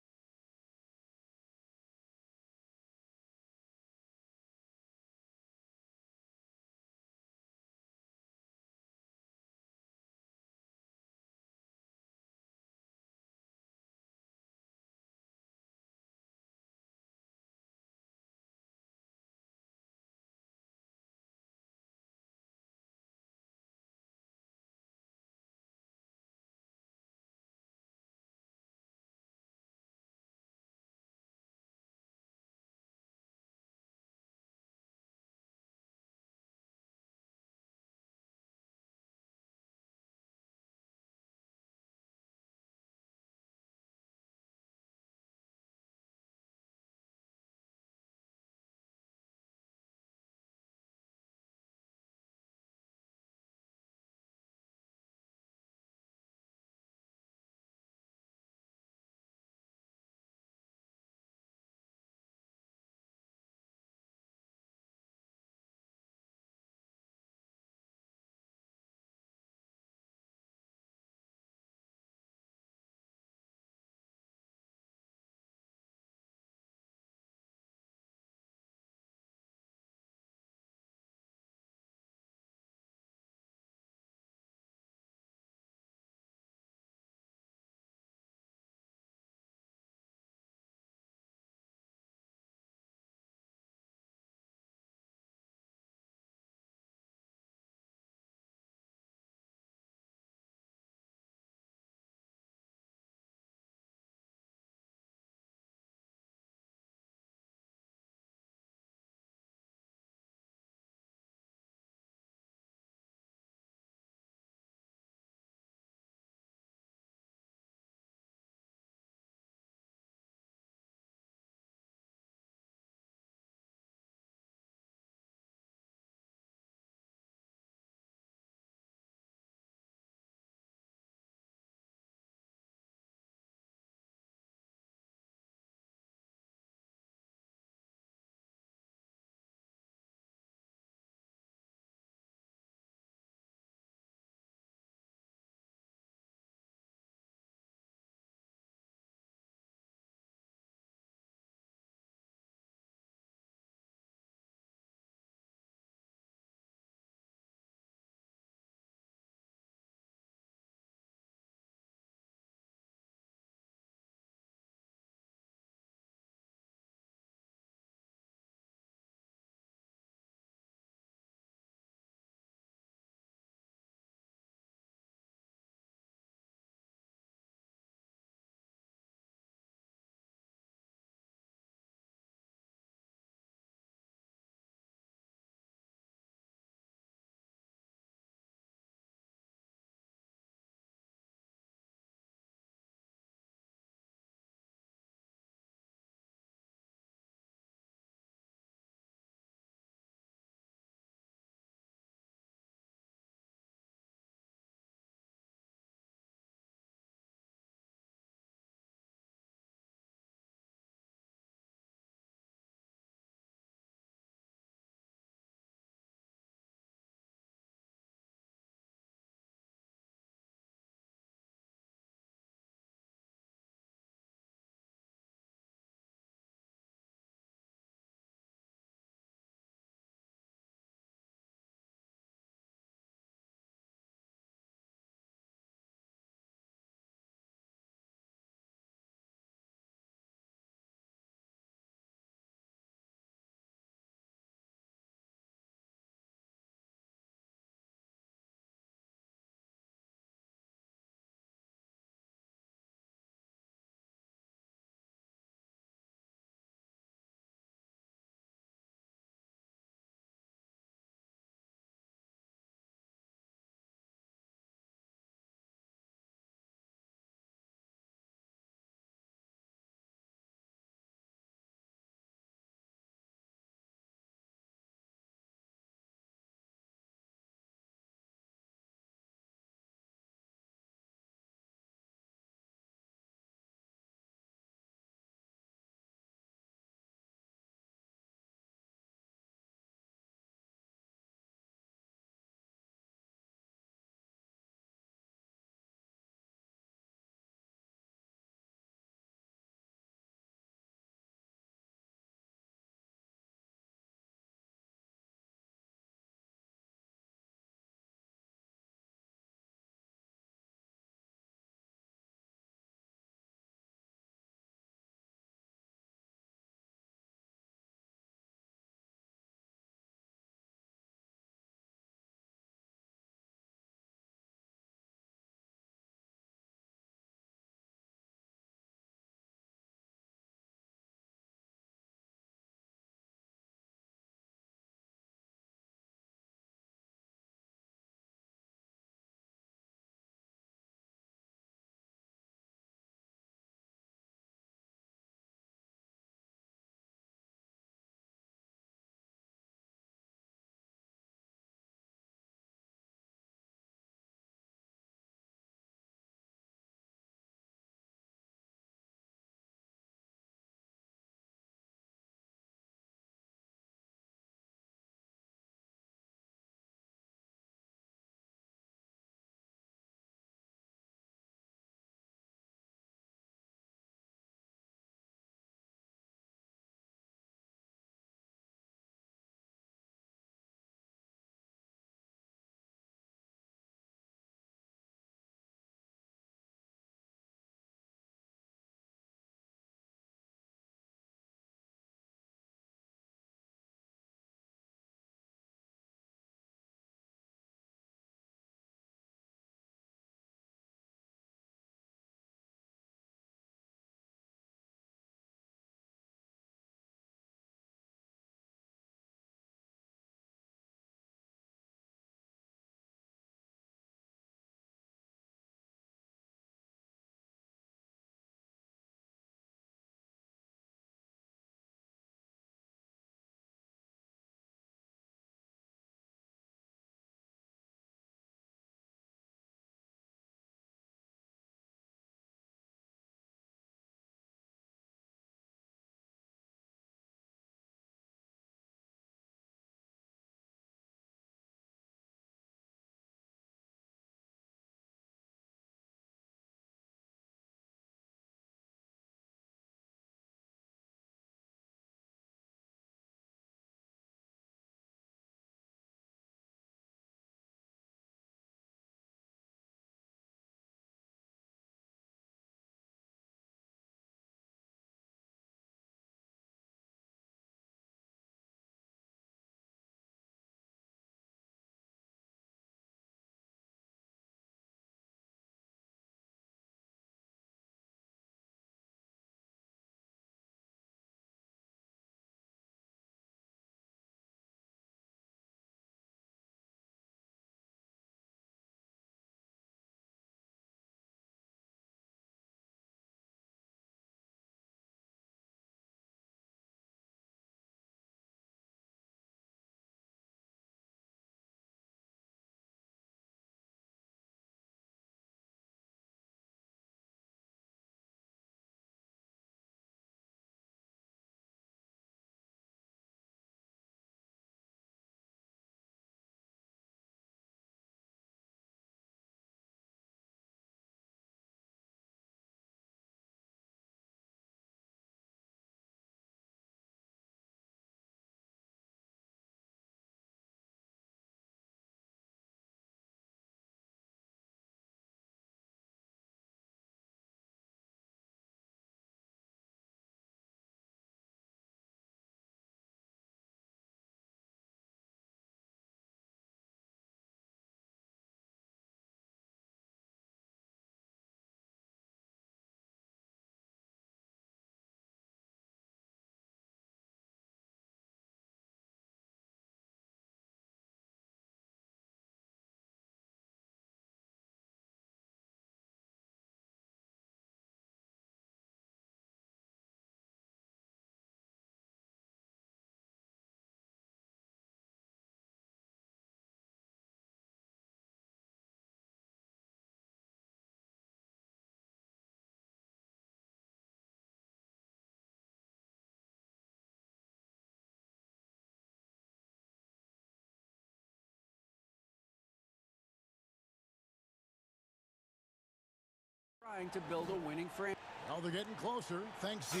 trying to build a winning franchise. Well, they're getting closer. Thanks, DA.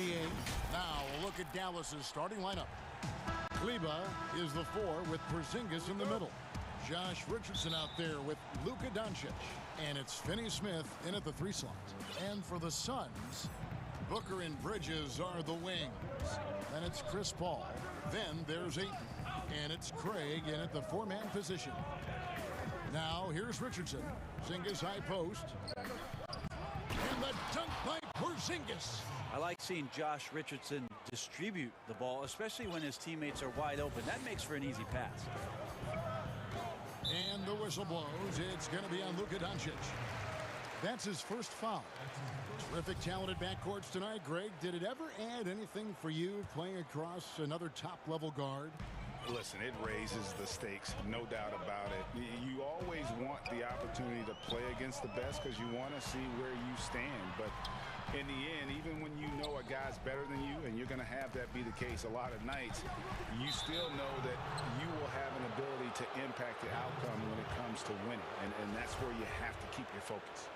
Now, a look at Dallas's starting lineup. Kleba is the 4 with Porzingis in the middle. Josh Richardson out there with Luka Doncic. And it's Finney Smith in at the 3 slot. And for the Suns, Booker and Bridges are the wings. Then it's Chris Paul. Then there's Ayton. And it's Craig in at the 4-man position. Now, here's Richardson. Porzingis high post. And the dunk by Porzingis. I like seeing Josh Richardson distribute the ball, especially when his teammates are wide open. That makes for an easy pass. And the whistle blows. It's going to be on Luka Doncic. That's his first foul. Terrific, talented backcourts tonight, Greg. Did it ever add anything for you playing across another top-level guard? Listen, it raises the stakes, no doubt about it. You always want the opportunity to play against the best because you want to see where you stand. But in the end, even when you know a guy's better than you, and you're going to have that be the case a lot of nights, you still know that you will have an ability to impact the outcome when it comes to winning. And that's where you have to keep your focus.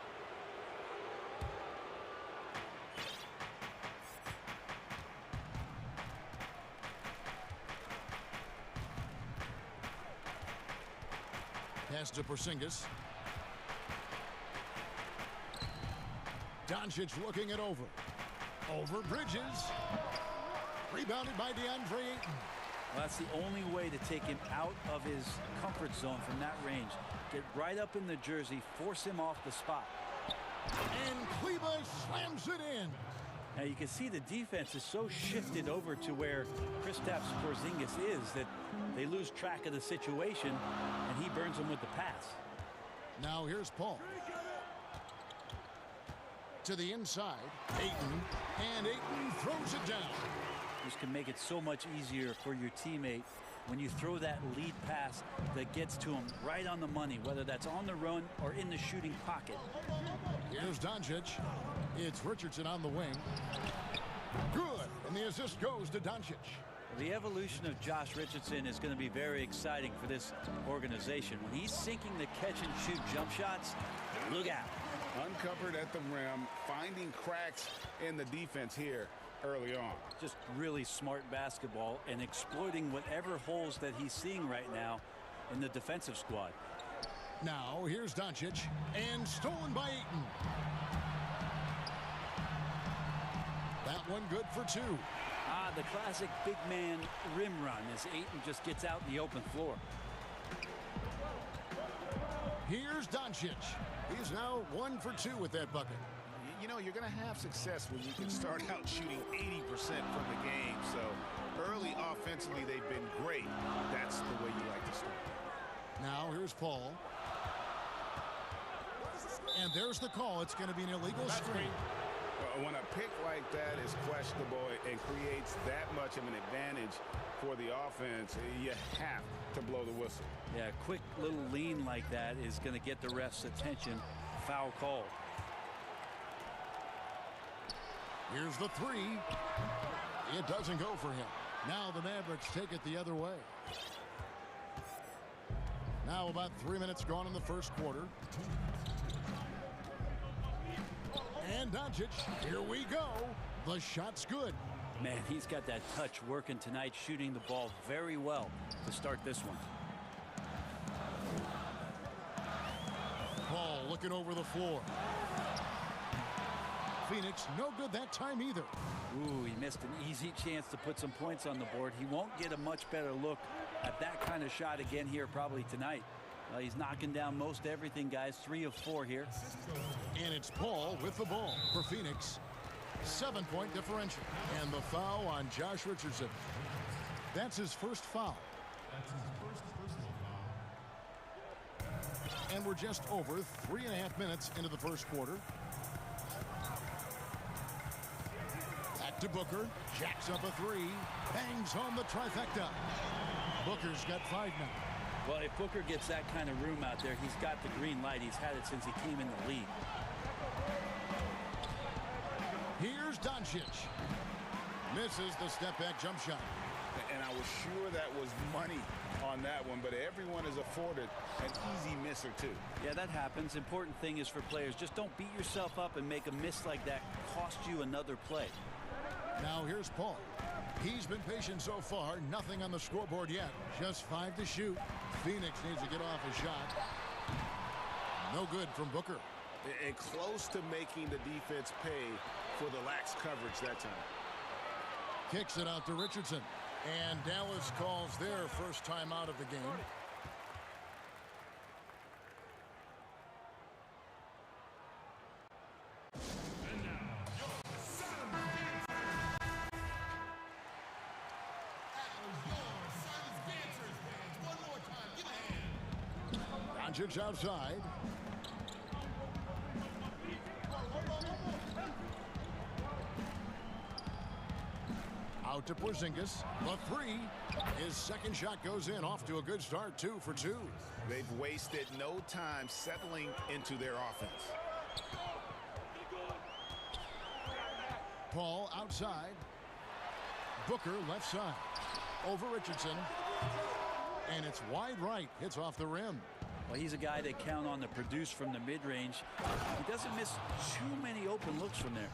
Pass to Porzingis. Doncic looking it over. Over Bridges. Rebounded by DeAndre Ayton. Well, that's the only way to take him out of his comfort zone from that range. Get right up in the jersey, force him off the spot. And Kleba slams it in. Now you can see the defense is so shifted over to where Kristaps Porzingis is that they lose track of the situation, and he burns them with the pass. Now here's Paul. To the inside, Ayton, and Ayton throws it down. This can make it so much easier for your teammate when you throw that lead pass that gets to him right on the money, whether that's on the run or in the shooting pocket. Here's Doncic. It's Richardson on the wing. Good, and the assist goes to Doncic. The evolution of Josh Richardson is going to be very exciting for this organization. When he's sinking the catch-and-shoot jump shots, look out. Uncovered at the rim, finding cracks in the defense here early on. Just really smart basketball and exploiting whatever holes that he's seeing right now in the defensive squad. Now, here's Doncic, and stolen by Ayton. That one good for 2. Ah, the classic big man rim run as Ayton just gets out in the open floor. Here's Doncic. He's now 1 for 2 with that bucket. You know, you're going to have success when you can start out shooting 80% from the game. So early offensively, they've been great. That's the way you like to start. Now here's Paul. And there's the call. It's going to be an illegal screen. When a pick like that is questionable and creates that much of an advantage for the offense, you have to blow the whistle. Yeah, a quick little lean like that is going to get the ref's attention. Foul call. Here's the 3. It doesn't go for him. Now the Mavericks take it the other way. Now about 3 minutes gone in the first quarter. And Doncic, here we go. The shot's good. Man, he's got that touch working tonight, shooting the ball very well to start this one. Paul looking over the floor. Phoenix, no good that time either. Ooh, he missed an easy chance to put some points on the board. He won't get a much better look at that kind of shot again here probably tonight. He's knocking down most everything, guys. 3 of 4 here. And it's Paul with the ball for Phoenix. 7-point differential. And the foul on Josh Richardson. That's his first foul. And we're just over 3.5 minutes into the first quarter. Back to Booker. Jacks up a 3. Bangs home the trifecta. Booker's got 5 now. Well, if Booker gets that kind of room out there, he's got the green light. He's had it since he came in the league. Here's Doncic. Misses the step-back jump shot. And I was sure that was money on that one, but everyone is afforded an easy miss or two. Yeah, that happens. Important thing is for players, just don't beat yourself up and make a miss like that cost you another play. Now here's Paul. He's been patient so far. Nothing on the scoreboard yet. Just 5 to shoot. Phoenix needs to get off a shot. No good from Booker. And close to making the defense pay for the lax coverage that time. Kicks it out to Richardson. And Dallas calls their first time out of the game. And now, your Silence Dancers fans. One more time, give a hand. Doncic outside. Out to Porzingis. The three. His second shot goes in. Off to a good start. 2 for 2. They've wasted no time settling into their offense. Paul outside. Booker left side. Over Richardson. And it's wide right. Hits off the rim. Well, he's a guy they count on to produce from the mid-range. He doesn't miss too many open looks from there.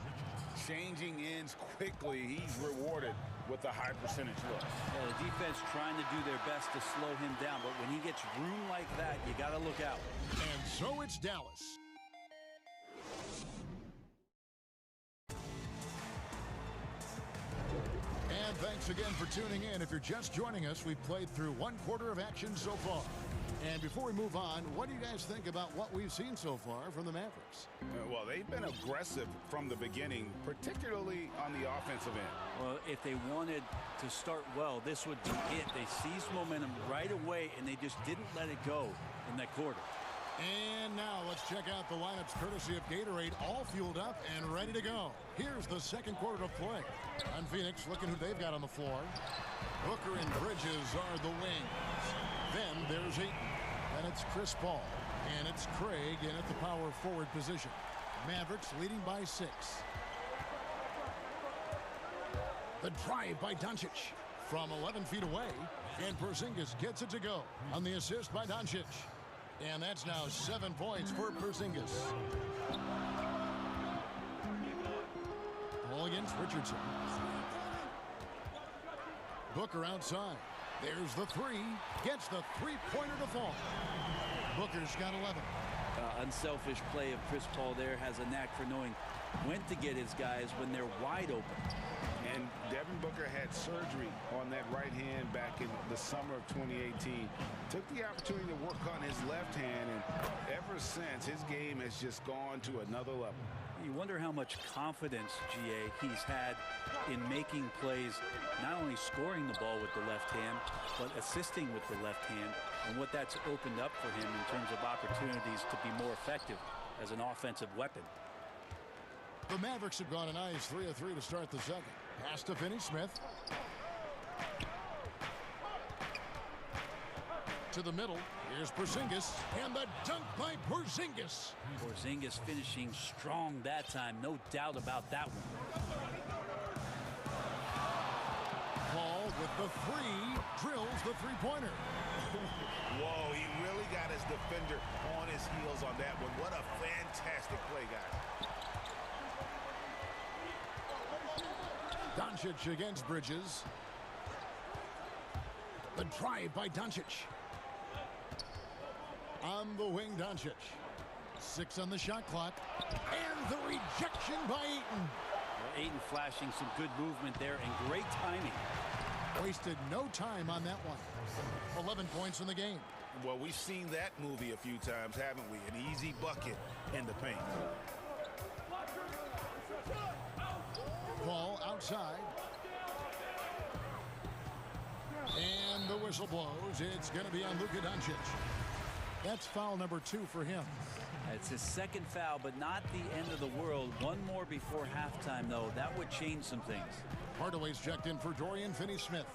Changing ends quickly. He's rewarded with a high percentage look. Yeah, the defense trying to do their best to slow him down, but when he gets room like that, you got to look out. And so it's Dallas. And thanks again for tuning in. If you're just joining us, we've played through 1/4 of action so far. And before we move on, what do you guys think about what we've seen so far from the Mavericks? Well, they've been aggressive from the beginning, particularly on the offensive end. Well, if they wanted to start well, this would be it. They seized momentum right away, and they just didn't let it go in that quarter. And now let's check out the lineups courtesy of Gatorade, all fueled up and ready to go. Here's the second quarter of play. On Phoenix, looking who they've got on the floor. Booker and Bridges are the wings. Then there's Ayton. Then it's Chris Paul. And it's Craig in at the power forward position. Mavericks leading by 6. The drive by Doncic from 11 feet away. And Porzingis gets it to go on the assist by Doncic. And that's now 7 points for Porzingis. Ball against Richardson. Booker outside. There's the three. Gets the three-pointer to fall. Booker's got 11. Unselfish play of Chris Paul there. Has a knack for knowing when to get his guys when they're wide open. And Devin Booker had surgery on that right hand back in the summer of 2018. Took the opportunity to work on his left hand, and ever since, his game has just gone to another level. You wonder how much confidence, GA, he's had in making plays, not only scoring the ball with the left hand, but assisting with the left hand, and what that's opened up for him in terms of opportunities to be more effective as an offensive weapon. The Mavericks have gone a nice 3 of 3 to start the second. Pass to Finney-Smith. To the middle. Here's Porzingis. And the dunk by Porzingis. Porzingis finishing strong that time. No doubt about that one. Paul with the three. Drills the three-pointer. Whoa, he really got his defender on his heels on that one. What a fantastic play, guys. Doncic against Bridges. The drive by Doncic. On the wing, Doncic. 6 on the shot clock. And the rejection by Ayton. Well, Ayton flashing some good movement there and great timing. Wasted no time on that one. 11 points in the game. Well, we've seen that movie a few times, haven't we? An easy bucket in the paint. Paul outside. And the whistle blows. It's going to be on Luka Doncic. That's foul number 2 for him. It's his second foul, but not the end of the world. One more before halftime, though. That would change some things. Hardaway's checked in for Dorian Finney-Smith.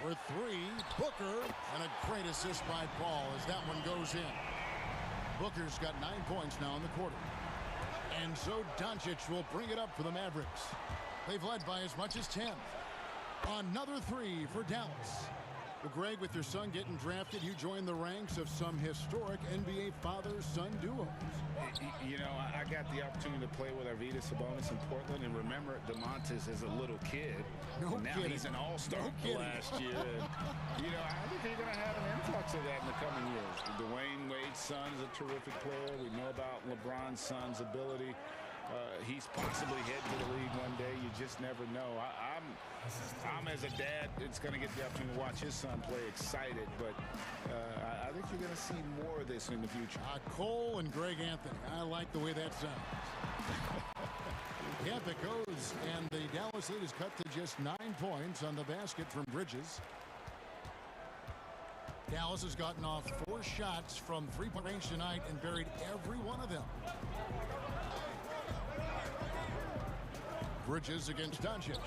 For 3, Booker. And a great assist by Paul as that one goes in. Booker's got 9 points now in the quarter. And so Doncic will bring it up for the Mavericks. They've led by as much as 10. Another three for Dallas. Well, Greg, with your son getting drafted, you joined the ranks of some historic NBA father-son duos. You know, I got the opportunity to play with Arvydas Sabonis in Portland, and remember DeMontis as a little kid. No now kidding. He's an all-star last year. And, you know, I think you're going to have an influx of that in the coming years. Dwayne Wade's son is a terrific player. We know about LeBron's son's ability. He's possibly heading to the league one day. You just never know. I'm as a dad, it's going to get the opportunity to watch his son play excited, but I think you're going to see more of this in the future. Cole and Greg Anthony. I like the way that sounds. Yep, it goes, and the Dallas lead is cut to just 9 points on the basket from Bridges. Dallas has gotten off 4 shots from three-point range tonight and buried every one of them. Bridges against Doncic.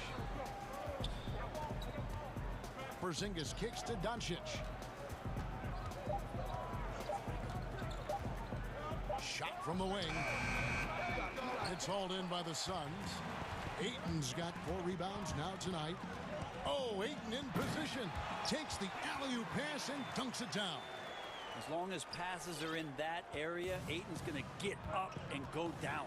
Porzingis kicks to Doncic. Shot from the wing. It's hauled in by the Suns. Ayton's got 4 rebounds now tonight. Oh, Ayton in position. Takes the alley-oop pass and dunks it down. As long as passes are in that area, Ayton's going to get up and go down.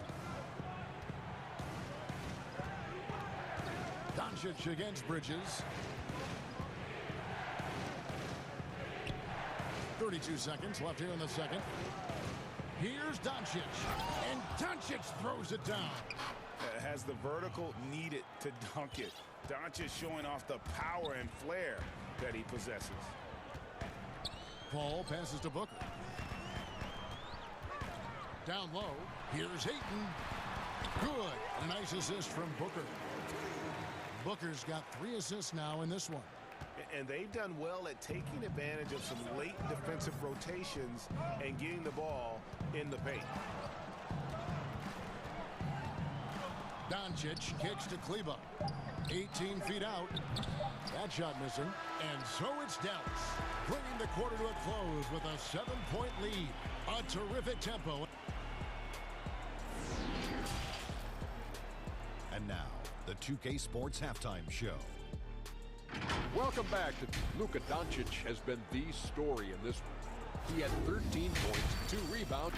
Doncic against Bridges. 32 seconds left here in the second. Here's Doncic. And Doncic throws it down. Has the vertical needed to dunk it. Doncic showing off the power and flair that he possesses. Paul passes to Booker. Down low. Here's Ayton. Good. A nice assist from Booker. Booker's got 3 assists now in this one. And they've done well at taking advantage of some late defensive rotations and getting the ball in the paint. Doncic kicks to Kleba. 18 feet out. That shot missing. And so it's Dallas, bringing the quarter to a close with a 7-point lead. A terrific tempo. And now, the 2K Sports Halftime Show. Welcome back. Luka Doncic has been the story in this one. He had 13 points, 2 rebounds,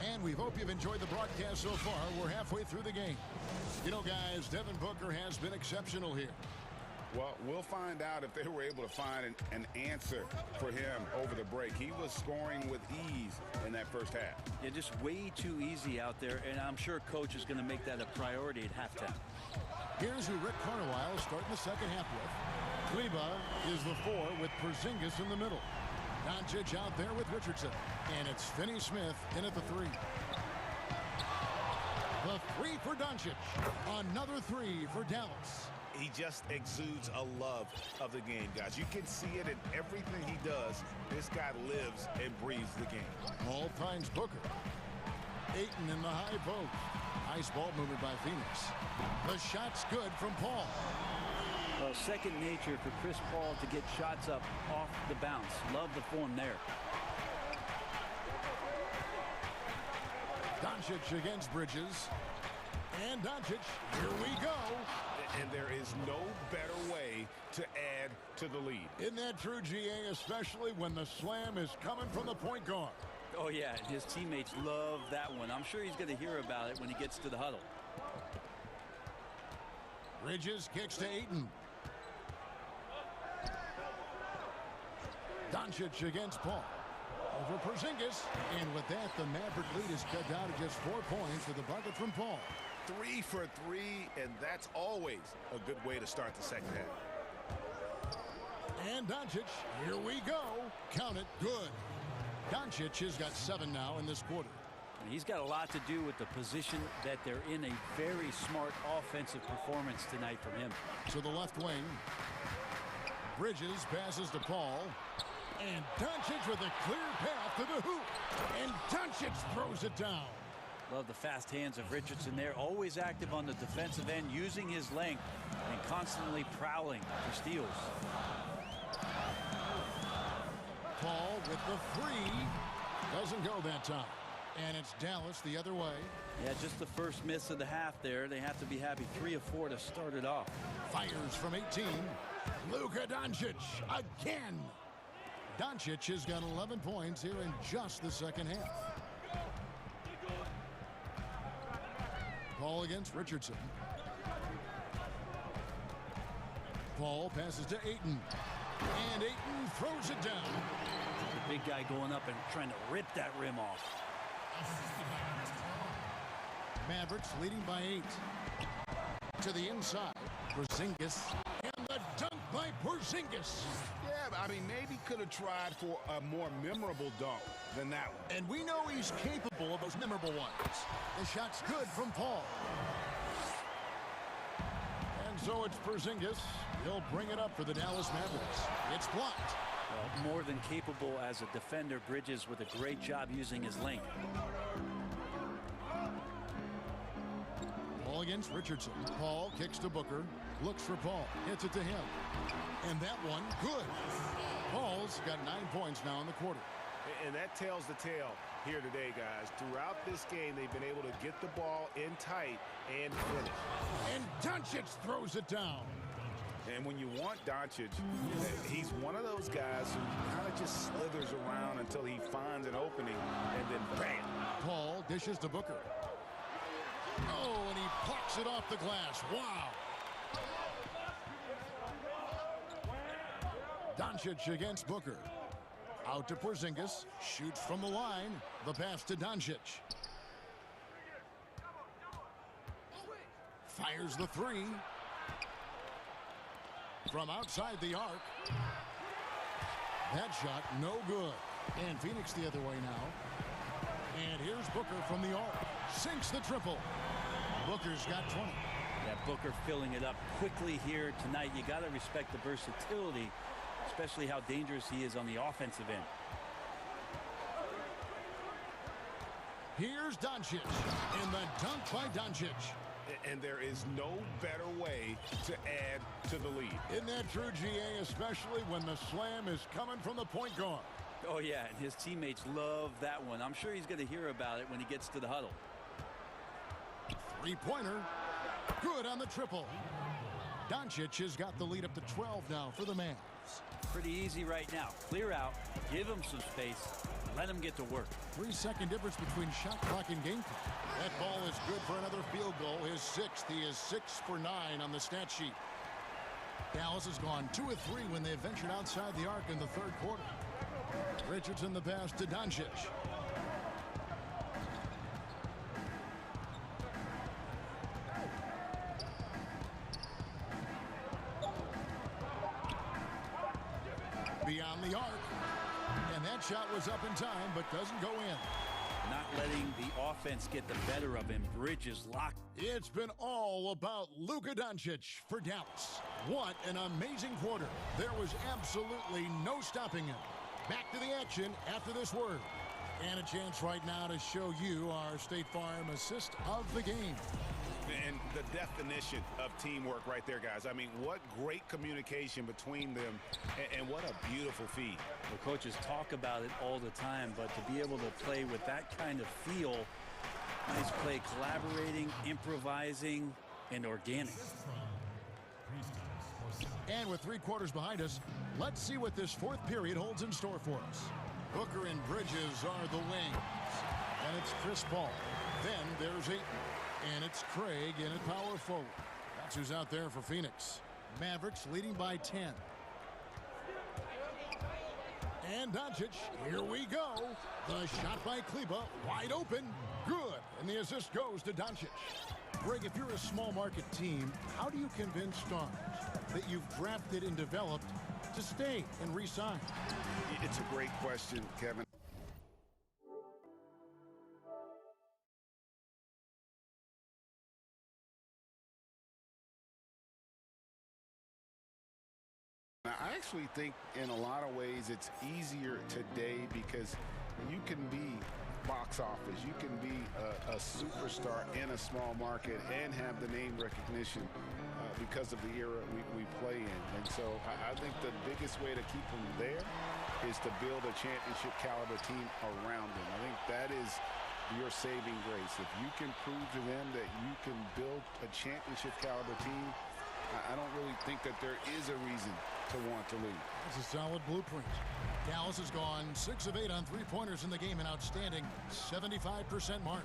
and we hope you've enjoyed the broadcast so far. We're halfway through the game. You know, guys, Devin Booker has been exceptional here. Well, we'll find out if they were able to find an answer for him over the break. He was scoring with ease in that first half. Yeah, just way too easy out there, and I'm sure coach is going to make that a priority at halftime. Here's who Rick Carlisle is starting the second half with. Kleba is the 4 with Porzingis in the middle. Doncic out there with Richardson. And it's Finney-Smith in at the 3. The 3 for Doncic. Another 3 for Dallas. He just exudes a love of the game, guys. You can see it in everything he does. This guy lives and breathes the game. Paul finds Booker. Ayton in the high post. Nice ball movement by Phoenix. The shot's good from Paul. Well, second nature for Chris Paul to get shots up off the bounce. Love the form there. Doncic against Bridges. And Doncic, here we go. And there is no better way to add to the lead. Isn't that true, GA, especially when the slam is coming from the point guard? Oh, yeah, his teammates love that one. I'm sure he's going to hear about it when he gets to the huddle. Bridges kicks to Ayton. Doncic against Paul. Over Porzingis. And with that, the Maverick lead is cut down to just 4 points with a bucket from Paul. 3 for 3, and that's always a good way to start the second half. And Doncic, here we go. Count it, good. Doncic has got 7 now in this quarter. He's got a lot to do with the position that they're in. A very smart offensive performance tonight from him. To the left wing. Bridges passes to Paul. And Doncic with a clear path to the hoop. And Doncic throws it down. Love the fast hands of Richardson there. Always active on the defensive end, using his length and constantly prowling for steals. Paul with the three. Doesn't go that time. And it's Dallas the other way. Yeah, just the first miss of the half there. They have to be happy. 3 of 4 to start it off. Fires from 18. Luka Doncic again. Doncic has got 11 points here in just the second half. Paul against Richardson. Paul passes to Ayton. And Ayton throws it down. The big guy going up and trying to rip that rim off. Mavericks leading by 8. To the inside. Porzingis. And the dunk by Porzingis. Yeah, I mean, maybe could have tried for a more memorable dunk than that one. And we know he's capable of those memorable ones. The shot's good from Paul. And so it's Porzingis. He'll bring it up for the Dallas Mavericks. It's blocked. Well, more than capable as a defender. Bridges with a great job using his length. Paul against Richardson. Paul kicks to Booker. Looks for Paul. Hits it to him. And that one, good. Paul's got 9 points now in the quarter. And that tells the tale here today, guys. Throughout this game, they've been able to get the ball in tight and finish. And Doncic throws it down. And when you want Doncic, he's one of those guys who kind of just slithers around until he finds an opening, and then bam. Paul dishes to Booker. Oh, and he plucks it off the glass. Wow. Doncic against Booker. Out to Porzingis. Shoots from the line. The pass to Doncic. Fires the three. From outside the arc. That shot no good. And Phoenix the other way now. And here's Booker from the arc. Sinks the triple. Booker's got 20. Yeah, Booker filling it up quickly here tonight. You got to respect the versatility, especially how dangerous he is on the offensive end. Here's Doncic. And the dunk by Doncic. And there is no better way to add to the lead. Isn't that true, GA, especially when the slam is coming from the point guard? Oh, yeah, and his teammates love that one. I'm sure he's going to hear about it when he gets to the huddle. Three-pointer. Good on the triple. Doncic has got the lead up to 12 now for the Mavs. Pretty easy right now. Clear out, give him some space, let him get to work. 3-second difference between shot clock and game clock. That ball is good for another field goal. His 6th. He is 6 for 9 on the stat sheet. Dallas has gone 2 of 3 when they ventured outside the arc in the third quarter. Richardson the pass to Doncic. Beyond the arc. And that shot was up in time, but doesn't go in. Not letting the offense get the better of him. Bridges locked. It's been all about Luka Doncic for Dallas. What an amazing quarter. There was absolutely no stopping him. Back to the action after this word. And a chance right now to show you our State Farm assist of the game. And the definition of teamwork right there, guys. I mean, what great communication between them, and what a beautiful feed. The coaches talk about it all the time, but to be able to play with that kind of feel, nice play, collaborating, improvising, and organic. And with 3 quarters behind us, let's see what this fourth period holds in store for us. Booker and Bridges are the wings. And it's Chris Paul. Then there's Ayton. And it's Craig in at power forward. That's who's out there for Phoenix. Mavericks leading by 10. And Doncic, here we go. The shot by Kleba, wide open, good. And the assist goes to Doncic. Greg, if you're a small market team, how do you convince stars that you've drafted and developed to stay and re-sign? It's a great question, Kevin. I actually think in a lot of ways it's easier today because you can be box office. You can be a superstar in a small market and have the name recognition because of the era we play in. And so I think the biggest way to keep them there is to build a championship caliber team around them. I think that is your saving grace. If you can prove to them that you can build a championship caliber team, I don't really think that there is a reason to want to leave. It's a solid blueprint. Dallas has gone 6 of 8 on three-pointers in the game, an outstanding 75% mark.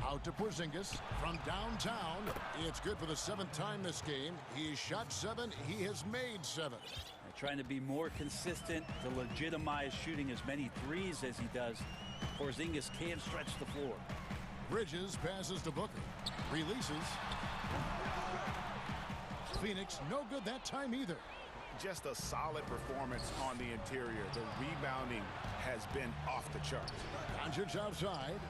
Out to Porzingis from downtown. It's good for the 7th time this game. He shot 7. He has made 7. They're trying to be more consistent to legitimize shooting as many threes as he does. Porzingis can't stretch the floor. Bridges passes to Booker. Releases. Phoenix no good that time either. Just a solid performance on the interior. The rebounding has been off the charts. Doncic outside.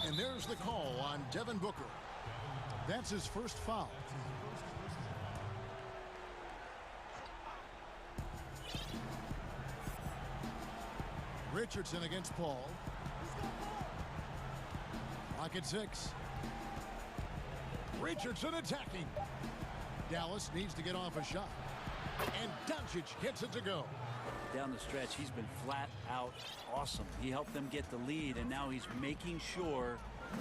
And there's the call on Devin Booker. That's his first foul. Richardson against Paul. Clock at 6. Richardson attacking. Dallas needs to get off a shot. And Doncic gets it to go. Down the stretch, he's been flat out awesome. He helped them get the lead, and now he's making sure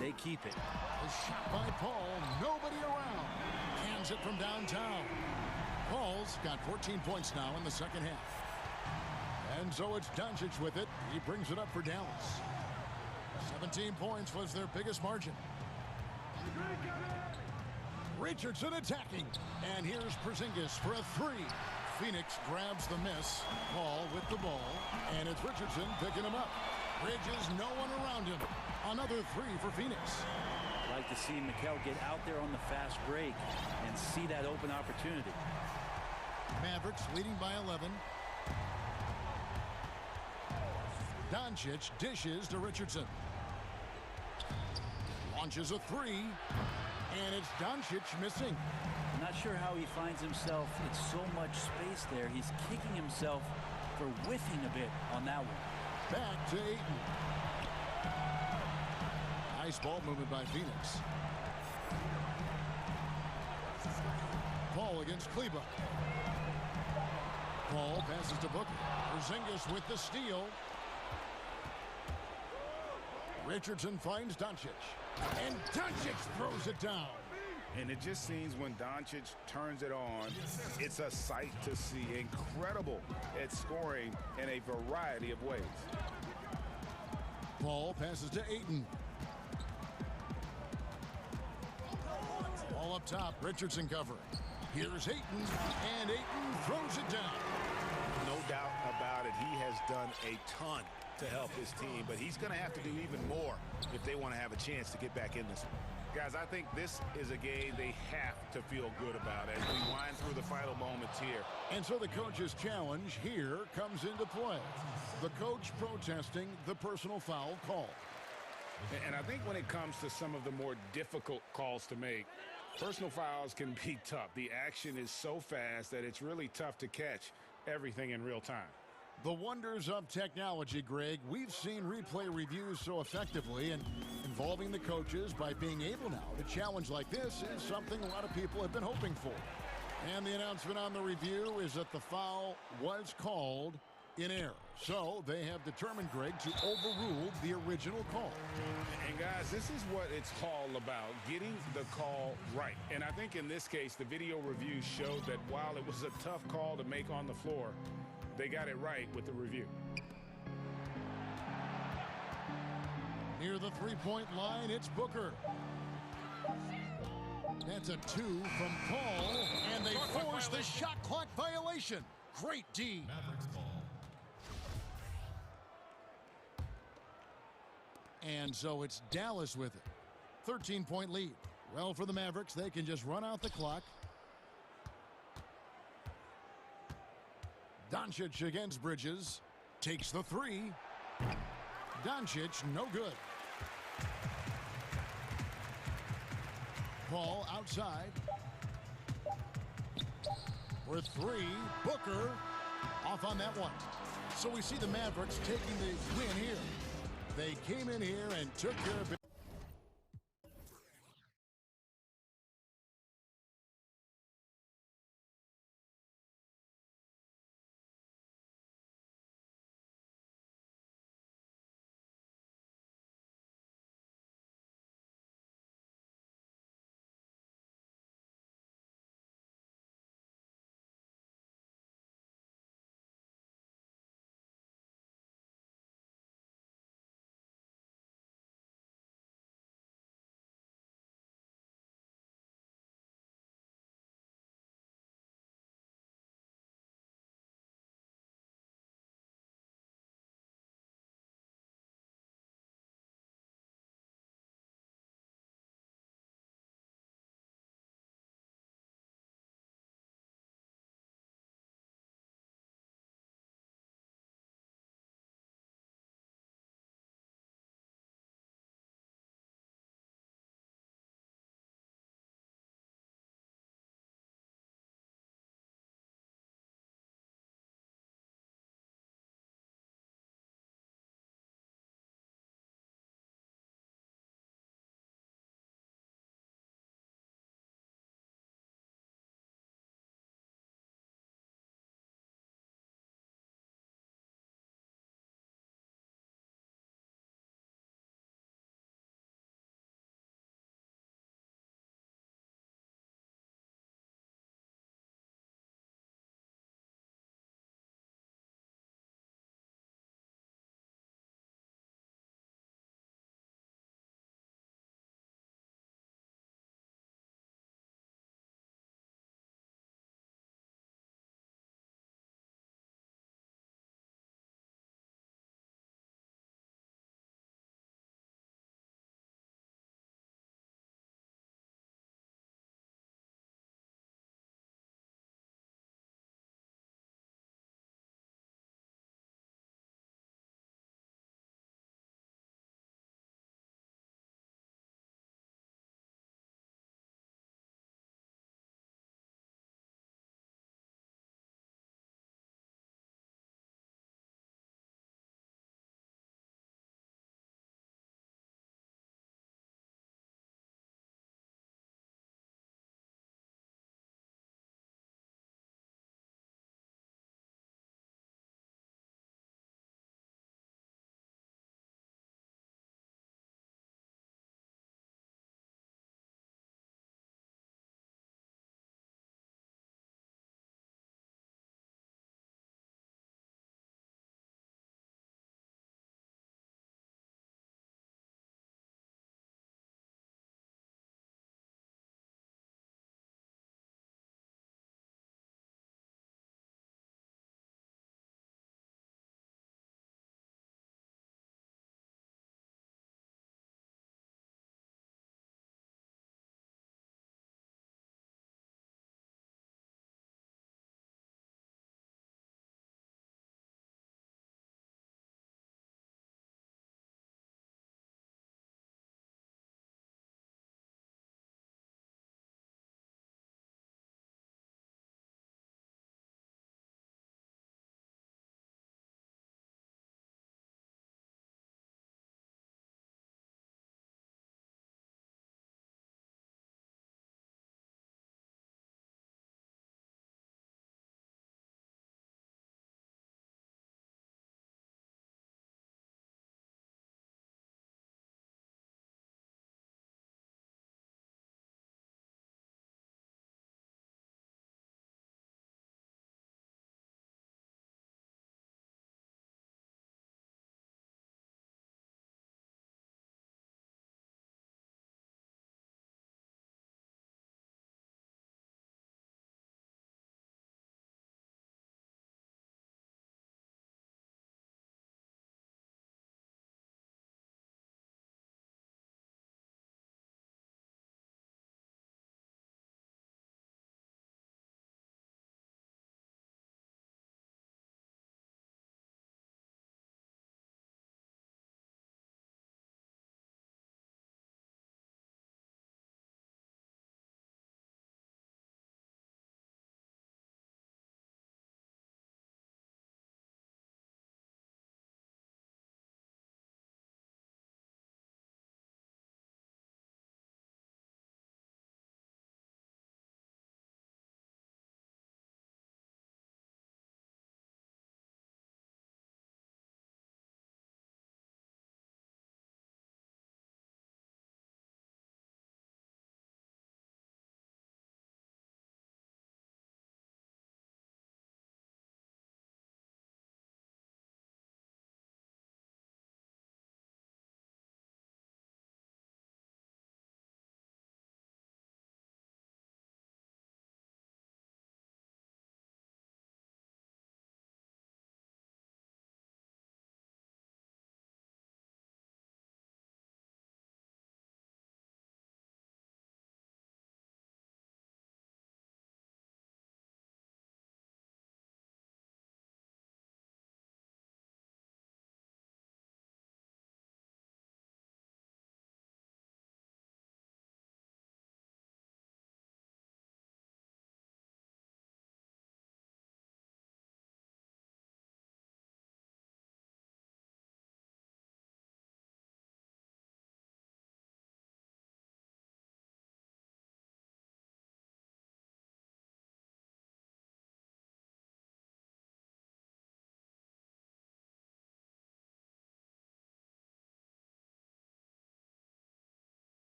they keep it. A shot by Paul. Nobody around. Cans it from downtown. Paul's got 14 points now in the second half. And so it's Doncic with it. He brings it up for Dallas. 17 points was their biggest margin. Richardson attacking. And here's Porzingis for a 3. Phoenix grabs the miss. Paul with the ball. And it's Richardson picking him up. Bridges, no one around him. Another 3 for Phoenix. I'd like to see Mikal get out there on the fast break and see that open opportunity. Mavericks leading by 11. Doncic dishes to Richardson. Launches a 3. And it's Doncic missing. I'm not sure how he finds himself in so much space there. He's kicking himself for whiffing a bit on that one. Back to Ayton. Nice ball movement by Phoenix. Paul against Kleba. Paul passes to Booker. Porzingis with the steal. Richardson finds Doncic. And Doncic throws it down. And it just seems when Doncic turns it on, it's a sight to see. Incredible at scoring in a variety of ways. Paul passes to Ayton. Ball up top. Richardson covering. Here's Ayton. And Ayton throws it down. No doubt about it. He has done a ton to help his team, but he's going to have to do even more if they want to have a chance to get back in this one. Guys, I think this is a game they have to feel good about as we wind through the final moments here. And so the coach's challenge here comes into play. The coach protesting the personal foul call. And I think when it comes to some of the more difficult calls to make, personal fouls can be tough. The action is so fast that it's really tough to catch everything in real time. The wonders of technology, Greg. We've seen replay reviews so effectively, and involving the coaches by being able now to challenge like this is something a lot of people have been hoping for. And the announcement on the review is that the foul was called in error. So they have determined, Greg, to overrule the original call. And guys, this is what it's all about, getting the call right. And I think in this case, the video review showed that while it was a tough call to make on the floor, they got it right with the review. Near the three-point line, it's Booker. That's a 2 from Paul, and they force the shot clock violation. Great D. Mavericks ball. And so it's Dallas with it. 13-point lead. Well, for the Mavericks, they can just run out the clock. Doncic against Bridges. Takes the 3. Doncic, no good. Paul outside. For 3, Booker. off on that one. So we see the Mavericks taking the win here. They came in here and took care of business.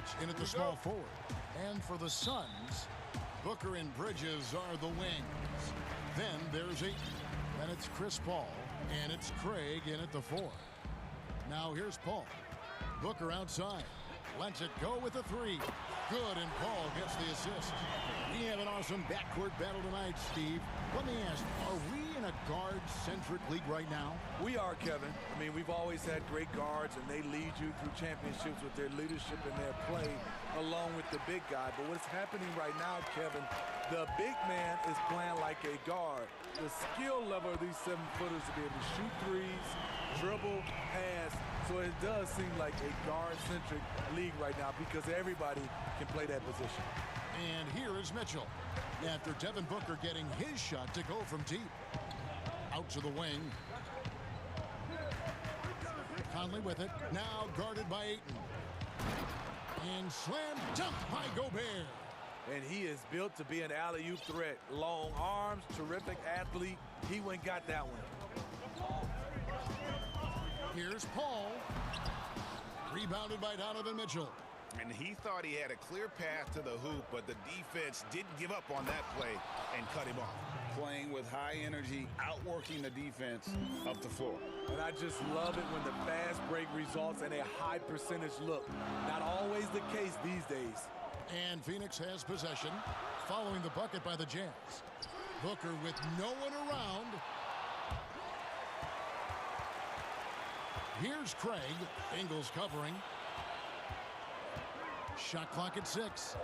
Bogdanovich in at the small forward. And for the Suns, Booker and Bridges are the wings. Then there's Ayton. Then it's Chris Paul. And it's Craig in at the 4. Now here's Paul. Booker outside. Lets it go with a 3. Good, and Paul gets the assist. We have an awesome backcourt battle tonight, Steve. Let me ask, are we in a guard-centric league right now? We are, Kevin. I mean, we've always had great guards, and they lead you through championships with their leadership and their play, along with the big guy. But what's happening right now, Kevin, the big man is playing like a guard. The skill level of these 7-footers to be able to shoot threes, dribble, pass. So it does seem like a guard-centric league right now because everybody can play that position. And here is Mitchell. After Devin Booker getting his shot to go from deep. Out to the wing. Conley with it. Now guarded by Ayton. And slam dunk by Gobert. And he is built to be an alley-oop threat. Long arms, terrific athlete. He went and got that one. Here's Paul. Rebounded by Donovan Mitchell. And he thought he had a clear path to the hoop, but the defense didn't give up on that play and cut him off. Playing with high energy, outworking the defense up the floor. And I just love it when the fast break results in a high percentage look. Not always the case these days. And Phoenix has possession, following the bucket by the Jazz. Booker with no one around. Here's Craig. Ingles covering. Shot clock at 6.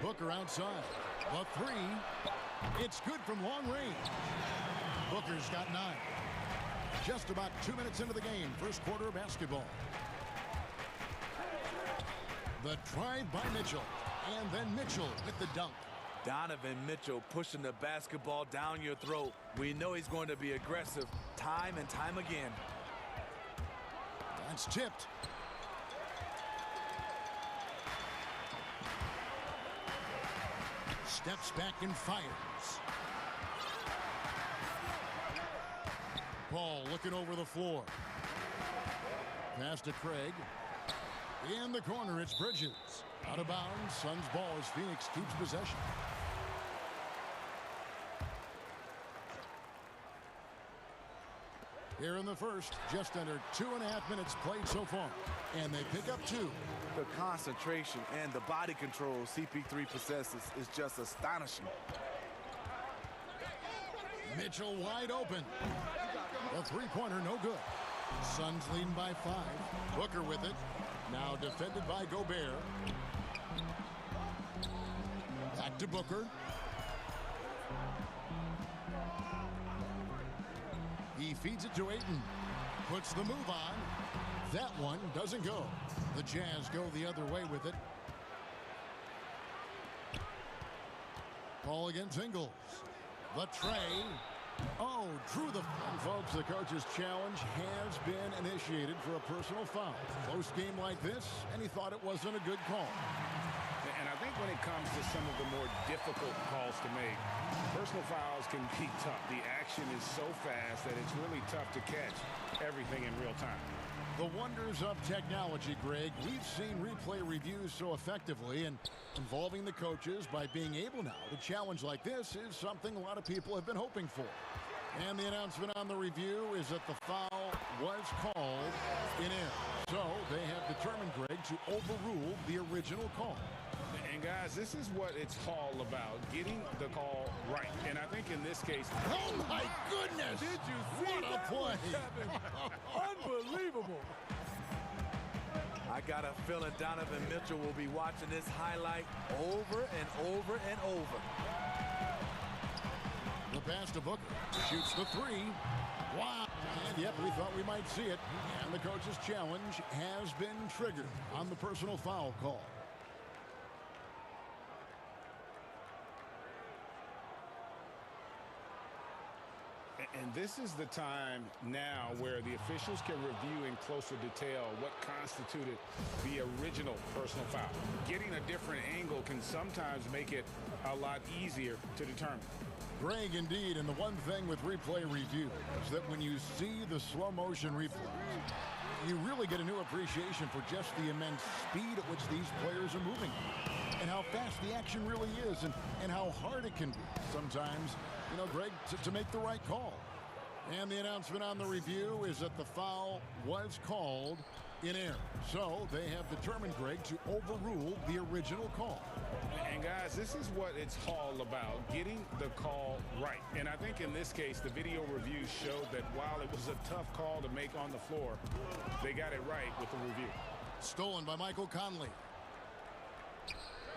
Booker outside. The 3. It's good from long range. Booker's got 9. Just about 2 minutes into the game. First quarter of basketball. The drive by Mitchell. And then Mitchell with the dunk. Donovan Mitchell pushing the basketball down your throat. We know he's going to be aggressive time and time again. That's tipped. Steps back and fires. Ball looking over the floor. Pass to Craig. In the corner, it's Bridges. Out of bounds. Suns ball as Phoenix keeps possession. Here in the first, just under 2.5 minutes played so far. And they pick up 2. The concentration and the body control CP3 possesses is just astonishing. Mitchell wide open. The three-pointer no good. Suns leading by 5. Booker with it. Now defended by Gobert. Back to Booker. He feeds it to Ayton. Puts the move on. That one doesn't go. The Jazz go the other way with it. Ball against Ingles. The tray. Oh, drew the... And folks, the coach's challenge has been initiated for a personal foul. Close game like this, and he thought it wasn't a good call. And I think when it comes to some of the more difficult calls to make, personal fouls can be tough. The action is so fast that it's really tough to catch everything in real time. The wonders of technology, Greg. We've seen replay reviews so effectively, and involving the coaches by being able now to challenge like this is something a lot of people have been hoping for. And the announcement on the review is that the foul was called in air. So they have determined, Greg, to overrule the original call. And guys, this is what it's all about, getting the call right. And I think in this case... Oh my goodness! Did you see what a play? Unbelievable. I got a feeling Donovan Mitchell will be watching this highlight over and over and over. The pass to Booker. Shoots the 3. Wow. And yep, we thought we might see it. And the coach's challenge has been triggered on the personal foul call. And this is the time now where the officials can review in closer detail what constituted the original personal foul. Getting a different angle can sometimes make it a lot easier to determine. Greg, indeed, and the one thing with replay review is that when you see the slow motion replay, you really get a new appreciation for just the immense speed at which these players are moving and how fast the action really is and how hard it can be sometimes, you know, Greg, to make the right call. And the announcement on the review is that the foul was called in air. So they have determined, Greg, to overrule the original call. And guys, this is what it's all about, getting the call right. And I think in this case, the video review showed that while it was a tough call to make on the floor, they got it right with the review. Stolen by Michael Conley.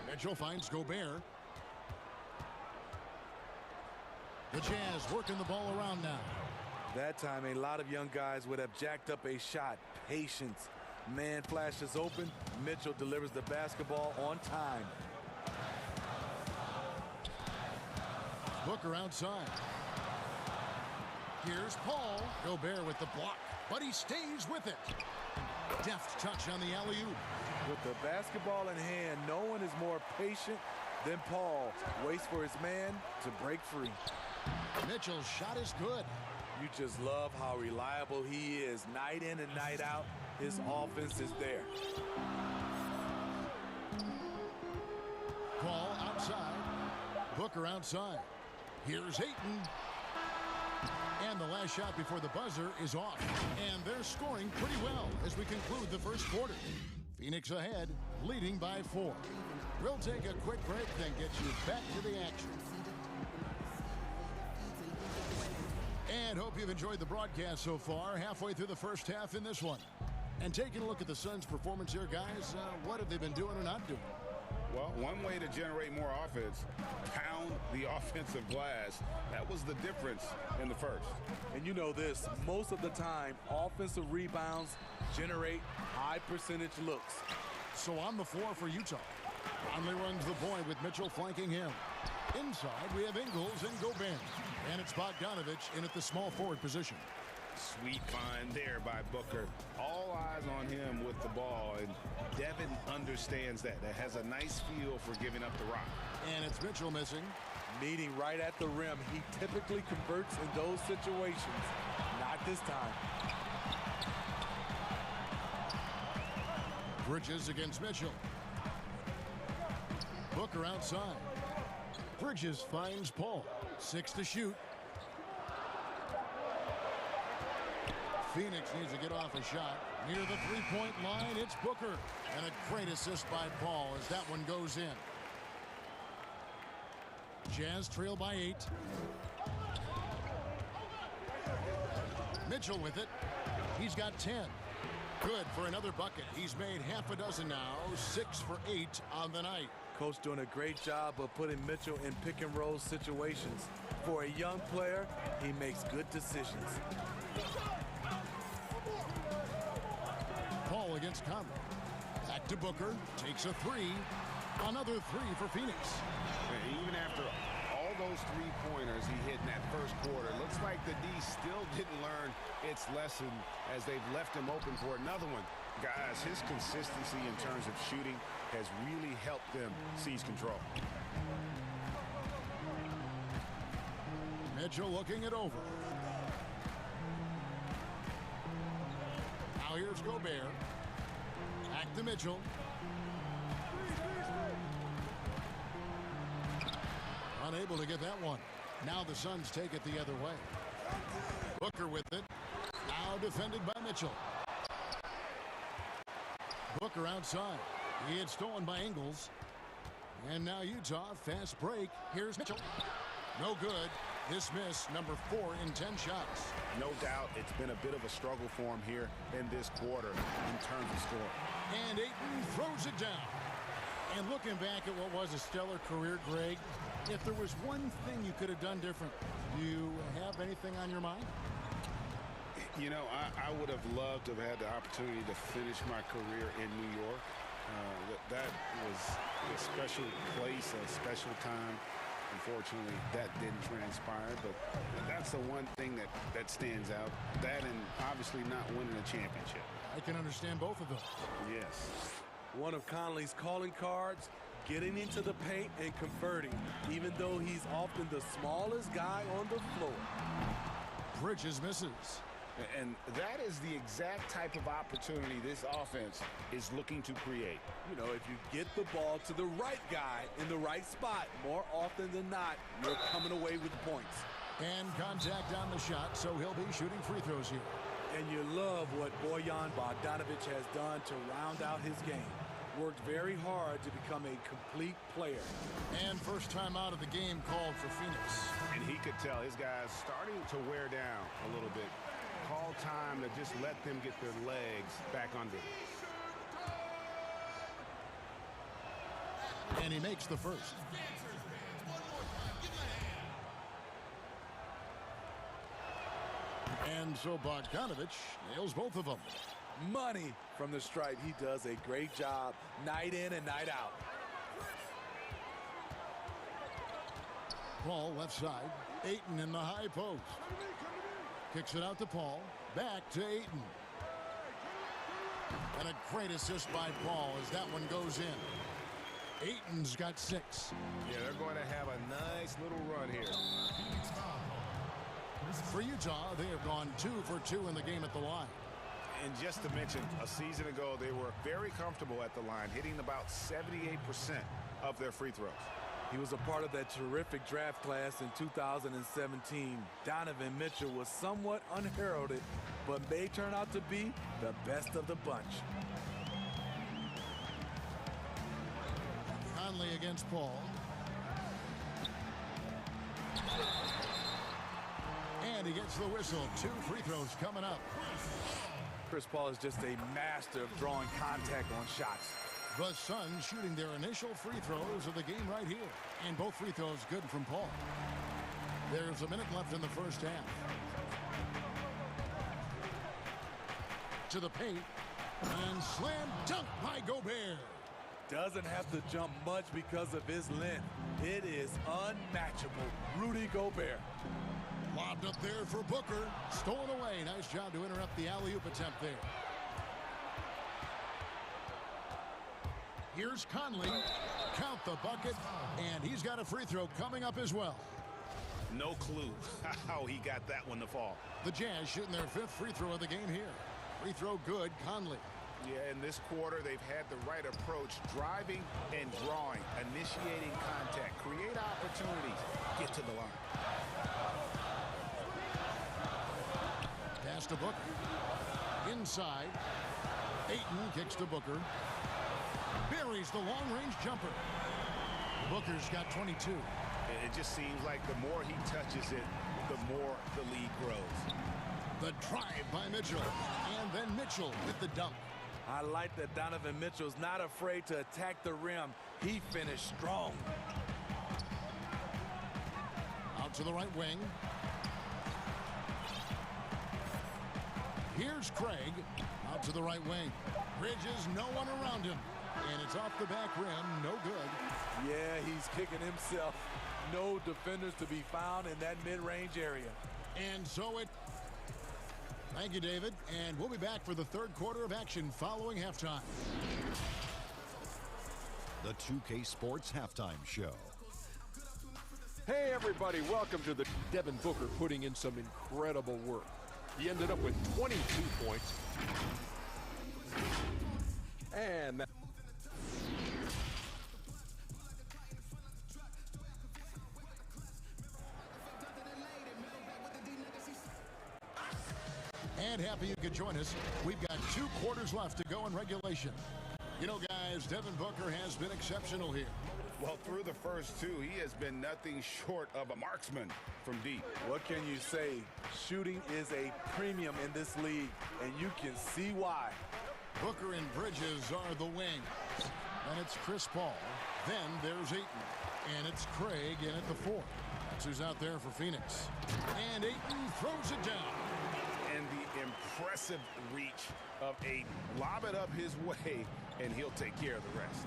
Mitchell finds Gobert. The Jazz working the ball around now. That time, a lot of young guys would have jacked up a shot. Patience. Man flashes open. Mitchell delivers the basketball on time. Booker outside. Here's Paul. Gobert with the block, but he stays with it. Deft touch on the alley-oop. With the basketball in hand, no one is more patient than Paul. Waits for his man to break free. Mitchell's shot is good. You just love how reliable he is. Night in and night out, his offense is there. Paul outside. Booker outside. Here's Ayton. And the last shot before the buzzer is off. And they're scoring pretty well as we conclude the first quarter. Phoenix ahead, leading by 4. We'll take a quick break, then get you back to the action. And hope you've enjoyed the broadcast so far, halfway through the first half in this one. And taking a look at the Suns' performance here, guys, what have they been doing or not doing? Well, one way to generate more offense, pound the offensive glass. That was the difference in the first. And you know this, most of the time, offensive rebounds generate high percentage looks. So on the floor for Utah. Conley runs the point with Mitchell flanking him. Inside, we have Ingles and Gobert. And it's Bogdanovich in at the small forward position. Sweet find there by Booker. All eyes on him with the ball, and Devin understands that. That has a nice feel for giving up the rock. And it's Mitchell missing. Meeting right at the rim. He typically converts in those situations. Not this time. Bridges against Mitchell. Booker outside. Bridges finds Paul. 6 to shoot. Phoenix needs to get off a shot. Near the three-point line, it's Booker. And a great assist by Paul as that one goes in. Jazz trail by 8. Mitchell with it. He's got 10. Good for another bucket. He's made half a dozen now. 6 for 8 on the night. Coach doing a great job of putting Mitchell in pick and roll situations. For a young player, he makes good decisions. Paul against Conley. Back to Booker. Takes a 3. Another 3 for Phoenix. And even after all those three-pointers he hit in that first quarter, looks like the D still didn't learn its lesson as they've left him open for another one. Guys, his consistency in terms of shooting has really helped them seize control. Mitchell looking it over. Now here's Gobert. Back to Mitchell. Unable to get that one. Now the Suns take it the other way. Booker with it. Now defended by Mitchell. Booker outside. He had stolen by Ingles. And now Utah, fast break. Here's Mitchell. No good. This miss, number 4 in 10 shots. No doubt it's been a bit of a struggle for him here in this quarter in terms of scoring. And Ayton throws it down. And looking back at what was a stellar career, Greg, if there was one thing you could have done different, do you have anything on your mind? You know, I would have loved to have had the opportunity to finish my career in New York. That was a special place, a special time. Unfortunately, that didn't transpire, but that's the one thing that stands out. That and obviously not winning a championship. I can understand both of those. Yes. One of Conley's calling cards, getting into the paint and converting, even though he's often the smallest guy on the floor. Bridges misses. And that is the exact type of opportunity this offense is looking to create. You know, if you get the ball to the right guy in the right spot, more often than not, you're coming away with points. And contact on the shot, so he'll be shooting free throws here. And you love what Bojan Bogdanovic has done to round out his game. Worked very hard to become a complete player. And first time out of the game called for Phoenix. And he could tell his guys starting to wear down a little bit. Call time to just let them get their legs back under. And he makes the first. And so Bogdanovic nails both of them. Money from the stripe. He does a great job night in and night out. Paul left side. Ayton in the high post. Kicks it out to Paul. Back to Ayton. And a great assist by Paul as that one goes in. Ayton's got 6. Yeah, they're going to have a nice little run here. For Utah, they have gone 2 for 2 in the game at the line. And just to mention, a season ago, they were very comfortable at the line, hitting about 78% of their free throws. He was a part of that terrific draft class in 2017. Donovan Mitchell was somewhat unheralded, but may turn out to be the best of the bunch. Conley against Paul. And he gets the whistle. 2 free throws coming up. Chris Paul is just a master of drawing contact on shots. The Suns shooting their initial free throws of the game right here. And both free throws good from Paul. There's a minute left in the first half. To the paint. And slam dunk by Gobert. Doesn't have to jump much because of his length. It is unmatchable. Rudy Gobert. Lobbed up there for Booker. Stolen away. Nice job to interrupt the alley-oop attempt there. Here's Conley. Count the bucket. And he's got a free throw coming up as well. No clue how he got that one to fall. The Jazz shooting their 5th free throw of the game here. Free throw good. Conley. Yeah, in this quarter, they've had the right approach. Driving and drawing. Initiating contact. Create opportunities. Get to the line. Pass to Booker. Inside. Ayton kicks to Booker. Buries the long-range jumper. Booker's got 22. It just seems like the more he touches it, the more the lead grows. The drive by Mitchell. And then Mitchell with the dunk. I like that Donovan Mitchell's not afraid to attack the rim. He finished strong. Out to the right wing. Here's Craig. Out to the right wing. Bridges, no one around him. And it's off the back rim, no good. Yeah, he's kicking himself. No defenders to be found in that mid-range area. And so it... Thank you, David. And we'll be back for the third quarter of action following halftime. The 2K Sports Halftime Show. Hey, everybody. Welcome to the Devin Booker putting in some incredible work. He ended up with 22 points. And that... And happy you could join us. We've got 2 quarters left to go in regulation. You know, guys, Devin Booker has been exceptional here. Well, through the first 2, he has been nothing short of a marksman from deep. What can you say? Shooting is a premium in this league, and you can see why. Booker and Bridges are the wings. Then it's Chris Paul. Then there's Ayton. And it's Craig in at the 4. That's who's out there for Phoenix. And Ayton throws it down. And the impressive reach of Ayton. Lob it up his way, and he'll take care of the rest.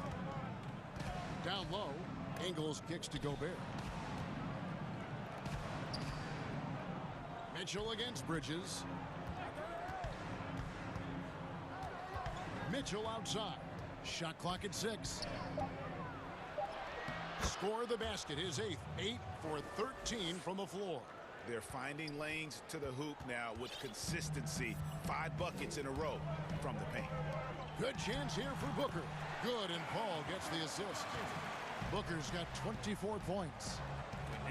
Down low, Ingles kicks to Gobert. Mitchell against Bridges. Mitchell outside. Shot clock at 6. Score the basket, his 8th. 8 for 13 from the floor. They're finding lanes to the hoop now with consistency. 5 buckets in a row from the paint. Good chance here for Booker. Good, and Paul gets the assist. Booker's got 24 points.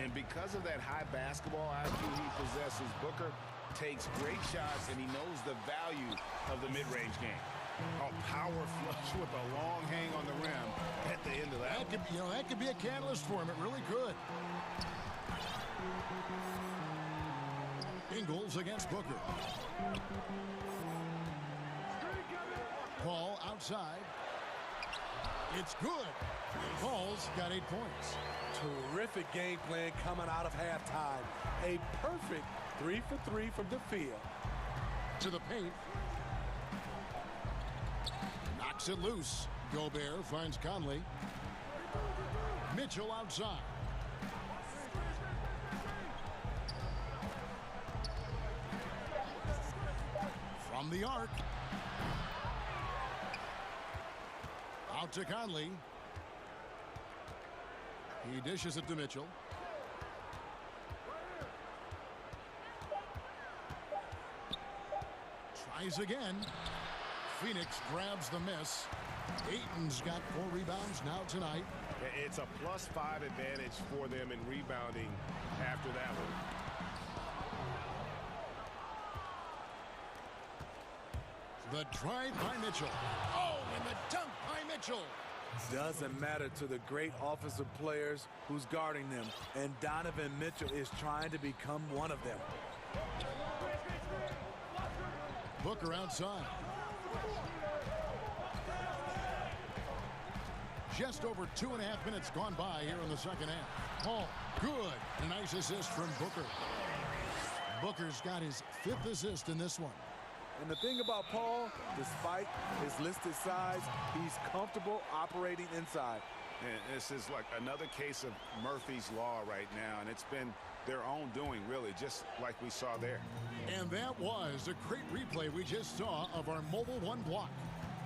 And because of that high basketball IQ he possesses, Booker takes great shots, and he knows the value of the mid-range game. A power flush with a long hang on the rim at the end of that. That could be a catalyst for him. It really could. Ingles against Booker. Paul outside. It's good. Paul's got 8 points. Terrific game plan coming out of halftime. A perfect 3 for 3 from the field. To the paint. Knocks it loose. Gobert finds Conley. Mitchell outside. From the arc. Out to Conley. He dishes it to Mitchell. Tries again. Phoenix grabs the miss. Ayton's got 4 rebounds now tonight. It's a +5 advantage for them in rebounding after that one. The drive by Mitchell. Oh, and the dunk by Mitchell. Doesn't matter to the great offensive players who's guarding them. And Donovan Mitchell is trying to become one of them. Booker outside. Just over 2.5 minutes gone by here in the second half. Paul, good. A nice assist from Booker. Booker's got his 5th assist in this one. And the thing about Paul, despite his listed size, he's comfortable operating inside. And this is like another case of Murphy's Law right now, and it's been their own doing, really, just like we saw there. And that was a great replay we just saw of our Mobile One block.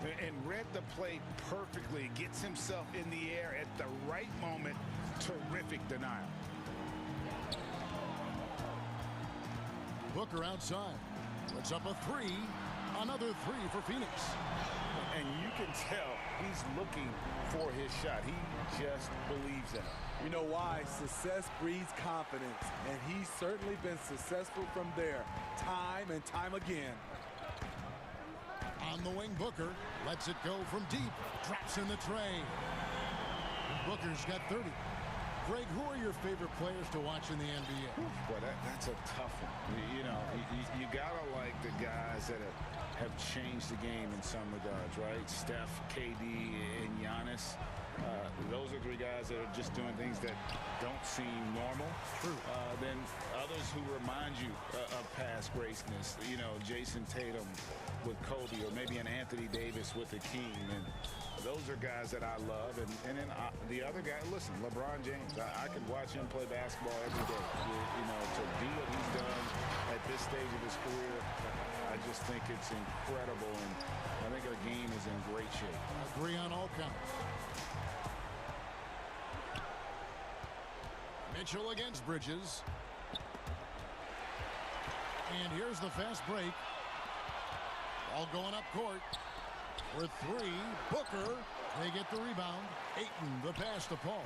And read the play perfectly. Gets himself in the air at the right moment. Terrific denial. Booker outside. Puts up a 3. Another 3 for Phoenix. And you can tell he's looking for his shot. He just believes in it. You know why? Success breeds confidence. And he's certainly been successful from there, time and time again. On the wing, Booker lets it go from deep. Drops in the tray. Booker's got 30. Greg, who are your favorite players to watch in the NBA? Boy, that's a tough one. You know, you gotta like the guys that have changed the game in some regards, right? Steph, KD, and Giannis. Those are 3 guys that are just doing things that don't seem normal. True. Then others who remind you of past greatness. You know, Jason Tatum with Kobe, or maybe an Anthony Davis with the King. And those are guys that I love. And then the other guy, listen, LeBron James. I could watch him play basketball every day. You know, to do what he's done at this stage of his career, I just think it's incredible. And I think our game is in great shape. Agree on all counts. Mitchell against Bridges. And here's the fast break. All going up court. For 3, Booker. They get the rebound. Ayton, the pass to Paul.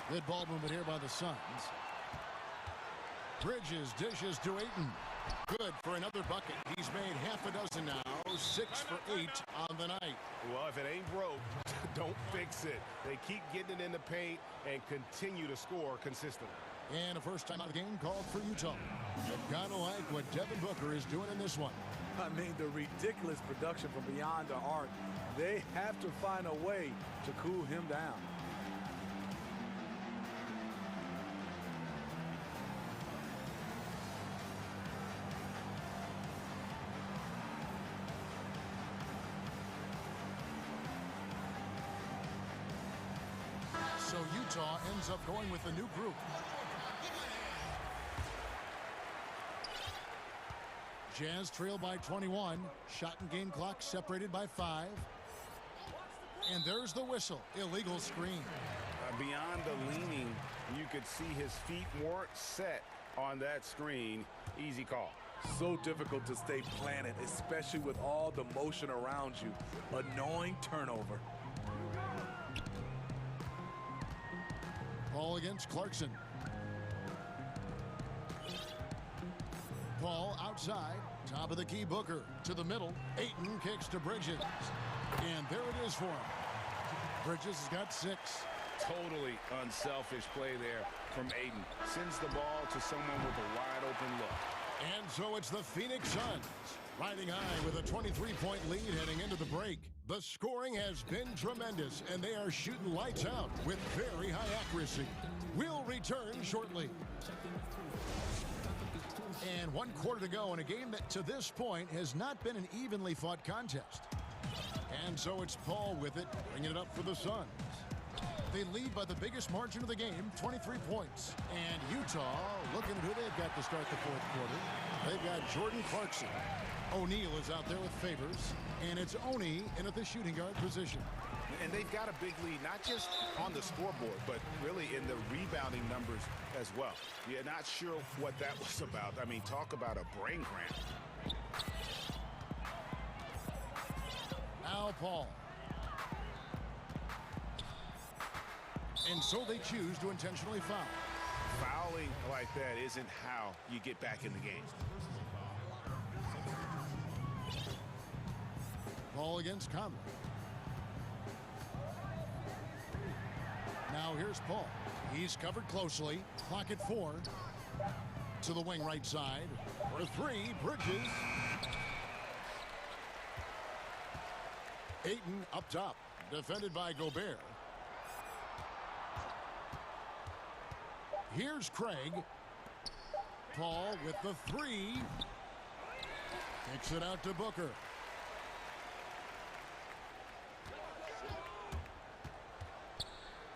Good ball movement here by the Suns. Bridges dishes to Ayton. Good for another bucket. He's made half a dozen now. 6 for 8 on the night. Well, if it ain't broke, don't fix it. They keep getting it in the paint and continue to score consistently. And a first time out of the game called for Utah. Kind of like what Devin Booker is doing in this one. I mean, the ridiculous production from beyond the arc. They have to find a way to cool him down. So Utah ends up going with a new group. Jazz trail by 21. Shot and game clock separated by 5. And there's the whistle. Illegal screen. Beyond the leaning, you could see his feet weren't set on that screen. Easy call. So difficult to stay planted, especially with all the motion around you. Annoying turnover. Ball against Clarkson. Ball outside. Top of the key, Booker. To the middle. Ayton kicks to Bridges. And there it is for him. Bridges has got 6. Totally unselfish play there from Ayton. Sends the ball to someone with a wide open look. And so it's the Phoenix Suns riding high with a 23-point lead heading into the break. The scoring has been tremendous, and they are shooting lights out with very high accuracy. We'll return shortly. And 1 quarter to go in a game that to this point has not been an evenly fought contest. And so it's Paul with it, bringing it up for the Suns. They lead by the biggest margin of the game, 23 points. And Utah, looking at who they've got to start the 4th quarter. They've got Jordan Clarkson. O'Neal is out there with Favors. And it's Oni in at the shooting guard position. And they've got a big lead, not just on the scoreboard, but really in the rebounding numbers as well. You're not sure what that was about. I mean, talk about a brain cramp. Al Paul. And so they choose to intentionally foul. Fouling like that isn't how you get back in the game. Ball against Conley. Now here's Paul. He's covered closely. Clock at 4. To the wing right side. For 3, Bridges. Ayton up top. Defended by Gobert. Here's Craig. Paul with the 3. Kicks it out to Booker.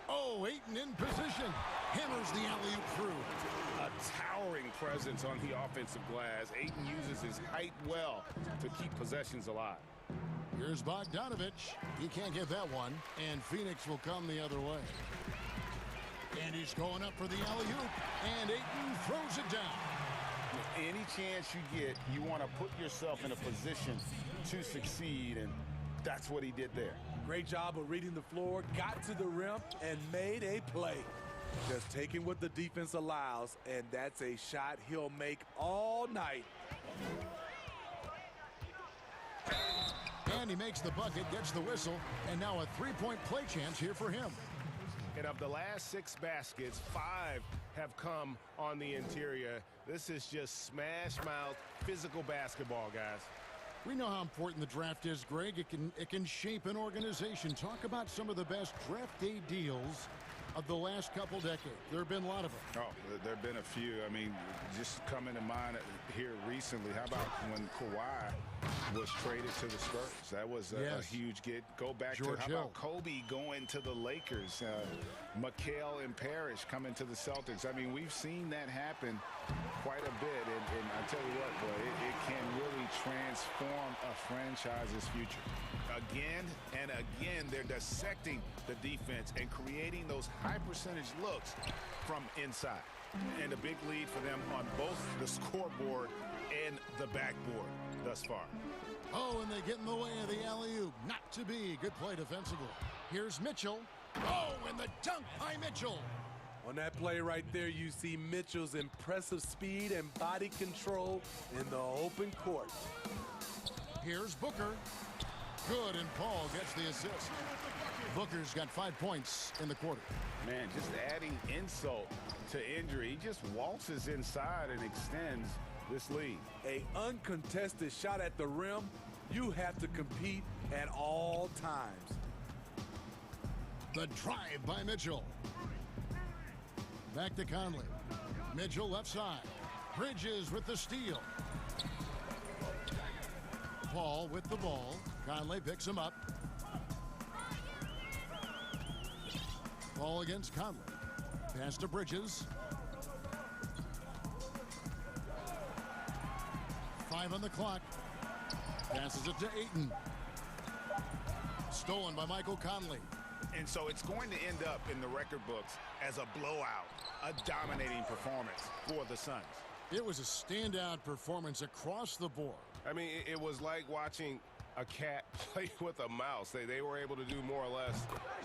Oh, Ayton in position. Hammers the alley-oop through. A towering presence on the offensive glass. Ayton uses his height well to keep possessions alive. Here's Bogdanovich. He can't get that one. And Phoenix will come the other way. And he's going up for the alley-oop. And Ayton throws it down. Any chance you get, you want to put yourself in a position to succeed. And that's what he did there. Great job of reading the floor, got to the rim, and made a play. Just taking what the defense allows, and that's a shot he'll make all night. And he makes the bucket, gets the whistle, and now a 3-point play chance here for him. And of the last 6 baskets, 5 have come on the interior. This is just smash-mouth physical basketball, guys. We know how important the draft is, Greg. It can shape an organization. Talk about some of the best draft day deals of the last couple decades. There have been a lot of them. Oh, there have been a few. I mean, just coming to mind here recently, how about when Kawhi was traded to the Spurs? That was a huge get. Go back George to how Hill. about Kobe going to the Lakers? McHale and Parrish coming to the Celtics. I mean, we've seen that happen quite a bit. And I tell you what, boy, it can really transform a franchise's future. Again and again, they're dissecting the defense and creating those high percentage looks from inside. And a big lead for them on both the scoreboard and the backboard thus far. Oh, and they get in the way of the alley-oop. Not to be. Good play defensively. Here's Mitchell. Oh, and the dunk by Mitchell. On that play right there, you see Mitchell's impressive speed and body control in the open court. Here's Booker. Good, and Paul gets the assist. Booker's got 5 points in the quarter. Man, just adding insult to injury. He just waltzes inside and extends this lead. A uncontested shot at the rim, you have to compete at all times. The drive by Mitchell. Back to Conley. Mitchell left side. Bridges with the steal. Paul with the ball. Conley picks him up. Ball against Conley. Pass to Bridges. 5 on the clock. Passes it to Ayton. Stolen by Michael Conley. And so it's going to end up in the record books as a blowout, a dominating performance for the Suns. It was a standout performance across the board. I mean, it was like watching a cat play with a mouse. They were able to do more or less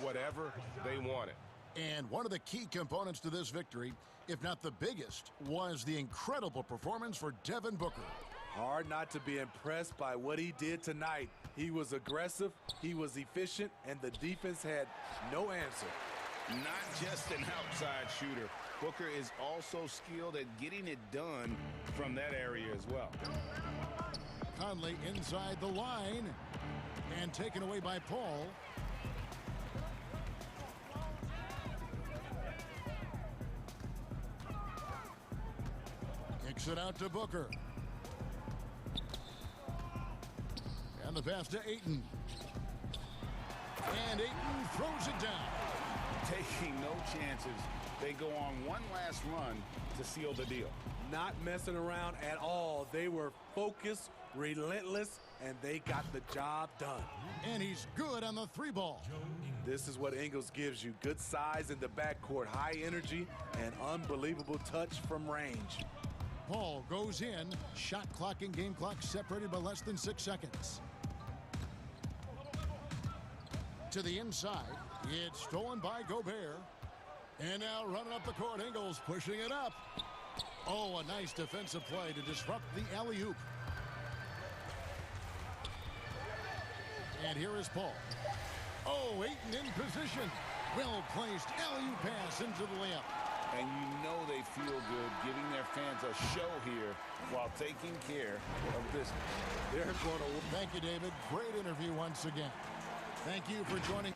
whatever they wanted. And one of the key components to this victory, if not the biggest, was the incredible performance for Devin Booker. Hard not to be impressed by what he did tonight. He was aggressive, he was efficient, and the defense had no answer. Not just an outside shooter, Booker is also skilled at getting it done from that area as well. Conley inside the line and taken away by Paul. Kicks it out to Booker. And the pass to Ayton. And Ayton throws it down. Taking no chances. They go on one last run to seal the deal. Not messing around at all. They were focused, relentless, and they got the job done. And he's good on the three ball. This is what Ingles gives you. Good size in the backcourt, high energy, and unbelievable touch from range. Paul goes in. Shot clock and game clock separated by less than 6 seconds. To the inside. It's stolen by Gobert. And now running up the court, Ingles pushing it up. Oh, a nice defensive play to disrupt the alley-oop. And here is Paul. Oh, Ayton in position. Well-placed alley-oop pass into the layup. And you know they feel good giving their fans a show here while taking care of business. They're going to... Thank you, David. Great interview once again. Thank you for joining.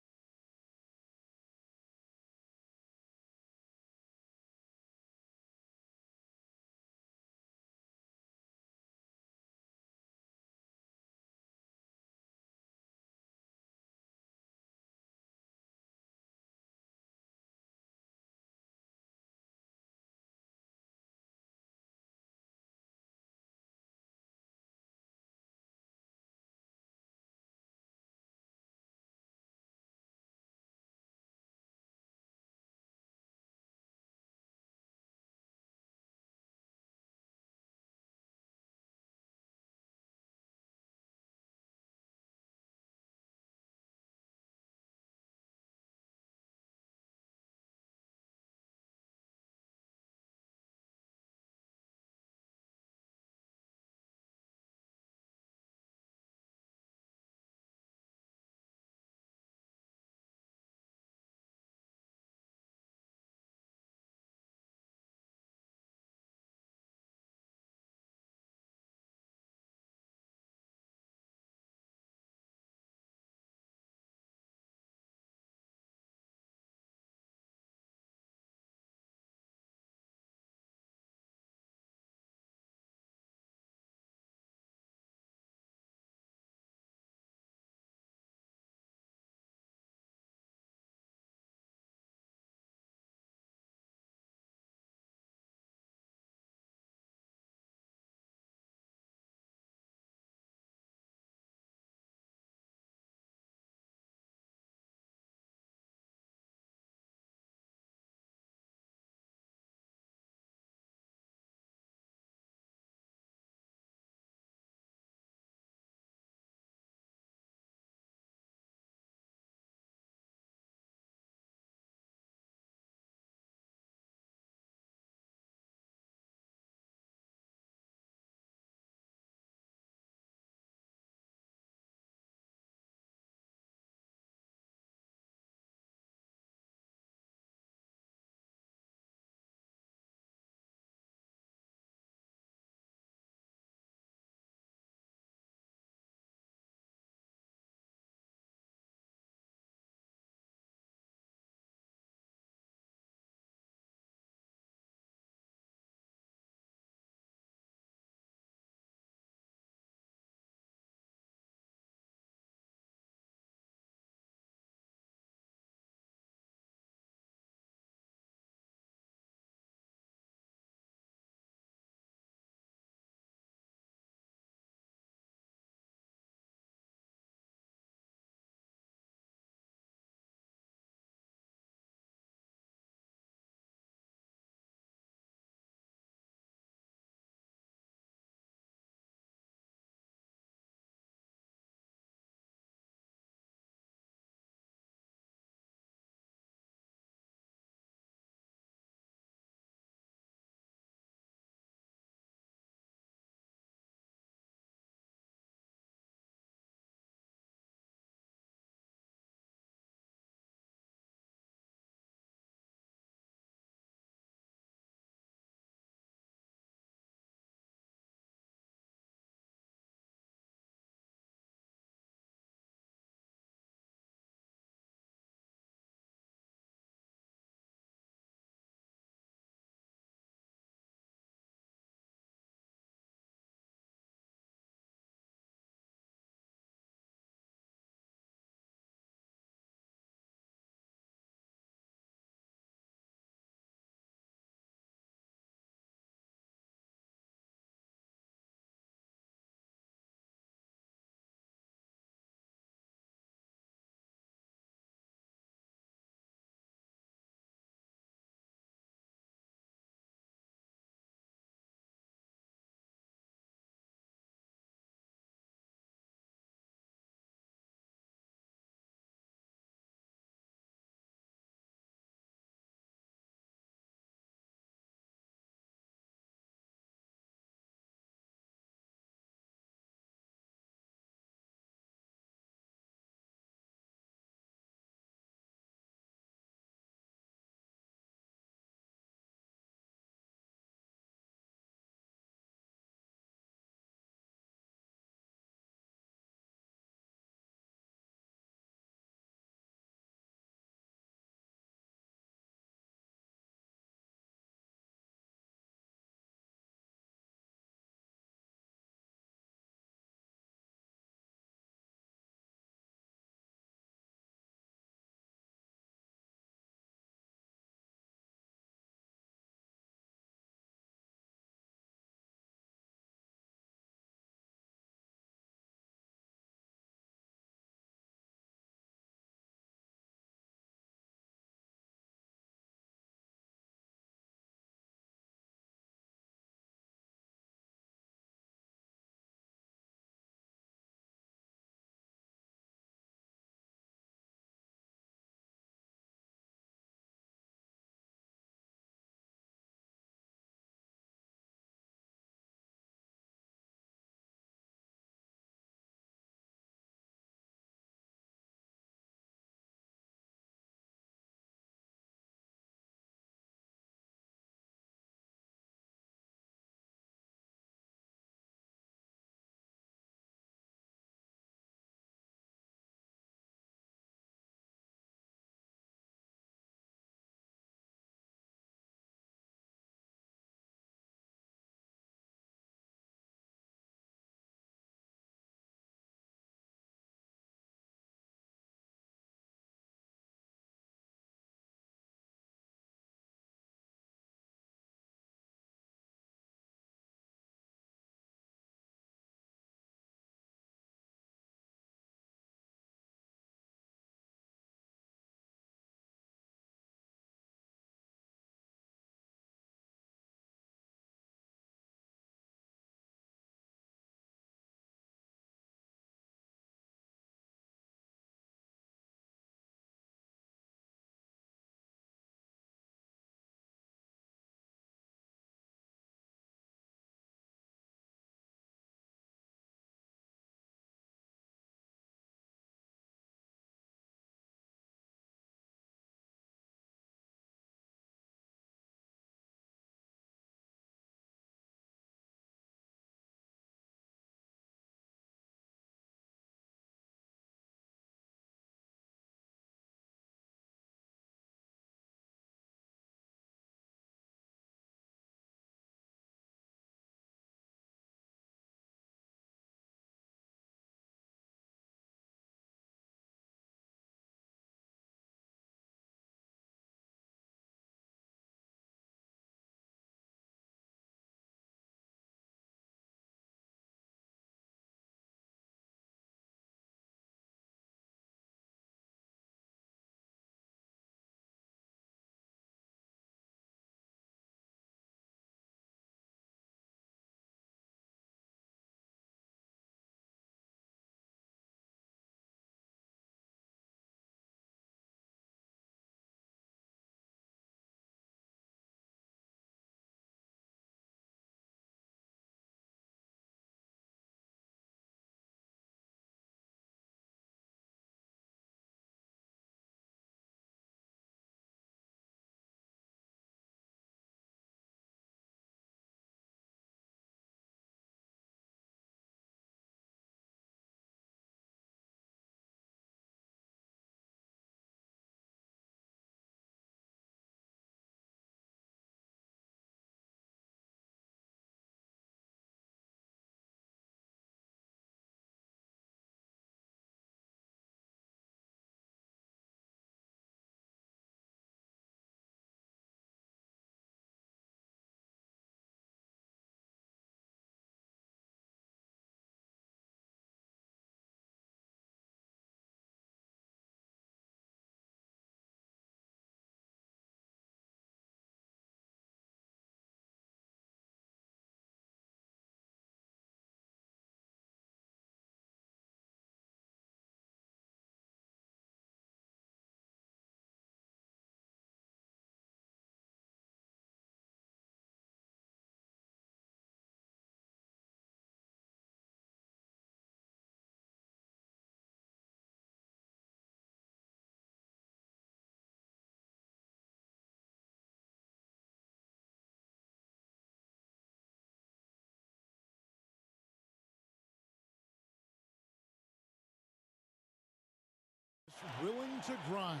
willing to grind.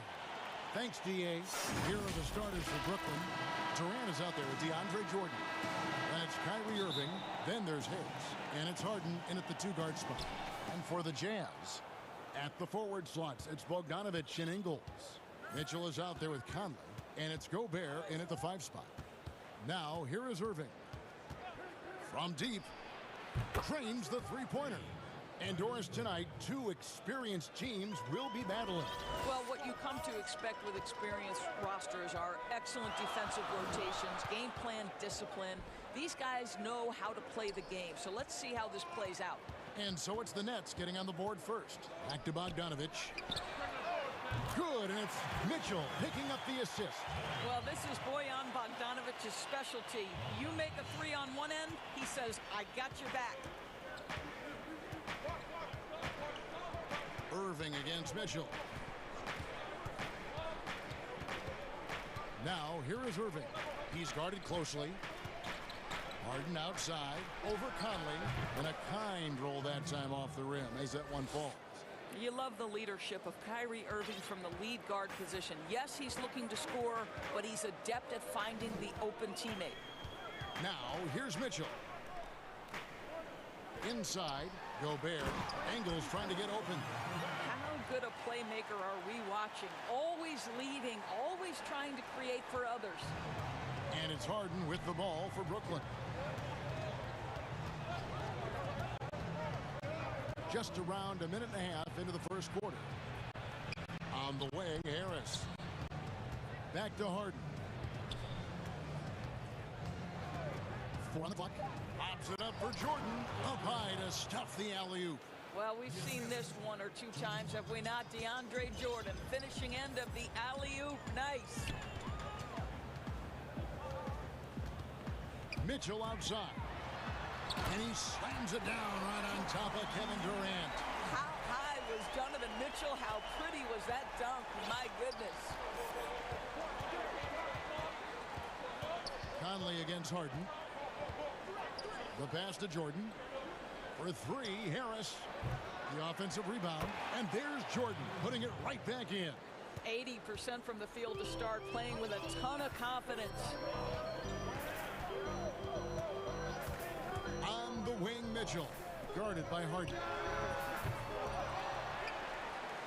Thanks, D.A. Here are the starters for Brooklyn. Durant is out there with DeAndre Jordan. Then it's Kyrie Irving. Then there's Hicks. And it's Harden in at the 2-guard spot. And for the Jazz, at the forward slots, it's Bogdanović and Ingles. Mitchell is out there with Conley. And it's Gobert in at the 5 spot. Now, here is Irving. From deep, trains the three-pointer. Indoors tonight, 2 experienced teams will be battling. Well, what you come to expect with experienced rosters are excellent defensive rotations, game plan discipline. These guys know how to play the game, so let's see how this plays out. And so it's the Nets getting on the board first. Back to Bogdanović. Good, and it's Mitchell picking up the assist. Well, this is Bojan Bogdanovic's specialty. You make a 3 on one end, he says, I got your back. Irving against Mitchell. Now, here is Irving. He's guarded closely. Harden outside, over Conley, and a kind roll that time off the rim as that one falls. You love the leadership of Kyrie Irving from the lead guard position. Yes, he's looking to score, but he's adept at finding the open teammate. Now, here's Mitchell. Inside, Gobert. Ingles trying to get open. How good a playmaker are we watching? Always leading, always trying to create for others. And it's Harden with the ball for Brooklyn. Just around a minute and a half into the first quarter. On the way, Harris. Back to Harden. 4 on the clock. Pops it up for Jordan. Up high to stuff the alley-oop. Well, we've seen this 1 or 2 times, have we not? DeAndre Jordan, finishing end of the alley-oop. Nice. Mitchell outside. And he slams it down right on top of Kevin Durant. How high was Donovan Mitchell? How pretty was that dunk? My goodness. Conley against Harden. The pass to Jordan. For 3, Harris. The offensive rebound. And there's Jordan putting it right back in. 80% from the field to start, playing with a ton of confidence. On the wing, Mitchell. Guarded by Harden.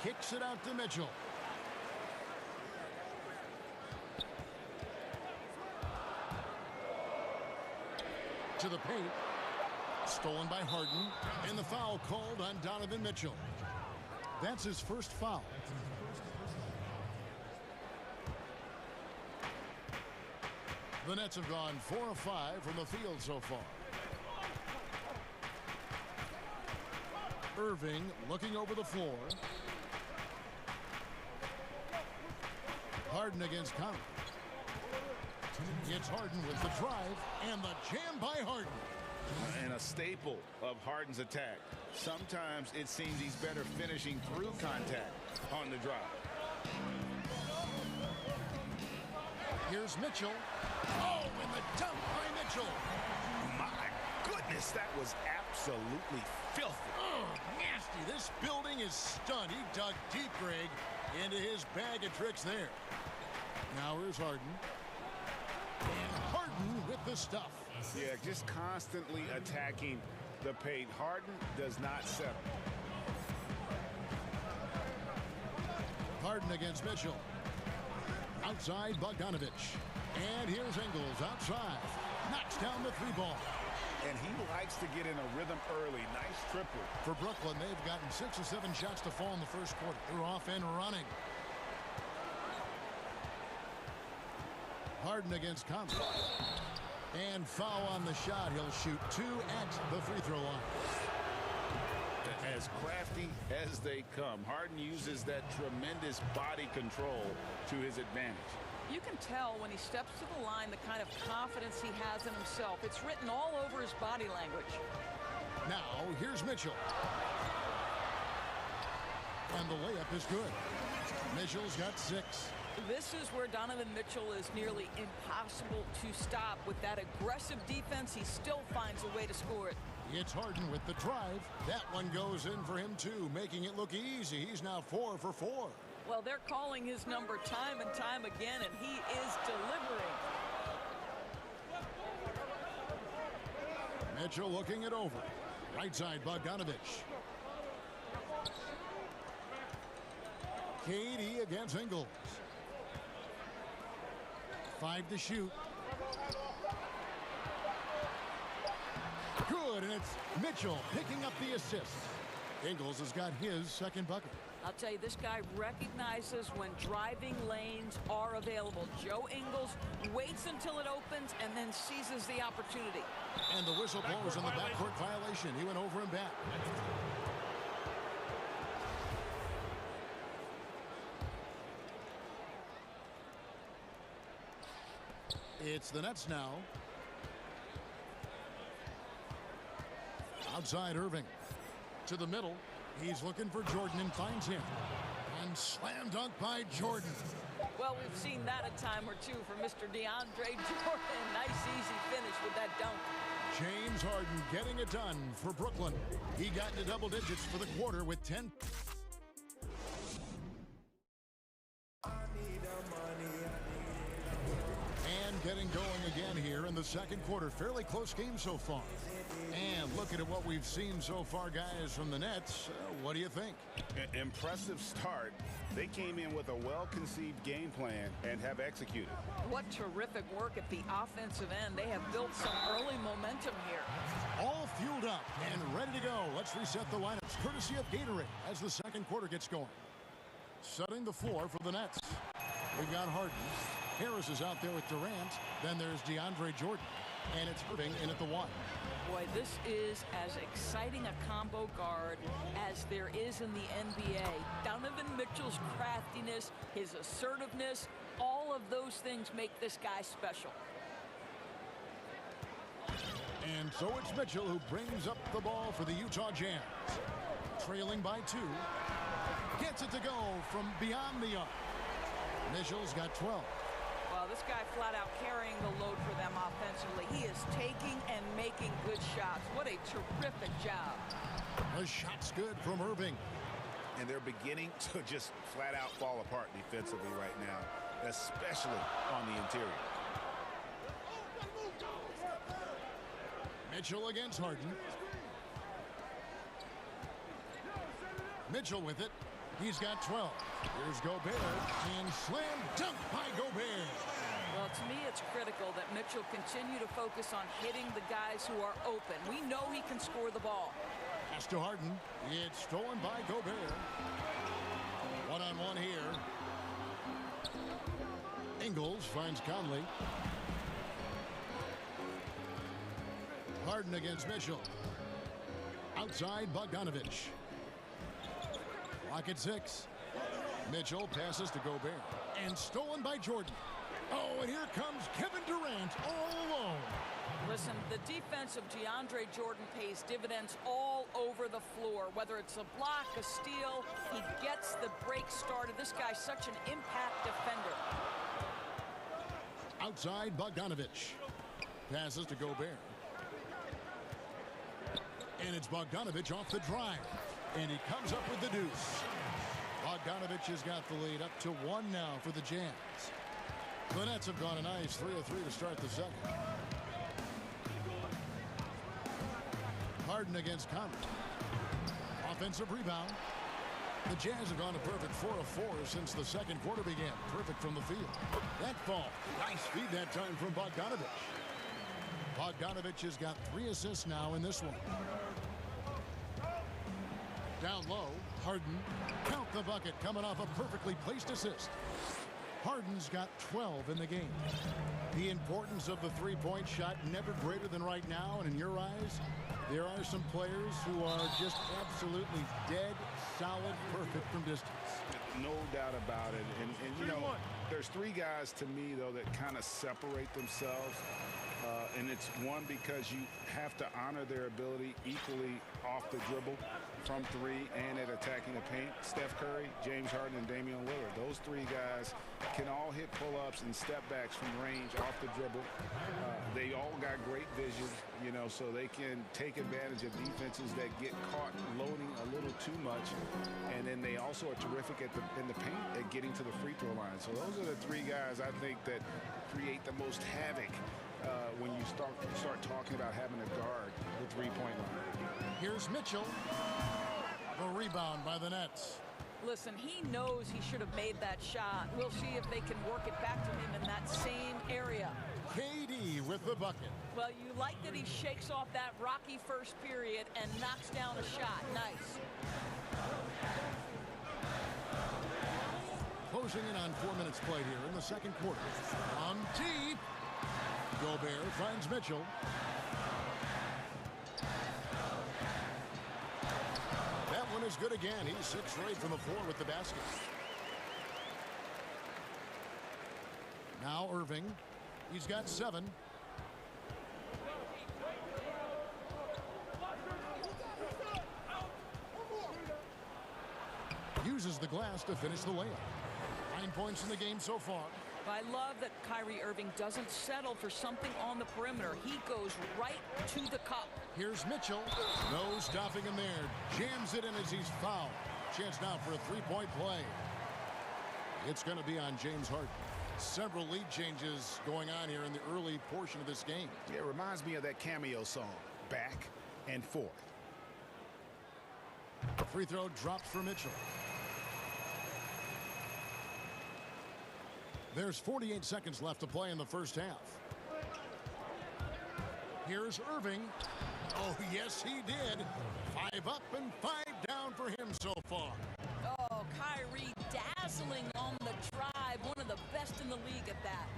Kicks it out to Mitchell. To the paint. Stolen by Harden. And the foul called on Donovan Mitchell. That's his first foul. The Nets have gone 4 of 5 from the field so far. Irving looking over the floor. Harden against Conley. It's Harden with the drive and the jam by Harden. And a staple of Harden's attack. Sometimes it seems he's better finishing through contact on the drive. Here's Mitchell. Oh, and the dunk by Mitchell. My goodness, that was absolutely filthy. Oh, nasty. This building is stunned. He dug deep, Greg, into his bag of tricks there. Now here's Harden. And Harden with the stuff. Yeah, just constantly attacking the paint. Harden does not settle. Harden against Mitchell. Outside, Bogdanović. And here's Ingles outside. Knocks down the 3-ball. And he likes to get in a rhythm early. Nice triple. For Brooklyn, they've gotten 6 or 7 shots to fall in the first quarter. They're off and running. Harden against Conley. And foul on the shot. He'll shoot 2 at the free throw line. As crafty as they come, Harden uses that tremendous body control to his advantage. You can tell when he steps to the line the kind of confidence he has in himself. It's written all over his body language. Now, here's Mitchell. And the layup is good. Mitchell's got 6. This is where Donovan Mitchell is nearly impossible to stop. With that aggressive defense, he still finds a way to score it. It's Harden with the drive. That one goes in for him, too, making it look easy. He's now 4 for 4. Well, they're calling his number time and time again, and he is delivering. Mitchell looking it over. Right side, Bogdanovich. Katie against Ingles. 5 to shoot. Good, and it's Mitchell picking up the assist. Ingles has got his second bucket. I'll tell you, this guy recognizes when driving lanes are available. Joe Ingles waits until it opens and then seizes the opportunity. And the whistle blows on the backcourt violation. He went over and back. It's the Nets now. Outside Irving. To the middle. He's looking for Jordan and finds him. And slam dunk by Jordan. Well, we've seen that a time or two for Mr. DeAndre Jordan. Nice, easy finish with that dunk. James Harden getting it done for Brooklyn. He got into double digits for the quarter with 10. And getting going again here in the second quarter. Fairly close game so far. And looking at what we've seen so far, guys, from the Nets, what do you think? Impressive start. They came in with a well-conceived game plan and have executed. What terrific work at the offensive end. They have built some early momentum here. All fueled up and ready to go. Let's reset the lineups, courtesy of Gatorade, as the second quarter gets going. Setting the floor for the Nets. We've got Harden. Harris is out there with Durant. Then there's DeAndre Jordan. And it's Irving in at the 1. Boy, this is as exciting a combo guard as there is in the NBA. Donovan Mitchell's craftiness, his assertiveness, all of those things make this guy special. And so it's Mitchell who brings up the ball for the Utah Jazz. Trailing by 2. Gets it to go from beyond the arc. Mitchell's got 12. Well, this guy flat out carrying the load for them offensively. He is taking and making good shots. What a terrific job. The shot's good from Irving. And they're beginning to just flat out fall apart defensively right now, especially on the interior. Mitchell against Harden. Mitchell with it. He's got 12. Here's Gobert, and slam dunk by Gobert. Well, to me, it's critical that Mitchell continue to focus on hitting the guys who are open. We know he can score the ball. Pass to Harden. It's stolen by Gobert. One-on-one here. Ingles finds Conley. Harden against Mitchell. Outside Bogdanovich. Clock at 6. Mitchell passes to Gobert. And stolen by Jordan. Oh, and here comes Kevin Durant all alone. Listen, the defense of DeAndre Jordan pays dividends all over the floor. Whether it's a block, a steal, he gets the break started. This guy's such an impact defender. Outside Bogdanovich. Passes to Gobert. And it's Bogdanovich off the drive. And he comes up with the deuce. Bogdanovich has got the lead up to 1 now for the Jazz. The Nets have gone a nice 3 of 3 to start the second. Harden against Conley. Offensive rebound. The Jazz have gone a perfect 4 of 4 since the second quarter began. Perfect from the field. That ball. Nice feed that time from Bogdanovich. Bogdanovich has got 3 assists now in this one. Down low, Harden. Count the bucket coming off a perfectly placed assist. Harden's got 12 in the game. The importance of the three-point shot never greater than right now, and in your eyes, there are some players who are just absolutely dead, solid, perfect from distance. No doubt about it. And you know, there's 3 guys to me, though, that kind of separate themselves. And it's one, because you have to honor their ability equally off the dribble, from 3, and at attacking the paint. Steph Curry, James Harden, and Damian Lillard. Those 3 guys can all hit pull-ups and step-backs from range off the dribble. They all got great vision, you know, so they can take advantage of defenses that get caught loading a little too much. And then they also are terrific in the paint at getting to the free throw line. So those are the three guys I think that create the most havoc when you start talking about having a guard the three-point line. Here's Mitchell. The rebound by the Nets. Listen, he knows he should have made that shot. We'll see if they can work it back to him in that same area. KD with the bucket. Well, you like that he shakes off that rocky first period and knocks down a shot. Nice. Closing in on 4 minutes played here in the second quarter. On deep. Gobert finds Mitchell. That one is good again. He's 6 straight from the floor with the basket. Now Irving. He's got 7. Uses the glass to finish the layup. 9 points in the game so far. I love that Kyrie Irving doesn't settle for something on the perimeter. He goes right to the cup. Here's Mitchell. No stopping him there. Jams it in as he's fouled. Chance now for a three-point play. It's going to be on James Harden. Several lead changes going on here in the early portion of this game. Yeah, it reminds me of that cameo song, Back and Forth. Free throw dropped for Mitchell. There's 48 seconds left to play in the first half. Here's Irving. Oh, yes, he did. 5 up and 5 down for him so far. Oh, Kyrie dazzling on the drive. One of the best in the league at that.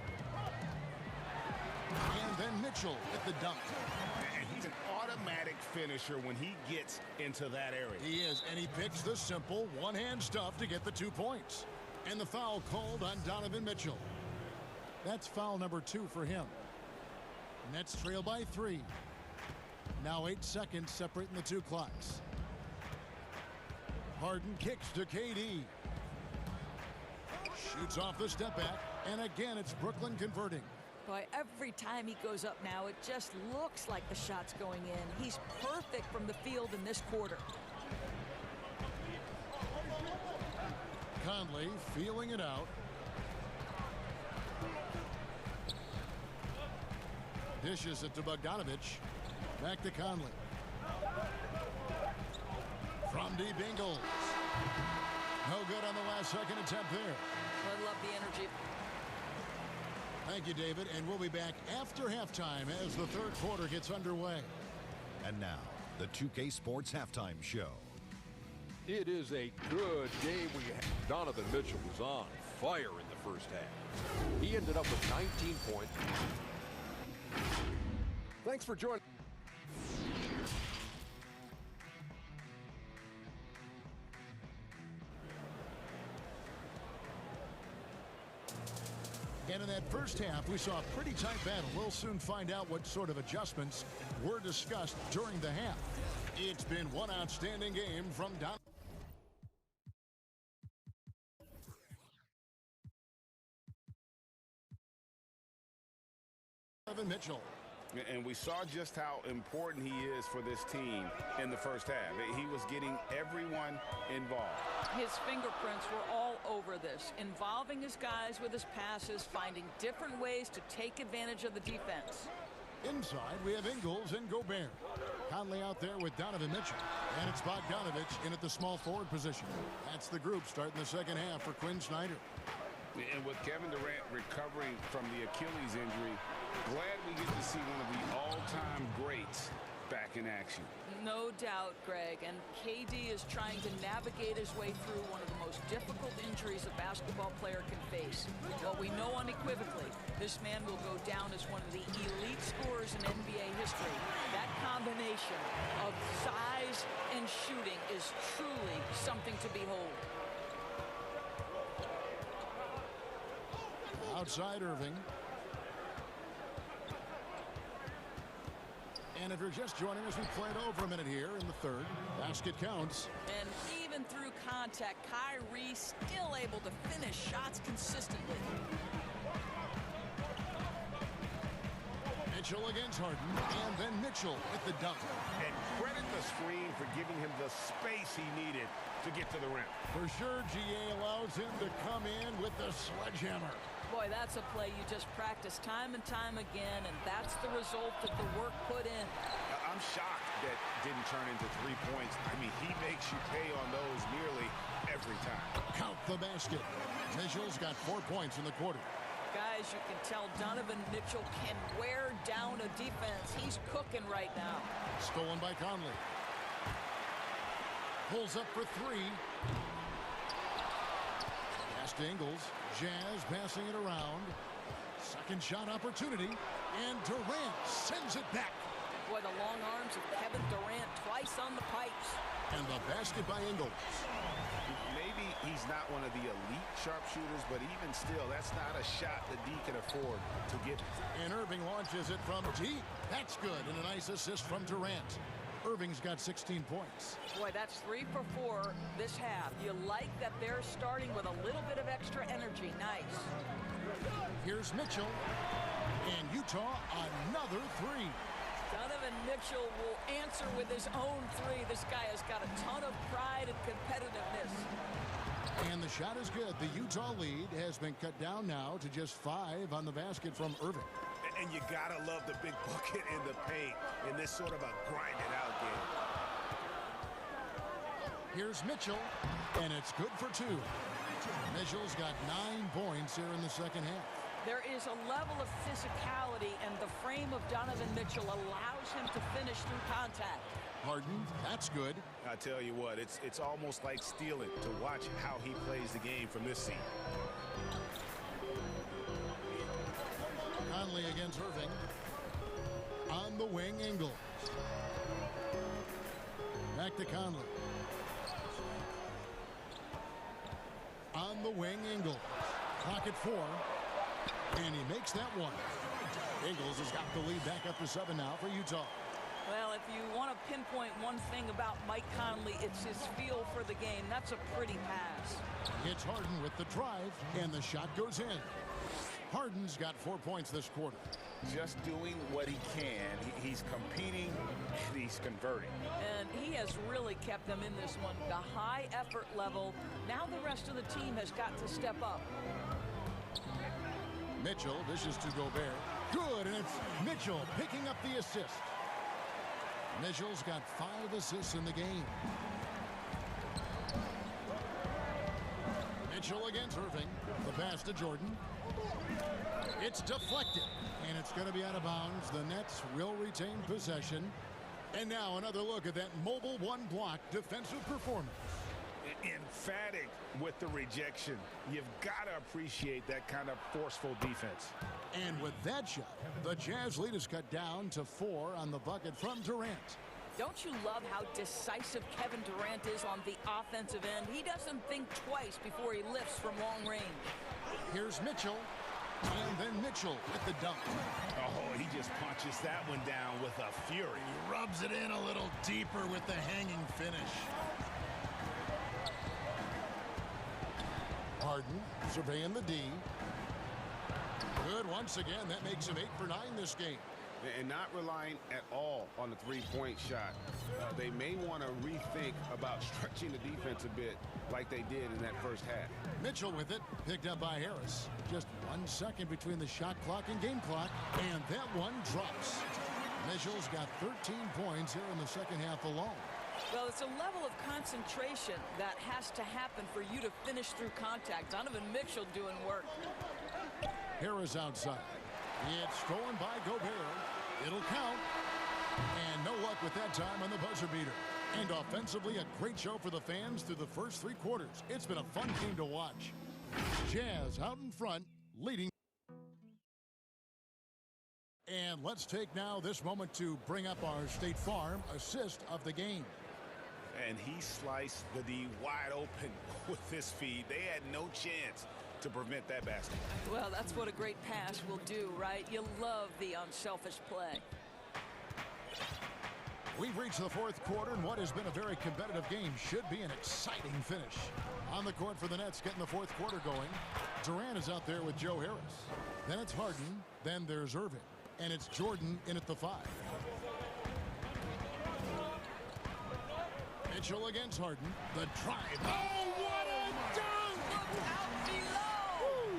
And then Mitchell at the dunk. And he's an automatic finisher when he gets into that area. He is, and he picks the simple one-hand stuff to get the 2 points. And the foul called on Donovan Mitchell. That's foul number 2 for him. Nets trail by 3. Now 8 seconds separating the 2 clocks. Harden kicks to KD. Shoots off the step back. And again, it's Brooklyn converting. Boy, every time he goes up now, it just looks like the shot's going in. He's perfect from the field in this quarter. Conley feeling it out. Dishes it to Bogdanovich. Back to Conley. From deep Ingles. No good on the last second attempt there. I love the energy. Thank you, David. And we'll be back after halftime as the third quarter gets underway. And now, the 2K Sports Halftime Show. It is a good game. Donovan Mitchell was on fire in the first half. He ended up with 19 points. Thanks for joining. And in that first half, we saw a pretty tight battle. We'll soon find out what sort of adjustments were discussed during the half. It's been one outstanding game from Donovan Mitchell. And we saw just how important he is for this team in the first half. He was getting everyone involved. His fingerprints were all over this, involving his guys with his passes, finding different ways to take advantage of the defense. Inside, we have Ingles and Gobert. Conley out there with Donovan Mitchell. And it's Bogdanovich in at the small forward position. That's the group starting the second half for Quinn Snyder. And with Kevin Durant recovering from the Achilles injury, glad we get to see one of the all-time greats back in action. No doubt, Greg. And KD is trying to navigate his way through one of the most difficult injuries a basketball player can face. But we know unequivocally this man will go down as one of the elite scorers in NBA history. That combination of size and shooting is truly something to behold. Outside Irving. And if you're just joining us, we played over a minute here in the third. Basket counts. And even through contact, Kyrie still able to finish shots consistently. Mitchell against Harden, and then Mitchell with the dunk. And credit the screen for giving him the space he needed to get to the rim. For sure, GA allows him to come in with the sledgehammer. Boy, that's a play you just practice time and time again, and that's the result of the work put in. I'm shocked that didn't turn into 3 points. I mean, he makes you pay on those nearly every time. Count the basket. Mitchell's got 4 points in the quarter. Guys, you can tell Donovan Mitchell can wear down a defense. He's cooking right now. Stolen by Conley. Pulls up for 3. Pass to Ingles. Jazz passing it around. Second shot opportunity. And Durant sends it back. Boy, the long arms of Kevin Durant twice on the pipes. And the basket by Ingles. Maybe he's not one of the elite sharpshooters, but even still, that's not a shot that D can afford to get. And Irving launches it from deep. That's good. And a nice assist from Durant. Irving's got 16 points. Boy, that's 3 for 4 this half. You like that they're starting with a little bit of extra energy. Nice. Here's Mitchell. And Utah, another 3. Donovan Mitchell will answer with his own 3. This guy has got a ton of pride and competitiveness. And the shot is good. The Utah lead has been cut down now to just 5 on the basket from Irving. And you gotta love the big bucket in the paint in this sort of a grinded out game. Here's Mitchell, and it's good for 2. Mitchell's got 9 points here in the second half. There is a level of physicality, and the frame of Donovan Mitchell allows him to finish through contact. Harden, that's good. I tell you what, it's almost like stealing to watch how he plays the game from this seat. Conley against Irving. On the wing, Ingles. Back to Conley. On the wing, Ingles. Clock at 4. And he makes that one. Ingles has got the lead back up to 7 now for Utah. Well, if you want to pinpoint one thing about Mike Conley, it's his feel for the game. That's a pretty pass. It's Harden with the drive, and the shot goes in. Harden's got 4 points this quarter. Just doing what he can. He's competing, and he's converting. And he has really kept them in this one. The high effort level. Now the rest of the team has got to step up. Mitchell dishes to Gobert. Good, and it's Mitchell picking up the assist. Mitchell's got 5 assists in the game. Mitchell against Irving. The pass to Jordan. It's deflected, and it's going to be out of bounds. The Nets will retain possession. And now another look at that mobile one-block defensive performance. Emphatic with the rejection. You've got to appreciate that kind of forceful defense. And with that shot, the Jazz lead is cut down to 4 on the bucket from Durant. Don't you love how decisive Kevin Durant is on the offensive end? He doesn't think twice before he lifts from long range. Here's Mitchell, and then Mitchell with the dunk. Oh, he just punches that one down with a fury. He rubs it in a little deeper with the hanging finish. Harden surveying the D. Good once again. That makes him 8 for 9 this game. And not relying at all on the three-point shot. They may want to rethink about stretching the defense a bit like they did in that first half. Mitchell with it, picked up by Harris. Just 1 second between the shot clock and game clock, and that one drops. Mitchell's got 13 points here in the second half alone. Well, it's a level of concentration that has to happen for you to finish through contact. Donovan Mitchell doing work. Harris outside. It's stolen by Gobert. It'll count. And no luck with that time on the buzzer beater. And offensively, a great show for the fans through the first 3 quarters. It's been a fun game to watch. Jazz out in front, leading. And let's take now this moment to bring up our State Farm assist of the game. And he sliced the D wide open with this feed. They had no chance to prevent that basket. Well, that's what a great pass will do, right? You love the unselfish play. We've reached the 4th quarter, and what has been a very competitive game should be an exciting finish. On the court for the Nets, getting the 4th quarter going. Durant is out there with Joe Harris. Then it's Harden. Then there's Irving. And it's Jordan in at the 5. Mitchell against Harden. The drive. Oh, what a dunk! Look out below!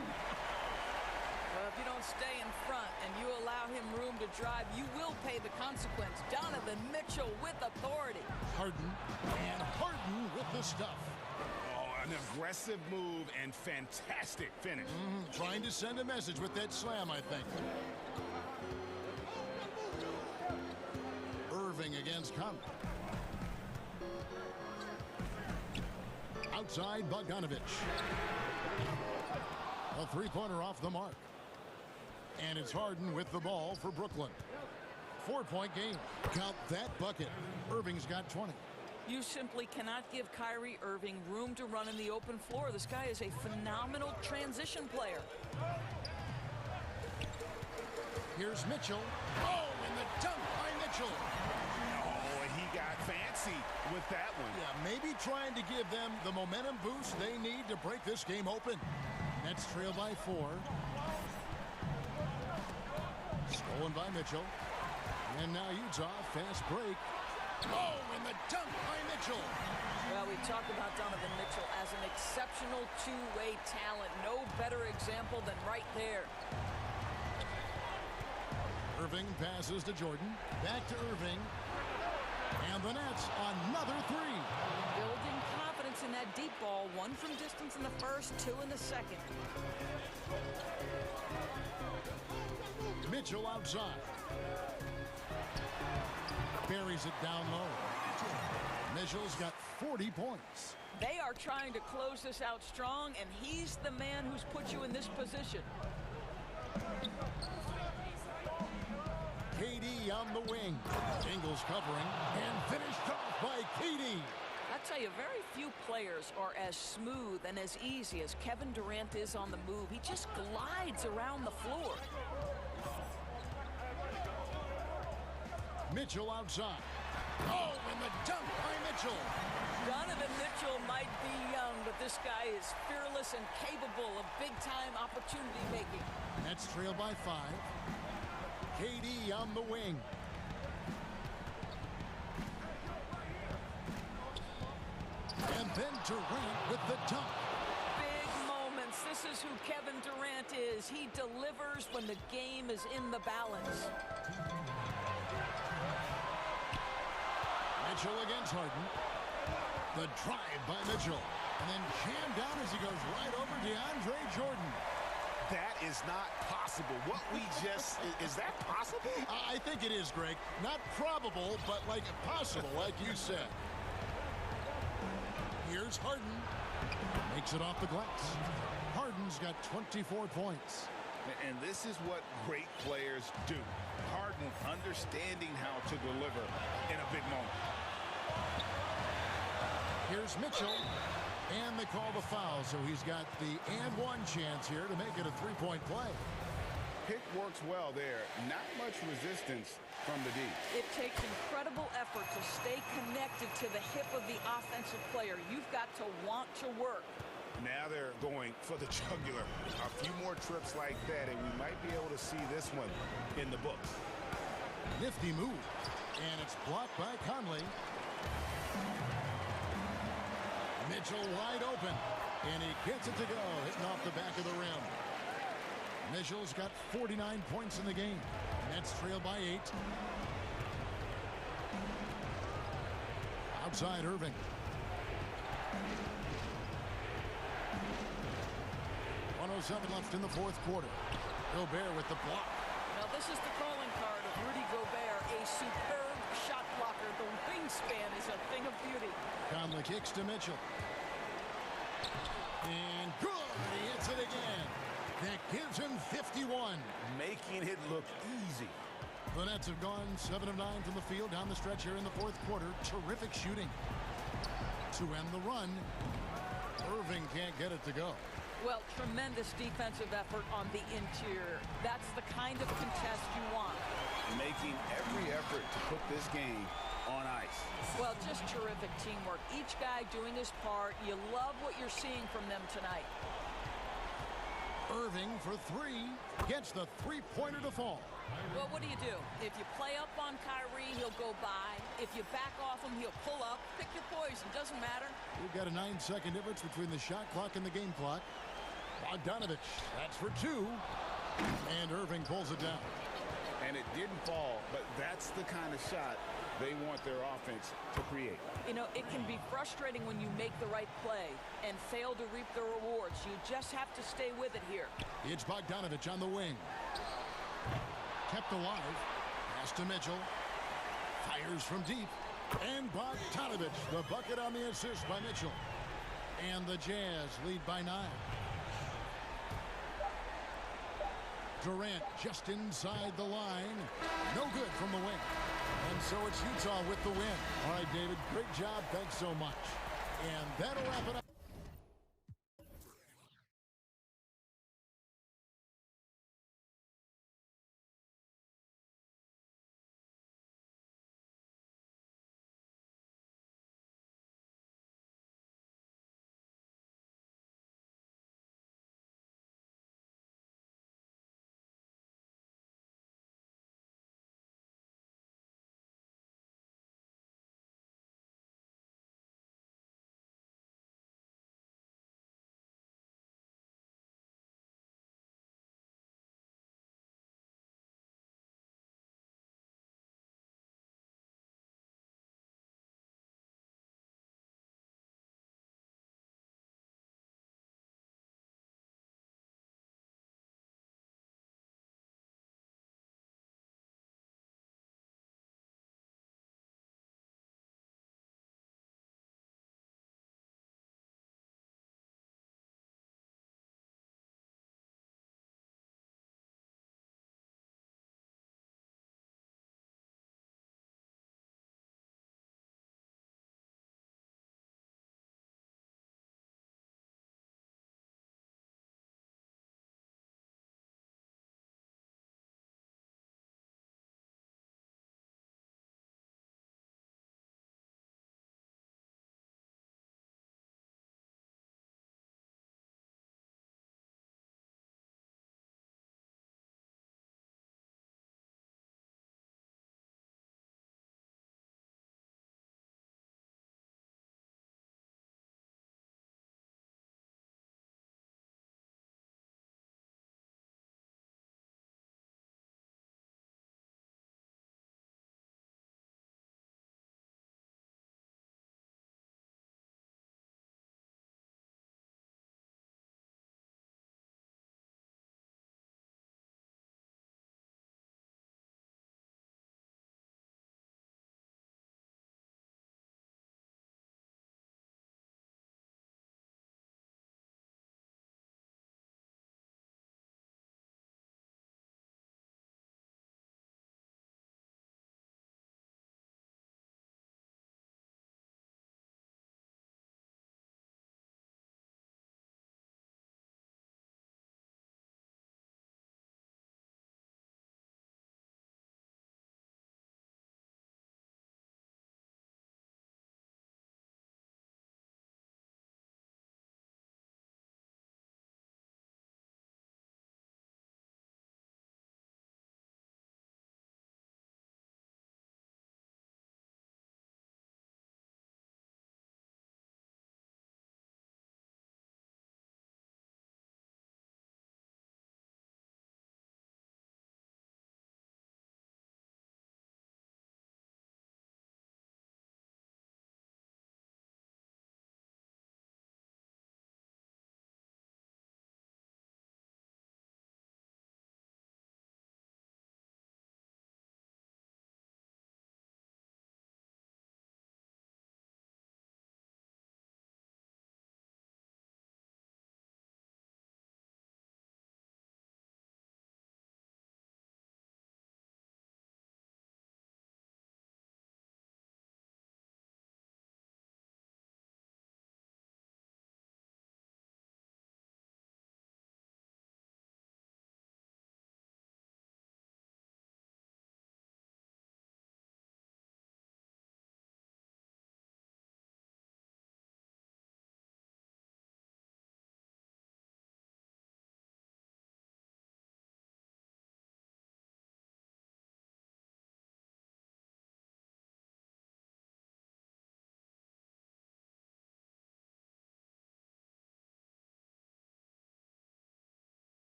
Well, if you don't stay in front and you allow him room to drive, you will pay the consequence. Donovan Mitchell with authority. Harden, and Harden with the stuff. Oh, an aggressive move and fantastic finish. Trying to send a message with that slam, I think. Irving against Conley. Outside Bogdanovich. A three-pointer off the mark. And it's Harden with the ball for Brooklyn. 4-point game. Count that bucket. Irving's got 20. You simply cannot give Kyrie Irving room to run in the open floor. This guy is a phenomenal transition player. Here's Mitchell. Oh, and the dunk by Mitchell. Oh, he got fancy with that one. Yeah, maybe trying to give them the momentum boost they need to break this game open. Nets trail by 4. Stolen by Mitchell. And now Utah, fast break. Oh, and the dunk by Mitchell. Well, we talked about Donovan Mitchell as an exceptional two-way talent. No better example than right there. Irving passes to Jordan. Back to Irving. And the Nets, another 3. Building confidence in that deep ball. 1 from distance in the first, 2 in the second. Mitchell outside. Buries it down low. Mitchell's got 40 points. They are trying to close this out strong, and he's the man who's put you in this position. KD on the wing. Ingles covering and finished off by KD. I tell you, very few players are as smooth and as easy as Kevin Durant is on the move. He just glides around the floor. Mitchell outside. Oh, and the dunk by Mitchell. Donovan Mitchell might be young, but this guy is fearless and capable of big-time opportunity making. Nets trail by 5. KD on the wing. And then Durant with the dunk. Big moments. This is who Kevin Durant is. He delivers when the game is in the balance. Mitchell against Harden. The drive by Mitchell. And then jammed down as he goes right over DeAndre Jordan. That is not possible. What we just, is that possible? I think it is, Greg. Not probable, but like possible, like you said. Here's Harden. Makes it off the glass. Harden's got 24 points. And this is what great players do. Harden understanding how to deliver in a big moment. Here's Mitchell. And they call the foul, so he's got the and one chance here to make it a three-point play. Pick works well there. Not much resistance from the D. It takes incredible effort to stay connected to the hip of the offensive player. You've got to want to work. Now they're going for the jugular. A few more trips like that, and we might be able to see this one in the books. Nifty move. And it's blocked by Conley. Mitchell wide open. And he gets it to go, hitting off the back of the rim. Mitchell's got 49 points in the game. Nets trail by 8. Outside Irving. .107 left in the fourth quarter. Gobert with the block. Now this is the calling card of Rudy Gobert, a superb shot blocker. The wingspan is a thing of beauty. Conley kicks to Mitchell. And good, he hits it again. That gives him 51. Making it look easy. The Nets have gone 7 of 9 from the field down the stretch here in the fourth quarter. Terrific shooting. To end the run, Irving can't get it to go. Well, tremendous defensive effort on the interior. That's the kind of contest you want. Making every effort to put this game on ice. Well, just terrific teamwork. Each guy doing his part. You love what you're seeing from them tonight. Irving for three. Gets the three-pointer to fall. Well, what do? If you play up on Kyrie, he'll go by. If you back off him, he'll pull up. Pick your poison. Doesn't matter. We've got a 9-second difference between the shot clock and the game clock. Bogdanovich, that's for two. And Irving pulls it down. And it didn't fall, but that's the kind of shot they want their offense to create. You know, it can be frustrating when you make the right play and fail to reap the rewards. You just have to stay with it here. It's Bogdanovich on the wing. Kept alive. Pass to Mitchell. Fires from deep. And Bogdanovich, the bucket on the assist by Mitchell. And the Jazz lead by 9. Durant just inside the line. No good from the wing. And so it's Utah with the win. All right, David, great job. Thanks so much. And that'll wrap it up.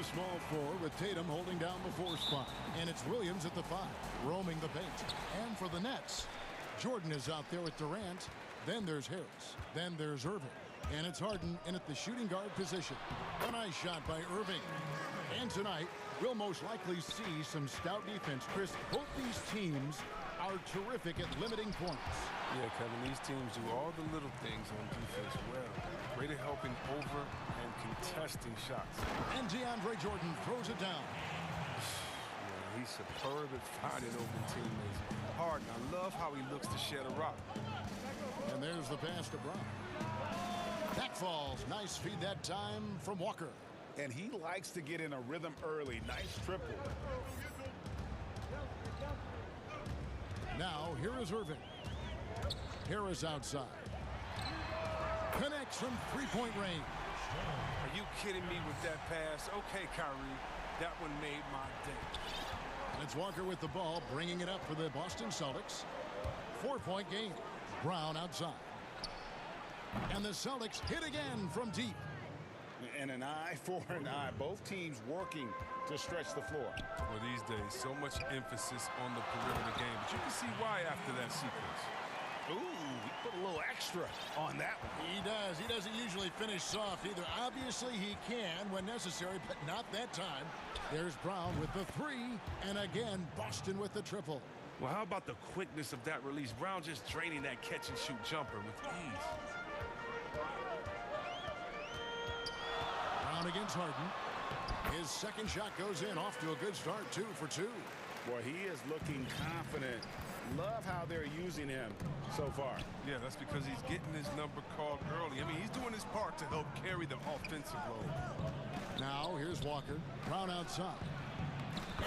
the small 4 with Tatum holding down the 4 spot. And it's Williams at the 5, roaming the paint. And for the Nets, Jordan is out there with Durant. Then there's Harris. Then there's Irving. And it's Harden in at the shooting guard position. A nice shot by Irving. And tonight, we'll most likely see some stout defense. Chris, both these teams are terrific at limiting points. Yeah, Kevin, these teams do all the little things on defense well. Great at helping over and contesting shots. And DeAndre Jordan throws it down. Yeah, he's superb at finding open teammates. Harden, I love how he looks to shed a rock. And there's the pass to Brown. That falls. Nice feed that time from Walker. And he likes to get in a rhythm early. Nice triple. Now, here is Irving. Harris outside. Connects from three-point range. Are you kidding me with that pass? Okay, Kyrie. That one made my day. And it's Walker with the ball, bringing it up for the Boston Celtics. 4-point game. Brown outside. And the Celtics hit again from deep. And an eye for an eye. Both teams working to stretch the floor. Well, these days, so much emphasis on the perimeter game. But you can see why after that sequence. Ooh, he put a little extra on that one. He does. He doesn't usually finish soft either. Obviously, he can when necessary, but not that time. There's Brown with the 3. And again, Boston with the triple. Well, how about the quickness of that release? Brown just draining that catch-and-shoot jumper with ease. Brown against Harden. His second shot goes in, off to a good start, 2 for 2. Boy, he is looking confident. Love how they're using him so far. Yeah, that's because he's getting his number called early. I mean, he's doing his part to help carry the offensive load. Now, here's Walker. Brown outside.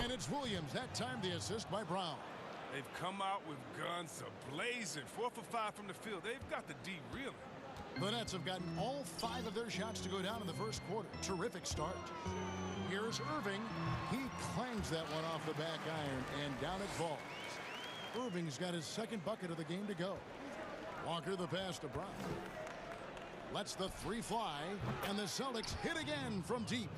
And it's Williams. That time the assist by Brown. They've come out with guns a-blazing. 4 for 5 from the field. They've got the D reeling. The Nets have gotten all 5 of their shots to go down in the first quarter. Terrific start. Here's Irving. He clangs that one off the back iron, and down it falls. Irving's got his second bucket of the game to go. Walker the pass to Brown. Lets the 3 fly, and the Celtics hit again from deep.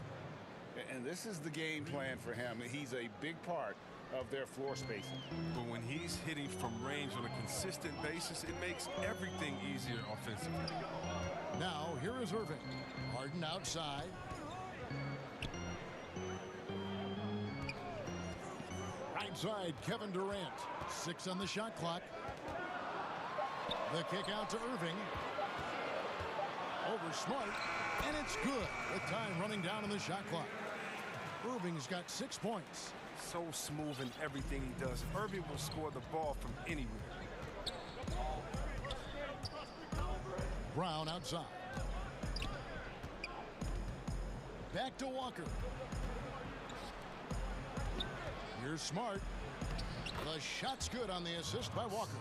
And this is the game plan for him. He's a big part of their floor spacing. But when he's hitting from range on a consistent basis, it makes everything easier offensively. Now, here is Irving. Harden outside. Right side, Kevin Durant. 6 on the shot clock. The kick out to Irving. Over Smart, and it's good with time running down on the shot clock. Irving's got 6 points. So smooth in everything he does. Irving will score the ball from anywhere. Brown outside. Back to Walker. Here's Smart. The shot's good on the assist by Walker.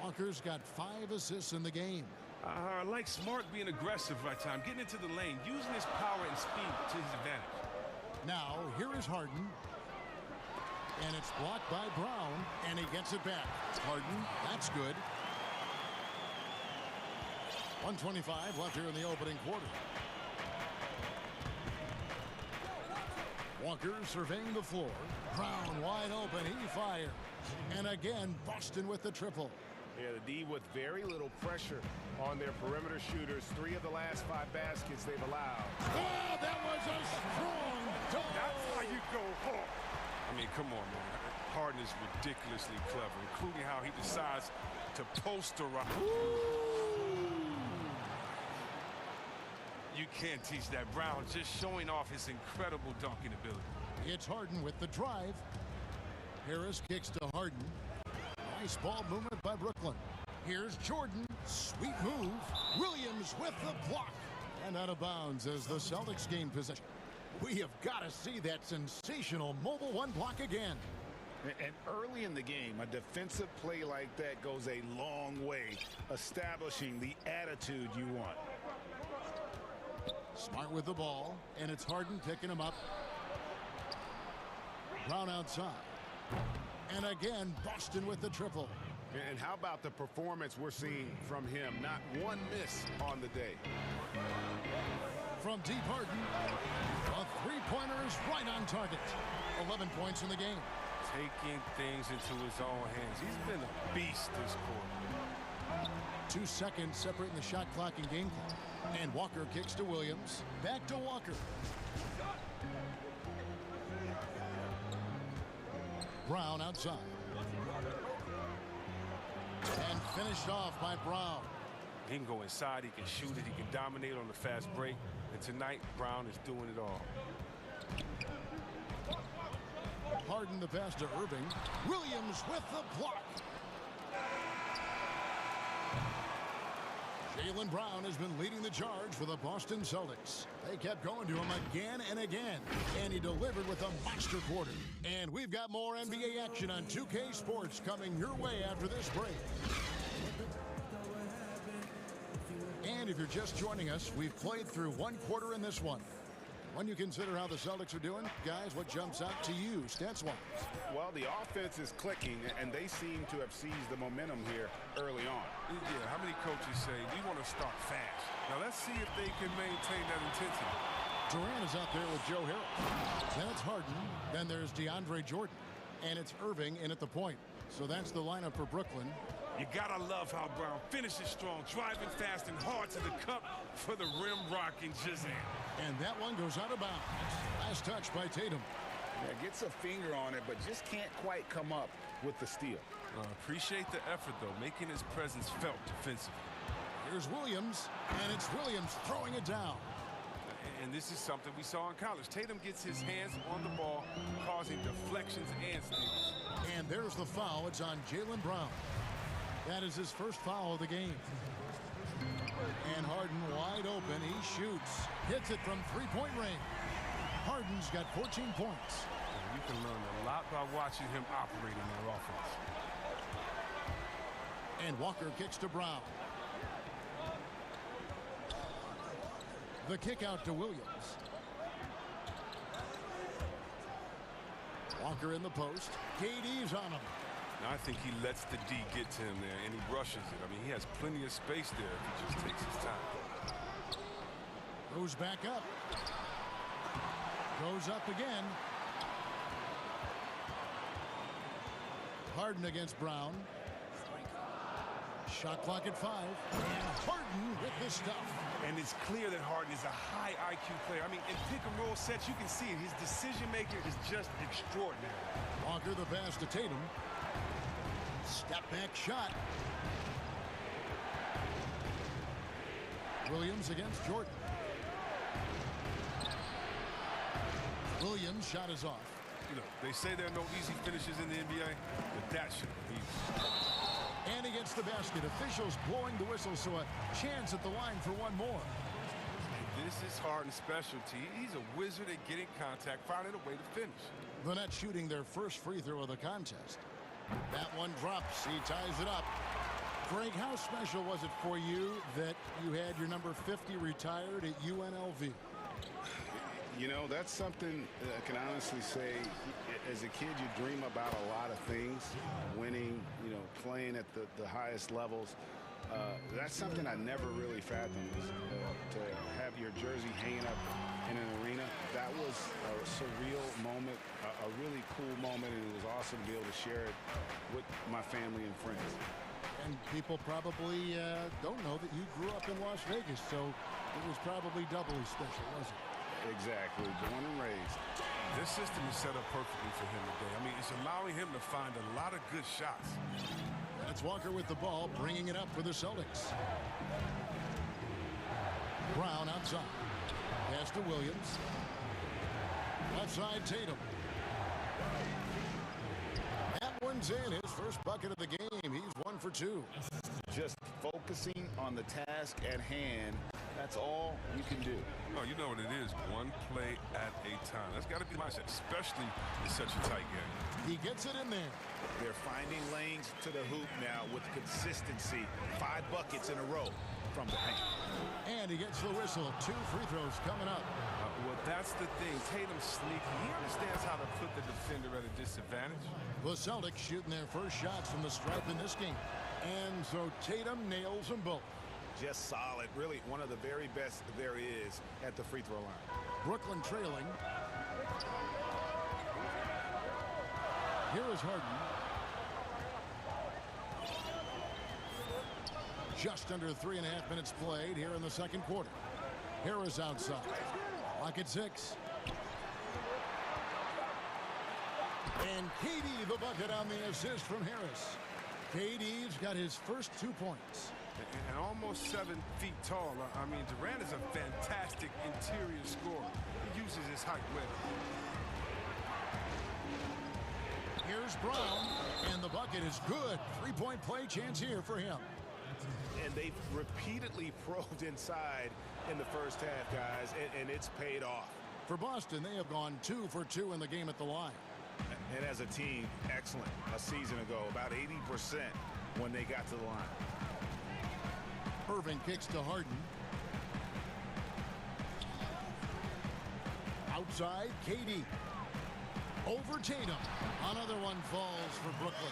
Walker's got 5 assists in the game. I like Smart being aggressive right time, getting into the lane, using his power and speed to his advantage. Now, here is Harden. And it's blocked by Brown, and he gets it back. Harden, that's good. 1:25 left here in the opening quarter. Walker surveying the floor. Brown wide open, he fires. And again, Boston with the triple. Yeah, the D with very little pressure on their perimeter shooters. 3 of the last 5 baskets they've allowed. Oh, that was a strong dunk. That's how you go hard. I mean, come on, man. Harden is ridiculously clever, including how he decides to posterize. You can't teach that. Brown just showing off his incredible dunking ability. It's Harden with the drive. Harris kicks to Harden. Nice ball movement by Brooklyn. Here's Jordan. Sweet move. Williams with the block. And out of bounds as the Celtics gain possession. We have got to see that sensational mobile 1 block again. And early in the game, a defensive play like that goes a long way, establishing the attitude you want. Smart with the ball, and it's Harden picking him up. Brown outside. And again, Boston with the triple. And how about the performance we're seeing from him? Not one miss on the day. From deep, Harden. A three-pointer is right on target. 11 points in the game. Taking things into his own hands. He's been a beast this quarter. 2 seconds separating the shot clock and game clock. And Walker kicks to Williams. Back to Walker. Brown outside. And finished off by Brown. He can go inside, he can shoot it, he can dominate on the fast break. And tonight, Brown is doing it all. Harden the pass to Irving. Williams with the block. Jaylen Brown has been leading the charge for the Boston Celtics. They kept going to him again and again, and he delivered with a monster quarter. And we've got more NBA action on 2K Sports coming your way after this break. And if you're just joining us, we've played through one quarter in this one. When you consider how the Celtics are doing, guys, what jumps out to you, stats-wise? Well, the offense is clicking, and they seem to have seized the momentum here early on. Yeah, how many coaches say, we want to start fast? Now, let's see if they can maintain that intensity. Durant is out there with Joe Harris. Then it's Harden. Then there's DeAndre Jordan. And it's Irving in at the point. So that's the lineup for Brooklyn. You gotta love how Brown finishes strong, driving fast and hard to the cup for the rim rocking Jazam. And that one goes out of bounds. Last touch by Tatum. Yeah, gets a finger on it, but just can't quite come up with the steal. Appreciate the effort, though, making his presence felt defensively. Here's Williams, and it's Williams throwing it down. And this is something we saw in college. Tatum gets his hands on the ball, causing deflections and steals. And there's the foul. It's on Jaylen Brown. That is his first foul of the game. And Harden wide open. He shoots. Hits it from three-point range. Harden's got 14 points. You can learn a lot by watching him operate in their offense. And Walker kicks to Brown. The kick out to Williams. Walker in the post. KD's on him. Now, I think he lets the D get to him there, and he rushes it. I mean, he has plenty of space there if he just takes his time. Goes back up. Goes up again. Harden against Brown. Shot clock at 5. And Harden with the stuff. And it's clear that Harden is a high IQ player. I mean, in pick-and-roll sets, you can see it. His decision-making is just extraordinary. Walker the pass to Tatum. Step-back shot. Williams against Jordan. Williams' shot is off. You know, they say there are no easy finishes in the NBA, but that should be easy. And he gets the basket. Officials blowing the whistle, so a chance at the line for one more. This is Harden's specialty. He's a wizard at getting contact, finding a way to finish. The Nets shooting their first free throw of the contest. That one drops. He ties it up. Greg, how special was it for you that you had your number 50 retired at UNLV? You know, that's something I can honestly say. As a kid, you dream about a lot of things. Winning, you know, playing at the highest levels. That's something I never really fathomed. To have your jersey hanging up in an arena, that was a surreal moment, a really cool moment, and it was awesome to be able to share it with my family and friends. And people probably don't know that you grew up in Las Vegas, so it was probably doubly special, wasn't it? Exactly, born and raised. This system is set up perfectly for him today. I mean, it's allowing him to find a lot of good shots. That's Walker with the ball, bringing it up for the Celtics. Brown outside. Pass to Williams. Outside Tatum. That one's in. His first bucket of the game. He's 1 for 2. Just focusing on the task at hand. That's all you can do. Oh, you know what it is. One play at a time. That's got to be the mindset, especially in such a tight game. He gets it in there. They're finding lanes to the hoop now with consistency. 5 buckets in a row from the paint. And he gets the whistle. 2 free throws coming up. Well, that's the thing. Tatum's sneaky. He understands how to put the defender at a disadvantage. The Celtics shooting their first shots from the stripe in this game. And so Tatum nails them both. Just solid. Really one of the very best there is at the free throw line. Brooklyn trailing. Here is Harden. Just under 3.5 minutes played here in the second quarter. Harris outside. Lock at 6. And KD the bucket on the assist from Harris. KD's got his first 2 points. And almost 7 feet tall. I mean, Durant is a fantastic interior scorer. He uses his height well. Here's Brown, and the bucket is good. 3-point play chance here for him. And they've repeatedly probed inside in the first half, guys, and it's paid off. For Boston, they have gone 2 for 2 in the game at the line. And as a team, excellent a season ago, about 80% when they got to the line. Irving kicks to Harden. Outside, KD. Over Tatum. Another one falls for Brooklyn.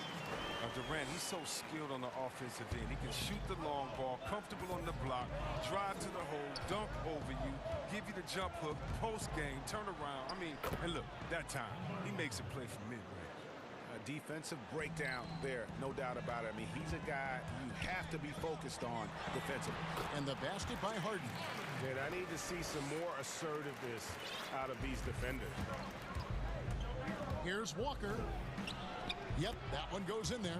Durant, he's so skilled on the offensive end. He can shoot the long ball, comfortable on the block, drive to the hole, dunk over you, give you the jump hook, post game, turn around. I mean, and look, that time, he makes a play from mid-range. A defensive breakdown there, no doubt about it. I mean, he's a guy you have to be focused on defensively. And the basket by Harden. And I need to see some more assertiveness out of these defenders. Here's Walker. Yep, that one goes in there.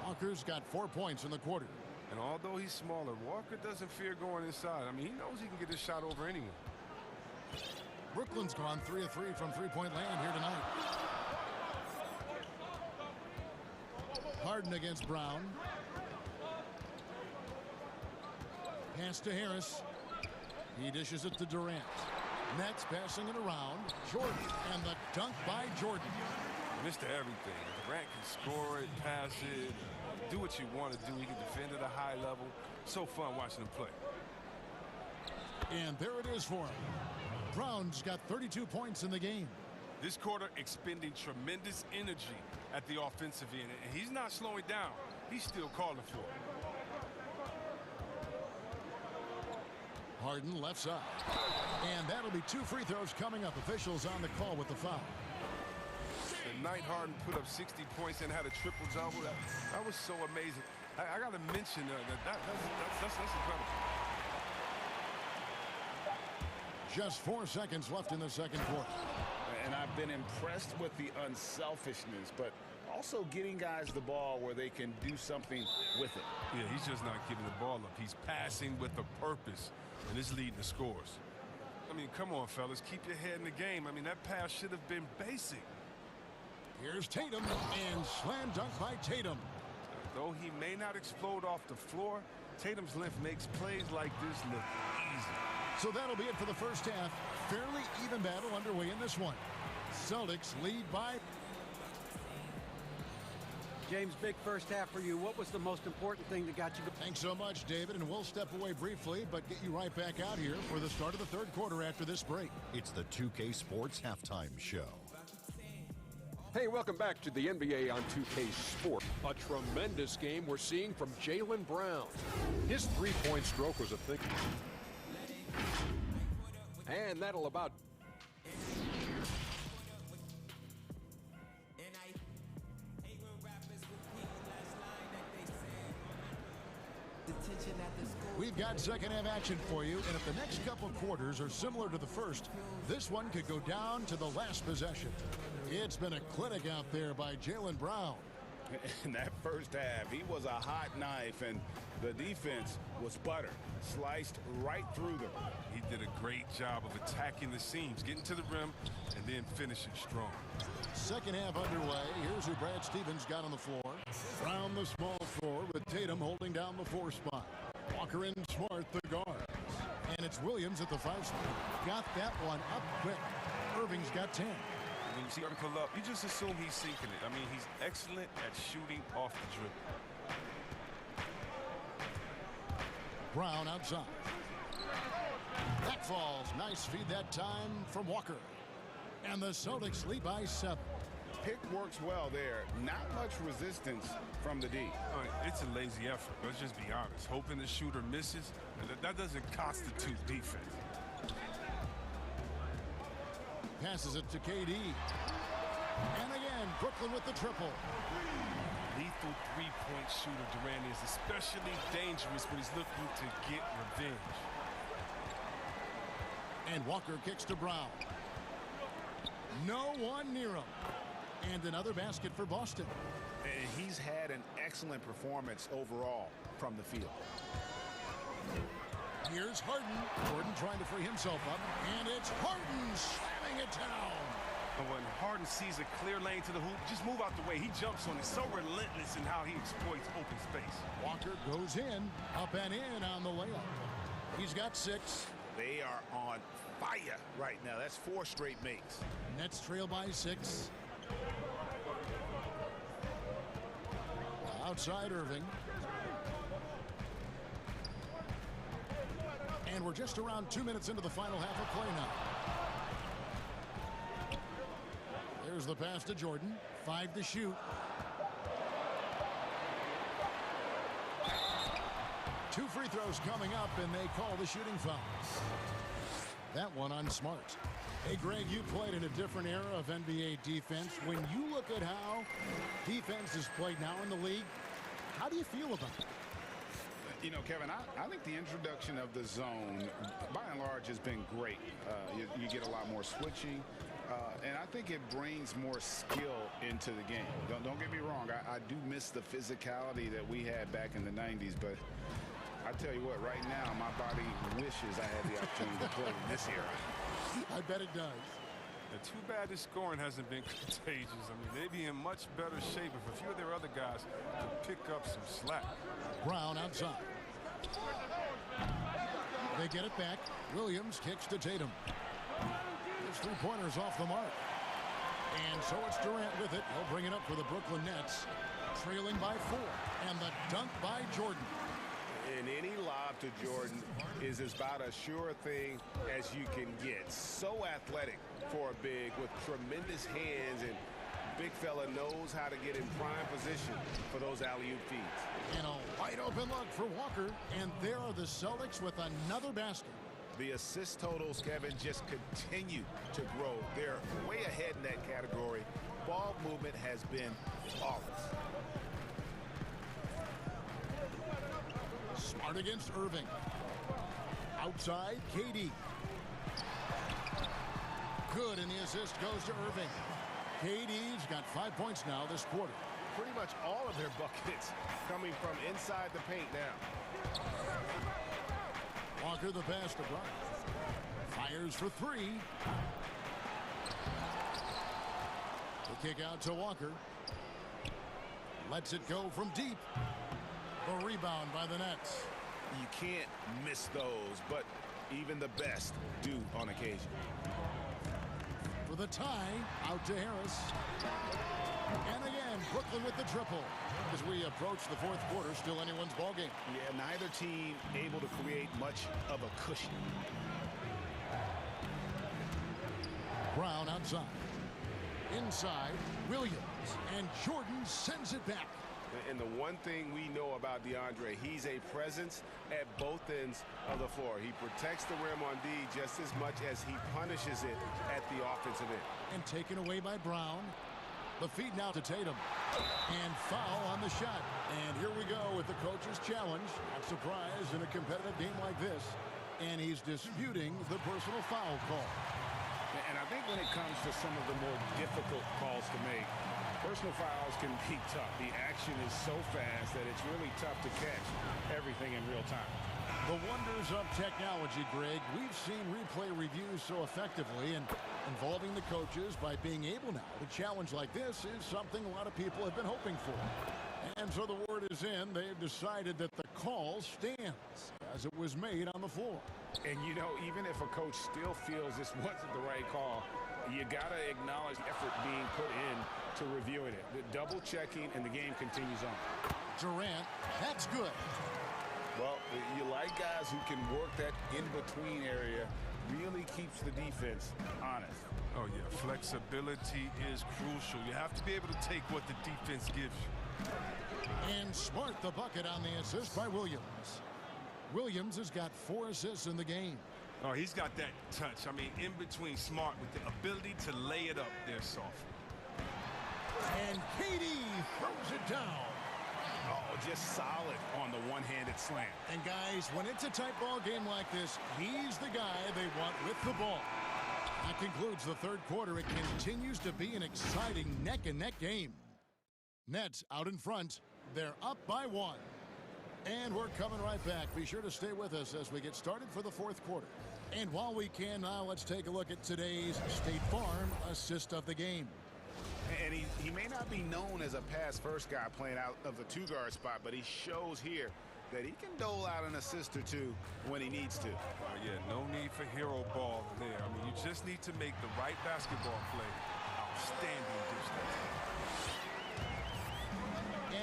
Walker's got 4 points in the quarter. And although he's smaller, Walker doesn't fear going inside. I mean, he knows he can get his shot over anyone. Brooklyn's gone 3 of 3 from three-point land here tonight. Harden against Brown. Pass to Harris. He dishes it to Durant. Nets passing it around. Jordan, and the dunk by Jordan. Mr. Everything. Durant can score it, pass it, do what you want to do. He can defend at a high level. So fun watching him play. And there it is for him. Brown's got 32 points in the game. This quarter expending tremendous energy at the offensive end. And he's not slowing down. He's still calling for it. Harden left side. And that'll be 2 free throws coming up. Officials on the call with the foul. The night Harden put up 60 points and had a triple-double. That was so amazing. I got to mention that's incredible. Just 4 seconds left in the second quarter. And I've been impressed with the unselfishness, but also getting guys the ball where they can do something with it. Yeah, he's just not giving the ball up. He's passing with a purpose, and it's leading to scores. I mean, come on, fellas. Keep your head in the game. I mean, that pass should have been basic. Here's Tatum, and slam dunk by Tatum. Though he may not explode off the floor, Tatum's length makes plays like this look easy. So that'll be it for the first half. Fairly even battle underway in this one. Celtics lead by... James, big first half for you. What was the most important thing that got you? Thanks so much, David, and we'll step away briefly, but get you right back out here for the start of the third quarter after this break. It's the 2K Sports Halftime Show. Hey, welcome back to the NBA on 2K Sport. A tremendous game we're seeing from Jaylen Brown. His three-point stroke was a thing. And that'll about... We've got second half action for you, and if the next couple quarters are similar to the first, this one could go down to the last possession. It's been a clinic out there by Jaylen Brown. In that first half, he was a hot knife, and the defense was butter, sliced right through them. He did a great job of attacking the seams, getting to the rim, and then finishing strong. Second half underway. Here's who Brad Stevens got on the floor. Brown the small forward with Tatum holding down the 4 spot. Walker and Smart the guards. And it's Williams at the 5 spot. Got that one up quick. Irving's got 10. When you see him pull up, you just assume he's sinking it. I mean, he's excellent at shooting off the dribble. Brown outside. That falls. Nice feed that time from Walker. And the Celtics lead by 7. Pick works well there. Not much resistance from the D. It's a lazy effort. Let's just be honest. Hoping the shooter misses, that doesn't constitute defense. Passes it to KD. And again, Brooklyn with the triple. Lethal three-point shooter Durant is especially dangerous when he's looking to get revenge. And Walker kicks to Brown. No one near him. And another basket for Boston. And he's had an excellent performance overall from the field. Here's Harden. Jordan trying to free himself up. And it's Harden slamming it down. And when Harden sees a clear lane to the hoop, just move out the way. He jumps on it. So relentless in how he exploits open space. Walker goes in, up and in on the layup. He's got 6. They are on fire right now. That's 4 straight makes. Nets trail by 6. Outside Irving. And we're just around 2 minutes into the final half of play now. There's the pass to Jordan. 5 to shoot. 2 free throws coming up, and they call the shooting foul. That one on Smart. Hey, Greg, you played in a different era of NBA defense. When you look at how defense is played now in the league, how do you feel about it? You know, Kevin, I think the introduction of the zone, by and large, has been great. You get a lot more switching, and I think it brings more skill into the game. Don't get me wrong. I do miss the physicality that we had back in the 90s, but I tell you what, right now, my body wishes I had the opportunity to play in this era. I bet it does. And too bad this scoring hasn't been contagious. I mean, they'd be in much better shape if a few of their other guys could pick up some slack. Brown outside. They get it back. Williams kicks to Tatum. His 3-pointers off the mark. And so it's Durant with it. He'll bring it up for the Brooklyn Nets. Trailing by 4. And the dunk by Jordan. And any lob to Jordan is about as sure thing as you can get. So athletic for a big with tremendous hands, and big fella knows how to get in prime position for those alley-oop feeds. And a wide open look for Walker. And there are the Celtics with another basket. The assist totals, Kevin, just continue to grow. They're way ahead in that category. Ball movement has been flawless. Smart against Irving. Outside, KD. Good, and the assist goes to Irving. KD's got 5 points now this quarter. Pretty much all of their buckets coming from inside the paint now. Walker the pass to Brown. Fires for 3. The kick out to Walker. Lets it go from deep. The rebound by the Nets. You can't miss those, but even the best do on occasion. For the tie, out to Harris. And again, Brooklyn with the triple. As we approach the 4th quarter, still anyone's ballgame. Yeah, neither team able to create much of a cushion. Brown outside. Inside, Williams. And Jordan sends it back. And the one thing we know about DeAndre, he's a presence at both ends of the floor. He protects the rim on D just as much as he punishes it at the offensive end. And taken away by Brown. The feed now to Tatum. And foul on the shot. And here we go with the coach's challenge. Not surprised in a competitive game like this. And he's disputing the personal foul call. And I think when it comes to some of the more difficult calls to make, personal fouls can be tough. The action is so fast that it's really tough to catch everything in real time. The wonders of technology, Greg. We've seen replay reviews so effectively, and involving the coaches by being able now to challenge like this is something a lot of people have been hoping for. And so the word is in. They've decided that the call stands as it was made on the floor. And, you know, even if a coach still feels this wasn't the right call, you got to acknowledge the effort being put in to reviewing it. The double checking, and the game continues on. Durant, that's good. Well, you like guys who can work that in-between area, really keeps the defense honest. Oh, yeah, flexibility is crucial. You have to be able to take what the defense gives you. And Smart the bucket on the assist by Williams. Williams has got 4 assists in the game. Oh, he's got that touch. I mean, in between Smart with the ability to lay it up there soft. And KD throws it down. Oh, just solid on the one-handed slam. And guys, when it's a tight ball game like this, he's the guy they want with the ball. That concludes the third quarter. It continues to be an exciting neck-and-neck game. Nets out in front. They're up by 1. And we're coming right back. Be sure to stay with us as we get started for the fourth quarter. And while we can now, let's take a look at today's State Farm assist of the game. And he may not be known as a pass-first guy playing out of the two-guard spot, but he shows here that he can dole out an assist or two when he needs to. Yeah, no need for hero ball there. I mean, you just need to make the right basketball play. Outstanding distance.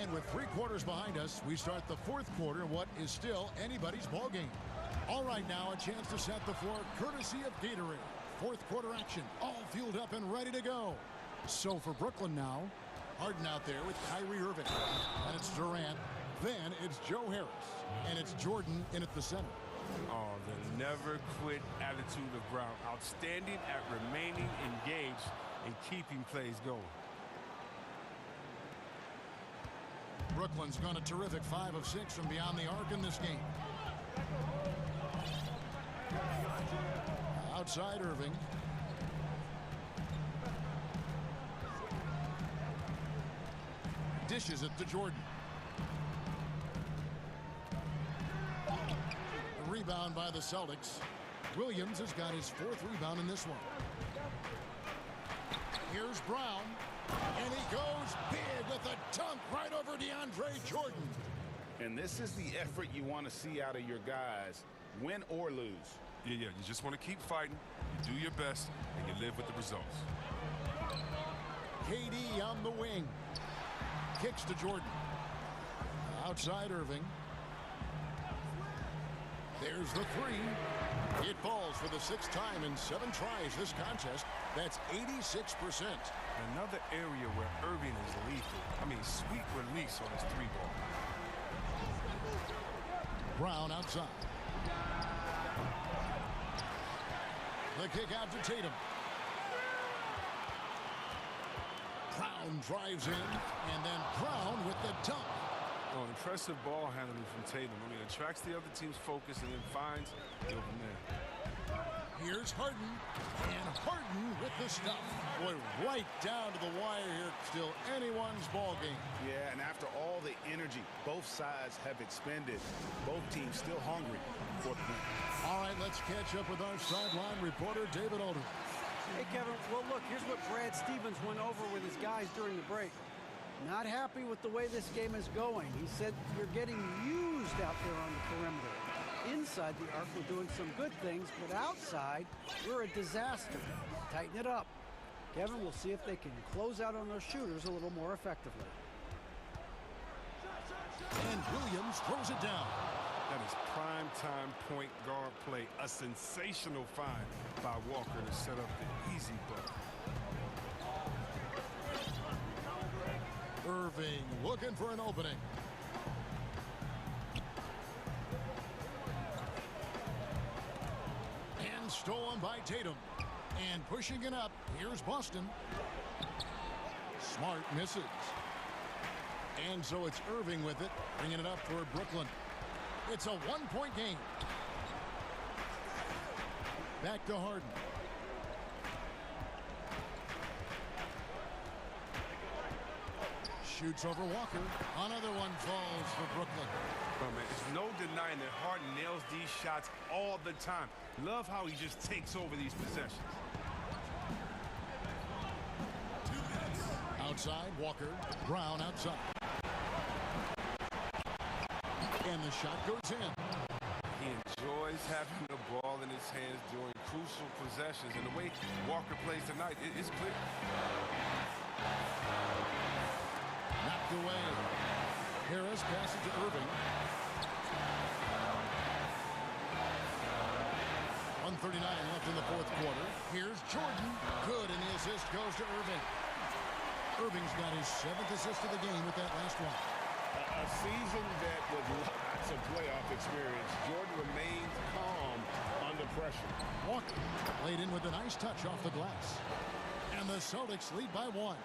And with 3 quarters behind us, we start the fourth quarter, what is still anybody's ball game. All right, now a chance to set the floor courtesy of Gatorade. Fourth quarter action, all fueled up and ready to go. So for Brooklyn now, Harden out there with Kyrie Irving. And it's Durant. Then it's Joe Harris. And it's Jordan in at the center. Oh, the never quit attitude of Brown. Outstanding at remaining engaged and keeping plays going. Brooklyn's gone a terrific 5 of 6 from beyond the arc in this game. Outside Irving. Dishes it to Jordan. A rebound by the Celtics. Williams has got his 4th rebound in this one. Here's Brown. And he goes big with a dunk right over DeAndre Jordan. And this is the effort you want to see out of your guys, win or lose. Yeah, you just want to keep fighting, you do your best, and you live with the results. KD on the wing. Kicks to Jordan. Outside Irving. There's the 3. It falls for the 6th time in 7 tries this contest. That's 86%. Another area where Irving is lethal. I mean, sweet release on his 3-ball. Brown outside. The kick out to Tatum. Brown drives in, and then Brown with the dunk. Oh, impressive ball handling from Tatum. I mean, attracts the other team's focus and then finds the open man. Here's Harden, and Harden with the stuff. Boy, right down to the wire here. Still anyone's ball game. Yeah, and after all the energy both sides have expended, both teams still hungry for the win. All right, let's catch up with our sideline reporter, David Aldridge. Hey, Kevin. Well, look, here's what Brad Stevens went over with his guys during the break. Not happy with the way this game is going. He said, you're getting used out there on the perimeter. Inside the arc, we're doing some good things, but outside, we're a disaster. Tighten it up. Kevin, we'll see if they can close out on those shooters a little more effectively. And Williams throws it down. That is prime-time point guard play. A sensational find by Walker to set up the easy bucket. Irving looking for an opening. And stolen by Tatum. And pushing it up, here's Boston. Smart misses. And so it's Irving with it, bringing it up for Brooklyn. It's a 1-point game. Back to Harden. Shoots over Walker. Another one falls for Brooklyn. Oh, man, there's no denying that Harden nails these shots all the time. Love how he just takes over these possessions. Outside, Walker. Brown outside. And the shot goes in. He enjoys having the ball in his hands during crucial possessions. And the way Walker plays tonight, it's clear. Knocked away. Harris passes to Irving. 1:39 left in the fourth quarter. Here's Jordan. Good, and the assist goes to Irving. Irving's got his 7th assist of the game with that last one. A seasoned vet with lots of playoff experience. Jordan remains calm under pressure. Walker laid in with a nice touch off the glass. And the Celtics lead by 1.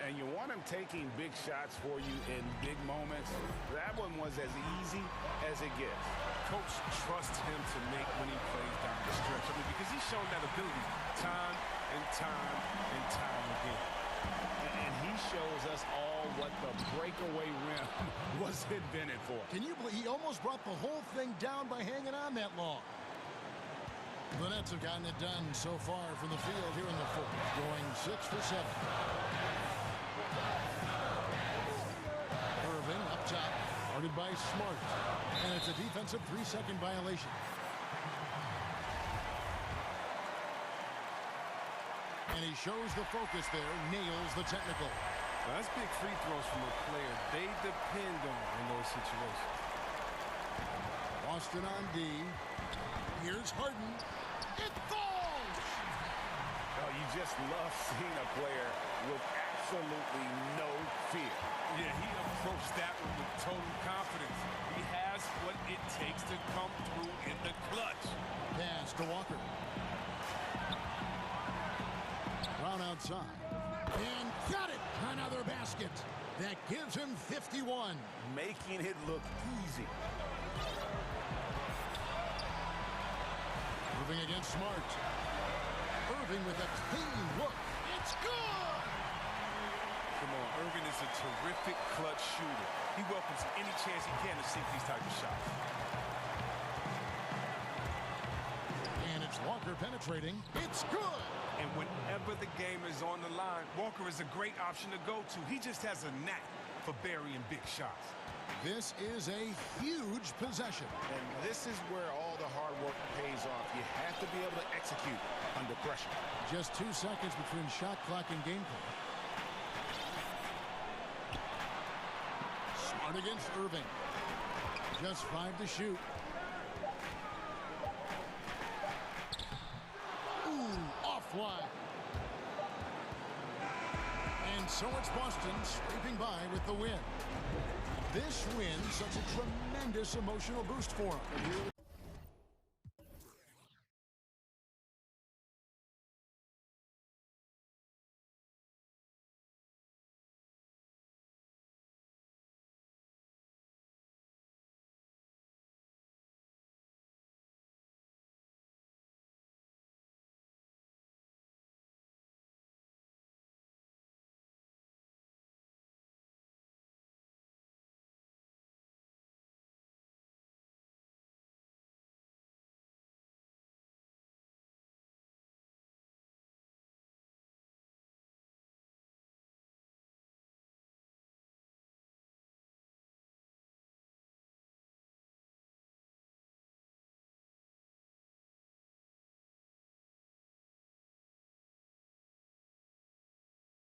And you want him taking big shots for you in big moments. That one was as easy as it gets. Coach trusts him to make when he plays down the stretch. I mean, because he's shown that ability time and time and time again. And he shows us all what the breakaway rim was invented for. Can you believe he almost brought the whole thing down by hanging on that long? The Nets have gotten it done so far from the field here in the fourth, going 6 for 7. Irving up top, guarded by Smart, and it's a defensive 3-second violation. And he shows the focus there, nails the technical. Now, that's big free throws from a player they depend on in those situations. Boston on D. Here's Harden. It falls! Oh, you just love seeing a player with absolutely no fear. Yeah, he approached that one with total confidence. He has what it takes to come through in the clutch. Pass to Walker. Brown outside. And got it! Another basket. That gives him 51. Making it look easy. Irving against Smart. Irving with a clean look. It's good! Come on, Irving is a terrific clutch shooter. He welcomes any chance he can to sink these type of shots. And it's Walker penetrating. It's good! And whenever the game is on the line, Walker is a great option to go to. He just has a knack for burying big shots. This is a huge possession. And this is where all the hard work pays off. You have to be able to execute under pressure. Just 2 seconds between shot clock and game clock. Smart against Irving. Just 5 to shoot. Ooh, offline. And so it's Boston scraping by with the win. This win, such a tremendous emotional boost for him.